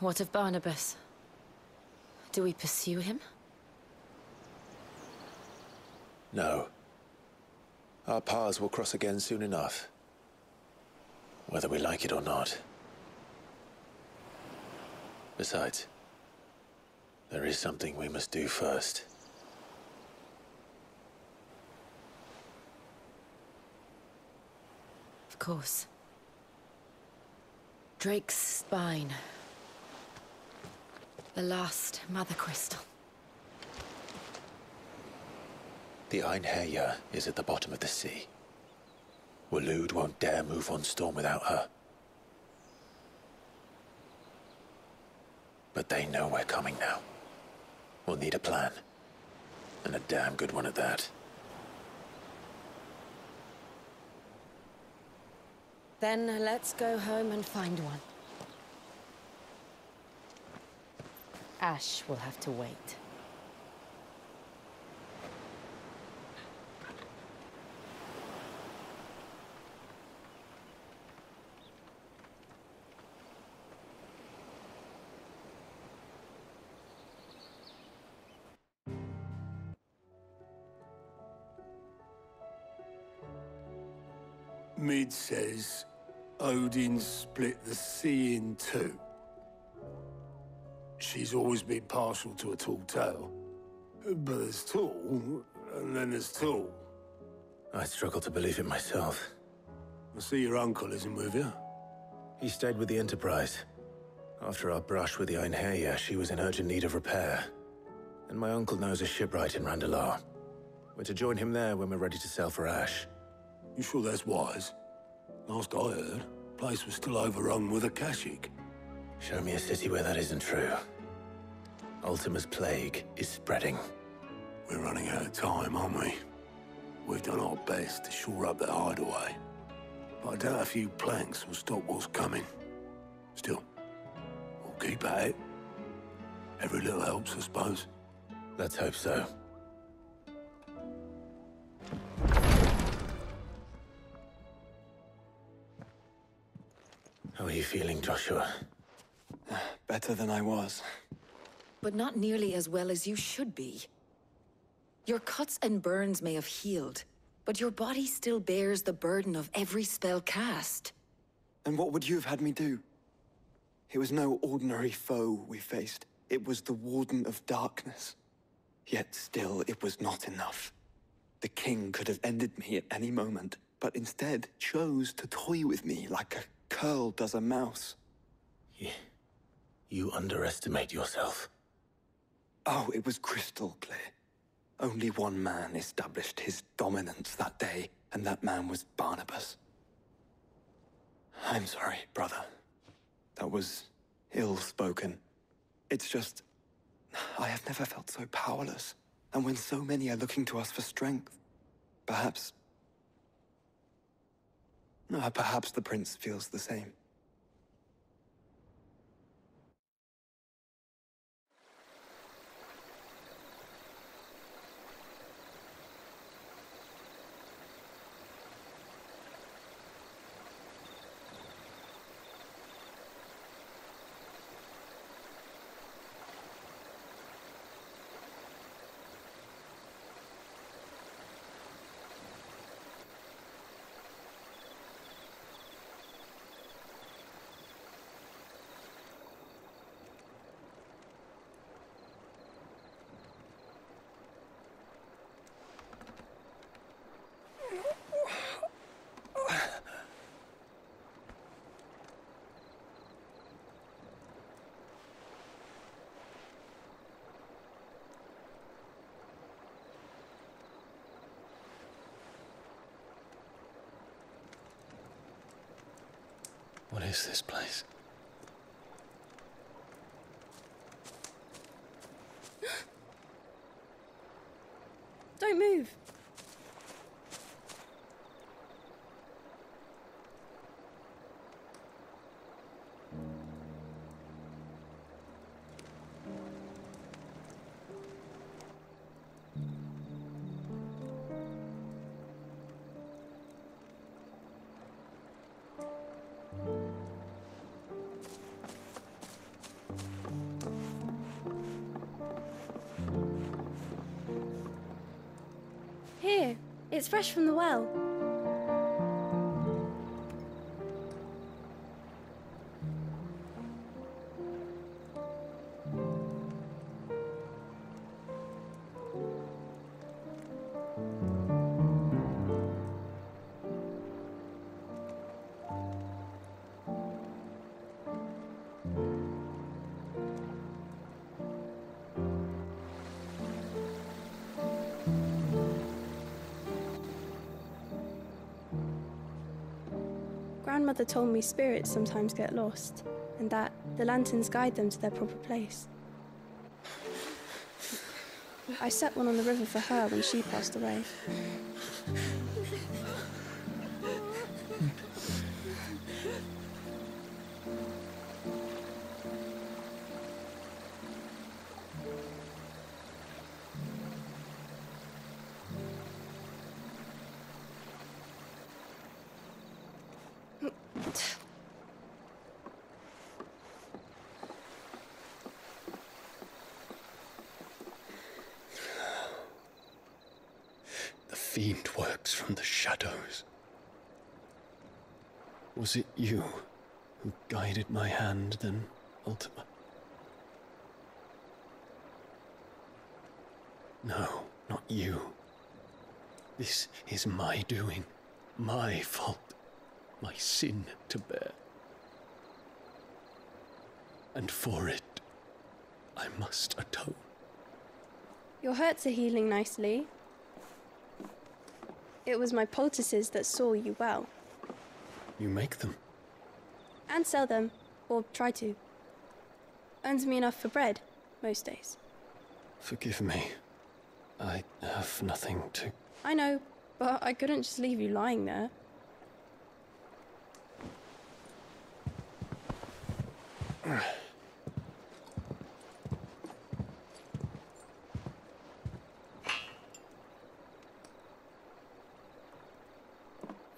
What of Barnabas? Do we pursue him? No. Our paths will cross again soon enough. Whether we like it or not. Besides, there is something we must do first. Of course. Drake's spine. The last Mother Crystal. The Einherjar is at the bottom of the sea. Waloed won't dare move on Storm without her. But they know we're coming now. We'll need a plan. And a damn good one at that. Then let's go home and find one. Ash will have to wait. Mid says Odin split the sea in two. She's always been partial to a tall tale. But there's tall, and then there's tall. I struggle to believe it myself. I see your uncle isn't with you. He stayed with the Enterprise. After our brush with the Einherjar, she was in urgent need of repair. And my uncle knows a shipwright in Randalar. We're to join him there when we're ready to sail for Ash. You sure that's wise? Last I heard, the place was still overrun with Akashic. Show me a city where that isn't true. Ultima's plague is spreading. We're running out of time, aren't we? We've done our best to shore up that hideaway. But I doubt a few planks will stop what's coming. Still, we'll keep at it. Every little helps, I suppose. Let's hope so. How are you feeling, Joshua? Better than I was. But not nearly as well as you should be. Your cuts and burns may have healed, but your body still bears the burden of every spell cast. And what would you have had me do? It was no ordinary foe we faced. It was the Warden of Darkness. Yet still, it was not enough. The king could have ended me at any moment, but instead chose to toy with me like a curl does a mouse. You underestimate yourself. Oh, it was crystal clear. Only one man established his dominance that day, and that man was Barnabas. I'm sorry, brother. That was ill-spoken. It's just, I have never felt so powerless. And when so many are looking to us for strength, perhaps the prince feels the same. What is this place? Don't move. Here, it's fresh from the well. Grandmother told me spirits sometimes get lost, and that the lanterns guide them to their proper place. I set one on the river for her when she passed away. The fiend works from the shadows. Was it you who guided my hand then, Ultima? No, not you. This is my doing, my fault, my sin to bear. And for it, I must atone. Your hurts are healing nicely. It was my poultices that saw you well. You make them? And sell them, or try to. Earns me enough for bread, most days. Forgive me. I have nothing to... I know, but I couldn't just leave you lying there.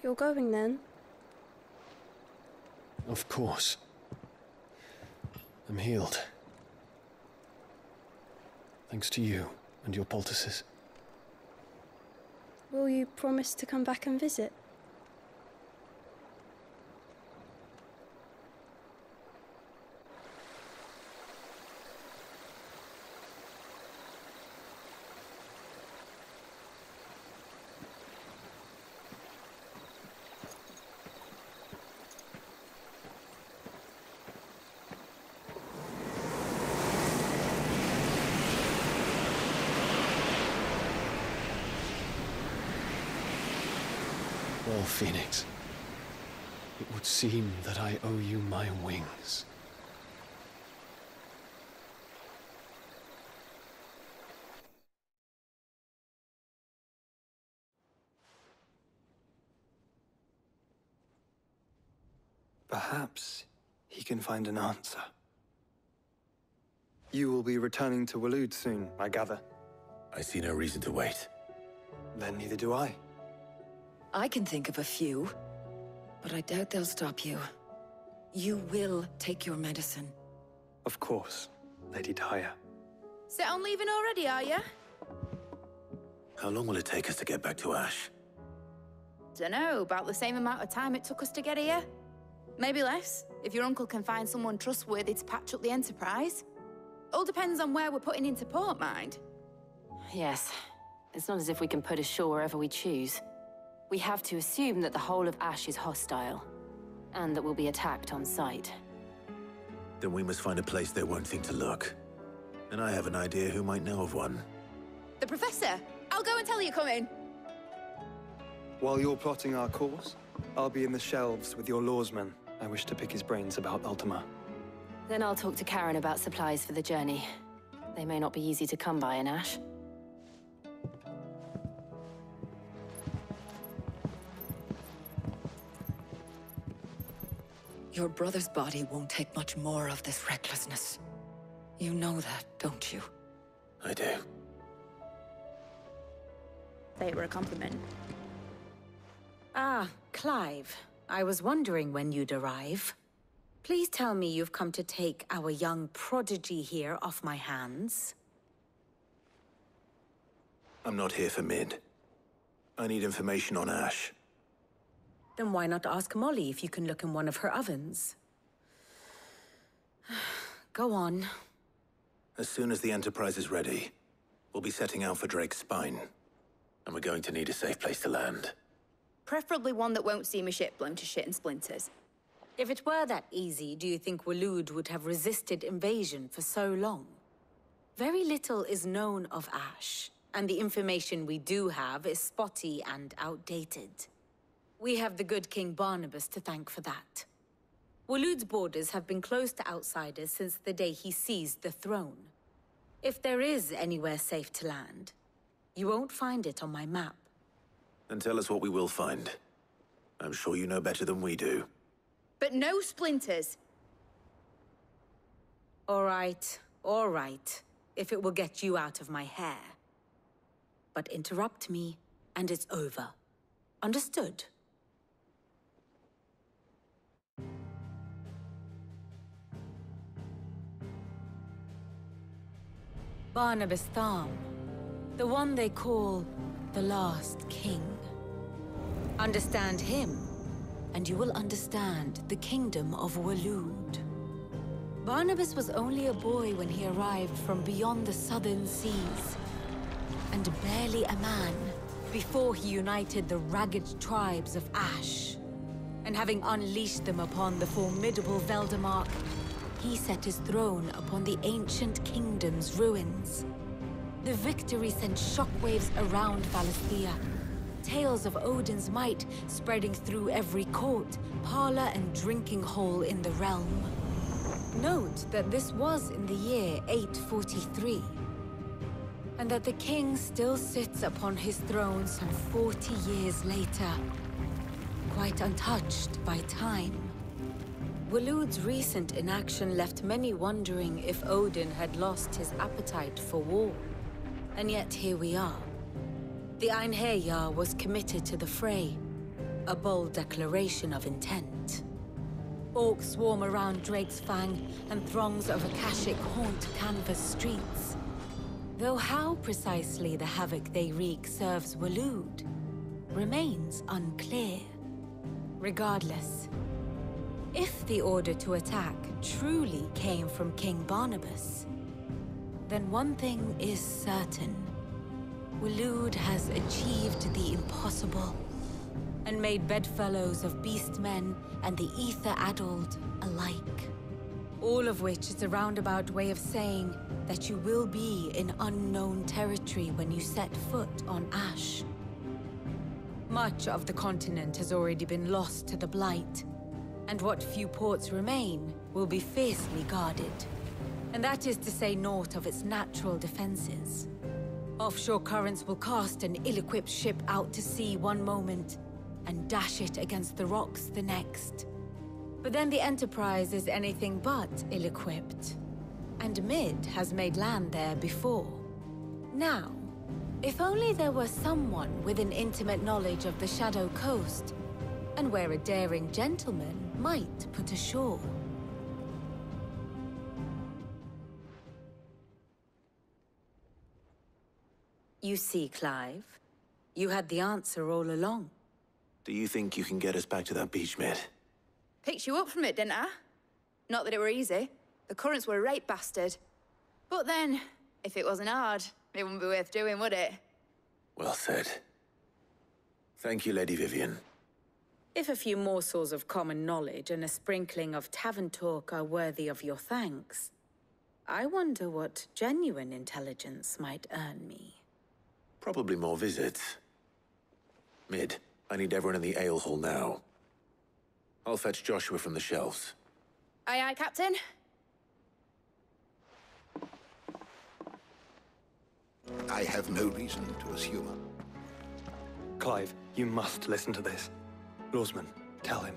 You're going then? Of course. I'm healed. Thanks to you and your poultices. Will you promise to come back and visit? Oh, Phoenix, it would seem that I owe you my wings. Perhaps he can find an answer. You will be returning to Waloed soon, I gather. I see no reason to wait. Then neither do I. I can think of a few, but I doubt they'll stop you. You will take your medicine. Of course, Lady Daya. Set on leaving already, are you? How long will it take us to get back to Ash? Dunno, about the same amount of time it took us to get here. Maybe less, if your uncle can find someone trustworthy to patch up the Enterprise. All depends on where we're putting into port, mind. Yes. It's not as if we can put ashore wherever we choose. We have to assume that the whole of Ash is hostile, and that we'll be attacked on sight. Then we must find a place they won't think to look. And I have an idea who might know of one. The Professor! I'll go and tell you coming! While you're plotting our course, I'll be in the shelves with your lawsman. I wish to pick his brains about Ultima. Then I'll talk to Karen about supplies for the journey. They may not be easy to come by in Ash. Your brother's body won't take much more of this recklessness. You know that, don't you? I do. Say it were a compliment. Ah, Clive. I was wondering when you'd arrive. Please tell me you've come to take our young prodigy here off my hands. I'm not here for Mid. I need information on Ash. Then why not ask Molly if you can look in one of her ovens? Go on. As soon as the Enterprise is ready, we'll be setting out for Drake's Spine. And we're going to need a safe place to land. Preferably one that won't see my ship blown to shit and splinters. If it were that easy, do you think Waloed would have resisted invasion for so long? Very little is known of Ash, and the information we do have is spotty and outdated. We have the good King Barnabas to thank for that. Waloed's borders have been closed to outsiders since the day he seized the throne. If there is anywhere safe to land, you won't find it on my map. And tell us what we will find. I'm sure you know better than we do. But no splinters! All right, if it will get you out of my hair. But interrupt me, and it's over. Understood? Barnabas Tharm, the one they call the Last King. Understand him, and you will understand the kingdom of Waloed. Barnabas was only a boy when he arrived from beyond the southern seas, and barely a man before he united the ragged tribes of Ash. And having unleashed them upon the formidable Veldamark, he set his throne upon the ancient kingdom's ruins. The victory sent shockwaves around Valisthea. Tales of Odin's might spreading through every court, parlor, and drinking hole in the realm. Note that this was in the year 843, and that the king still sits upon his throne some 40 years later, quite untouched by time. Waloed's recent inaction left many wondering if Odin had lost his appetite for war. And yet here we are. The Einherjar was committed to the fray, a bold declaration of intent. Orcs swarm around Drake's Fang, and throngs of Akashic haunt Canvas streets. Though how precisely the havoc they wreak serves Waloed remains unclear. Regardless, if the order to attack truly came from King Barnabas, then one thing is certain. Waloed has achieved the impossible and made bedfellows of beastmen and the ether-addled alike. All of which is a roundabout way of saying that you will be in unknown territory when you set foot on Ash. Much of the continent has already been lost to the Blight, and what few ports remain will be fiercely guarded. And that is to say naught of its natural defenses. Offshore currents will cast an ill-equipped ship out to sea one moment, and dash it against the rocks the next. But then the Enterprise is anything but ill-equipped, and Mid has made land there before. Now, if only there were someone with an intimate knowledge of the Shadow Coast, and where a daring gentleman might put ashore. You see, Clive, you had the answer all along. Do you think you can get us back to that beach, Mid? Picked you up from it, didn't I? Not that it were easy. The currents were a right bastard. But then, if it wasn't hard, it wouldn't be worth doing, would it? Well said. Thank you, Lady Vivian. If a few morsels of common knowledge and a sprinkling of tavern talk are worthy of your thanks, I wonder what genuine intelligence might earn me. Probably more visits. Mid, I need everyone in the ale hall now. I'll fetch Joshua from the shelves. Aye, aye, Captain. I have no reason to assume. Clive, you must listen to this. Lawsman, tell him.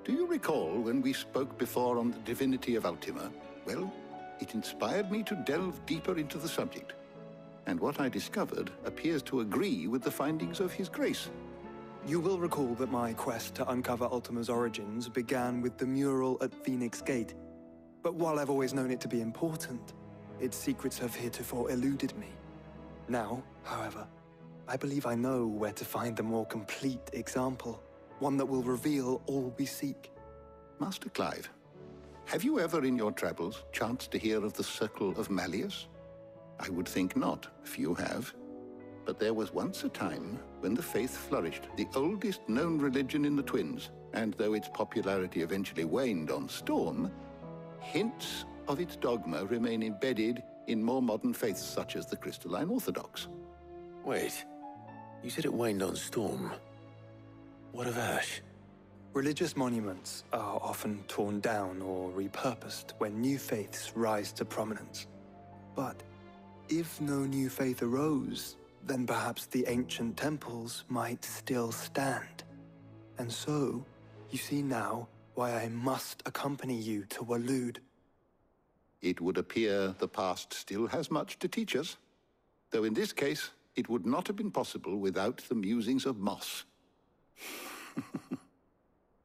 Do you recall when we spoke before on the divinity of Ultima? Well, it inspired me to delve deeper into the subject. And what I discovered appears to agree with the findings of His Grace. You will recall that my quest to uncover Ultima's origins began with the mural at Phoenix Gate. But while I've always known it to be important, its secrets have heretofore eluded me. Now, however, I believe I know where to find the more complete example, one that will reveal all we seek. Master Clive, have you ever in your travels chanced to hear of the Circle of Malleus? I would think not, few have. But there was once a time when the faith flourished, the oldest known religion in the Twins, and though its popularity eventually waned on storm, hints of its dogma remain embedded in more modern faiths such as the Crystalline Orthodox. Wait, you said it waned on storm. What of Ash? Religious monuments are often torn down or repurposed when new faiths rise to prominence. But if no new faith arose, then perhaps the ancient temples might still stand. And so, you see now why I must accompany you to Waloed. It would appear the past still has much to teach us, though in this case, it would not have been possible without the musings of Moss.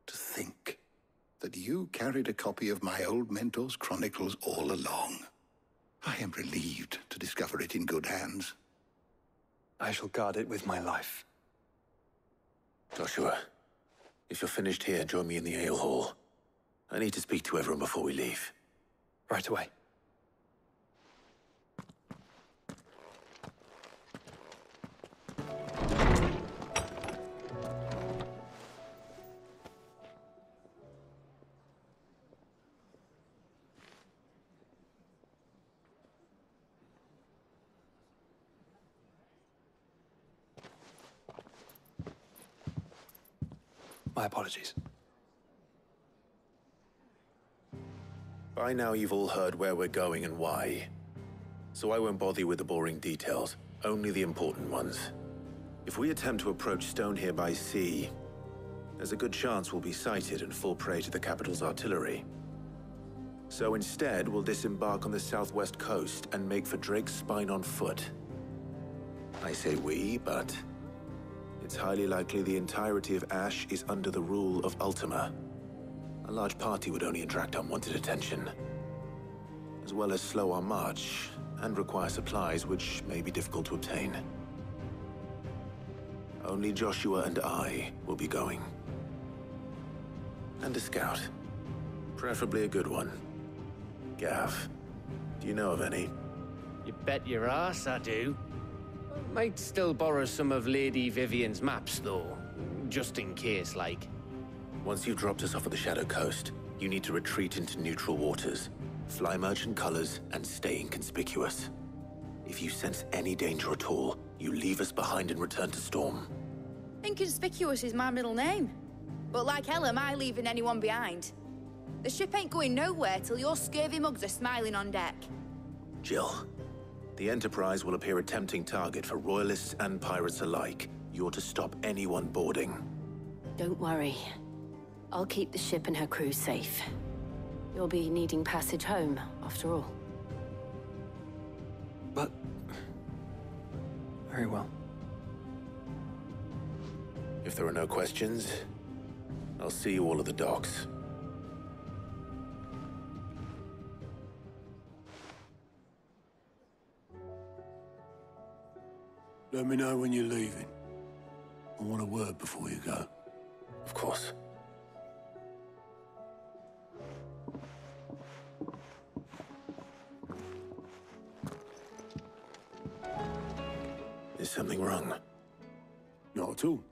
To think that you carried a copy of my old mentor's chronicles all along. I am relieved to discover it in good hands. I shall guard it with my life. Joshua, if you're finished here, join me in the ale hall. I need to speak to everyone before we leave. Right away. My apologies. By now you've all heard where we're going and why. So I won't bother you with the boring details, only the important ones. If we attempt to approach Stone here by sea, there's a good chance we'll be sighted and fall prey to the capital's artillery. So instead, we'll disembark on the southwest coast and make for Drake's Spine on foot. I say we, but it's highly likely the entirety of Ash is under the rule of Ultima. A large party would only attract unwanted attention, as well as slow our march and require supplies which may be difficult to obtain. Only Joshua and I will be going. And a scout. Preferably a good one. Gav, do you know of any? You bet your ass I do. Might still borrow some of Lady Vivian's maps, though. Just in case, like. Once you've dropped us off at the Shadow Coast, you need to retreat into neutral waters, fly merchant colors, and stay inconspicuous. If you sense any danger at all, you leave us behind and return to Storm. Inconspicuous is my middle name. But like hell am I leaving anyone behind. The ship ain't going nowhere till your scurvy mugs are smiling on deck. Jill, the Enterprise will appear a tempting target for Royalists and pirates alike. You're to stop anyone boarding. Don't worry. I'll keep the ship and her crew safe. You'll be needing passage home, after all. But... very well. If there are no questions, I'll see you all at the docks. Let me know when you're leaving. I want a word before you go. Of course. Is something wrong? Not at all.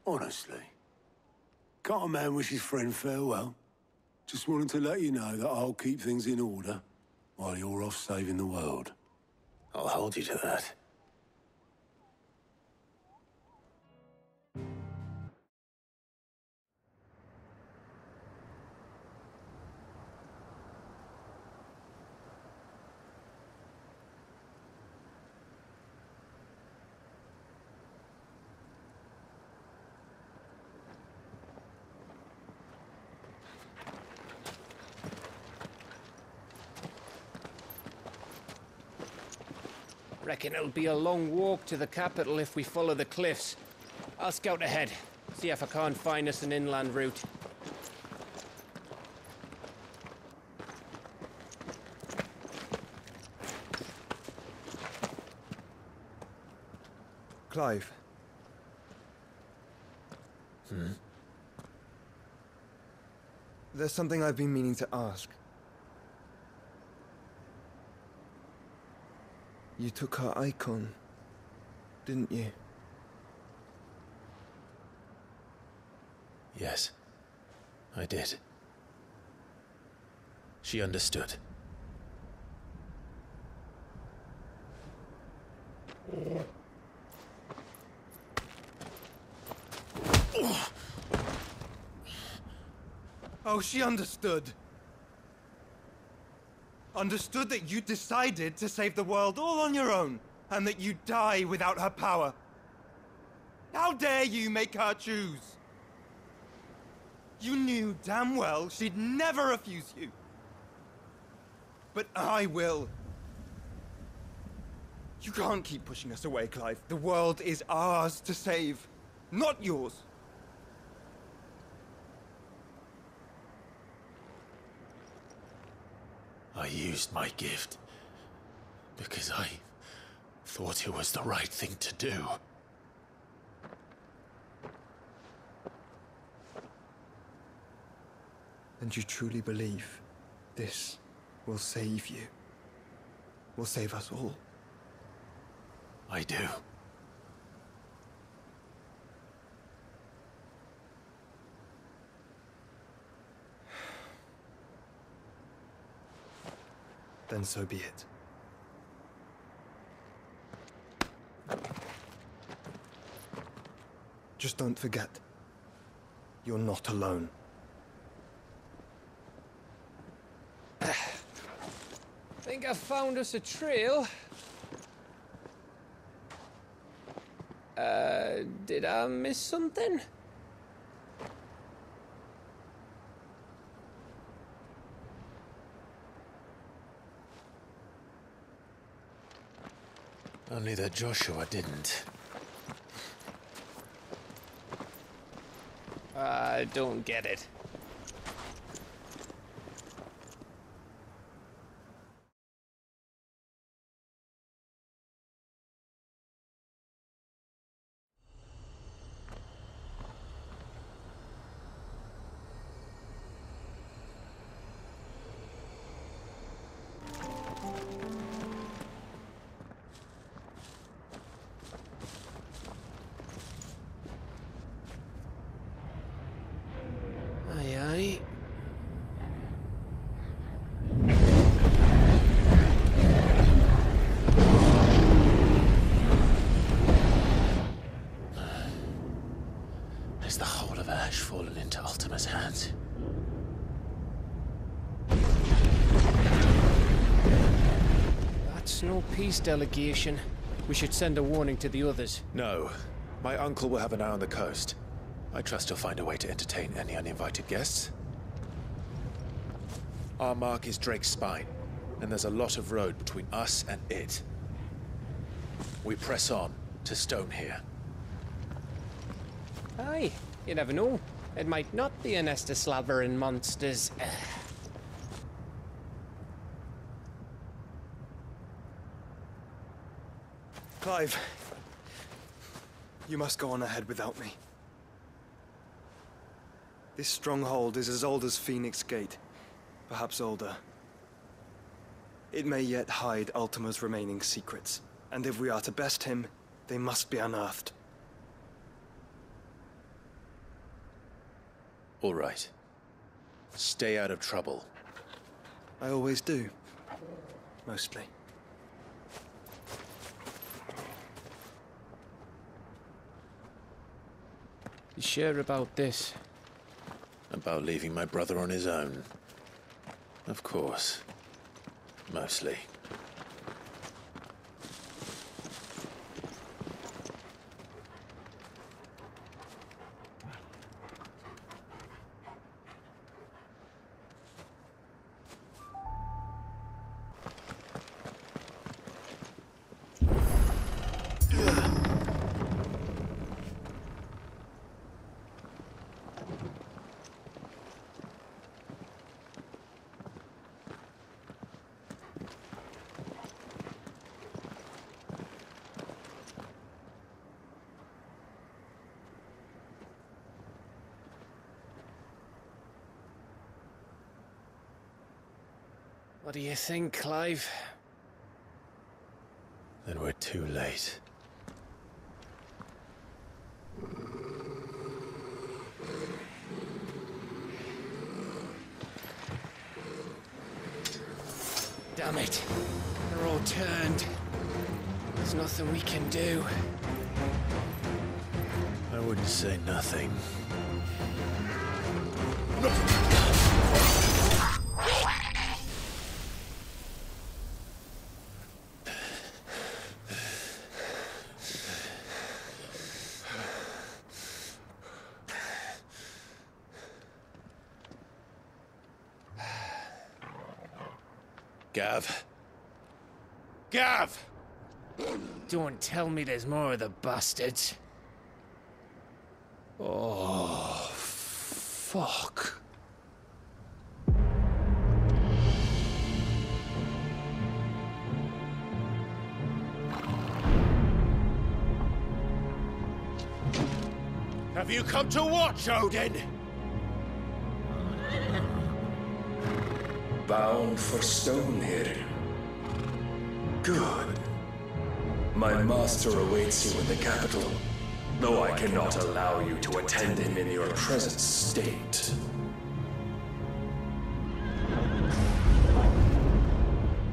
Honestly. Can't a man wish his friend farewell? Just wanted to let you know that I'll keep things in order while you're off saving the world. I'll hold you to that. Reckon it'll be a long walk to the capital if we follow the cliffs. I'll scout ahead, see if I can't find us an inland route. Clive. There's something I've been meaning to ask. You took her icon, didn't you? Yes, I did. She understood. Oh, she understood. Understood that you decided to save the world all on your own, and that you'd die without her power. How dare you make her choose? You knew damn well she'd never refuse you. But I will. You can't keep pushing us away, Clive. The world is ours to save, not yours. I used my gift because I thought it was the right thing to do. And you truly believe this will save you? Will save us all? I do. Then so be it. Just don't forget, you're not alone. Think I found us a trail. Did I miss something? Only that Joshua didn't. I don't get it. us. No peace delegation. We should send a warning to the others. No. My uncle will have an eye on the coast. I trust he'll find a way to entertain any uninvited guests. Our mark is Drake's Spine, and there's a lot of road between us and it. We press on to Stone here. Aye, you never know. It might not be a nest of slavering monsters. Clive, you must go on ahead without me. This stronghold is as old as Phoenix Gate, perhaps older. It may yet hide Ultima's remaining secrets, and if we are to best him, they must be unearthed. All right. Stay out of trouble. I always do. Mostly. You sure about this? About leaving my brother on his own. Of course. Mostly. What do you think, Clive? Then we're too late. Damn it. They're all turned. There's nothing we can do. I wouldn't say nothing. Gav? Gav! Don't tell me there's more of the bastards. Oh, fuck. Have you come to watch, Odin? Bound for Stone here. Good. My master awaits you in the capital, though I cannot allow you to attend him in your present state.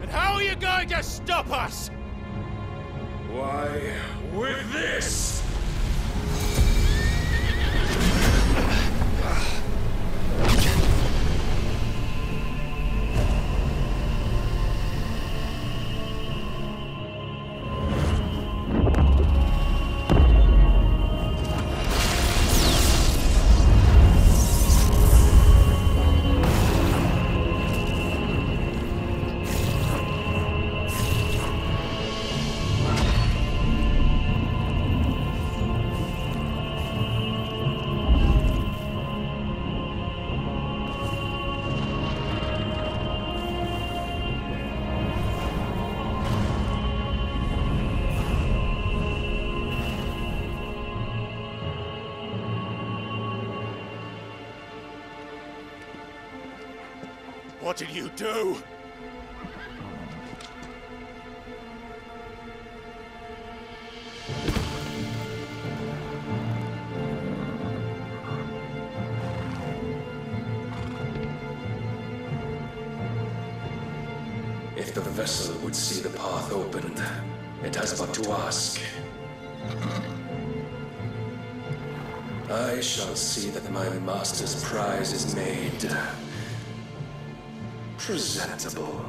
And how are you going to stop us? Why, with this! What did you do? If the vessel would see the path opened, it has but to ask. I shall see that my master's prize is made presentable.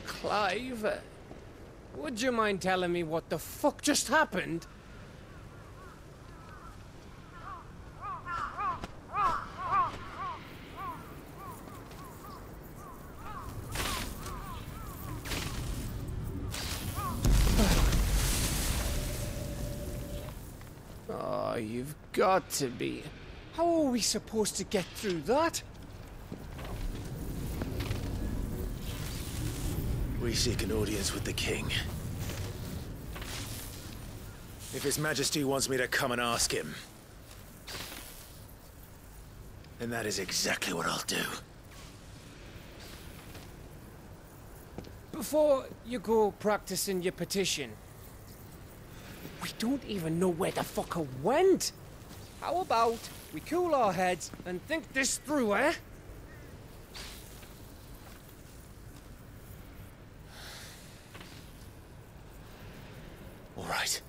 Clive, would you mind telling me what the fuck just happened? Oh, you've got to be. How are we supposed to get through that? We seek an audience with the king. If His Majesty wants me to come and ask him, then that is exactly what I'll do. Before you go practicing your petition, we don't even know where the fucker went. How about we cool our heads and think this through, eh? All right.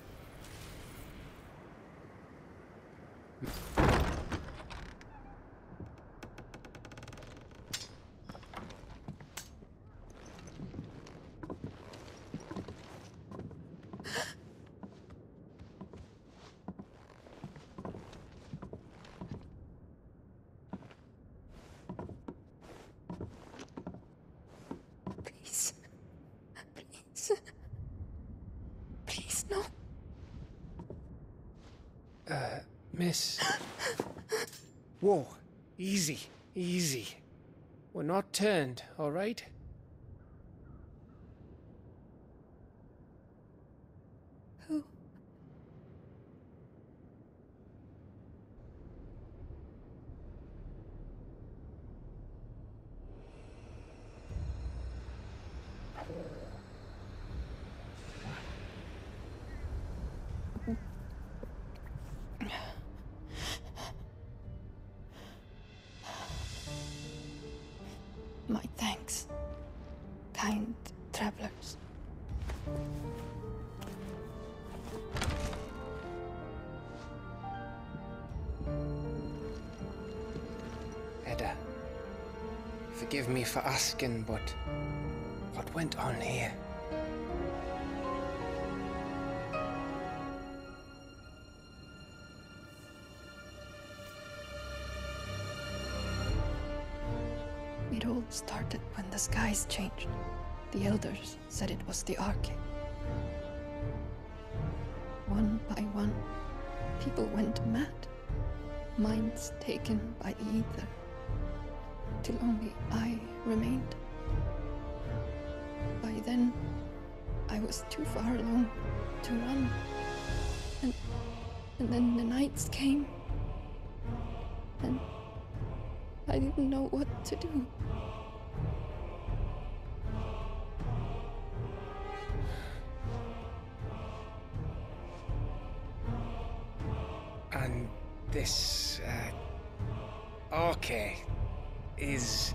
Please. Please. Please, no. Miss. Whoa. Easy. Easy. We're not turned, all right? Who? My thanks, kind travelers. Edda, forgive me for asking, but what went on here? It all started when the skies changed. The elders said it was the Arche. One by one, people went mad. Minds taken by the ether. Till only I remained. By then, I was too far along to run. And then the nights came. And I didn't know what to do. And this, Arche is...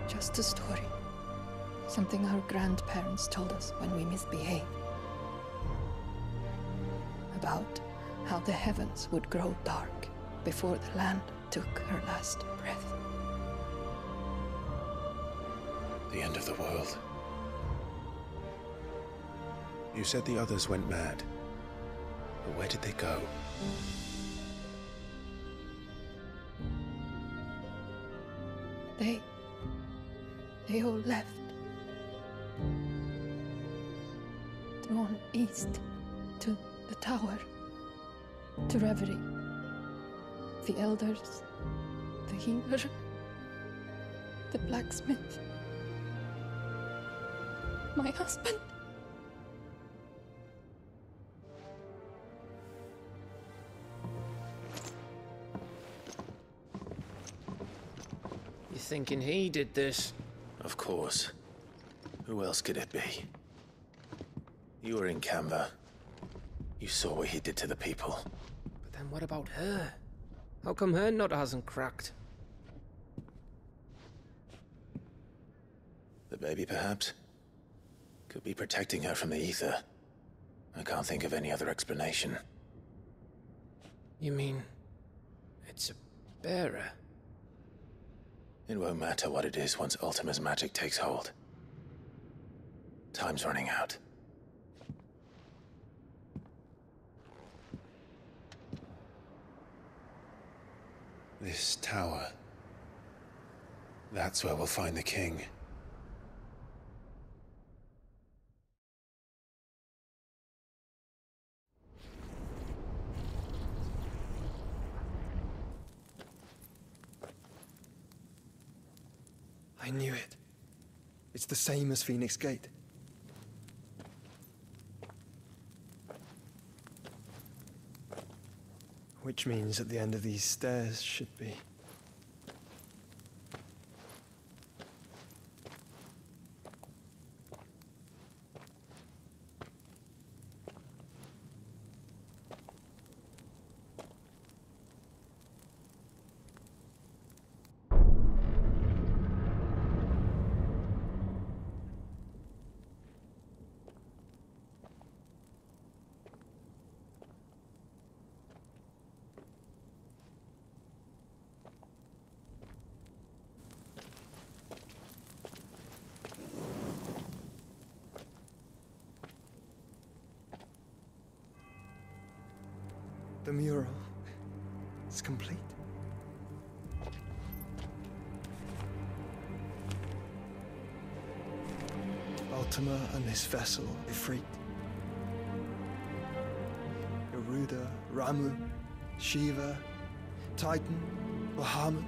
Just a story. Something our grandparents told us when we misbehaved. About how the heavens would grow dark before the land took her last breath. The end of the world. You said the others went mad. But where did they go? They all left. Drawn east to the tower, to reverie. The elders, the healer, the blacksmith, my husband. You thinking he did this? Of course. Who else could it be? You were in Canva. You saw what he did to the people. But then what about her? How come her nut hasn't cracked? The baby, perhaps? Could be protecting her from the ether. I can't think of any other explanation. You mean... it's a bearer? It won't matter what it is once Ultima's magic takes hold. Time's running out. This tower. That's where we'll find the king. I knew it. It's the same as Phoenix Gate. Which means at the end of these stairs should be... The mural is complete. Ultima and this vessel, Ifrit. Garuda, Ramu, Shiva, Titan, Bahamut,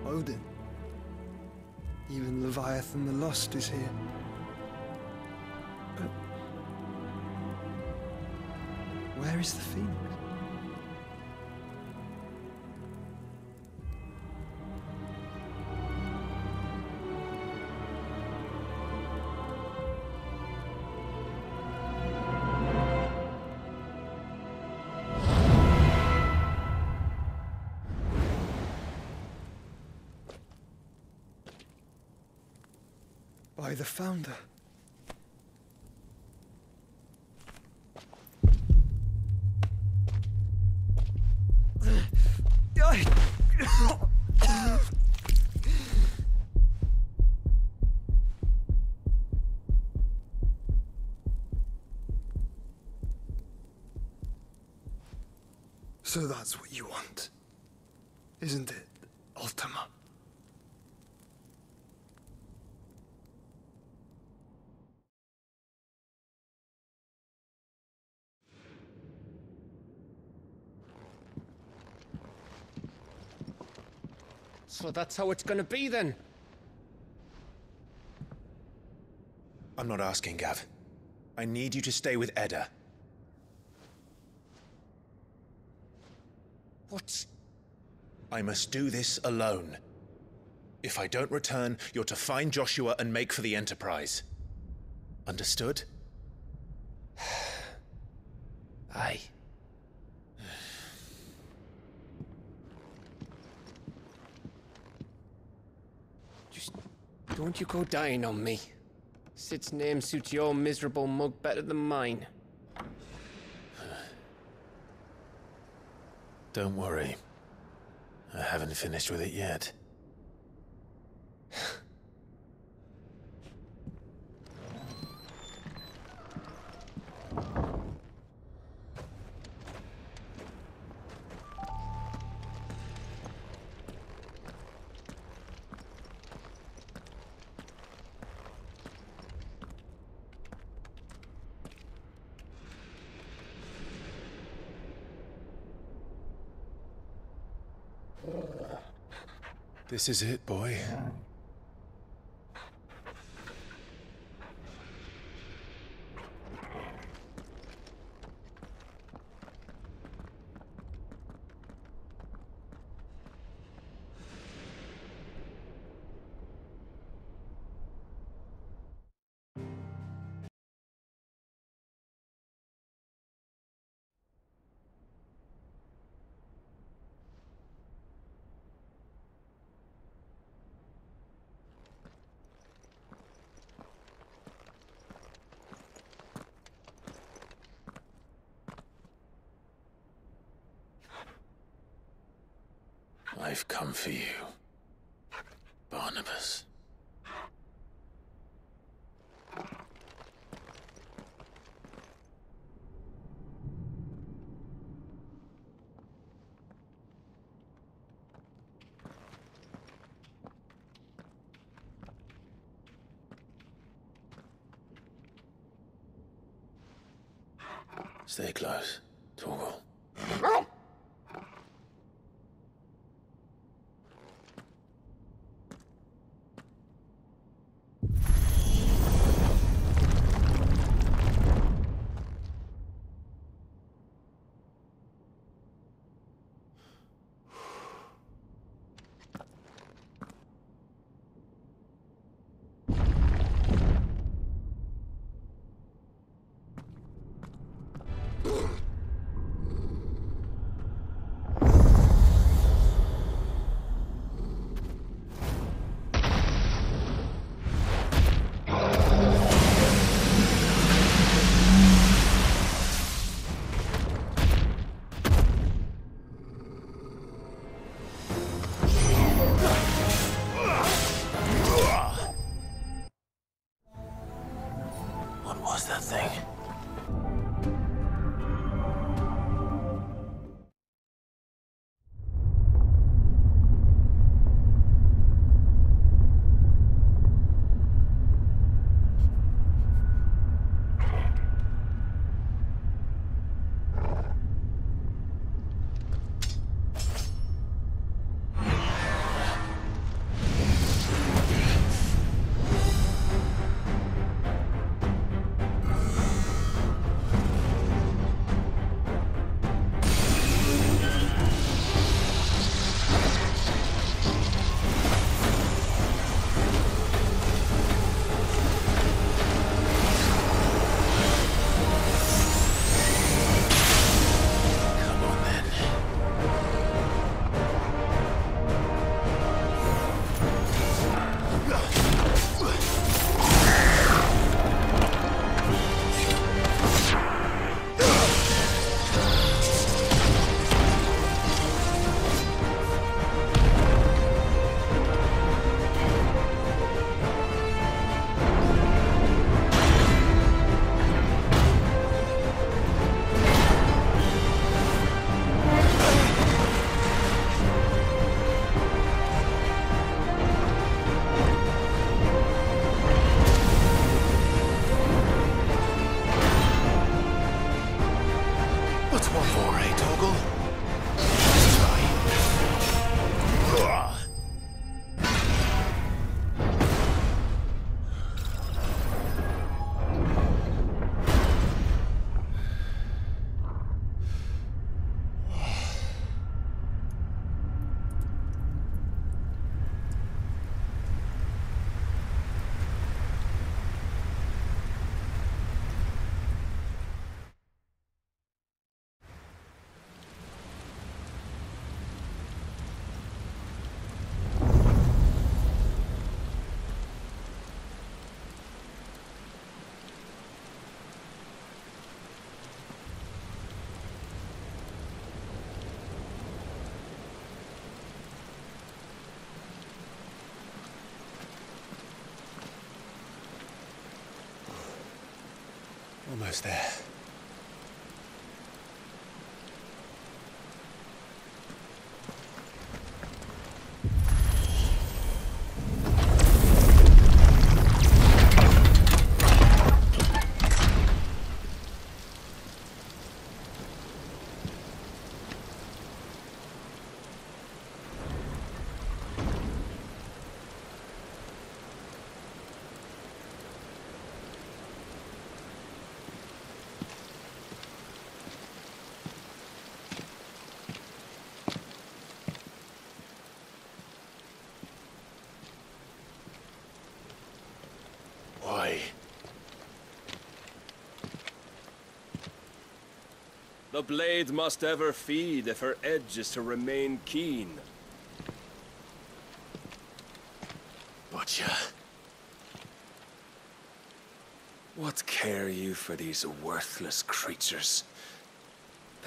Odin. Even Leviathan the Lost is here. But where is the Phoenix? By the Founder. So that's what you want, isn't it, Ultima? So that's how it's gonna be then? I'm not asking, Gav. I need you to stay with Edda. What? I must do this alone. If I don't return, you're to find Joshua and make for the Enterprise. Understood? Aye. Just don't you go dying on me. Sid's name suits your miserable mug better than mine. Don't worry. I haven't finished with it yet. This is it, boy. I've come for you. Stay close, Torgal. What was that thing? What's one more, eh, Torgal? Almost there. Why? The blade must ever feed if her edge is to remain keen. Butcher. What care you for these worthless creatures?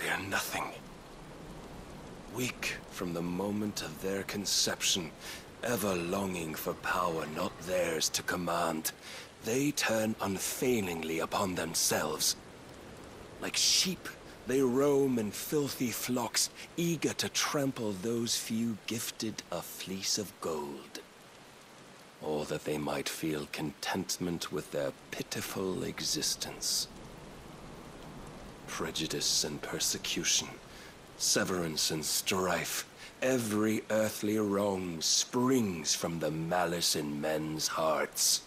They are nothing. Weak from the moment of their conception, ever longing for power not theirs to command, they turn unfailingly upon themselves. Like sheep, they roam in filthy flocks, eager to trample those few gifted a fleece of gold. Or that they might feel contentment with their pitiful existence. Prejudice and persecution, severance and strife, every earthly wrong springs from the malice in men's hearts.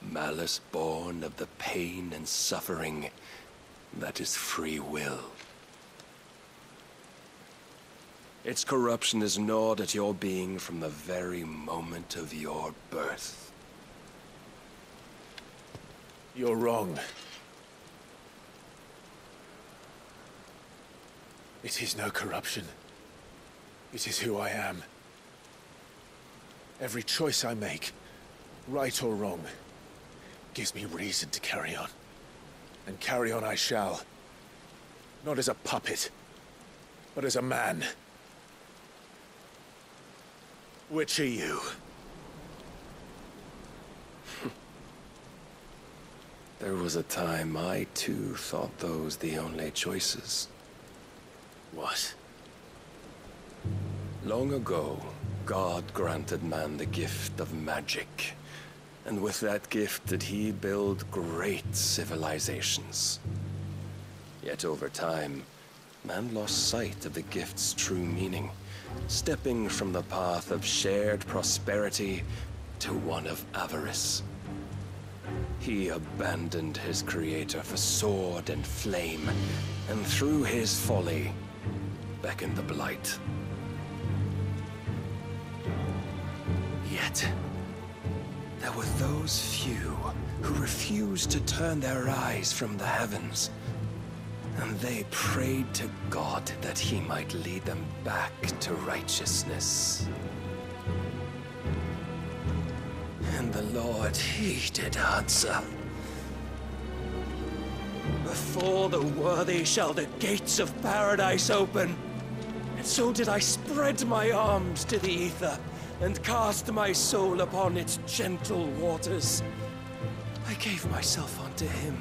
Malice born of the pain and suffering that is free will. Its corruption is gnawed at your being from the very moment of your birth. You're wrong. It is no corruption. It is who I am. Every choice I make, right or wrong, gives me reason to carry on. And carry on I shall. Not as a puppet, but as a man. Which are you? There was a time I too thought those the only choices. What? Long ago, God granted man the gift of magic. And with that gift did he build great civilizations. Yet over time, man lost sight of the gift's true meaning, stepping from the path of shared prosperity to one of avarice. He abandoned his creator for sword and flame, and through his folly, beckoned the blight. Yet, there were those few who refused to turn their eyes from the heavens, and they prayed to God that he might lead them back to righteousness. And the Lord, he did answer. Before the worthy shall the gates of paradise open. And so did I spread my arms to the ether, and cast my soul upon its gentle waters. I gave myself unto him.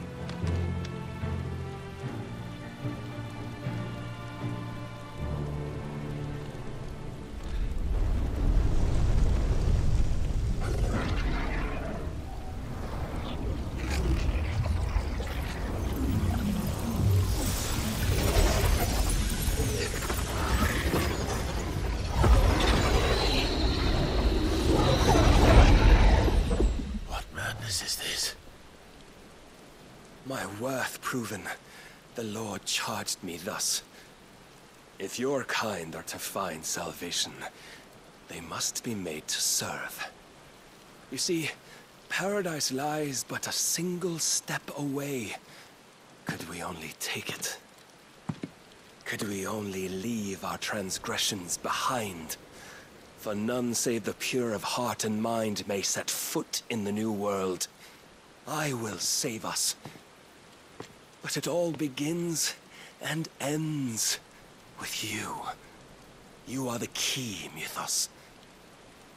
My worth proven, the Lord charged me thus. If your kind are to find salvation, they must be made to serve. You see, paradise lies but a single step away. Could we only take it? Could we only leave our transgressions behind? For none save the pure of heart and mind may set foot in the new world. I will save us. But it all begins and ends with you. You are the key, Mythos.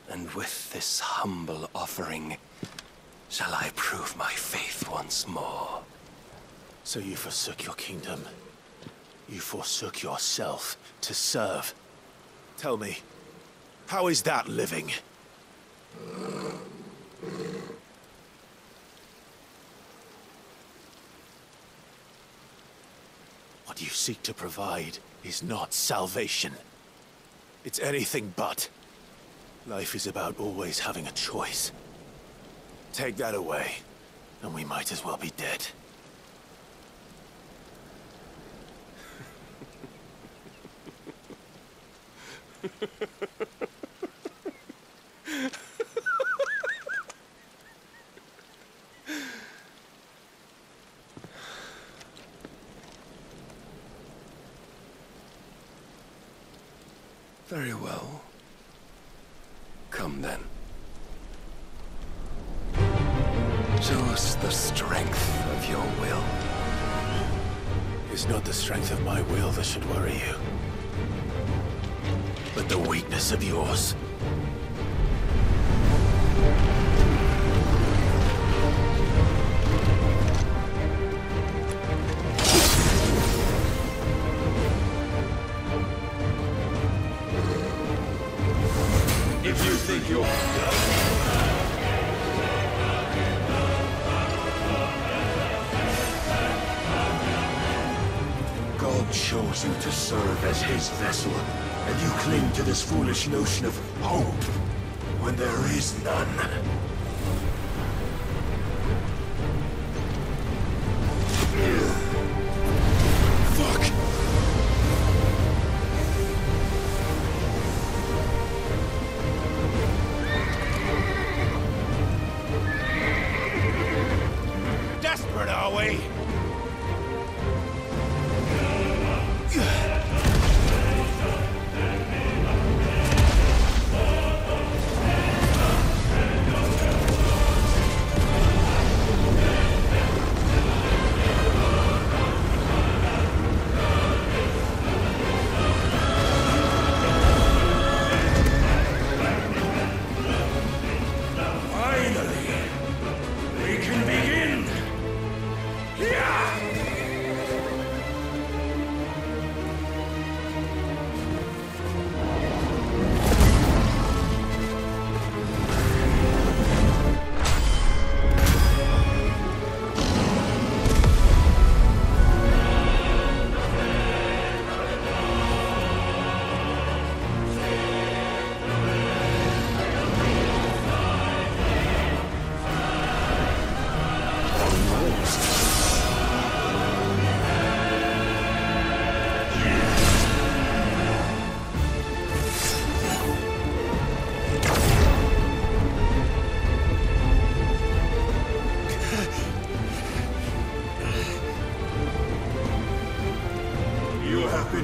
And with this humble offering, shall I prove my faith once more. So you forsook your kingdom. You forsook yourself to serve. Tell me, how is that living? What you seek to provide is not salvation. It's anything but. Life is about always having a choice. Take that away, and we might as well be dead. Very well. Come then. Show us the strength of your will. It's not the strength of my will that should worry you, but the weakness of yours. If you think you're... chose you to serve as his vessel, and you cling to this foolish notion of hope when there is none. Fuck! Desperate, are we?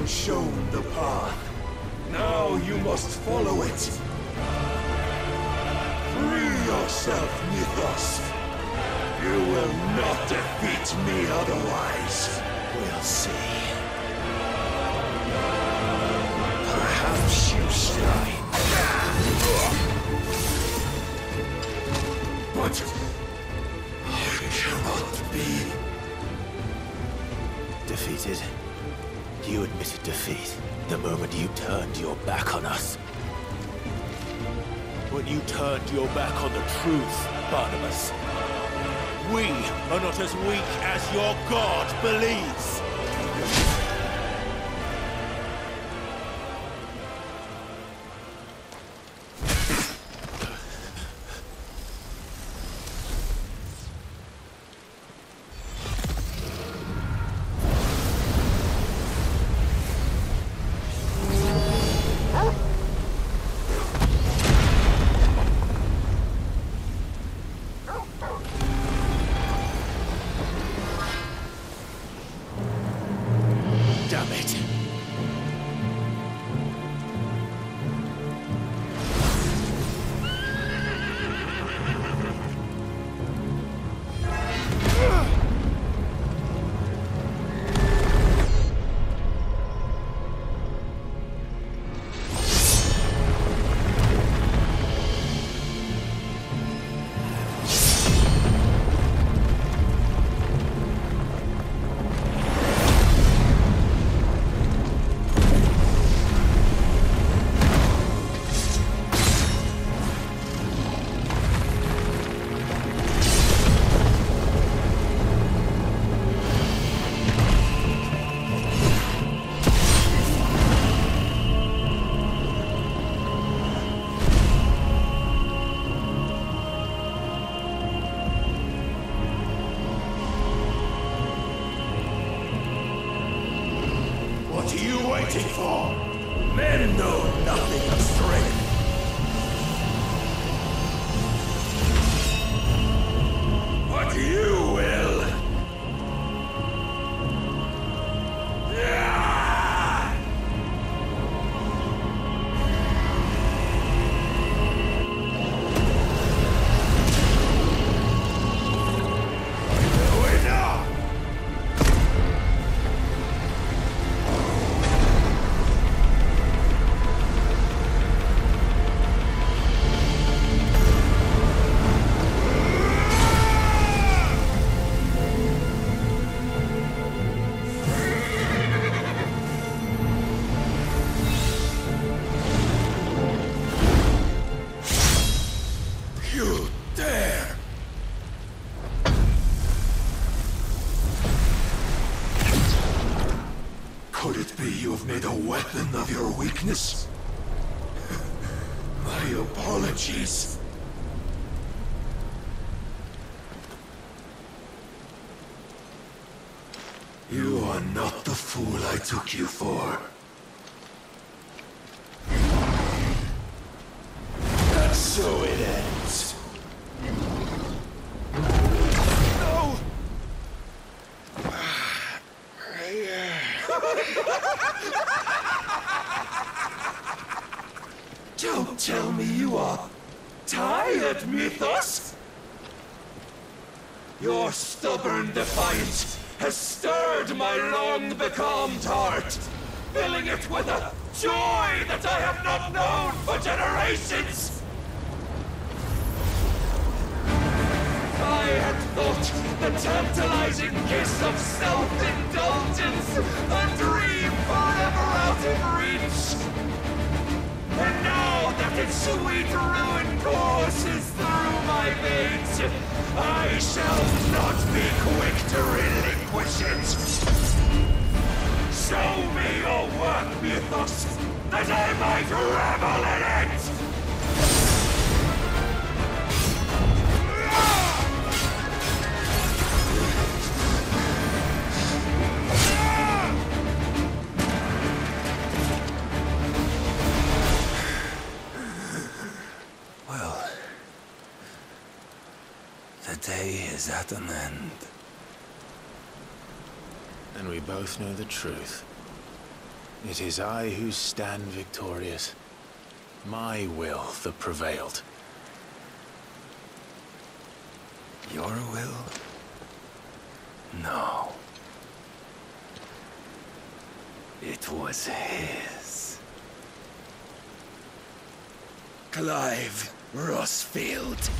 Shown the path. Now you must follow it. Free yourself, Mythos. You will not defeat me otherwise. We'll see. Perhaps you shine. But it cannot be. Defeated? You admitted defeat the moment you turned your back on us. When you turned your back on the truth, Barnabas. We are not as weak as your God believes. waiting for? Men know nothing of strength. But you will. a weapon of your weakness? My apologies. You are not the fool I took you for. And so it ends. No! Don't tell me you are tired, Mythos! Your stubborn defiance has stirred my long-becalmed heart, filling it with a joy that I have not known for generations! I had thought the tantalizing kiss of self-indulgence a dream forever out of reach. And now that its sweet ruin courses through my veins, I shall not be quick to relinquish it. Show me your work, Mythos, that I might revel in it! Well, the day is at an end. And we both know the truth. It is I who stand victorious. My will that prevailed. Your will? No. It was his. Clive Rossfield.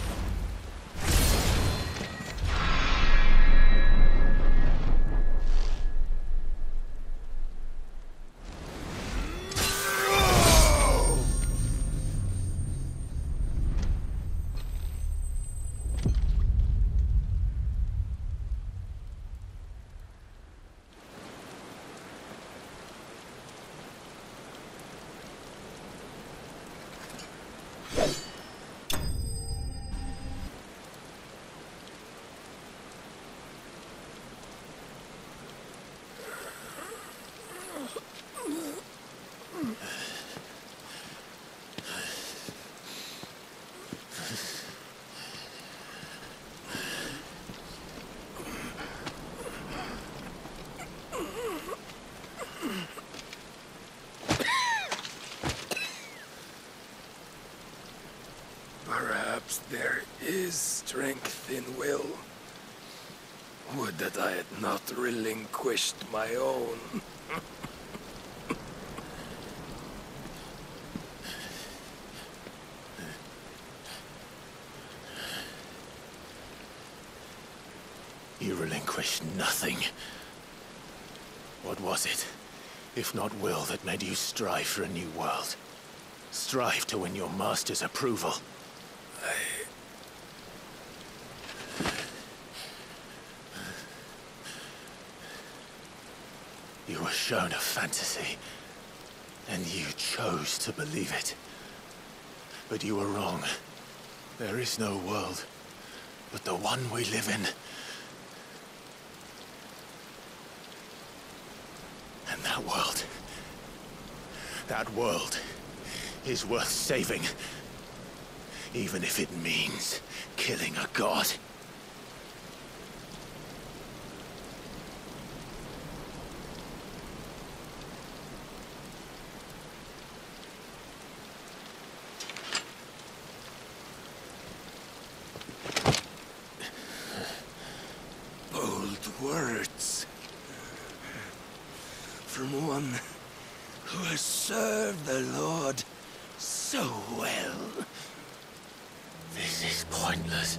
Perhaps there is strength in will. Would that I had not relinquished my own. You relinquished nothing. What was it, if not will, that made you strive for a new world? Strive to win your master's approval? You were shown a fantasy, and you chose to believe it. But you were wrong. There is no world, but the one we live in. And that world is worth saving, even if it means killing a god. Words from one who has served the Lord so well. This is pointless.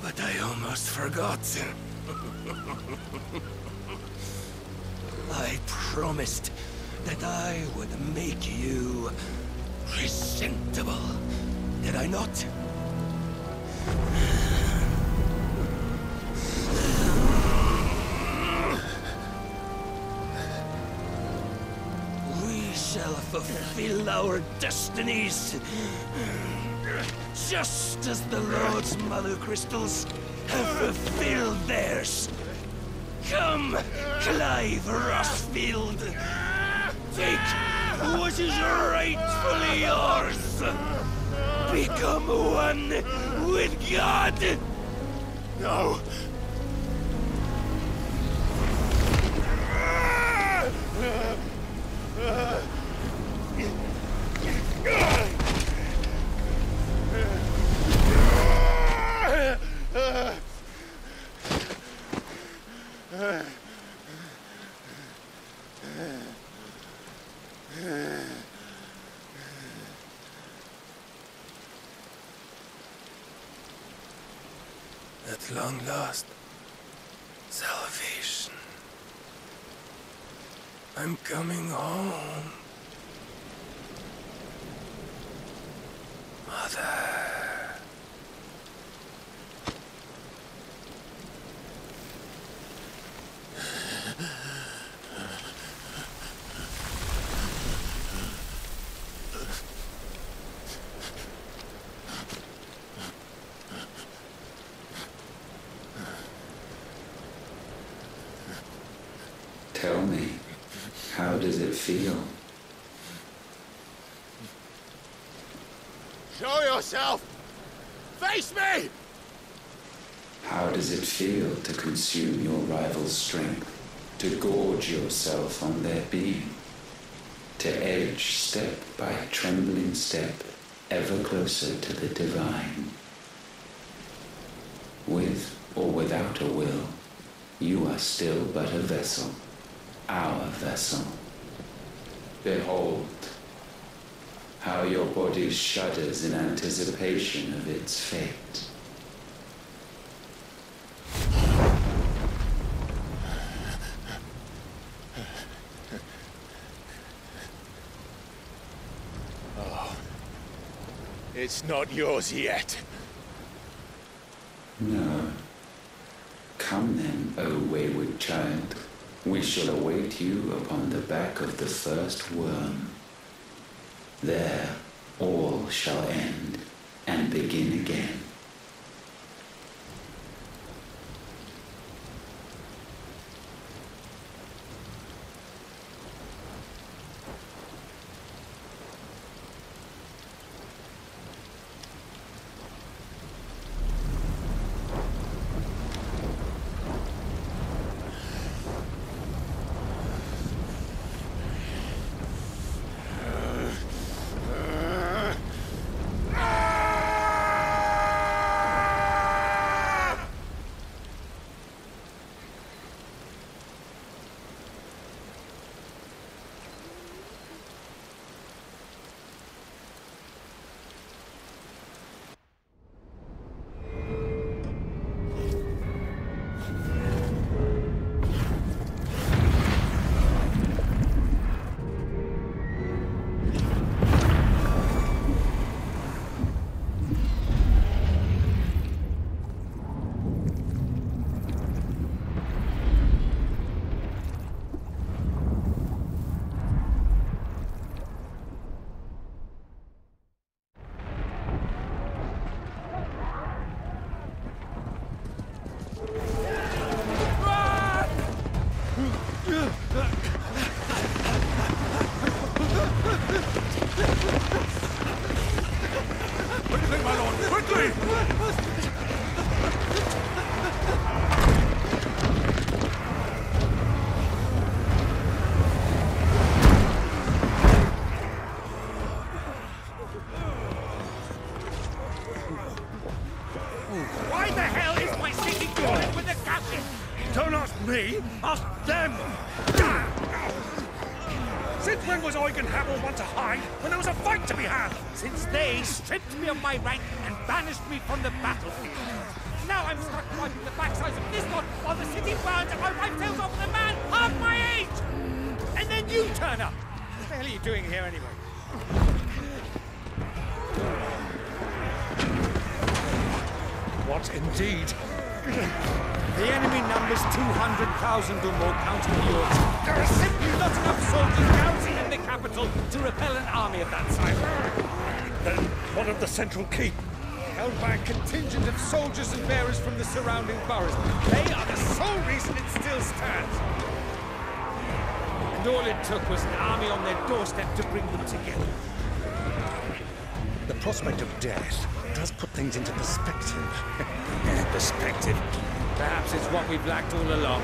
But I almost forgot. I promised that I would make you presentable. Did I not? fulfill our destinies. Just as the Lord's Mother Crystals have fulfilled theirs. Come, Clive Rossfield. Take what is rightfully yours. Become one with God. No. At long last, salvation. I'm coming home. Mother. Tell me, how does it feel? Show yourself! Face me! How does it feel to consume your rival's strength? To gorge yourself on their being? To edge step by trembling step ever closer to the divine? With or without a will, you are still but a vessel. Our vessel. Behold, how your body shudders in anticipation of its fate. Oh, it's not yours yet. No. Come then, O wayward child. We shall await you upon the back of the first worm. There, all shall end and begin again. Why the hell is my city falling with the gashes? Don't ask me, ask them! Since when was Eugen Hamel one to hide when there was a fight to be had? Since they stripped me of my rank and banished me from the battlefield. Now I'm stuck wiping the backsides of this lot while the city burns and I wipe tails off with a man half my age! And then you turn up! What the hell are you doing here anyway? What indeed? The enemy numbers 200,000 or more, counting yours. There are simply not enough soldiers garrisoning the capital capital to repel an army of that size. Then one of the central keep, held by a contingent of soldiers and bearers from the surrounding boroughs. They are the sole reason it still stands. And all it took was an army on their doorstep to bring them together. The prospect of death does put things into perspective. Perspective. Perhaps it's what we've lacked all along.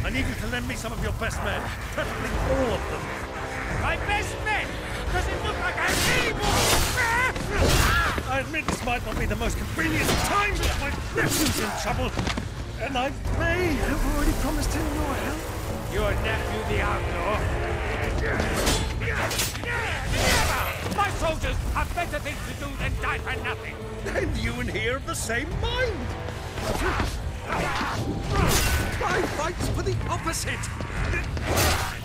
I need you to lend me some of your best men, preferably all of them. My best men! Does it look like I need more? I admit this might not be the most convenient time, but my nephew's in trouble, and I may have already promised him your help. Your nephew, the outlaw? Never! My soldiers have better things to do than die for nothing. Then you and he are of the same mind. I fights for the opposite.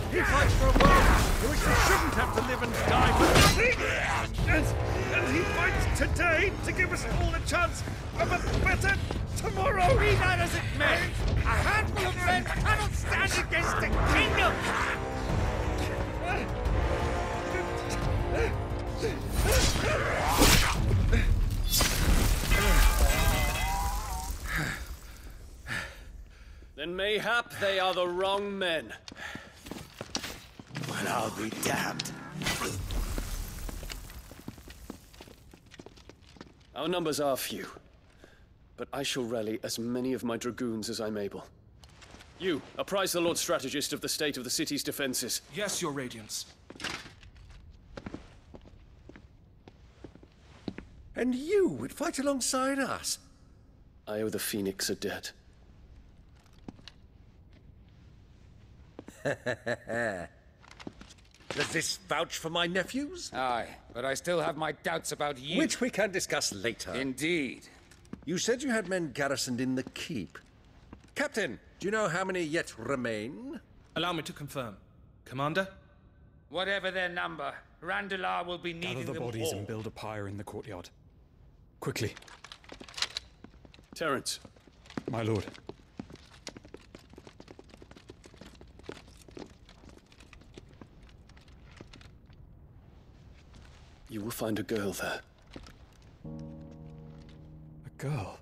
He fights for a world in which we shouldn't have to live and die for nothing. And he fights today to give us all a chance of a better tomorrow. Be that as it may, a handful of men cannot stand against a kingdom. Then mayhap they are the wrong men. Well, I'll be damned. Our numbers are few, but I shall rally as many of my dragoons as I'm able. You, apprise the Lord Strategist of the state of the city's defenses. Yes, Your Radiance. And you would fight alongside us? I owe the Phoenix a debt. Does this vouch for my nephews? Aye, but I still have my doubts about you. Which we can discuss later. Indeed. You said you had men garrisoned in the keep. Captain, do you know how many yet remain? Allow me to confirm. Commander? Whatever their number, Randalar will be needing Gather the them bodies all. and build a pyre in the courtyard. Quickly. Terence. My lord. You will find a girl there. A girl?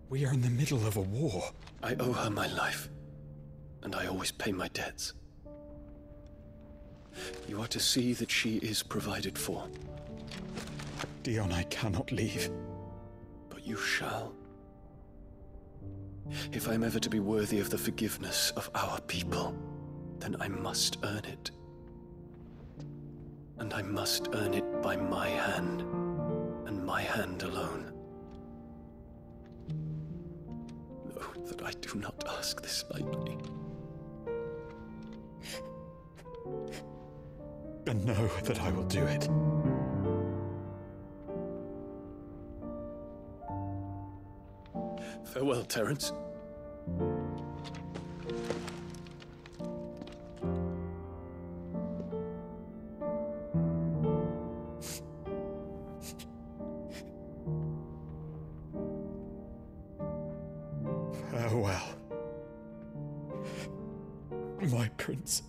We are in the middle of a war. I owe her my life, and I always pay my debts. You are to see that she is provided for. Dion, I cannot leave. But you shall. If I'm ever to be worthy of the forgiveness of our people, then I must earn it. And I must earn it by my hand, and my hand alone. Know that I do not ask this lightly. And know that I will do it. Farewell, Terence. Farewell, my prince.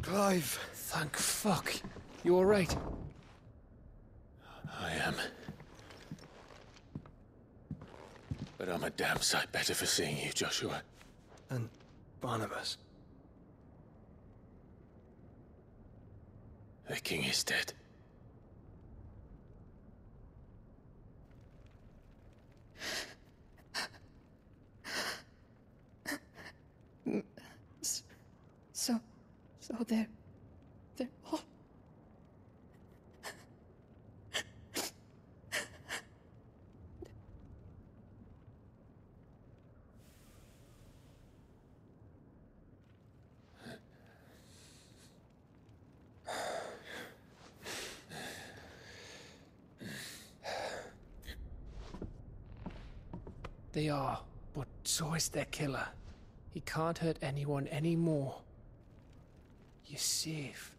Clive! Thank fuck. You alright? I am. But I'm a damn sight better for seeing you, Joshua. And Barnabas. The king is dead. So they're all... They are, but so is their killer. He can't hurt anyone anymore. You're safe.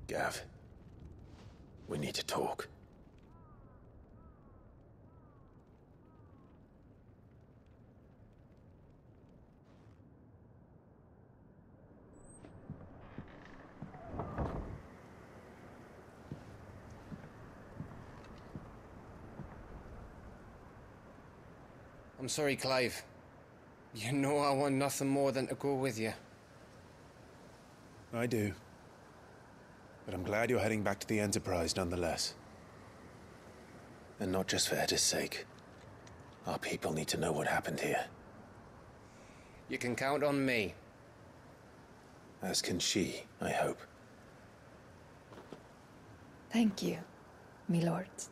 Gav, we need to talk. I'm sorry, Clive. You know I want nothing more than to go with you. I do. But I'm glad you're heading back to the Enterprise nonetheless. And not just for Etta's sake. Our people need to know what happened here. You can count on me. As can she, I hope. Thank you, me lords.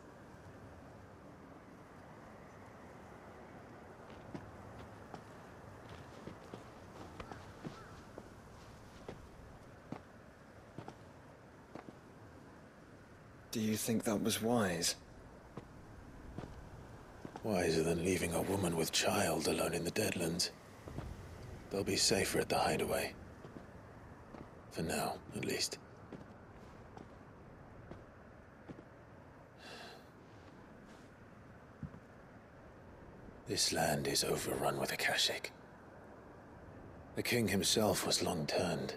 Do you think that was wise? Wiser than leaving a woman with child alone in the Deadlands. They'll be safer at the hideaway. For now, at least. This land is overrun with Akashic. The king himself was long turned,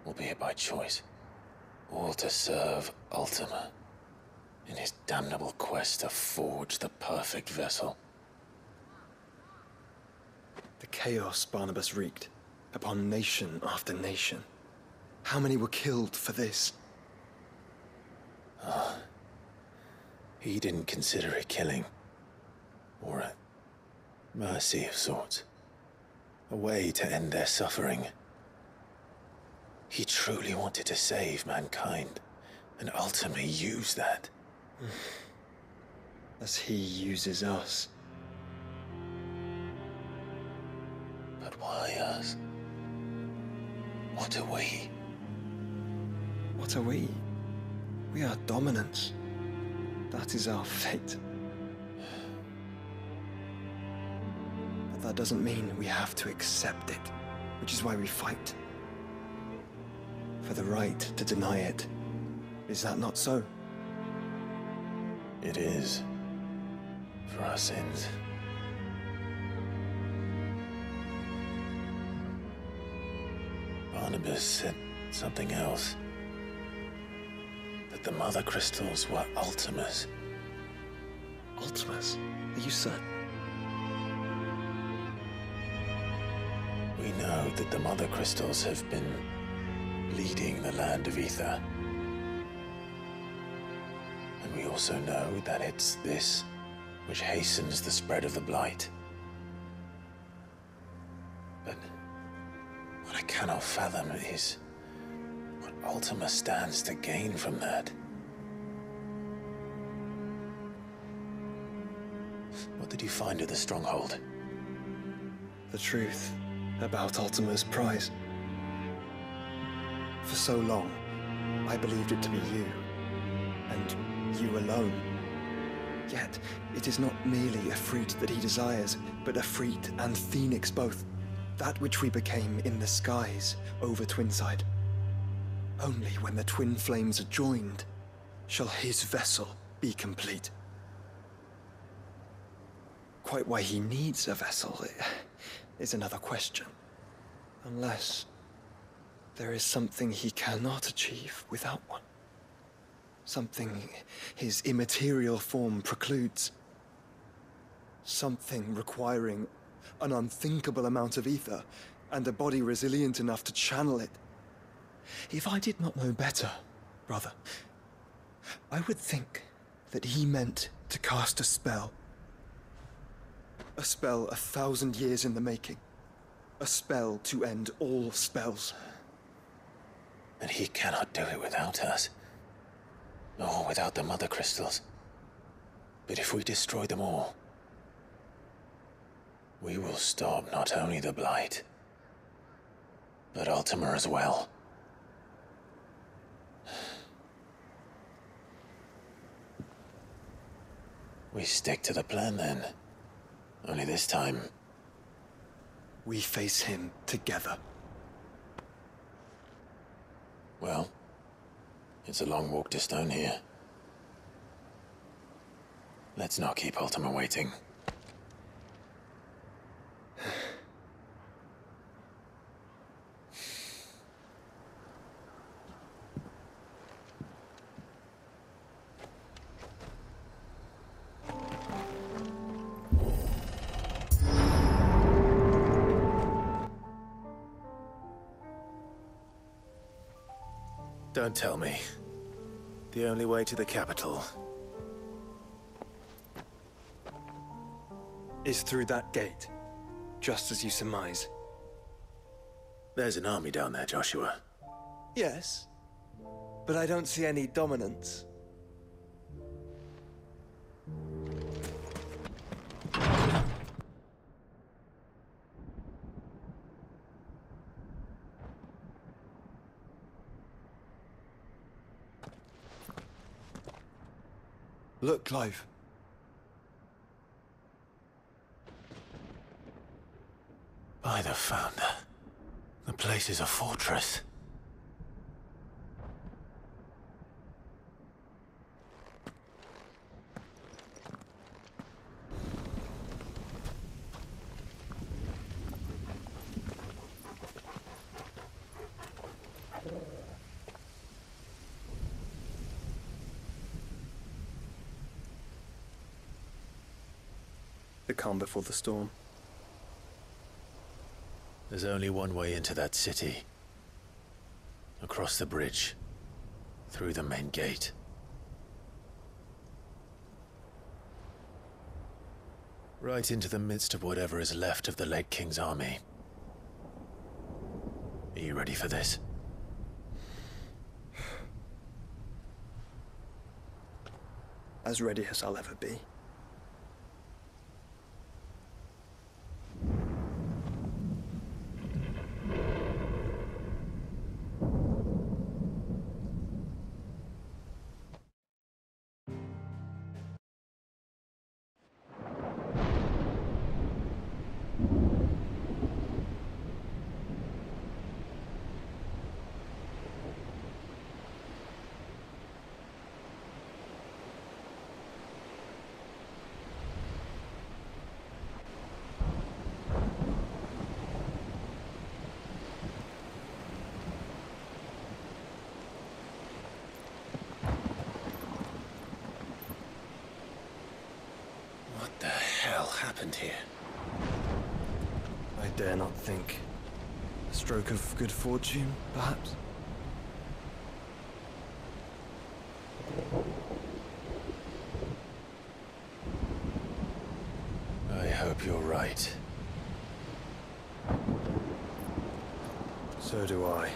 albeit by choice. All to serve Ultima, in his damnable quest to forge the perfect vessel. The chaos Barnabas wreaked upon nation after nation. How many were killed for this? He didn't consider it killing. Or a mercy of sorts. A way to end their suffering. He truly wanted to save mankind, and ultimately use that. As he uses us. But why us? What are we? What are we? We are dominance. That is our fate. But that doesn't mean we have to accept it, which is why we fight. For the right to deny it. Is that not so? It is. For our sins. Barnabas said something else. That the Mother Crystals were Ultimas. Ultimas? Are you certain? We know that the Mother Crystals have been leading the land of Ether. And we also know that it's this which hastens the spread of the Blight. But what I cannot fathom is what Ultima stands to gain from that. What did you find at the Stronghold? The truth about Ultima's prize. For so long, I believed it to be you, and you alone. Yet, it is not merely a fruit that he desires, but a fruit and phoenix both, that which we became in the skies over Twinside. Only when the twin flames are joined shall his vessel be complete. Quite why he needs a vessel is another question. Unless there is something he cannot achieve without one. Something his immaterial form precludes. Something requiring an unthinkable amount of ether and a body resilient enough to channel it. If I did not know better, brother, I would think that he meant to cast a spell. A spell 1,000 years in the making. A spell to end all spells. And he cannot do it without us. Nor without the Mother Crystals. But if we destroy them all, we will stop not only the Blight, but Ultima as well. We stick to the plan then. Only this time, we face him together. Well, it's a long walk to Stone here. Let's not keep Ultima waiting. Don't tell me. The only way to the capital is through that gate, just as you surmise. There's an army down there, Joshua. Yes, but I don't see any dominance. Look, Clive. By the Founder, the place is a fortress. The calm before the storm. There's only one way into that city. Across the bridge. Through the main gate. Right into the midst of whatever is left of the late King's army. Are you ready for this? As ready as I'll ever be. What the hell happened here? I dare not think. A stroke of good fortune, perhaps? I hope you're right. So do I.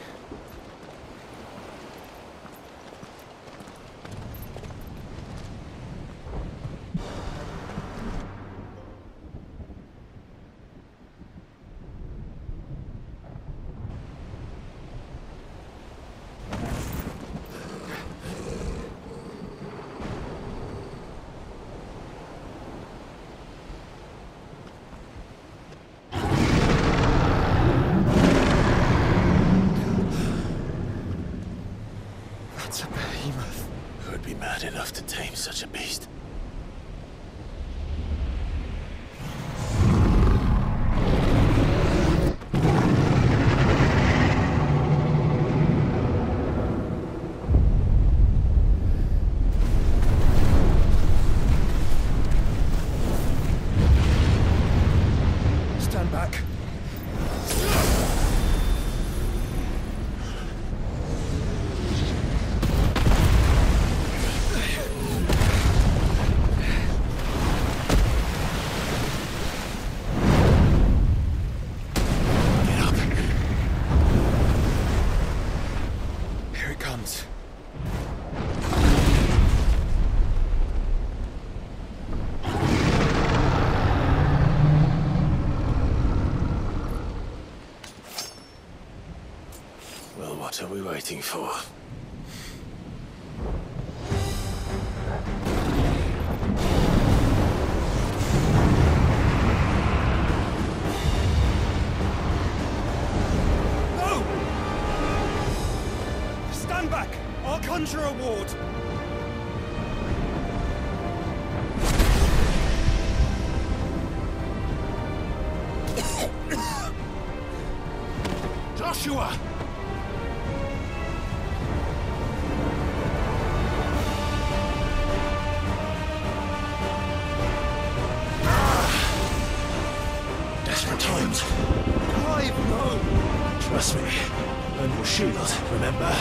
What are we waiting for? No! Stand back! I'll conjure a ward! Joshua! Desperate times. Clive, no! Trust me. Earn your shield, remember?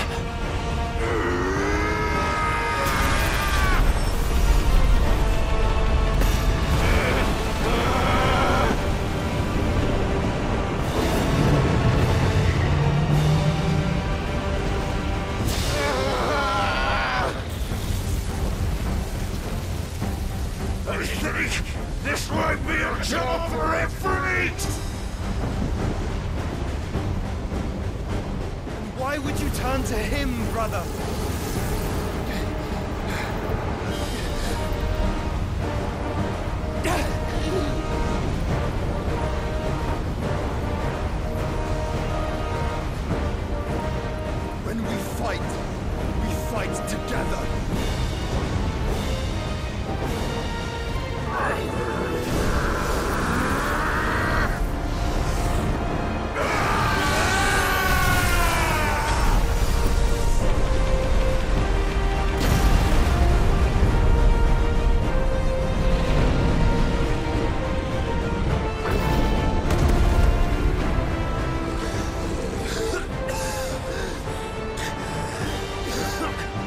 I think this might be a job for Ifrit! Why would you turn to him, brother? When we fight together.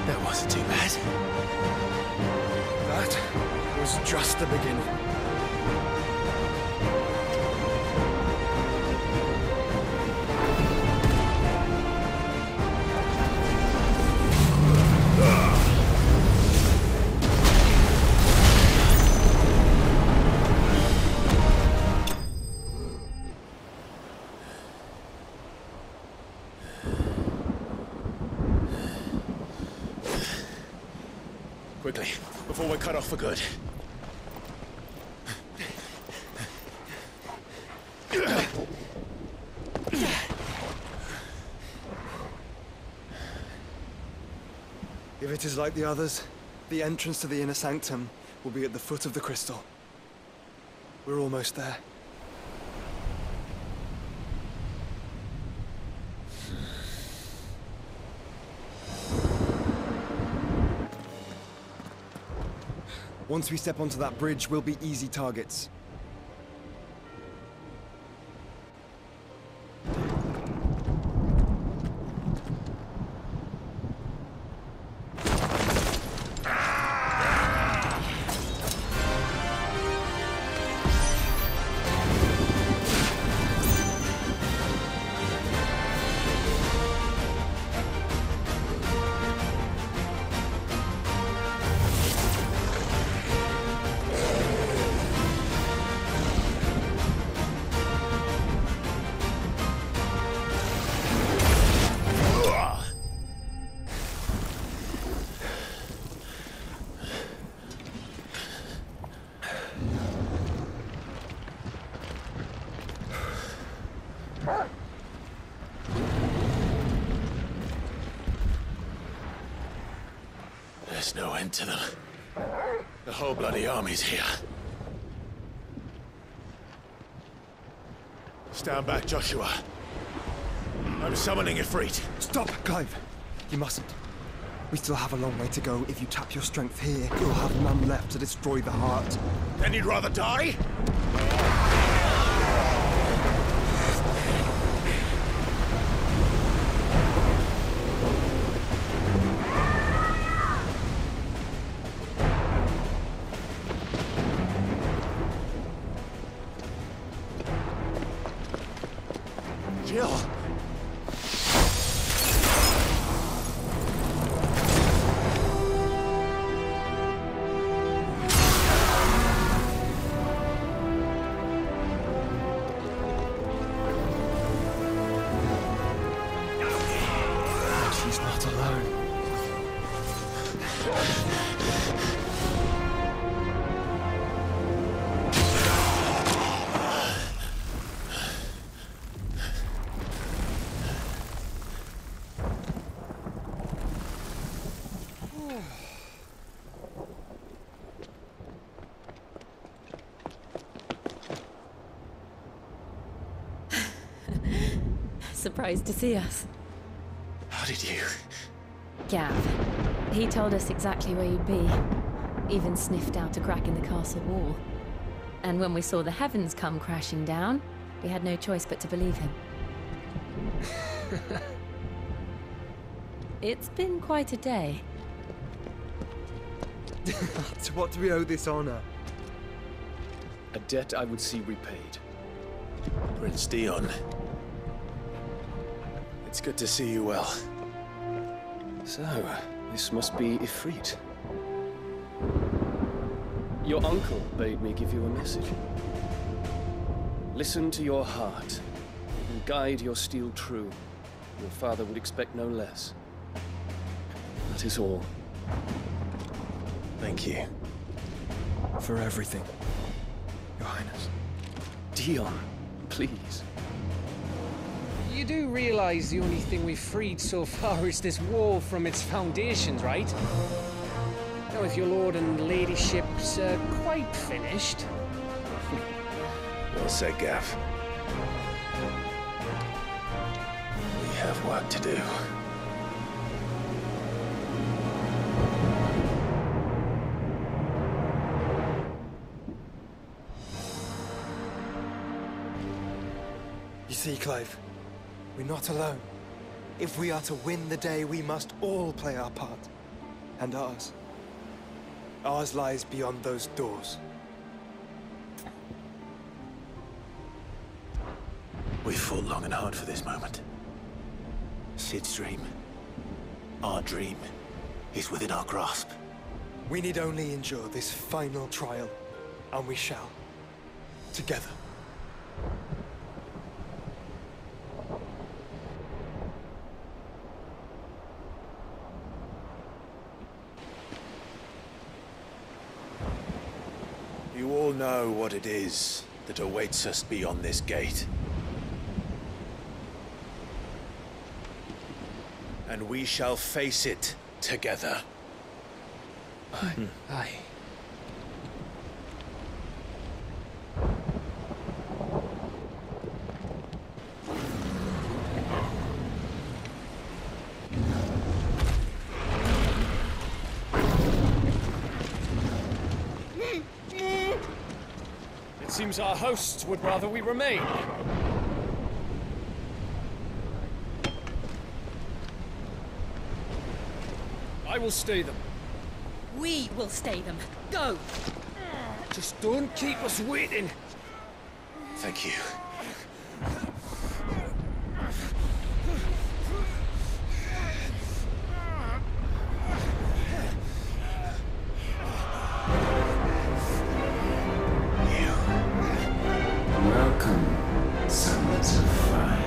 That wasn't too bad. That was just the beginning. Quickly, before we're cut off for good. If it is like the others, the entrance to the inner sanctum will be at the foot of the crystal. We're almost there. Once we step onto that bridge, we'll be easy targets. There's no end to them. The whole bloody army's here. Stand back, Joshua. I'm summoning Ifrit. Stop, Clive! You mustn't. We still have a long way to go. If you tap your strength here, you'll have none left to destroy the heart. Then you'd rather die? Jill! surprised to see us. How did you? Gav. He told us exactly where you'd be. Even sniffed out a crack in the castle wall. And when we saw the heavens come crashing down, we had no choice but to believe him. It's been quite a day. To what do we owe this honor? A debt I would see repaid. Prince Dion. It's good to see you well. So, this must be Ifrit. Your uncle bade me give you a message. Listen to your heart, and guide your steel true. Your father would expect no less. That is all. Thank you. For everything, Your Highness. Dion, please. You do realize the only thing we've freed so far is this wall from its foundations, right? Now, if your lord and ladyship's quite finished... Well said, Gav. We have work to do. You see, Clive, we're not alone. If we are to win the day, we must all play our part. And ours. Ours lies beyond those doors. We fought long and hard for this moment. Sid's dream, our dream, is within our grasp. We need only endure this final trial, and we shall. Together. You all know what it is that awaits us beyond this gate. And we shall face it together. Aye. Aye. It seems our hosts would rather we remain. I will stay them. We will stay them. Go! Just don't keep us waiting. Thank you. Welcome, sons of fire.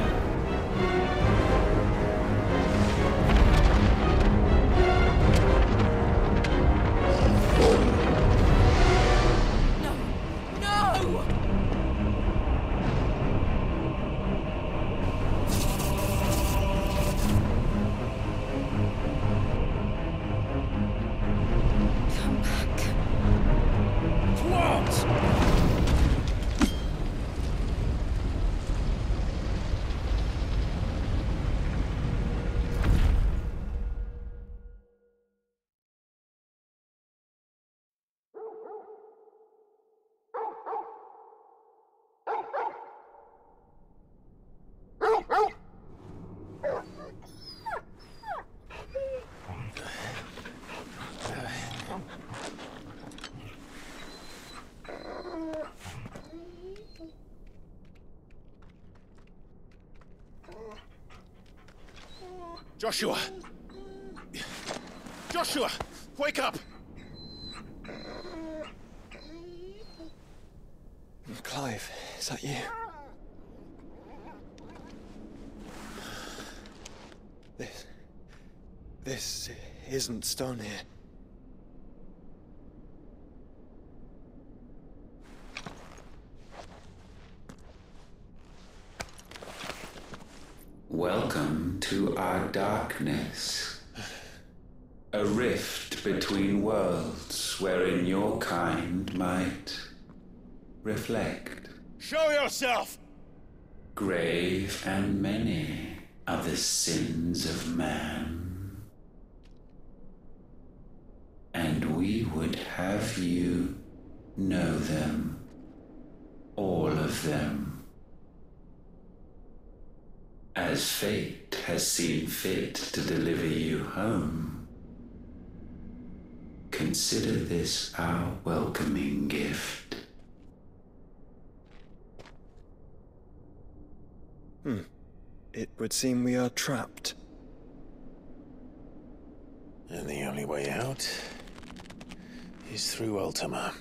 Joshua! Joshua! Wake up! Clive, is that you? This isn't stone here. Welcome to our darkness. A rift between worlds wherein your kind might reflect. Show yourself! Grave and many. are the sins of man. And we would have you know them, all of them, as fate has seen fit to deliver you home. Consider this our welcoming gift. It would seem we are trapped. And the only way out is through Ultima.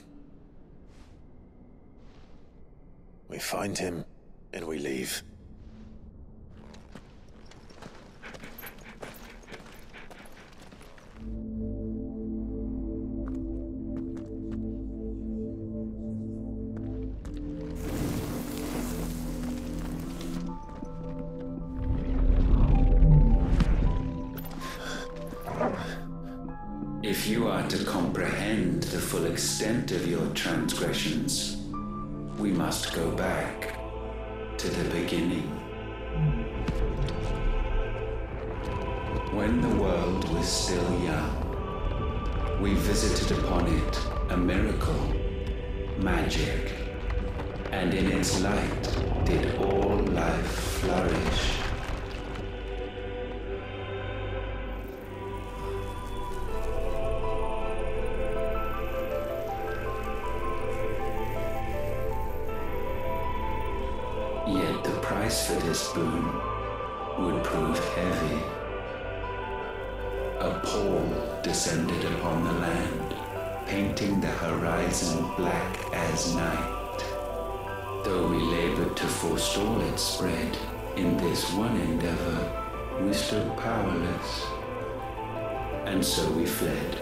We find him, and we leave. If you are to comprehend the full extent of your transgressions, we must go back to the beginning. When the world was still young, we visited upon it a miracle, magic, and in its light did all life flourish. Yet the price for this boon would prove heavy. A pall descended upon the land, painting the horizon black as night. Though we labored to forestall its spread, in this one endeavor we stood powerless. And so we fled,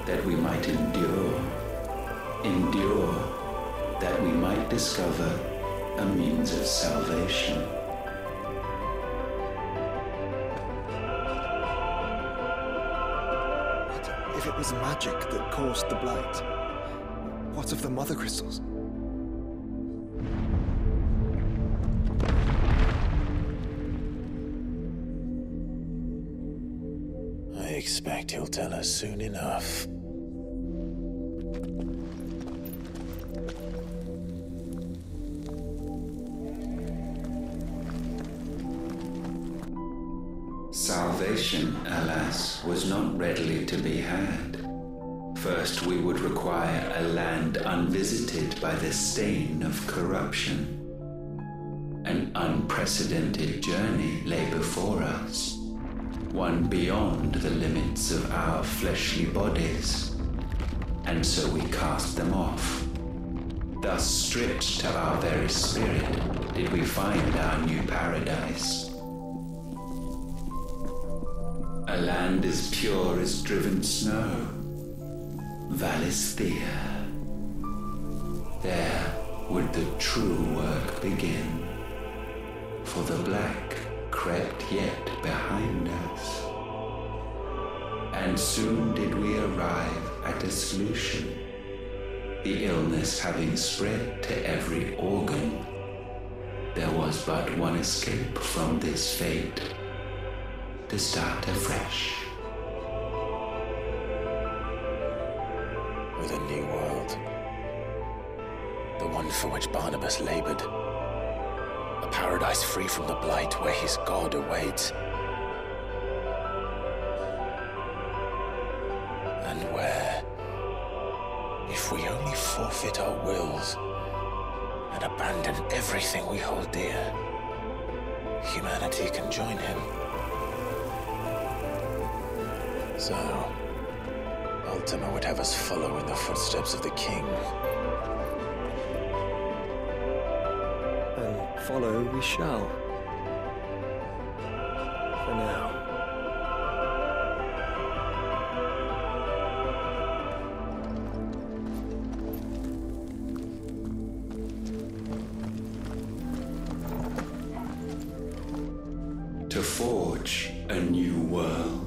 that we might endure, that we might discover a means of salvation. But if it was magic that caused the blight, what of the mother crystals? I expect he'll tell us soon enough. Salvation, alas, was not readily to be had. First, we would require a land unvisited by the stain of corruption. An unprecedented journey lay before us, one beyond the limits of our fleshly bodies. And so we cast them off. Thus, stripped to our very spirit, did we find our new paradise. A land as pure as driven snow, Valisthea. There would the true work begin, for the black crept yet behind us. And soon did we arrive at a solution, the illness having spread to every organ. There was but one escape from this fate, to start afresh. With a new world. The one for which Barnabas labored. A paradise free from the blight where his God awaits. And where, if we only forfeit our wills and abandon everything we hold dear, humanity can join him. So, Ultima would have us follow in the footsteps of the king. And follow we shall. For now. To forge a new world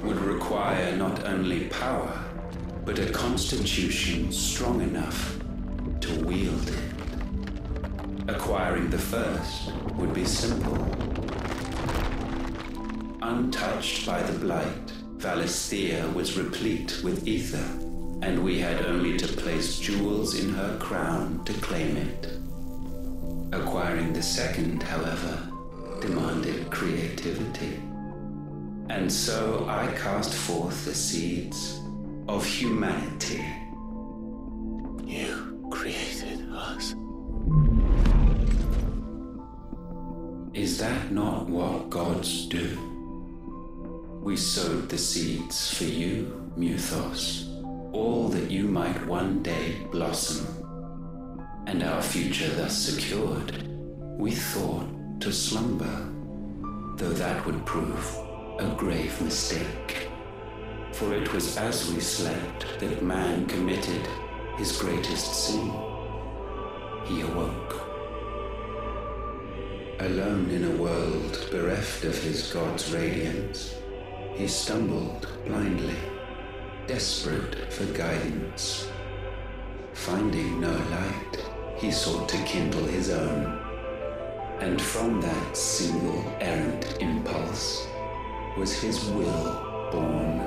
would require not only power, but a constitution strong enough to wield it. Acquiring the first would be simple. Untouched by the blight, Valisthea was replete with ether, and we had only to place jewels in her crown to claim it. Acquiring the second, however, demanded creativity. And so I cast forth the seeds of humanity. You created us. Is that not what gods do? We sowed the seeds for you, Mythos, all that you might one day blossom. And our future thus secured, we thought to slumber, though that would prove a grave mistake. For it was as we slept that man committed his greatest sin. He awoke. Alone in a world bereft of his god's radiance, he stumbled blindly, desperate for guidance. Finding no light, he sought to kindle his own. And from that single errant impulse was his will born.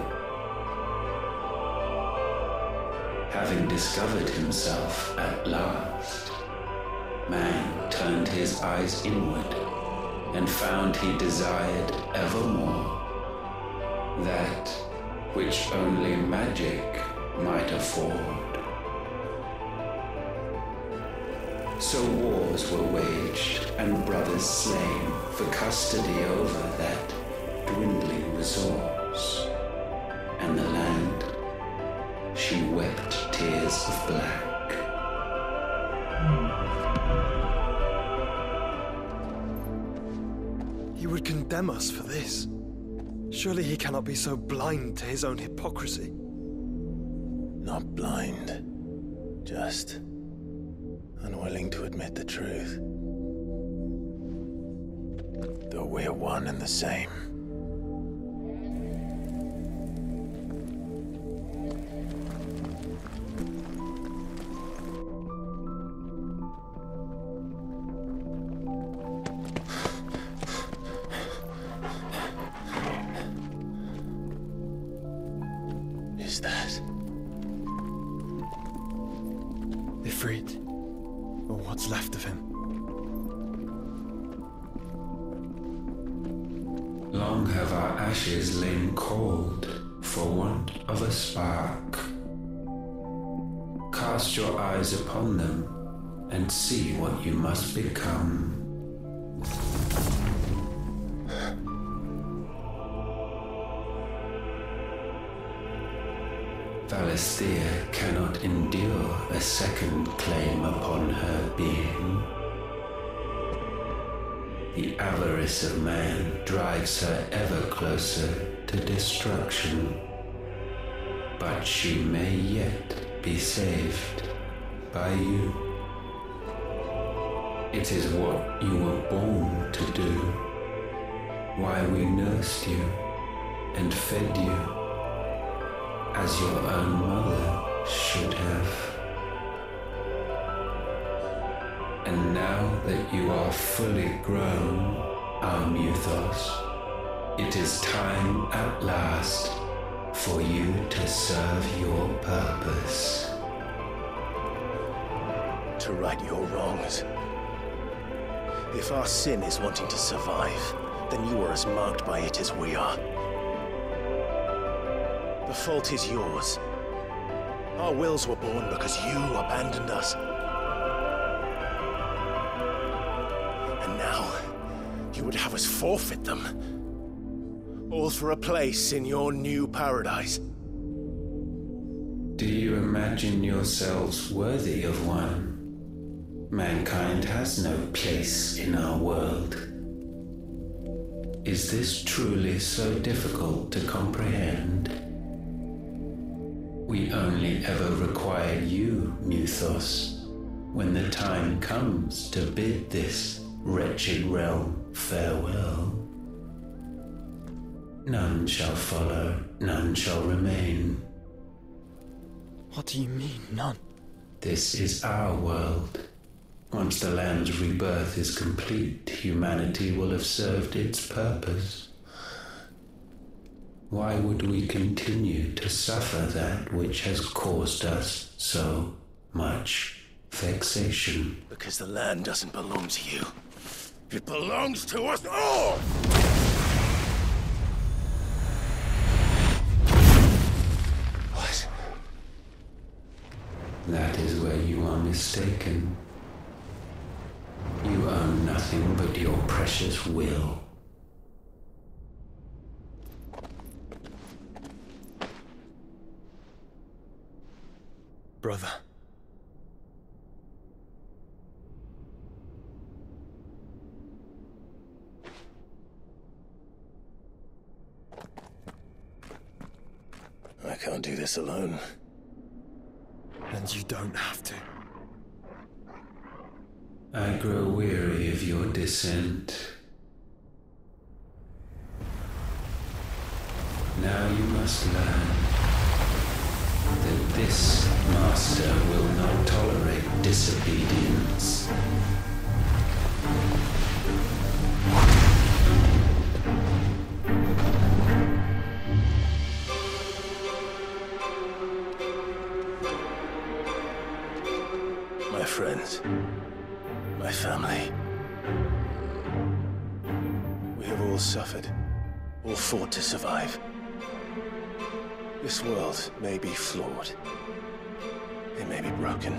Having discovered himself at last, man turned his eyes inward and found he desired evermore that which only magic might afford. So wars were waged and brothers slain for custody over that dwindling resource, and the land, she wept tears of black. He would condemn us for this. Surely he cannot be so blind to his own hypocrisy. Not blind, just unwilling to admit the truth. Though we're one and the same. Is that Ifrit, or what's left of him? Long have our ashes lain cold for want of a spark. Cast your eyes upon them and see what you must become. Valisthea cannot endure a second claim upon her being. The avarice of man drives her ever closer to destruction. But she may yet be saved by you. It is what you were born to do, why we nursed you and fed you as your own mother should have. And now that you are fully grown, our Mythos, it is time at last for you to serve your purpose. To right your wrongs. If our sin is wanting to survive, then you are as marked by it as we are. The fault is yours. Our wills were born because you abandoned us. And now, you would have us forfeit them. All for a place in your new paradise. Do you imagine yourselves worthy of one? Mankind has no place in our world. Is this truly so difficult to comprehend? We only ever required you, Mythos, when the time comes to bid this wretched realm farewell. None shall follow, none shall remain. What do you mean, none? This is our world. Once the land's rebirth is complete, humanity will have served its purpose. Why would we continue to suffer that which has caused us so much vexation? Because the land doesn't belong to you. It belongs to us all! What? That is where you are mistaken. You own nothing but your precious will. Brother. I can't do this alone. And you don't have to. I grow weary of your dissent. Now you must learn that this master will not tolerate disobedience. My friends, my family. We have all suffered, all fought to survive. This world may be flawed. It may be broken.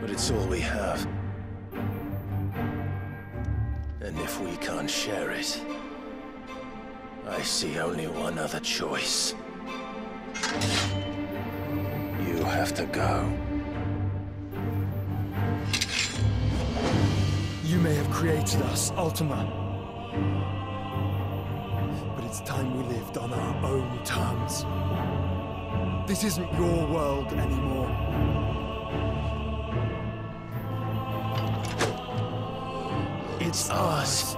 But it's all we have. And if we can't share it, I see only one other choice. You have to go. You may have created us, Ultima. But it's time we lived on our own terms. This isn't your world anymore. It's ours.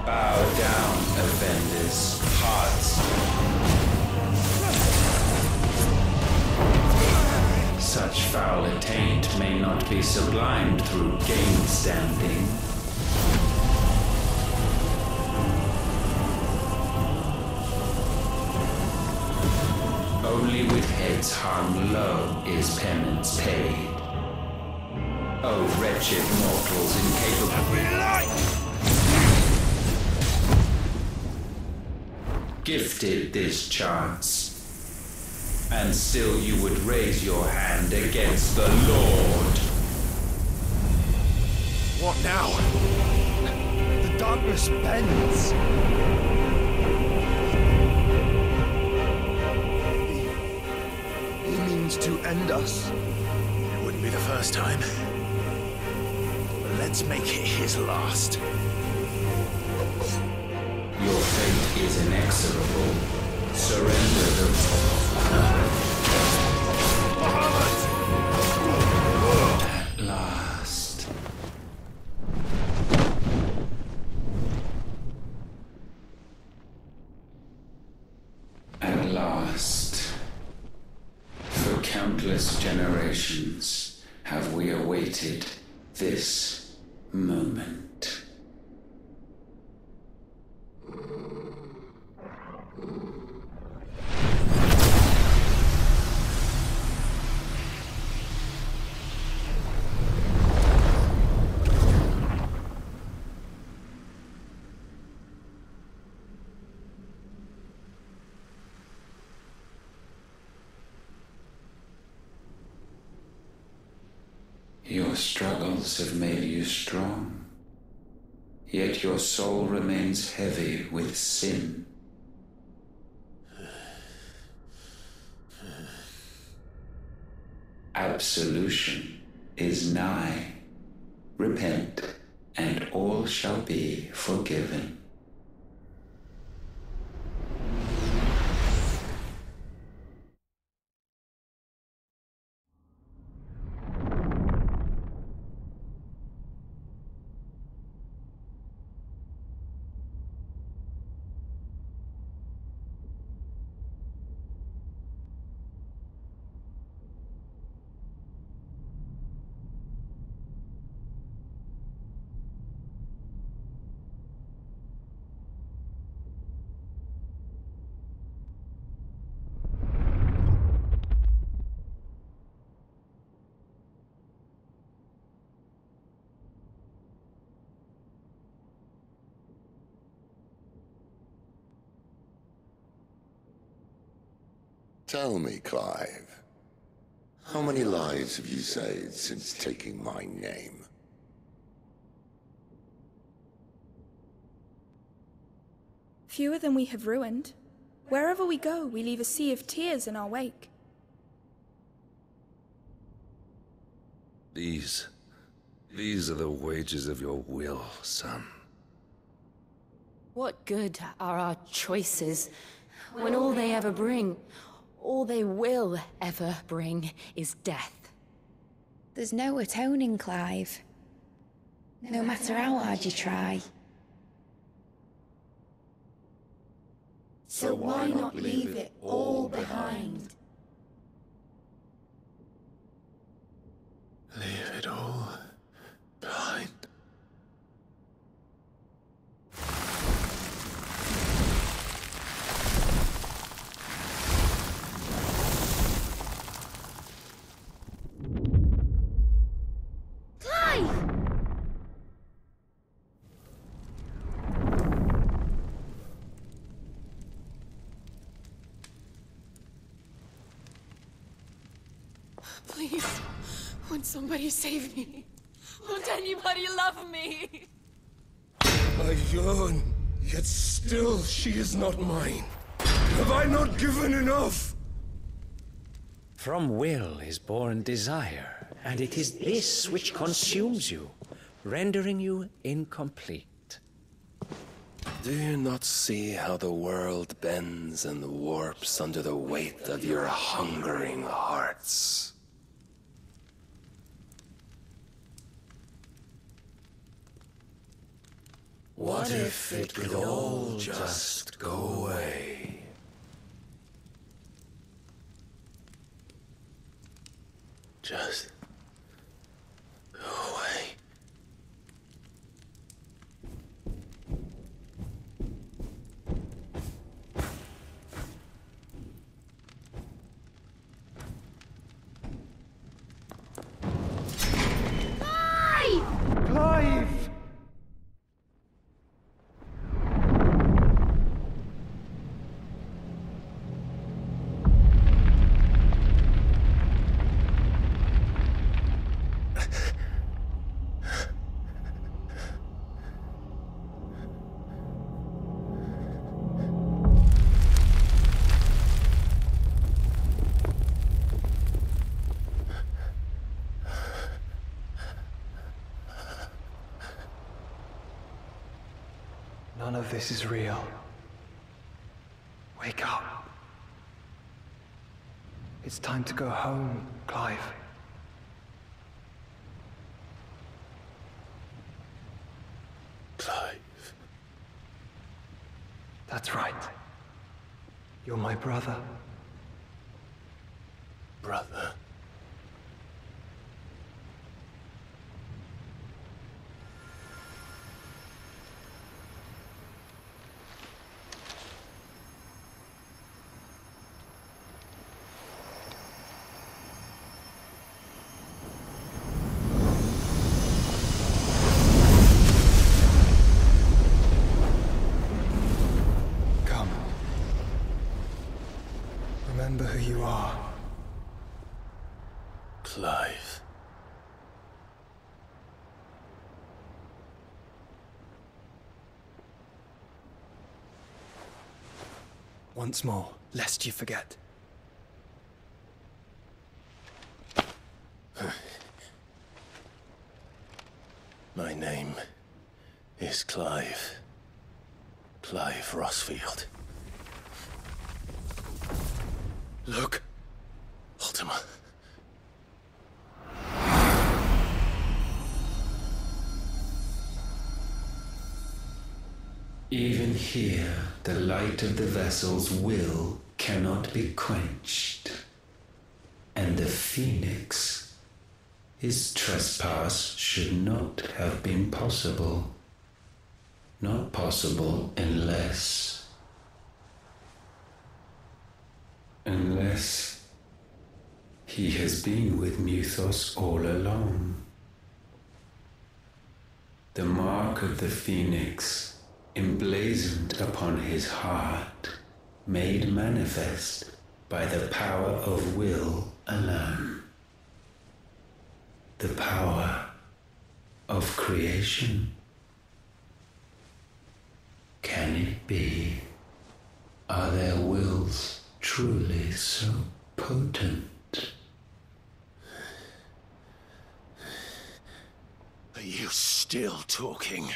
Bow down, offenders' hearts. Such foul attaint may not be sublimed through gainstanding. Only with heads hung low is penance paid. Oh, wretched mortals incapable. Gifted this chance. And still you would raise your hand against the Lord. What now? The darkness bends. He means to end us. It wouldn't be the first time. But let's make it his last. Your fate is inexorable. Surrender the... At last. At last. For countless generations have we awaited this moment. Your struggles have made you strong, yet your soul remains heavy with sin. Absolution is nigh. Repent, and all shall be forgiven. Tell me, Clive, how many lives have you saved since taking my name? Fewer than we have ruined. Wherever we go, we leave a sea of tears in our wake. These are the wages of your will, son. What good are our choices when all they ever bring, all they will ever bring, is death? There's no atoning, Clive. No matter how hard you try. So why not leave it all behind? Leave it all behind. Clive! Please, won't somebody save me? Won't anybody love me? I yearn, yet still she is not mine. Have I not given enough? From will is born desire, and it is this which consumes you, rendering you incomplete. Do you not see how the world bends and warps under the weight of your hungering hearts? What if it could all just go away? Just go away. Clive! None of this is real. Wake up. It's time to go home, Clive. Clive. That's right. You're my brother. Brother. Remember who you are. Clive. Once more, lest you forget. My name is Clive. Clive Rossfield. Look, Ultima. Even here, the light of the vessel's will cannot be quenched. And the Phoenix, his trespass should not have been possible. Not possible unless he has been with Mythos all along. The mark of the Phoenix, emblazoned upon his heart, made manifest by the power of will alone. The power of creation. Can it be? Are their wills truly so potent? Are you still talking?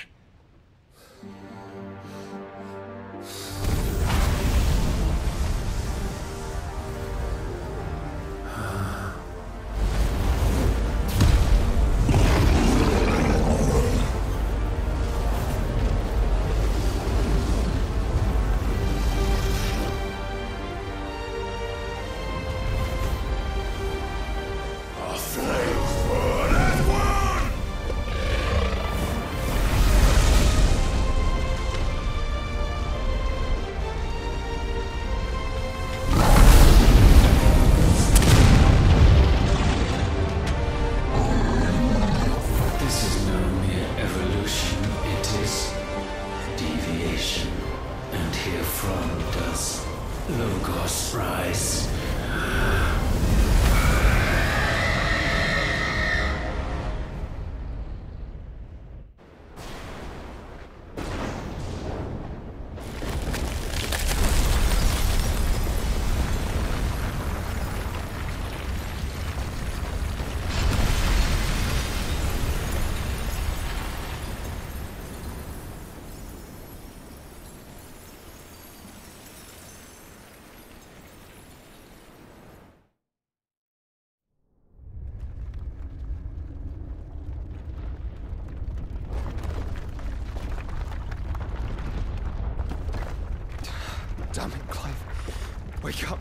Damn it, Clive. Wake up.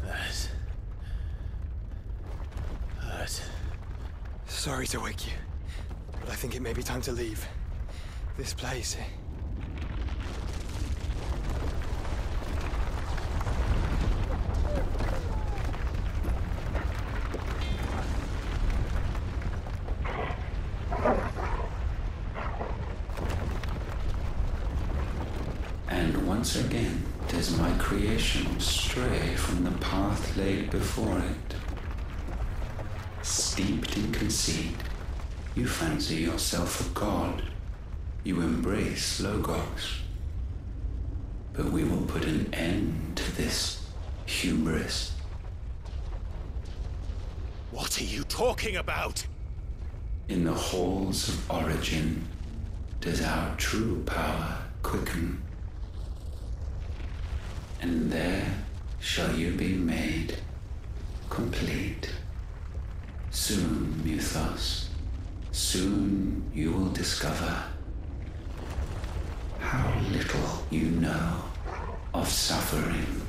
That. Sorry to wake you, but I think it may be time to leave. This place. And once again does my creation stray from the path laid before it. Steeped in conceit, you fancy yourself a god. You embrace Logos. But we will put an end to this hubris. What are you talking about? In the halls of origin does our true power quicken. And there shall you be made complete. Soon, Mythos, soon you will discover how little you know of suffering.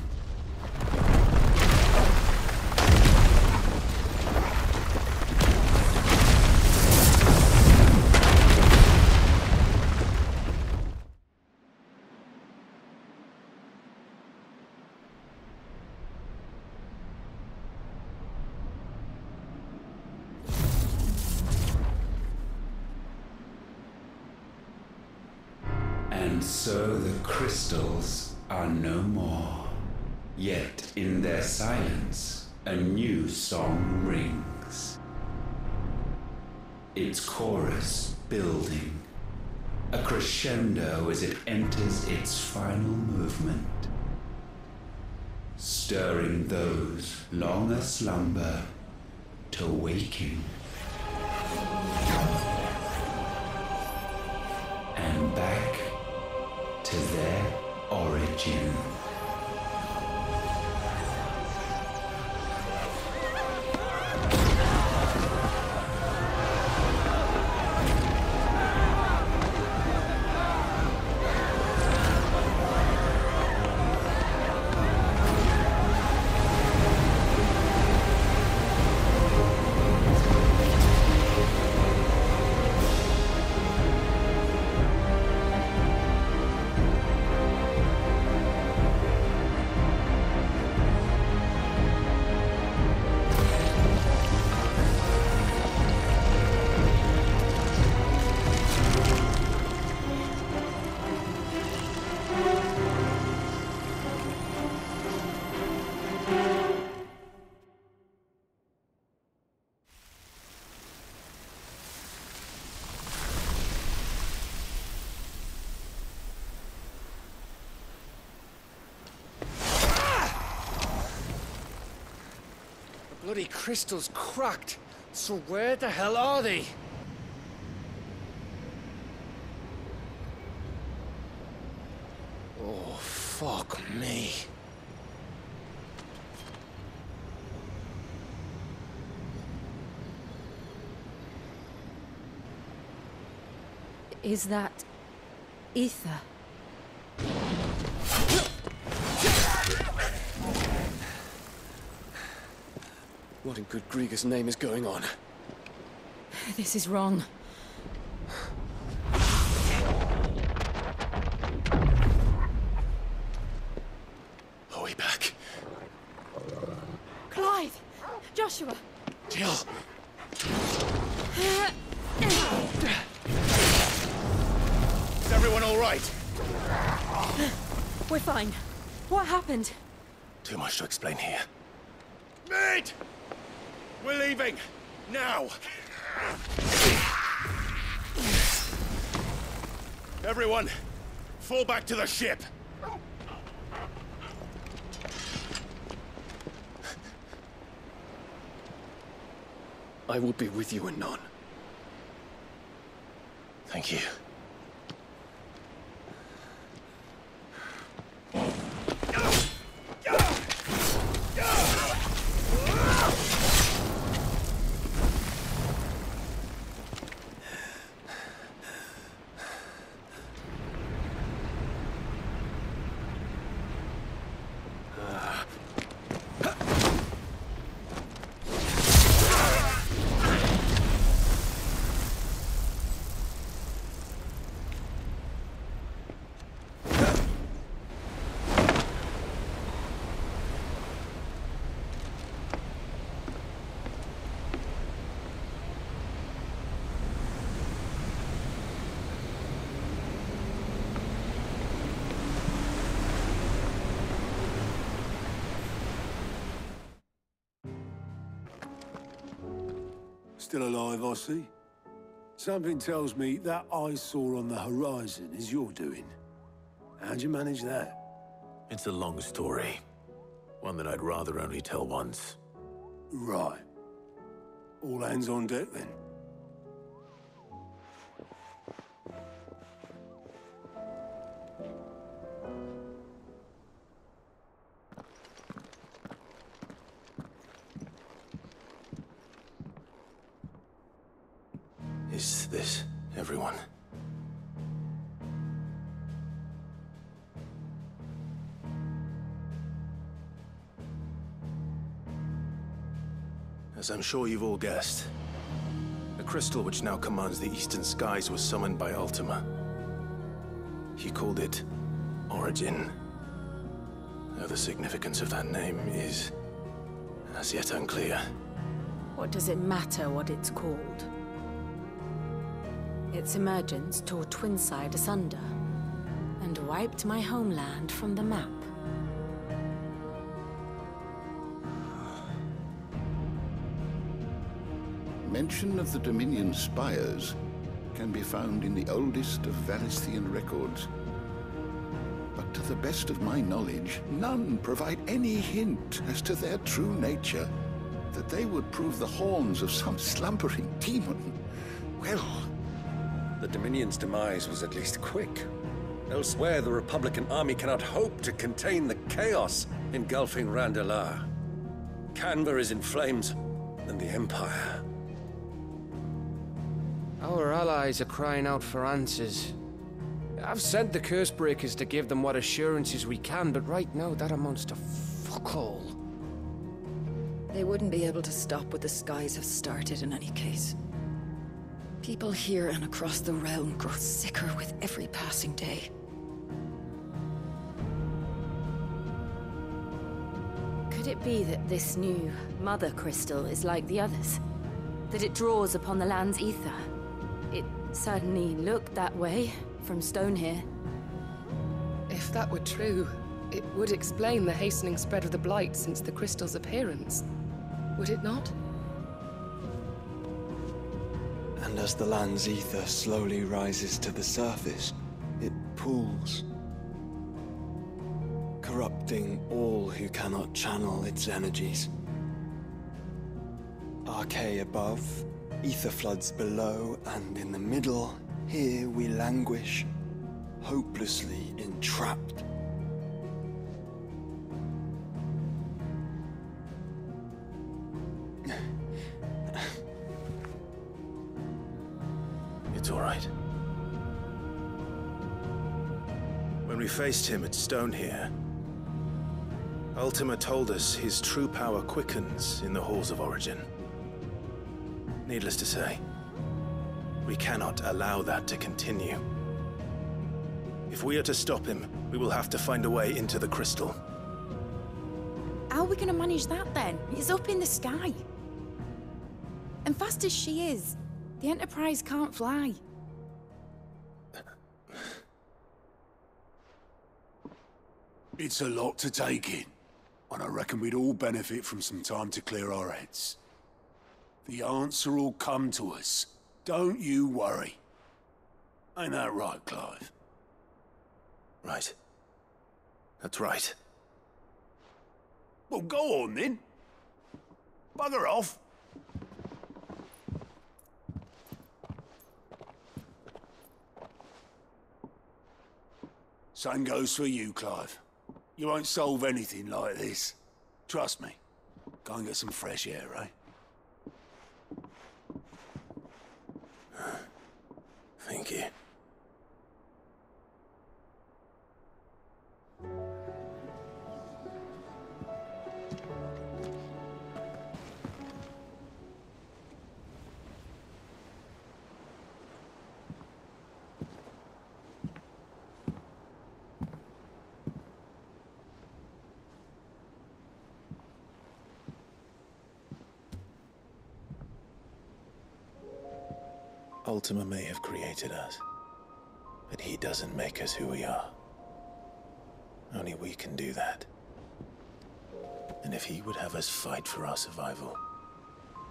And so the crystals are no more. Yet in their silence, a new song rings. Its chorus building, a crescendo as it enters its final movement, stirring those long aslumber to waking. And back to their origin. bloody crystal's cracked. So where the hell are they? Oh, fuck me. Is that ether? What in good Grieger's name is going on? This is wrong. Are we back? Clive! Joshua! Jill! Is everyone all right? We're fine. What happened? Too much to explain here. Mate! We're leaving! Now! Everyone, fall back to the ship! I will be with you anon. Thank you. Still alive, I see. Something tells me that eyesore on the horizon is your doing. How'd you manage that? It's a long story. One that I'd rather only tell once. Right. All hands on deck, then. Is this everyone? As I'm sure you've all guessed, the crystal which now commands the eastern skies was summoned by Ultima. He called it Origin. Though the significance of that name is as yet unclear. What does it matter what it's called? Its emergence tore Twinside asunder and wiped my homeland from the map. Mention of the Dominion spires can be found in the oldest of Valisthian records. But to the best of my knowledge, none provide any hint as to their true nature, that they would prove the horns of some slumbering demon. Well, the Dominion's demise was at least quick. Elsewhere, the Republican army cannot hope to contain the chaos engulfing Randalar. Canva is in flames, and the Empire. Our allies are crying out for answers. I've sent the Cursebreakers to give them what assurances we can, but right now that amounts to fuck all. They wouldn't be able to stop what the skies have started in any case. People here and across the realm grow sicker with every passing day. Could it be that this new Mother Crystal is like the others? That it draws upon the land's ether? It certainly looked that way from stone here. If that were true, it would explain the hastening spread of the Blight since the crystal's appearance. Would it not? And as the land's ether slowly rises to the surface, it pools, corrupting all who cannot channel its energies. Archaea above, ether floods below, and in the middle, here we languish, hopelessly entrapped. It's all right. When we faced him at Stone here, Ultima told us his true power quickens in the Halls of Origin. Needless to say, we cannot allow that to continue. If we are to stop him, we will have to find a way into the crystal. How are we gonna manage that then? It's up in the sky. And fast as she is, the Enterprise can't fly. It's a lot to take in, and I reckon we'd all benefit from some time to clear our heads. The answer will come to us. Don't you worry. Ain't that right, Clive? Right. That's right. Well, go on then. Bugger off. Same goes for you, Clive. You won't solve anything like this. Trust me. Go and get some fresh air, eh? Thank you. Ultima may have created us, but he doesn't make us who we are. Only we can do that. And if he would have us fight for our survival,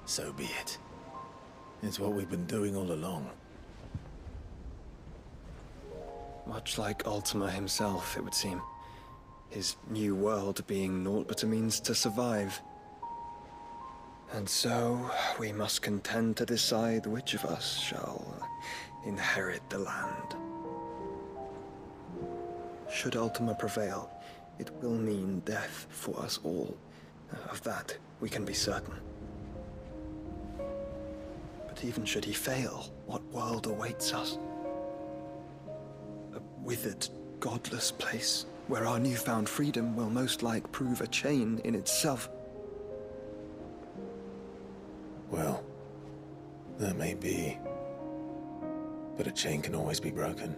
so be it. It's what we've been doing all along. Much like Ultima himself, it would seem. His new world being naught but a means to survive. And so, we must contend to decide which of us shall inherit the land. Should Ultima prevail, it will mean death for us all. Of that, we can be certain. But even should he fail, what world awaits us? A withered, godless place, where our newfound freedom will most like prove a chain in itself. Well, that may be. But a chain can always be broken.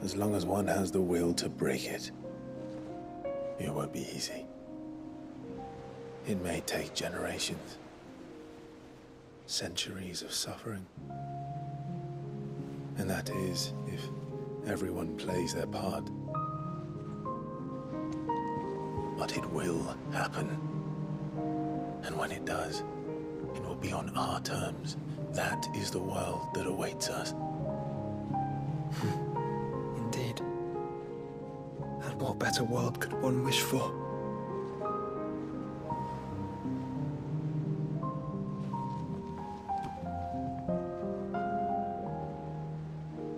As long as one has the will to break it. It won't be easy. It may take generations. Centuries of suffering. And that is, if everyone plays their part. But it will happen. And when it does, it will be on our terms. That is the world that awaits us. Indeed. And what better world could one wish for?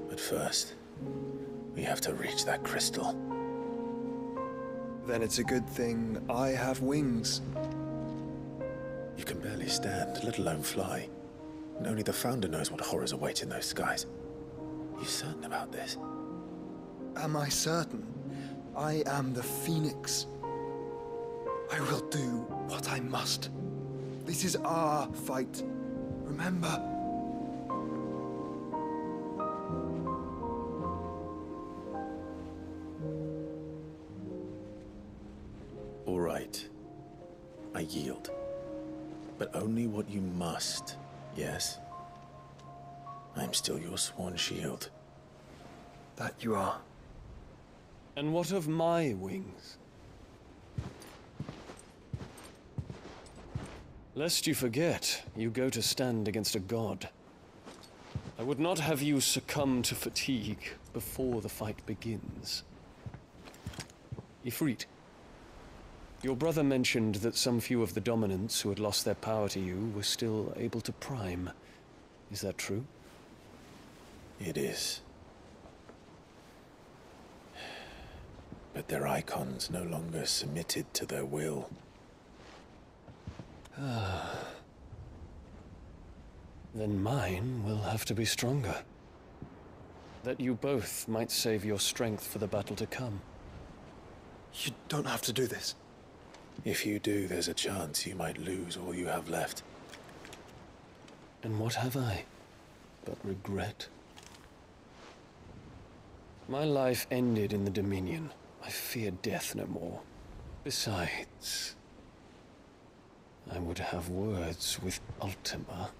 But first, we have to reach that crystal. Then it's a good thing I have wings. You can barely stand, let alone fly. And only the Founder knows what horrors await in those skies. You certain about this? Am I certain? I am the Phoenix. I will do what I must. This is our fight. Remember? All right. I yield. But only what you must, yes? I'm still your sworn shield. That you are. And what of my wings? Lest you forget, you go to stand against a god. I would not have you succumb to fatigue before the fight begins. Ifrit, Your brother mentioned that some few of the dominants who had lost their power to you were still able to prime. Is that true? It is. But their icons no longer submitted to their will. Then mine will have to be stronger. That you both might save your strength for the battle to come. You don't have to do this. If you do, there's a chance you might lose all you have left. And what have I but regret? My life ended in the Dominion. I fear death no more. Besides, I would have words with Ultima.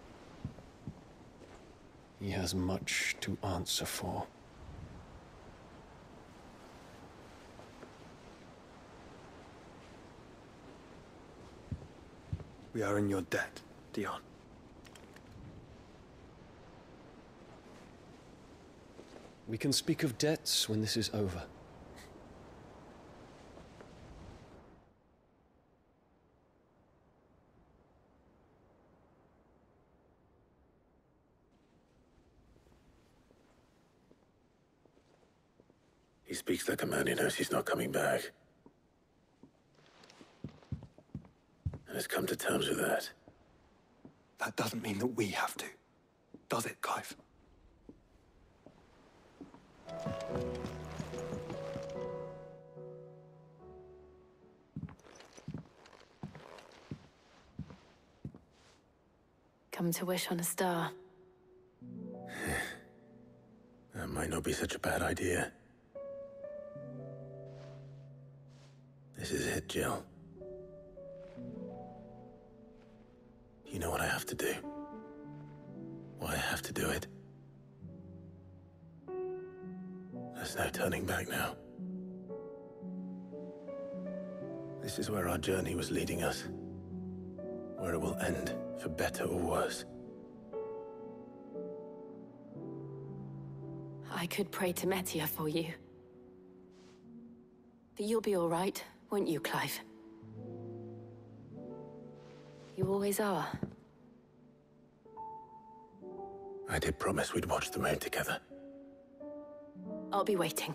He has much to answer for. We are in your debt, Dion. We can speak of debts when this is over. He speaks like a man who knows he's not coming back. And has come to terms with that. That doesn't mean that we have to, does it, Clive? Come to wish on a star. That might not be such a bad idea. This is it, Jill. You know what I have to do. Why I have to do it. There's no turning back now. This is where our journey was leading us. Where it will end, for better or worse. I could pray to Metia for you. But you'll be all right, won't you, Clive? You always are. I did promise we'd watch the moon together. I'll be waiting.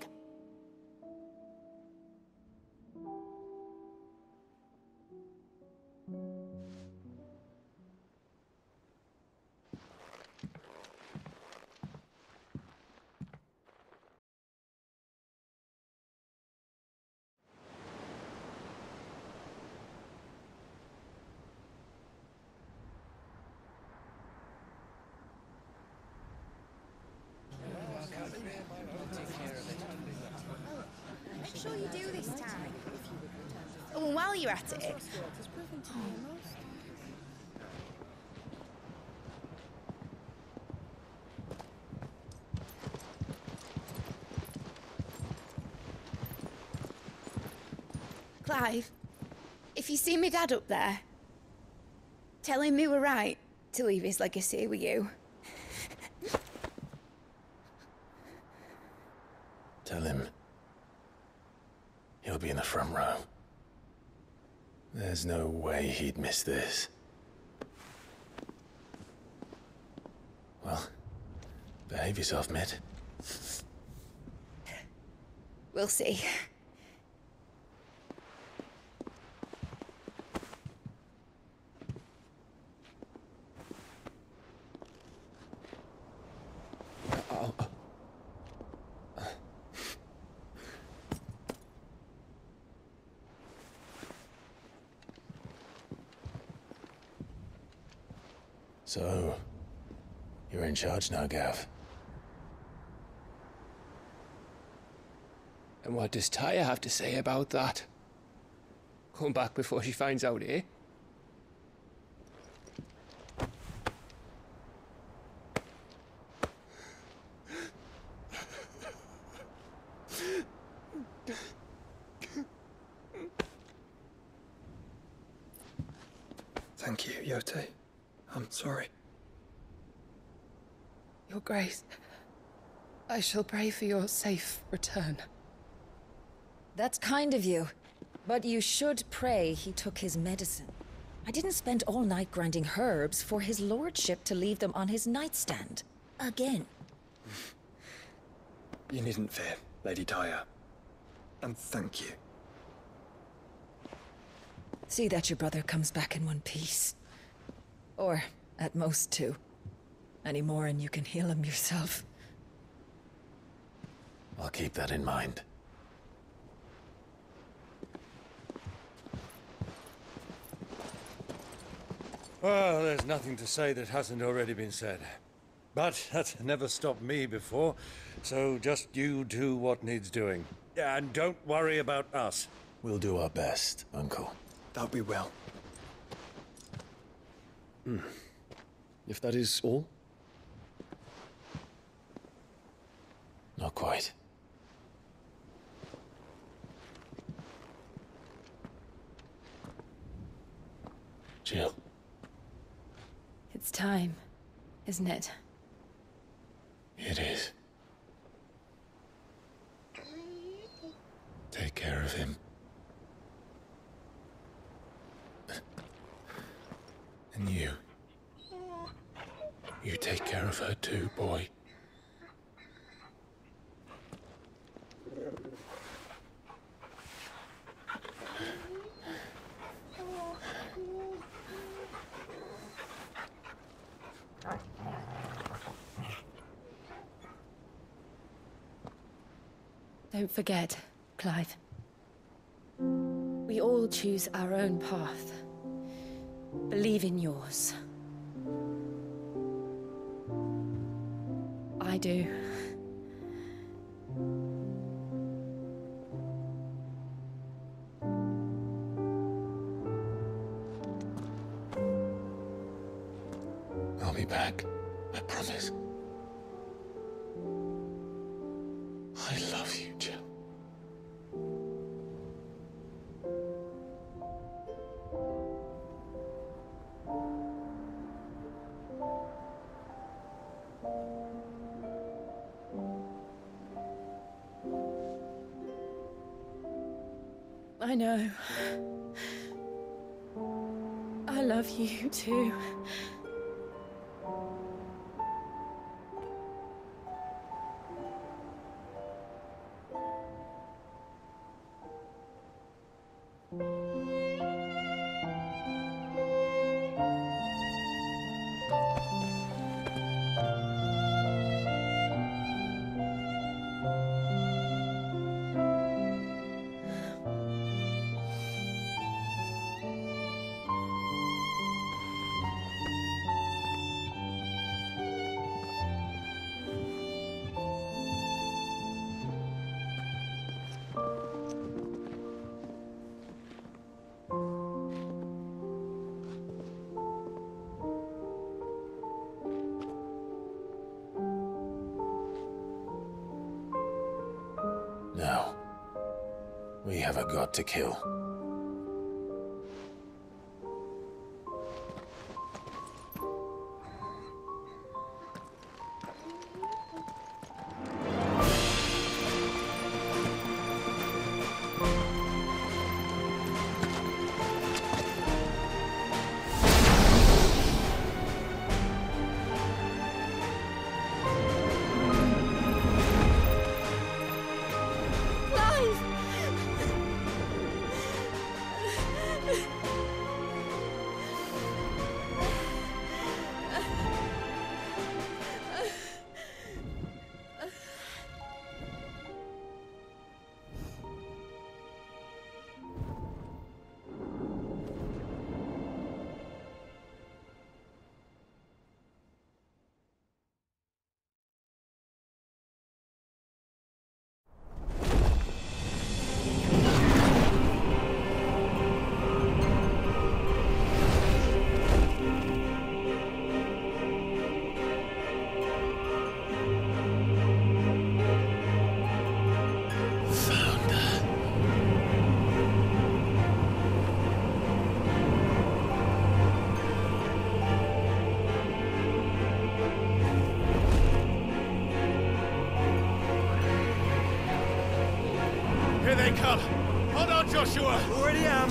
Make sure you do this time. Oh, and while you're at it... Clive, if you see me dad up there, tell him we were right to leave his legacy with you. Tell him he'll be in the front row. There's no way he'd miss this. Well, behave yourself, Mitt. We'll see. So, you're in charge now, Gav. And what does Tyre have to say about that? Come back before she finds out, eh? Thank you, Yote. I'm sorry. Your Grace, I shall pray for your safe return. That's kind of you. But you should pray he took his medicine. I didn't spend all night grinding herbs for his lordship to leave them on his nightstand. Again. You needn't fear, Lady Daya. And thank you. See that your brother comes back in one piece. Or, at most, two. Any more and you can heal him yourself. I'll keep that in mind. Well, there's nothing to say that hasn't already been said. But that's never stopped me before, so just you do what needs doing. And don't worry about us. We'll do our best, Uncle. That we will. If that is all? Not quite. Jill. It's time, isn't it? It is. Take care of him. And you. You take care of her too, boy. Don't forget, Clive. We all choose our own path. Believe in yours. I do. I'll be back. I promise. I love you, Jill. I know. I love you too. Now, we have a god to kill. Here they come! Hold on to Joshua! Already am!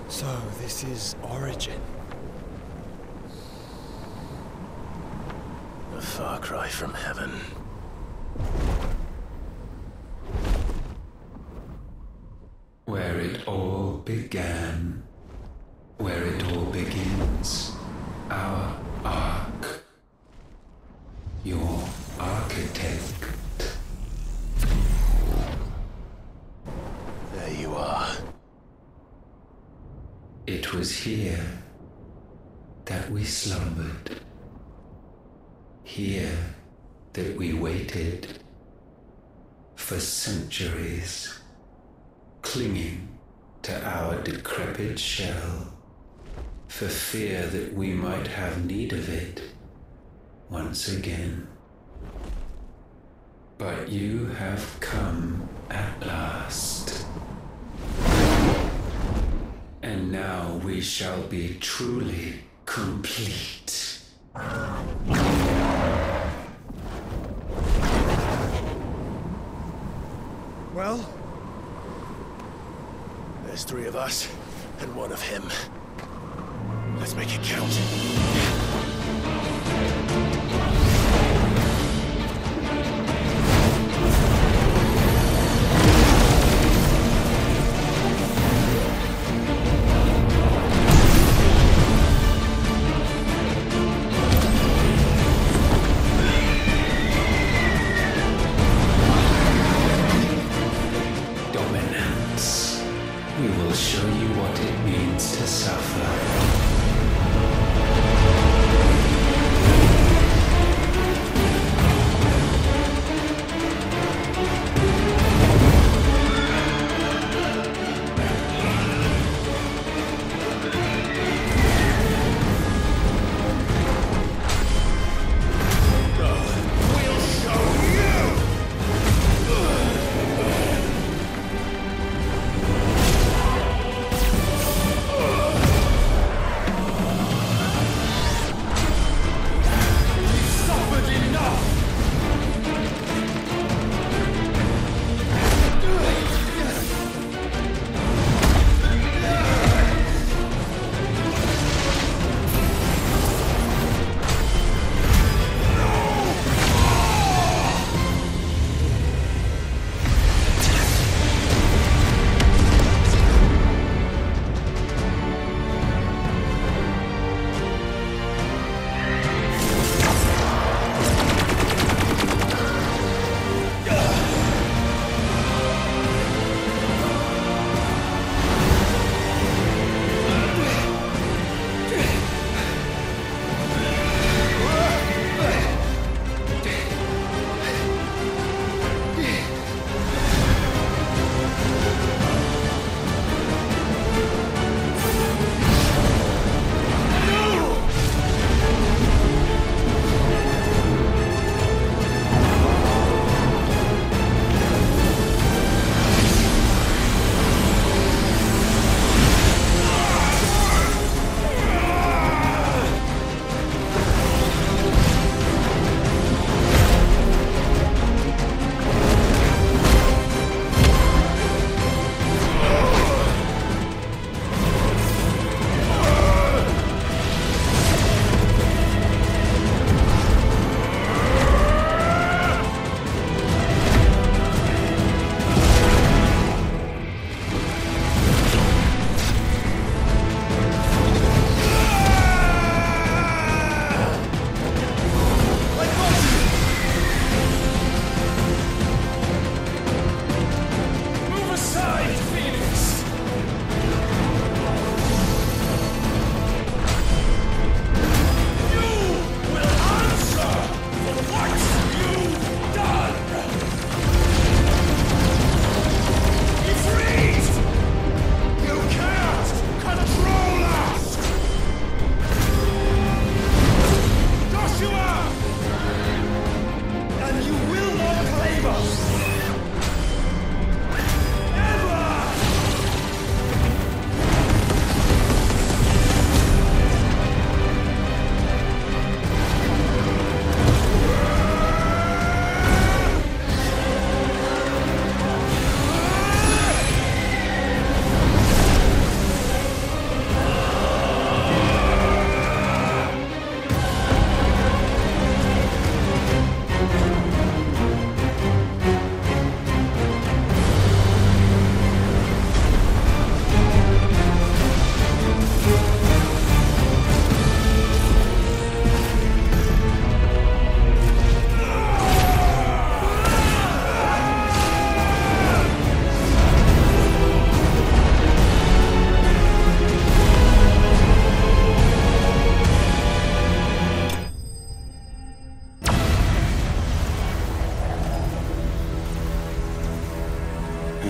So, this is Origin. A far cry from heaven. Where it all began, where it all begins, our ark, your architect. There you are. It was here that we slumbered, here that we waited for centuries, clinging to our decrepit shell, for fear that we might have need of it once again. But you have come at last. And now we shall be truly complete. Well, there's 3 of us and 1 of him. Let's make it count. We will show you what it means to suffer.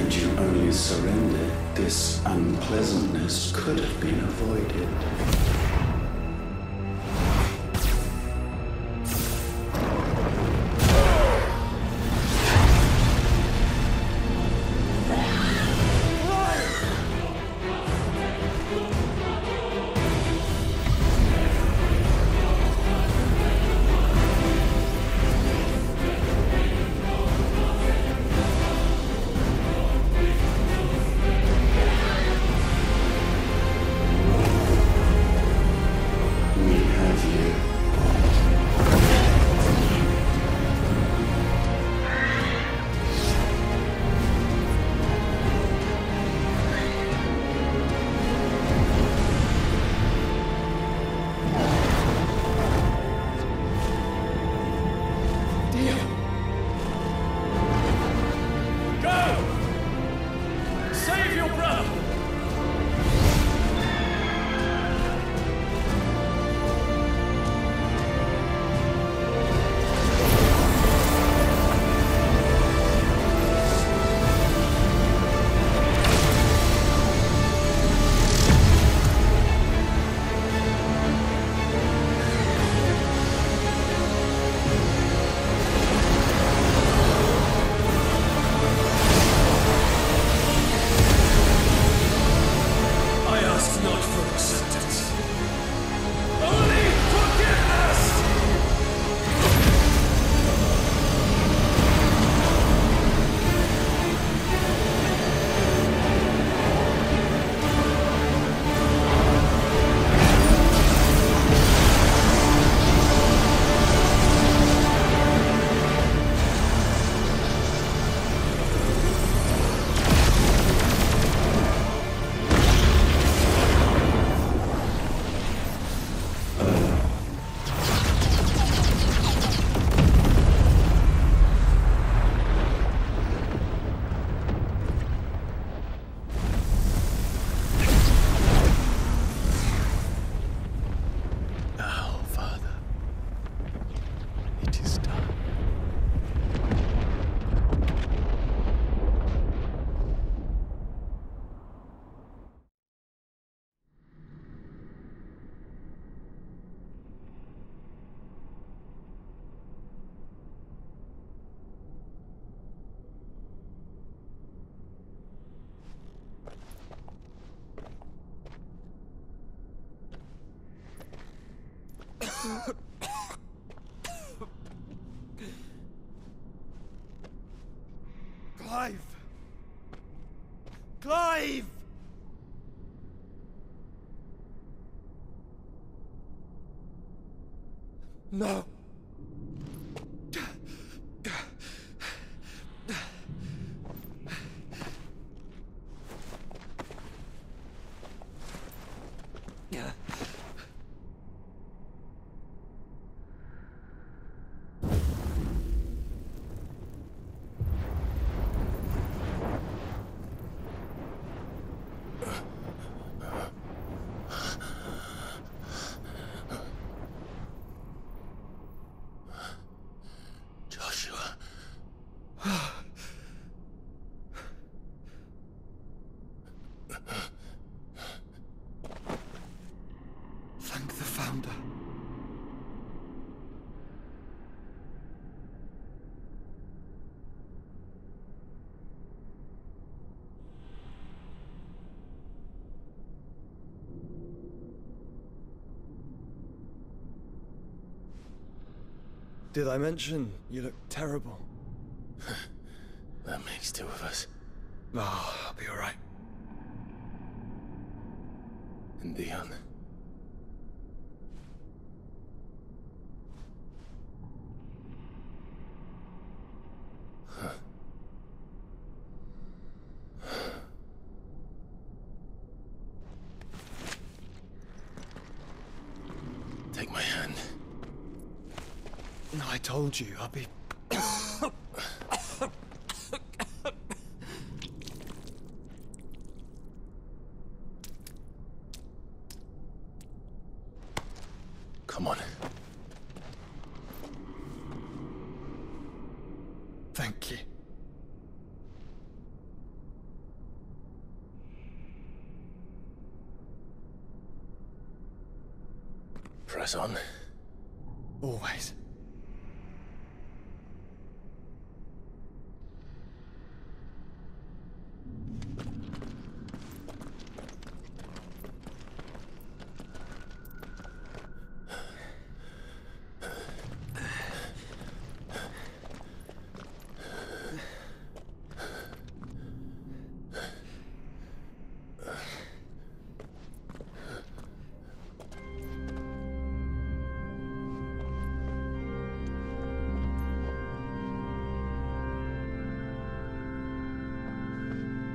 Had you only surrendered, this unpleasantness could have been avoided. Clive! Clive! No. Thank the Founder. Did I mention you look terrible? That makes two of us. Oh, I'll be alright. And Dion? Take my hand. No, I told you, I'll be... Come on. Thank you. press on. Always.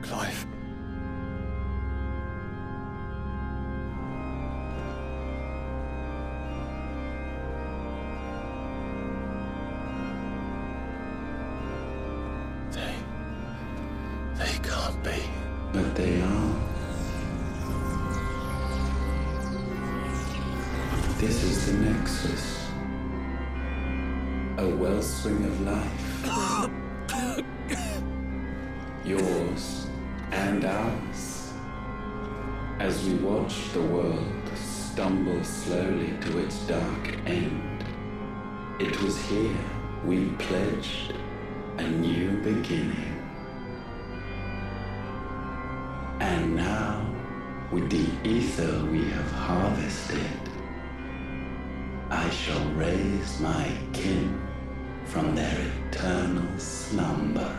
Clive. They can't be. But they are. This is the Nexus. A wellspring of life. Yours and ours. As we watch the world stumble slowly to its dark end, it was here we pledged a new beginning. And now, with the ether we have harvested, I shall raise my kin from their eternal slumber,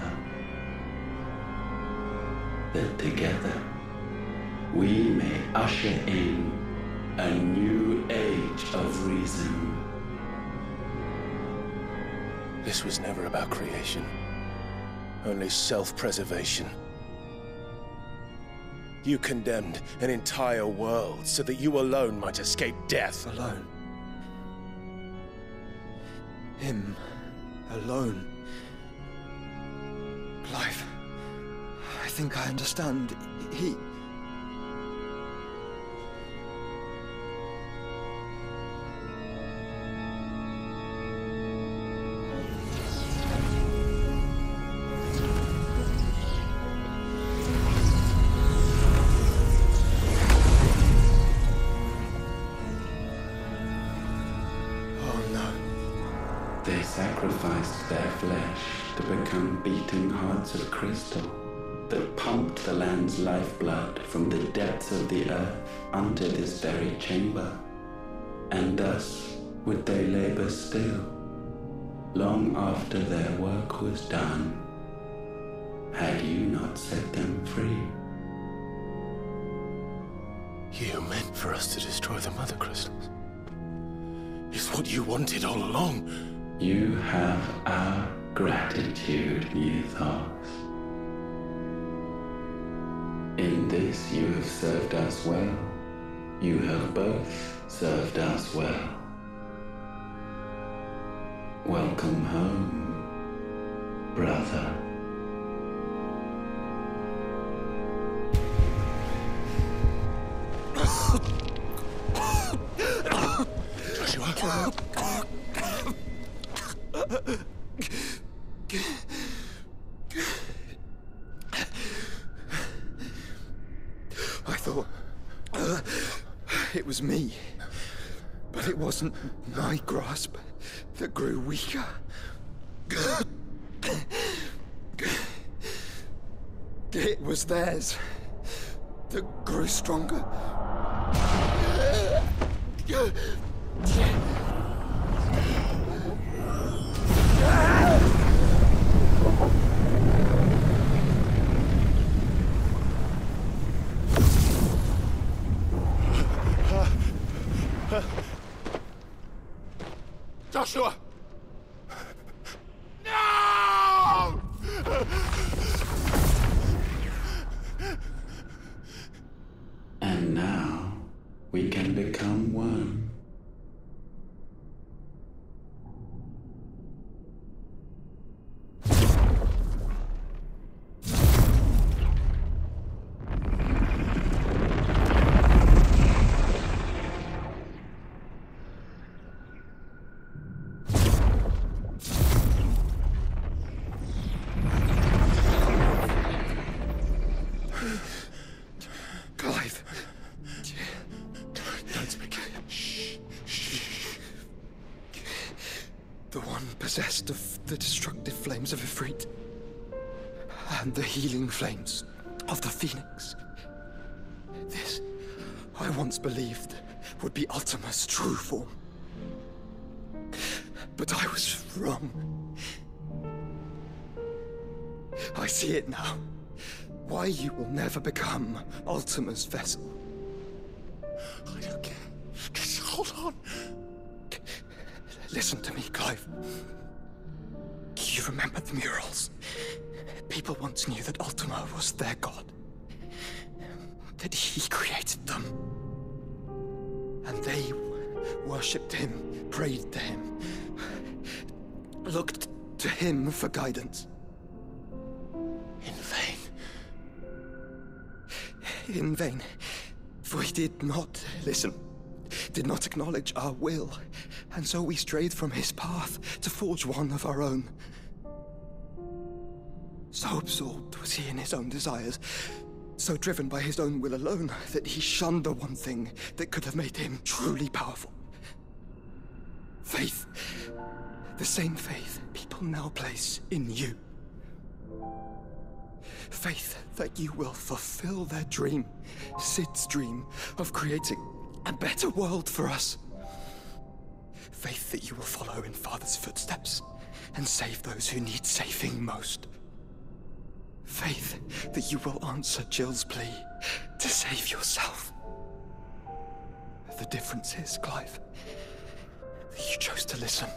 that together we may usher in a new age of reason. This was never about creation, only self-preservation. You condemned an entire world so that you alone might escape death. Alone. Him. Alone. Clive. I think I understand. He... They sacrificed their flesh to become beating hearts of crystal that pumped the land's lifeblood from the depths of the earth unto this very chamber. And thus would they labor still, long after their work was done, had you not set them free. You meant for us to destroy the mother crystals. It's what you wanted all along. You have our gratitude, Mythos. In this you have served us well. You have both served us well. Welcome home, brother. Joshua. I thought it was me, but it wasn't my grasp that grew weaker. It was theirs that grew stronger. Joshua! No! And now we can become one. Clive. Don't speak. Shh. of the destructive flames of Ifrit, and the healing flames of the Phoenix. This, I once believed, would be Ultima's true form. But I was wrong. I see it now. Why you will never become Ultima's vessel. I don't care. Just hold on. Listen to me, Clive. You remember the murals? People once knew that Ultima was their god. That he created them. And they worshipped him, prayed to him, looked to him for guidance. In vain. In vain. For he did not listen, did not acknowledge our will, and so we strayed from his path to forge one of our own. So absorbed was he in his own desires, so driven by his own will alone, that he shunned the one thing that could have made him truly powerful. Faith. The same faith people now place in you. Faith that you will fulfill their dream, Sid's dream, of creating a better world for us. Faith that you will follow in Father's footsteps and save those who need saving most. Faith that you will answer Jill's plea to save yourself. The difference is, Clive, that you chose to listen,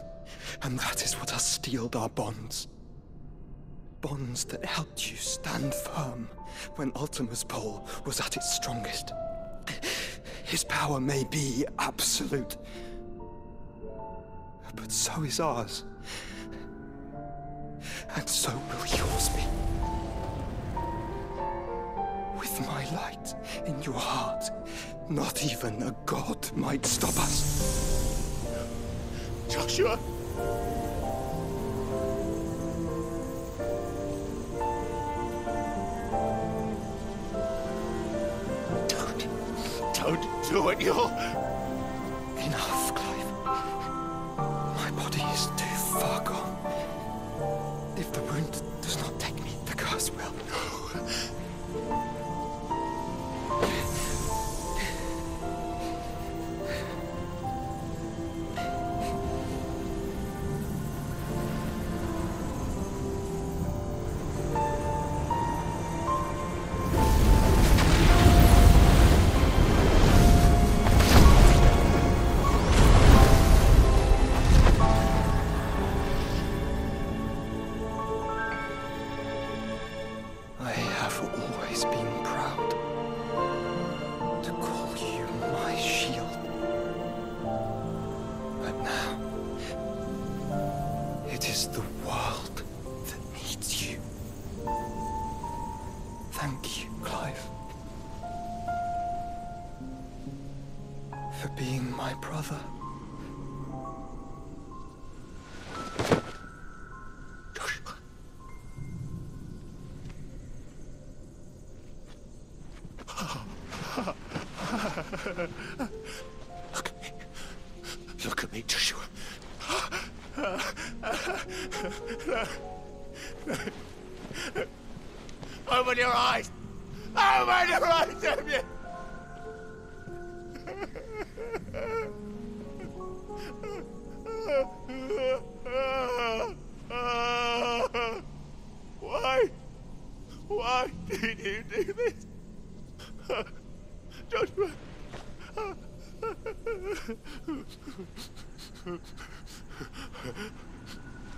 and that is what has steeled our bonds. Bonds that helped you stand firm when Ultima's pull was at its strongest. His power may be absolute, but so is ours. And so will yours be. With my light in your heart, not even a god might stop us. Joshua! Don't do it, you'll... Enough, Clive. My body is too far gone. If the wound does not take me, the curse will. Look at me, Joshua. Open your eyes! Open your eyes, damn you! Why did you do this? Joshua!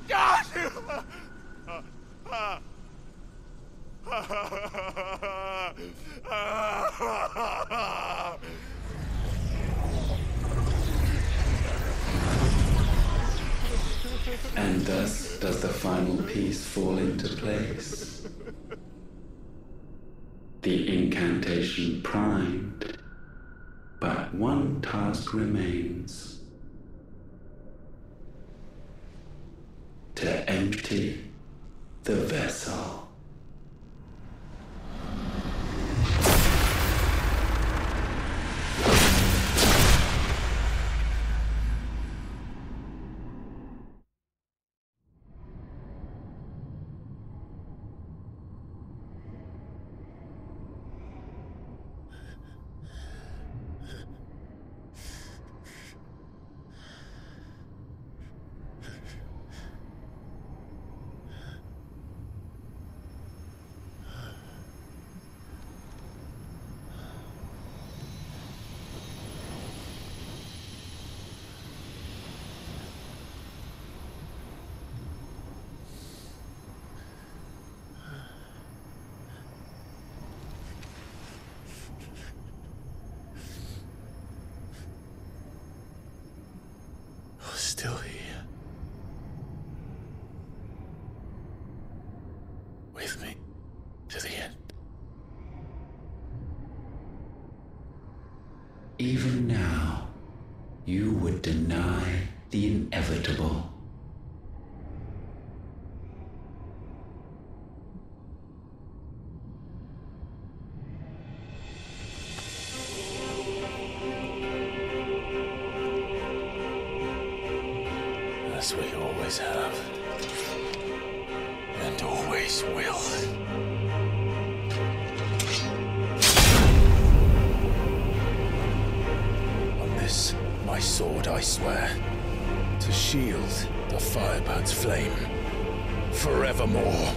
Joshua! And thus does the final piece fall into place. The incantation primed, but one task remains. To empty the vessel. with me to the end. Even now, you would deny the inevitable. As we always have, and always will. On this, my sword, I swear, to shield the Firebird's flame forevermore.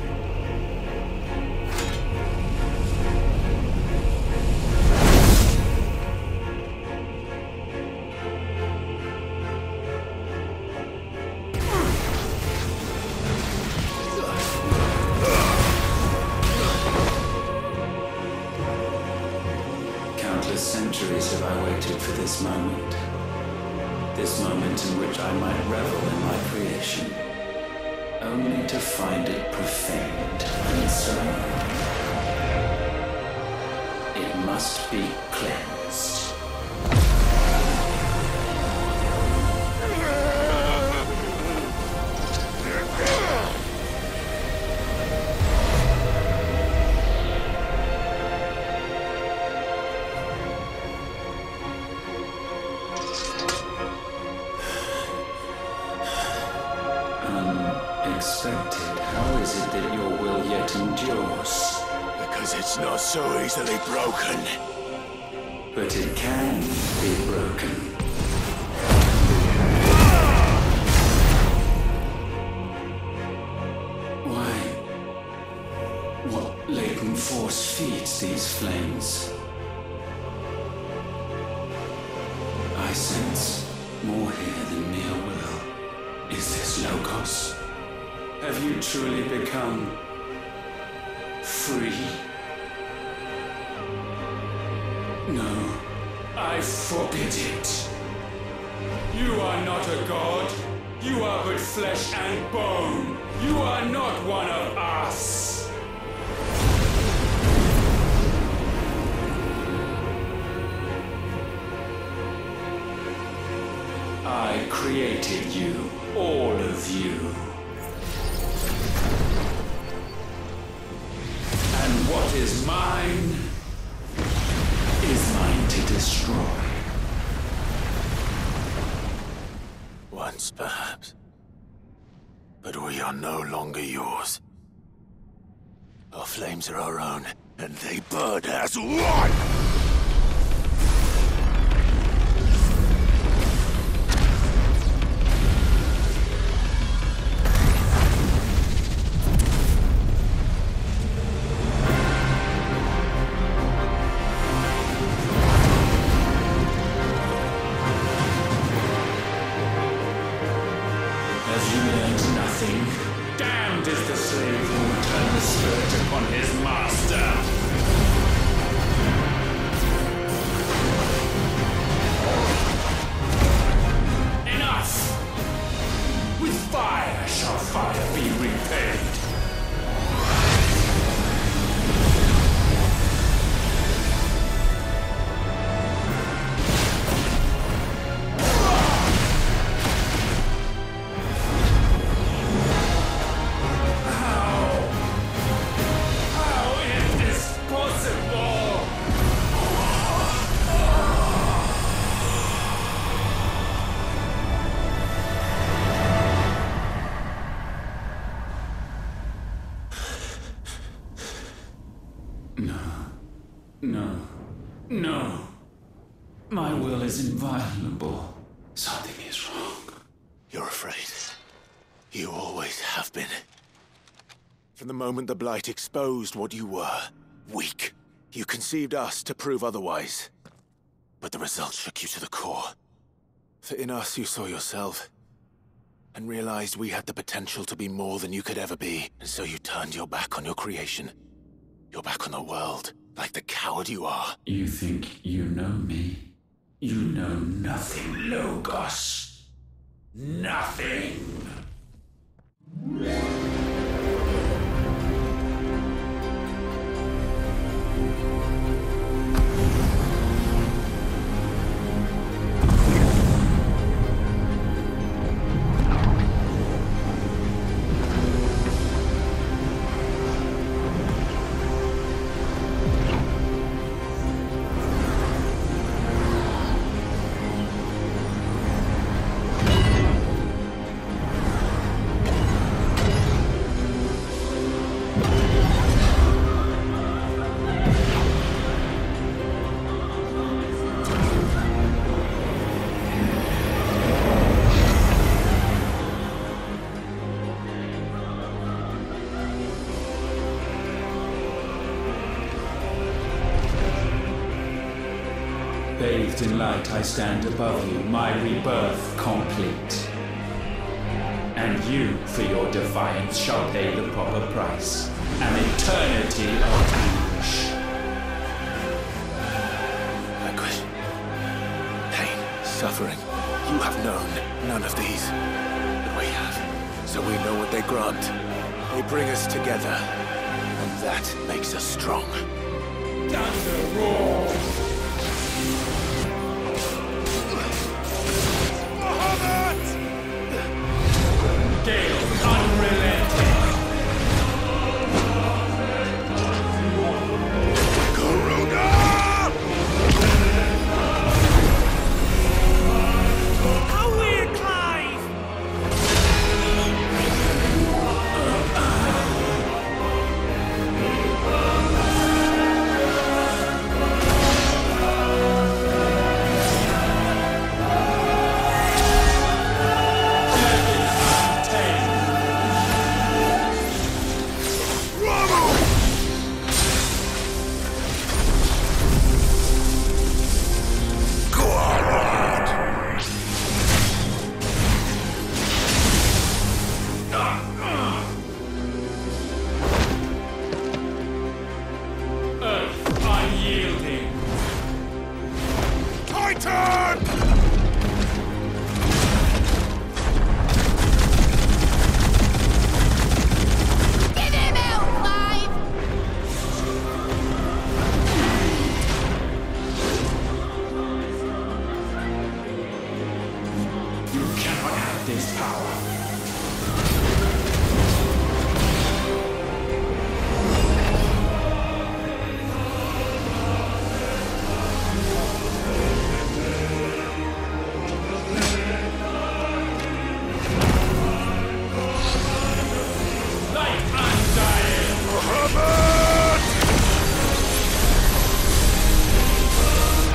Centuries have I waited for this moment in which I might revel in my creation, only to find it profaned and slain. It must be cleansed. Unexpected. How is it that your will yet endures? Because it's not so easily broken. But it can be broken. Why? What latent force feeds these flames? I sense more here than mere will. Is this Logos? Have you truly become free? No, I forbid it. You are not a god. You are but flesh and bone. You are not one of us. I created you, all of you. And what is mine is mine to destroy. Once, perhaps. But we are no longer yours. Our flames are our own, and they burn as one! Damned is the slave who will turn the scourge upon his master. Enough! With fire shall fire be repaid. No. My will is inviolable. Something is wrong. You're afraid. You always have been. From the moment the Blight exposed what you were, weak, you conceived us to prove otherwise. But the result shook you to the core. For in us you saw yourself, and realized we had the potential to be more than you could ever be. And so you turned your back on your creation. Your back on the world. Like the coward you are. You think you know me? You know nothing, Logos. Nothing! Bathed in light, I stand above you, my rebirth complete. And you, for your defiance, shall pay the proper price. An eternity of anguish. Anguish. Pain. Suffering. You have known none of these. But we have. So we know what they grant. They bring us together. And that makes us strong. Thunder roar! Gale unrelenting! Garuda! How weird, Clive!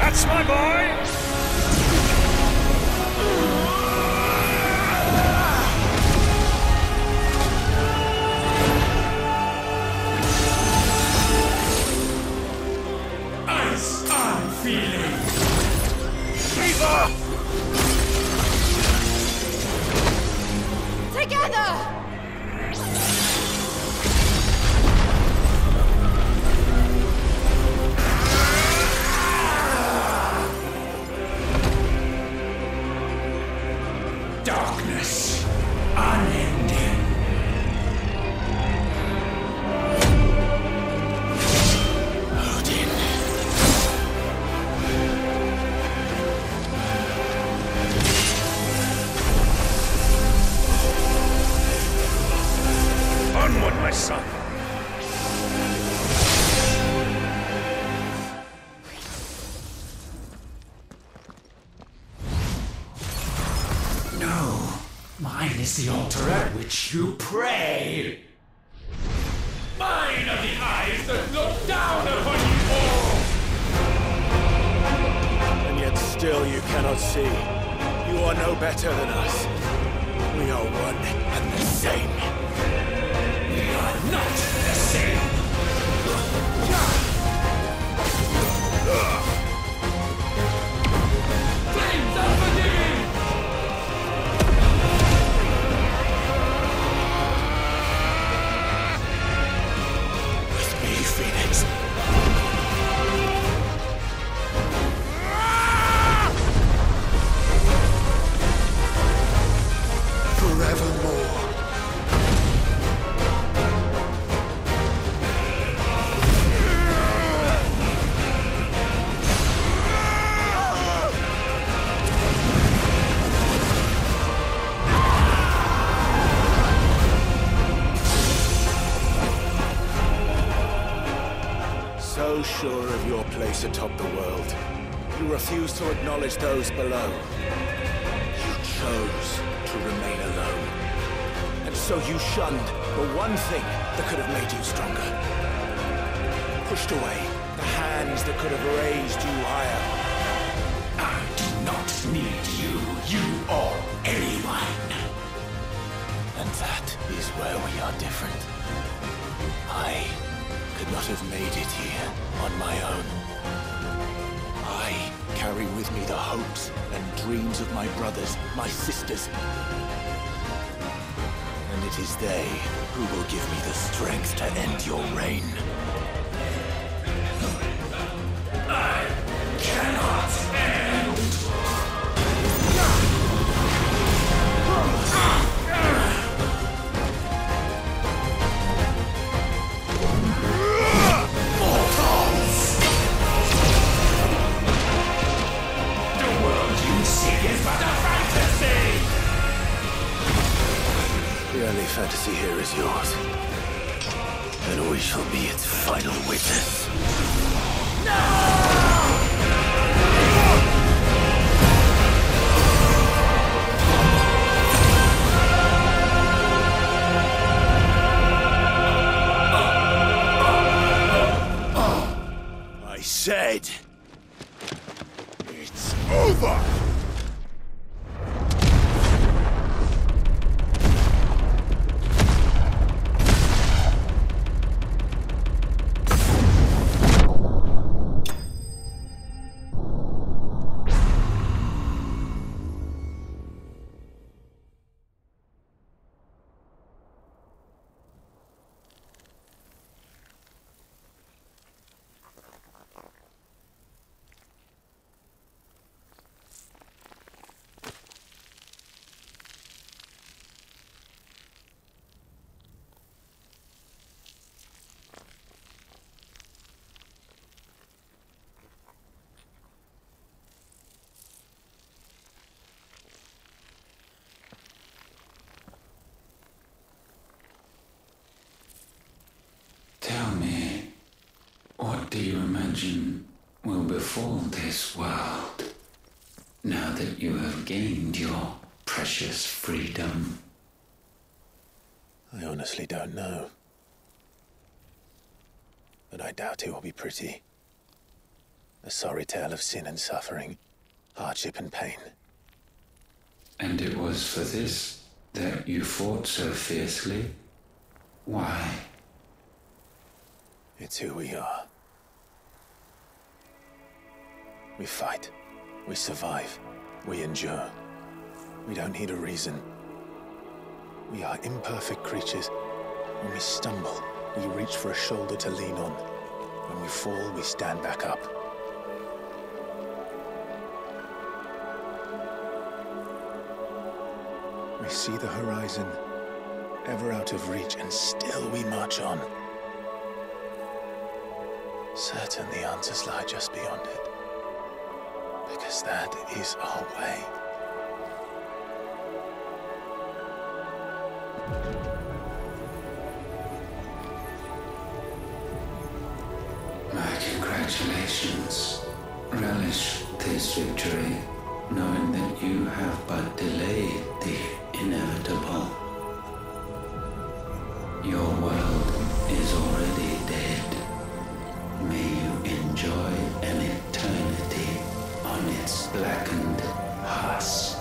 That's my boy! Ice I'm feeling! Fever! Together! Darkness, unending. Odin. Onward, my son. Mine is the altar at which you pray. Mine are the eyes that look down upon you all. And yet still you cannot see. You are no better than us. We are one and the same. We are not the same. Flames are forgiving! Phoenix. Forevermore. So sure of your place atop the world, you refuse to acknowledge those below. You chose to remain alone. And so you shunned the one thing that could have made you stronger. Pushed away the hands that could have raised you higher. I do not need you or anyone. And that is where we are different. I could not have made it here on my own. I carry with me the hopes and dreams of my brothers, my sisters. And it is they who will give me the strength to end your reign. I cannot end. Mortals! The world you seek is but a fantasy! The only fantasy here is yours. And we shall be its final witness. I said, it's over! Tell me, what do you imagine will befall this world now that you have gained your precious freedom? I honestly don't know. But I doubt it will be pretty. A sorry tale of sin and suffering, hardship and pain. And it was for this that you fought so fiercely? Why? It's who we are. We fight. We survive. We endure. We don't need a reason. We are imperfect creatures. When we stumble, we reach for a shoulder to lean on. When we fall, we stand back up. We see the horizon, ever out of reach, and still we march on. Certain the answers lie just beyond it. Because that is our way. My congratulations. Relish this victory, knowing that you have but delayed the inevitable. Your world is already dead. May you enjoy an eternity on its blackened husk.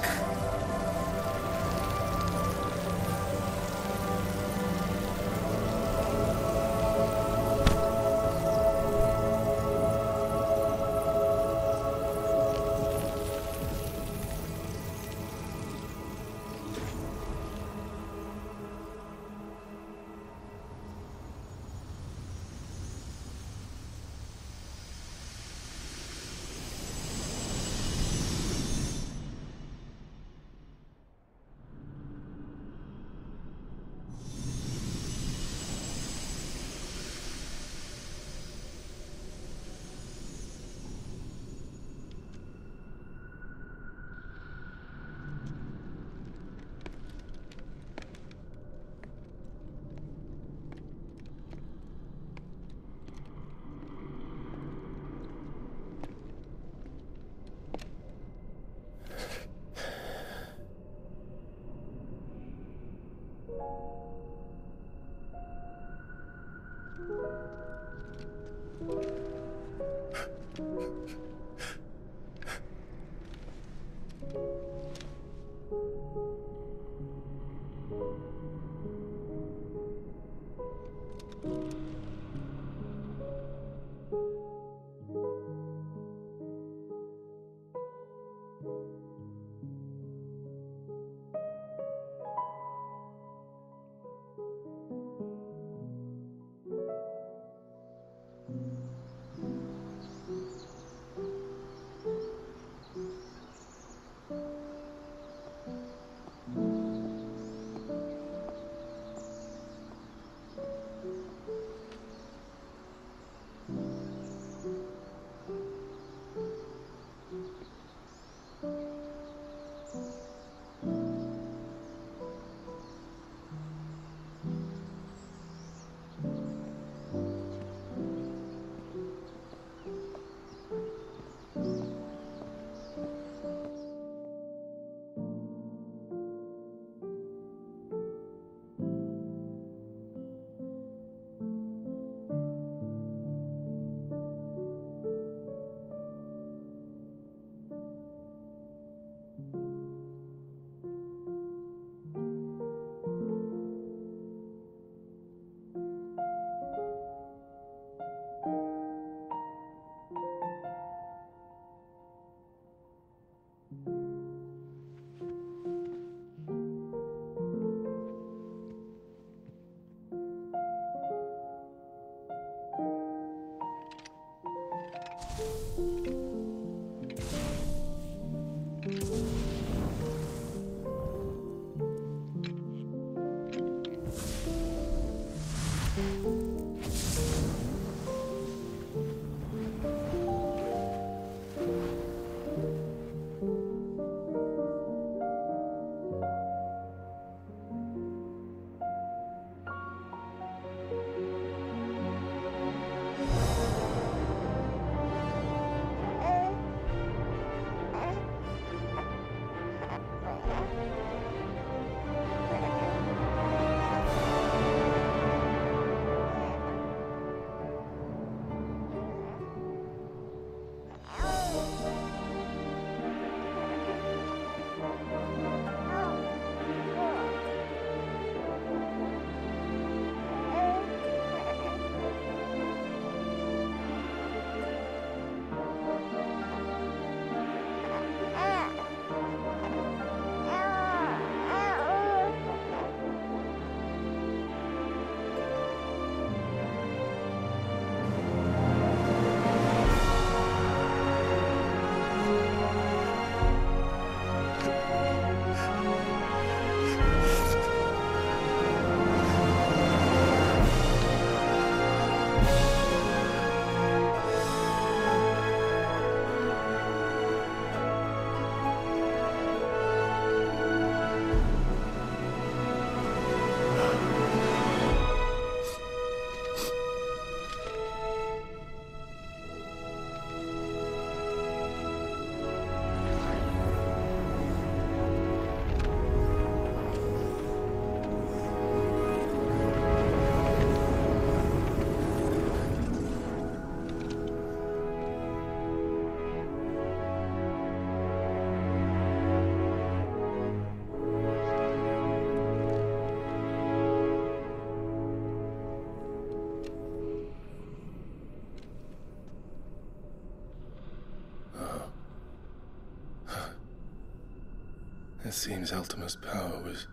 It seems Ultima's power was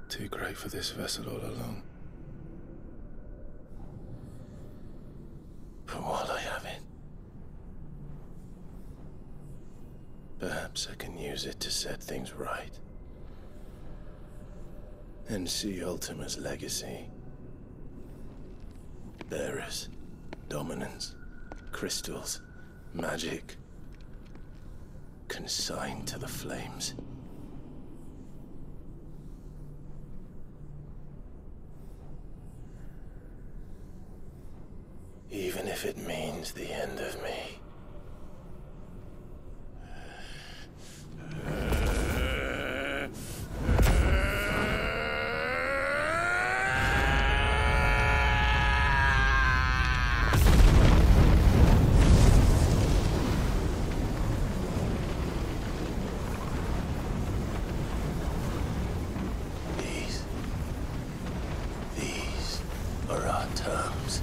too great for this vessel all along. But while I have it, perhaps I can use it to set things right. And see Ultima's legacy. Bearers, dominance, crystals, magic, consigned to the flames. Even if it means the end of me. These are our terms.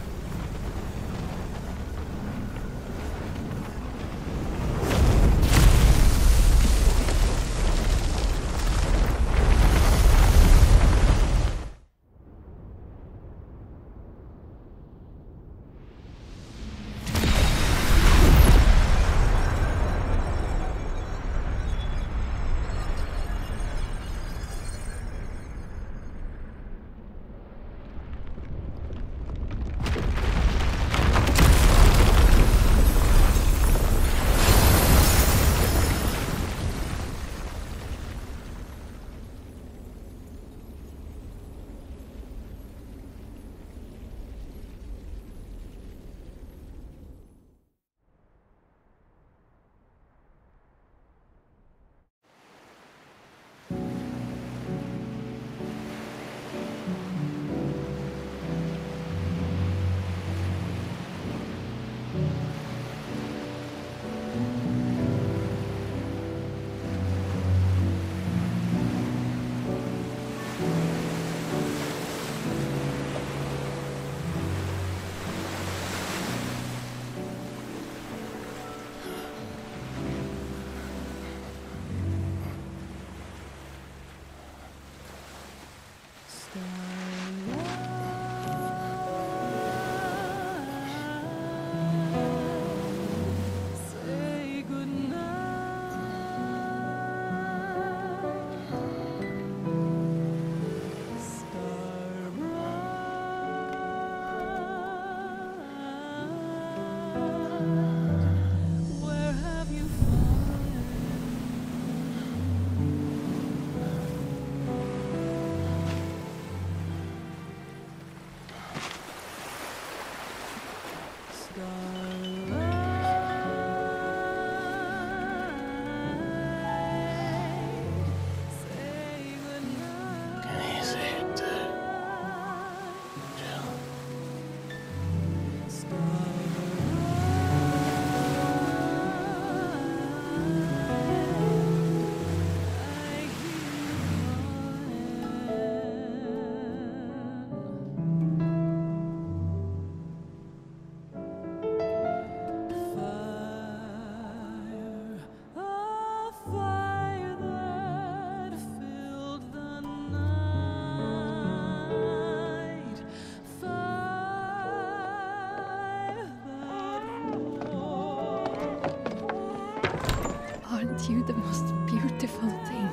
Aren't you the most beautiful thing?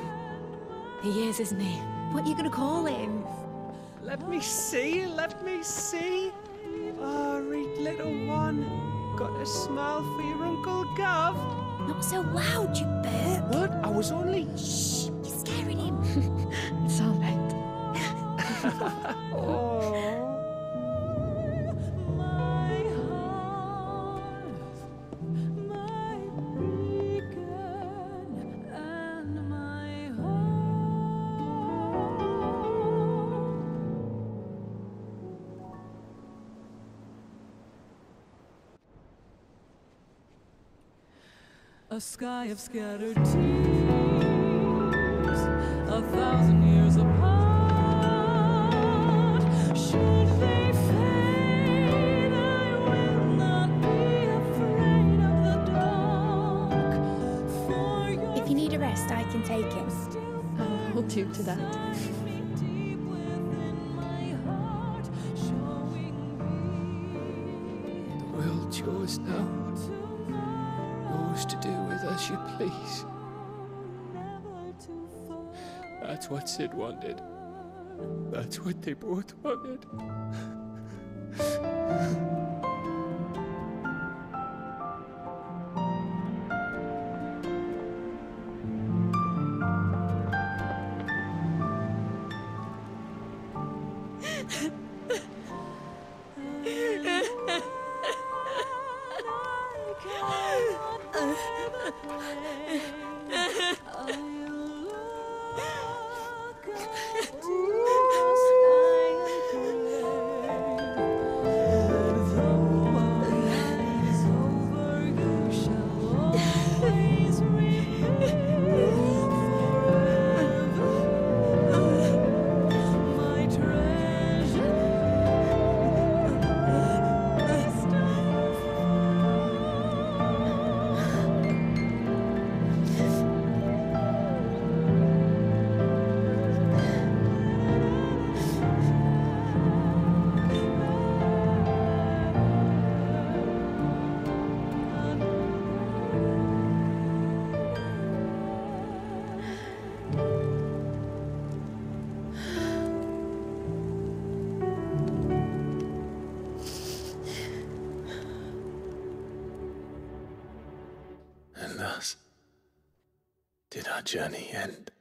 He is, isn't he? What are you gonna call him? Let me see, let me see. Oh, read little one. Got a smile for your Uncle Gav. Not so loud, you burp. What? I was only... Shh, you're scaring him. It's all right. Oh. A sky of scattered tears, 1,000 years apart. Should they fade, I will not be afraid of the dark. For If you need a rest, I can take him. gratitude to that. The world's yours now. Yours to do with as you please. That's what Sid wanted. That's what they both wanted. And thus did our journey end.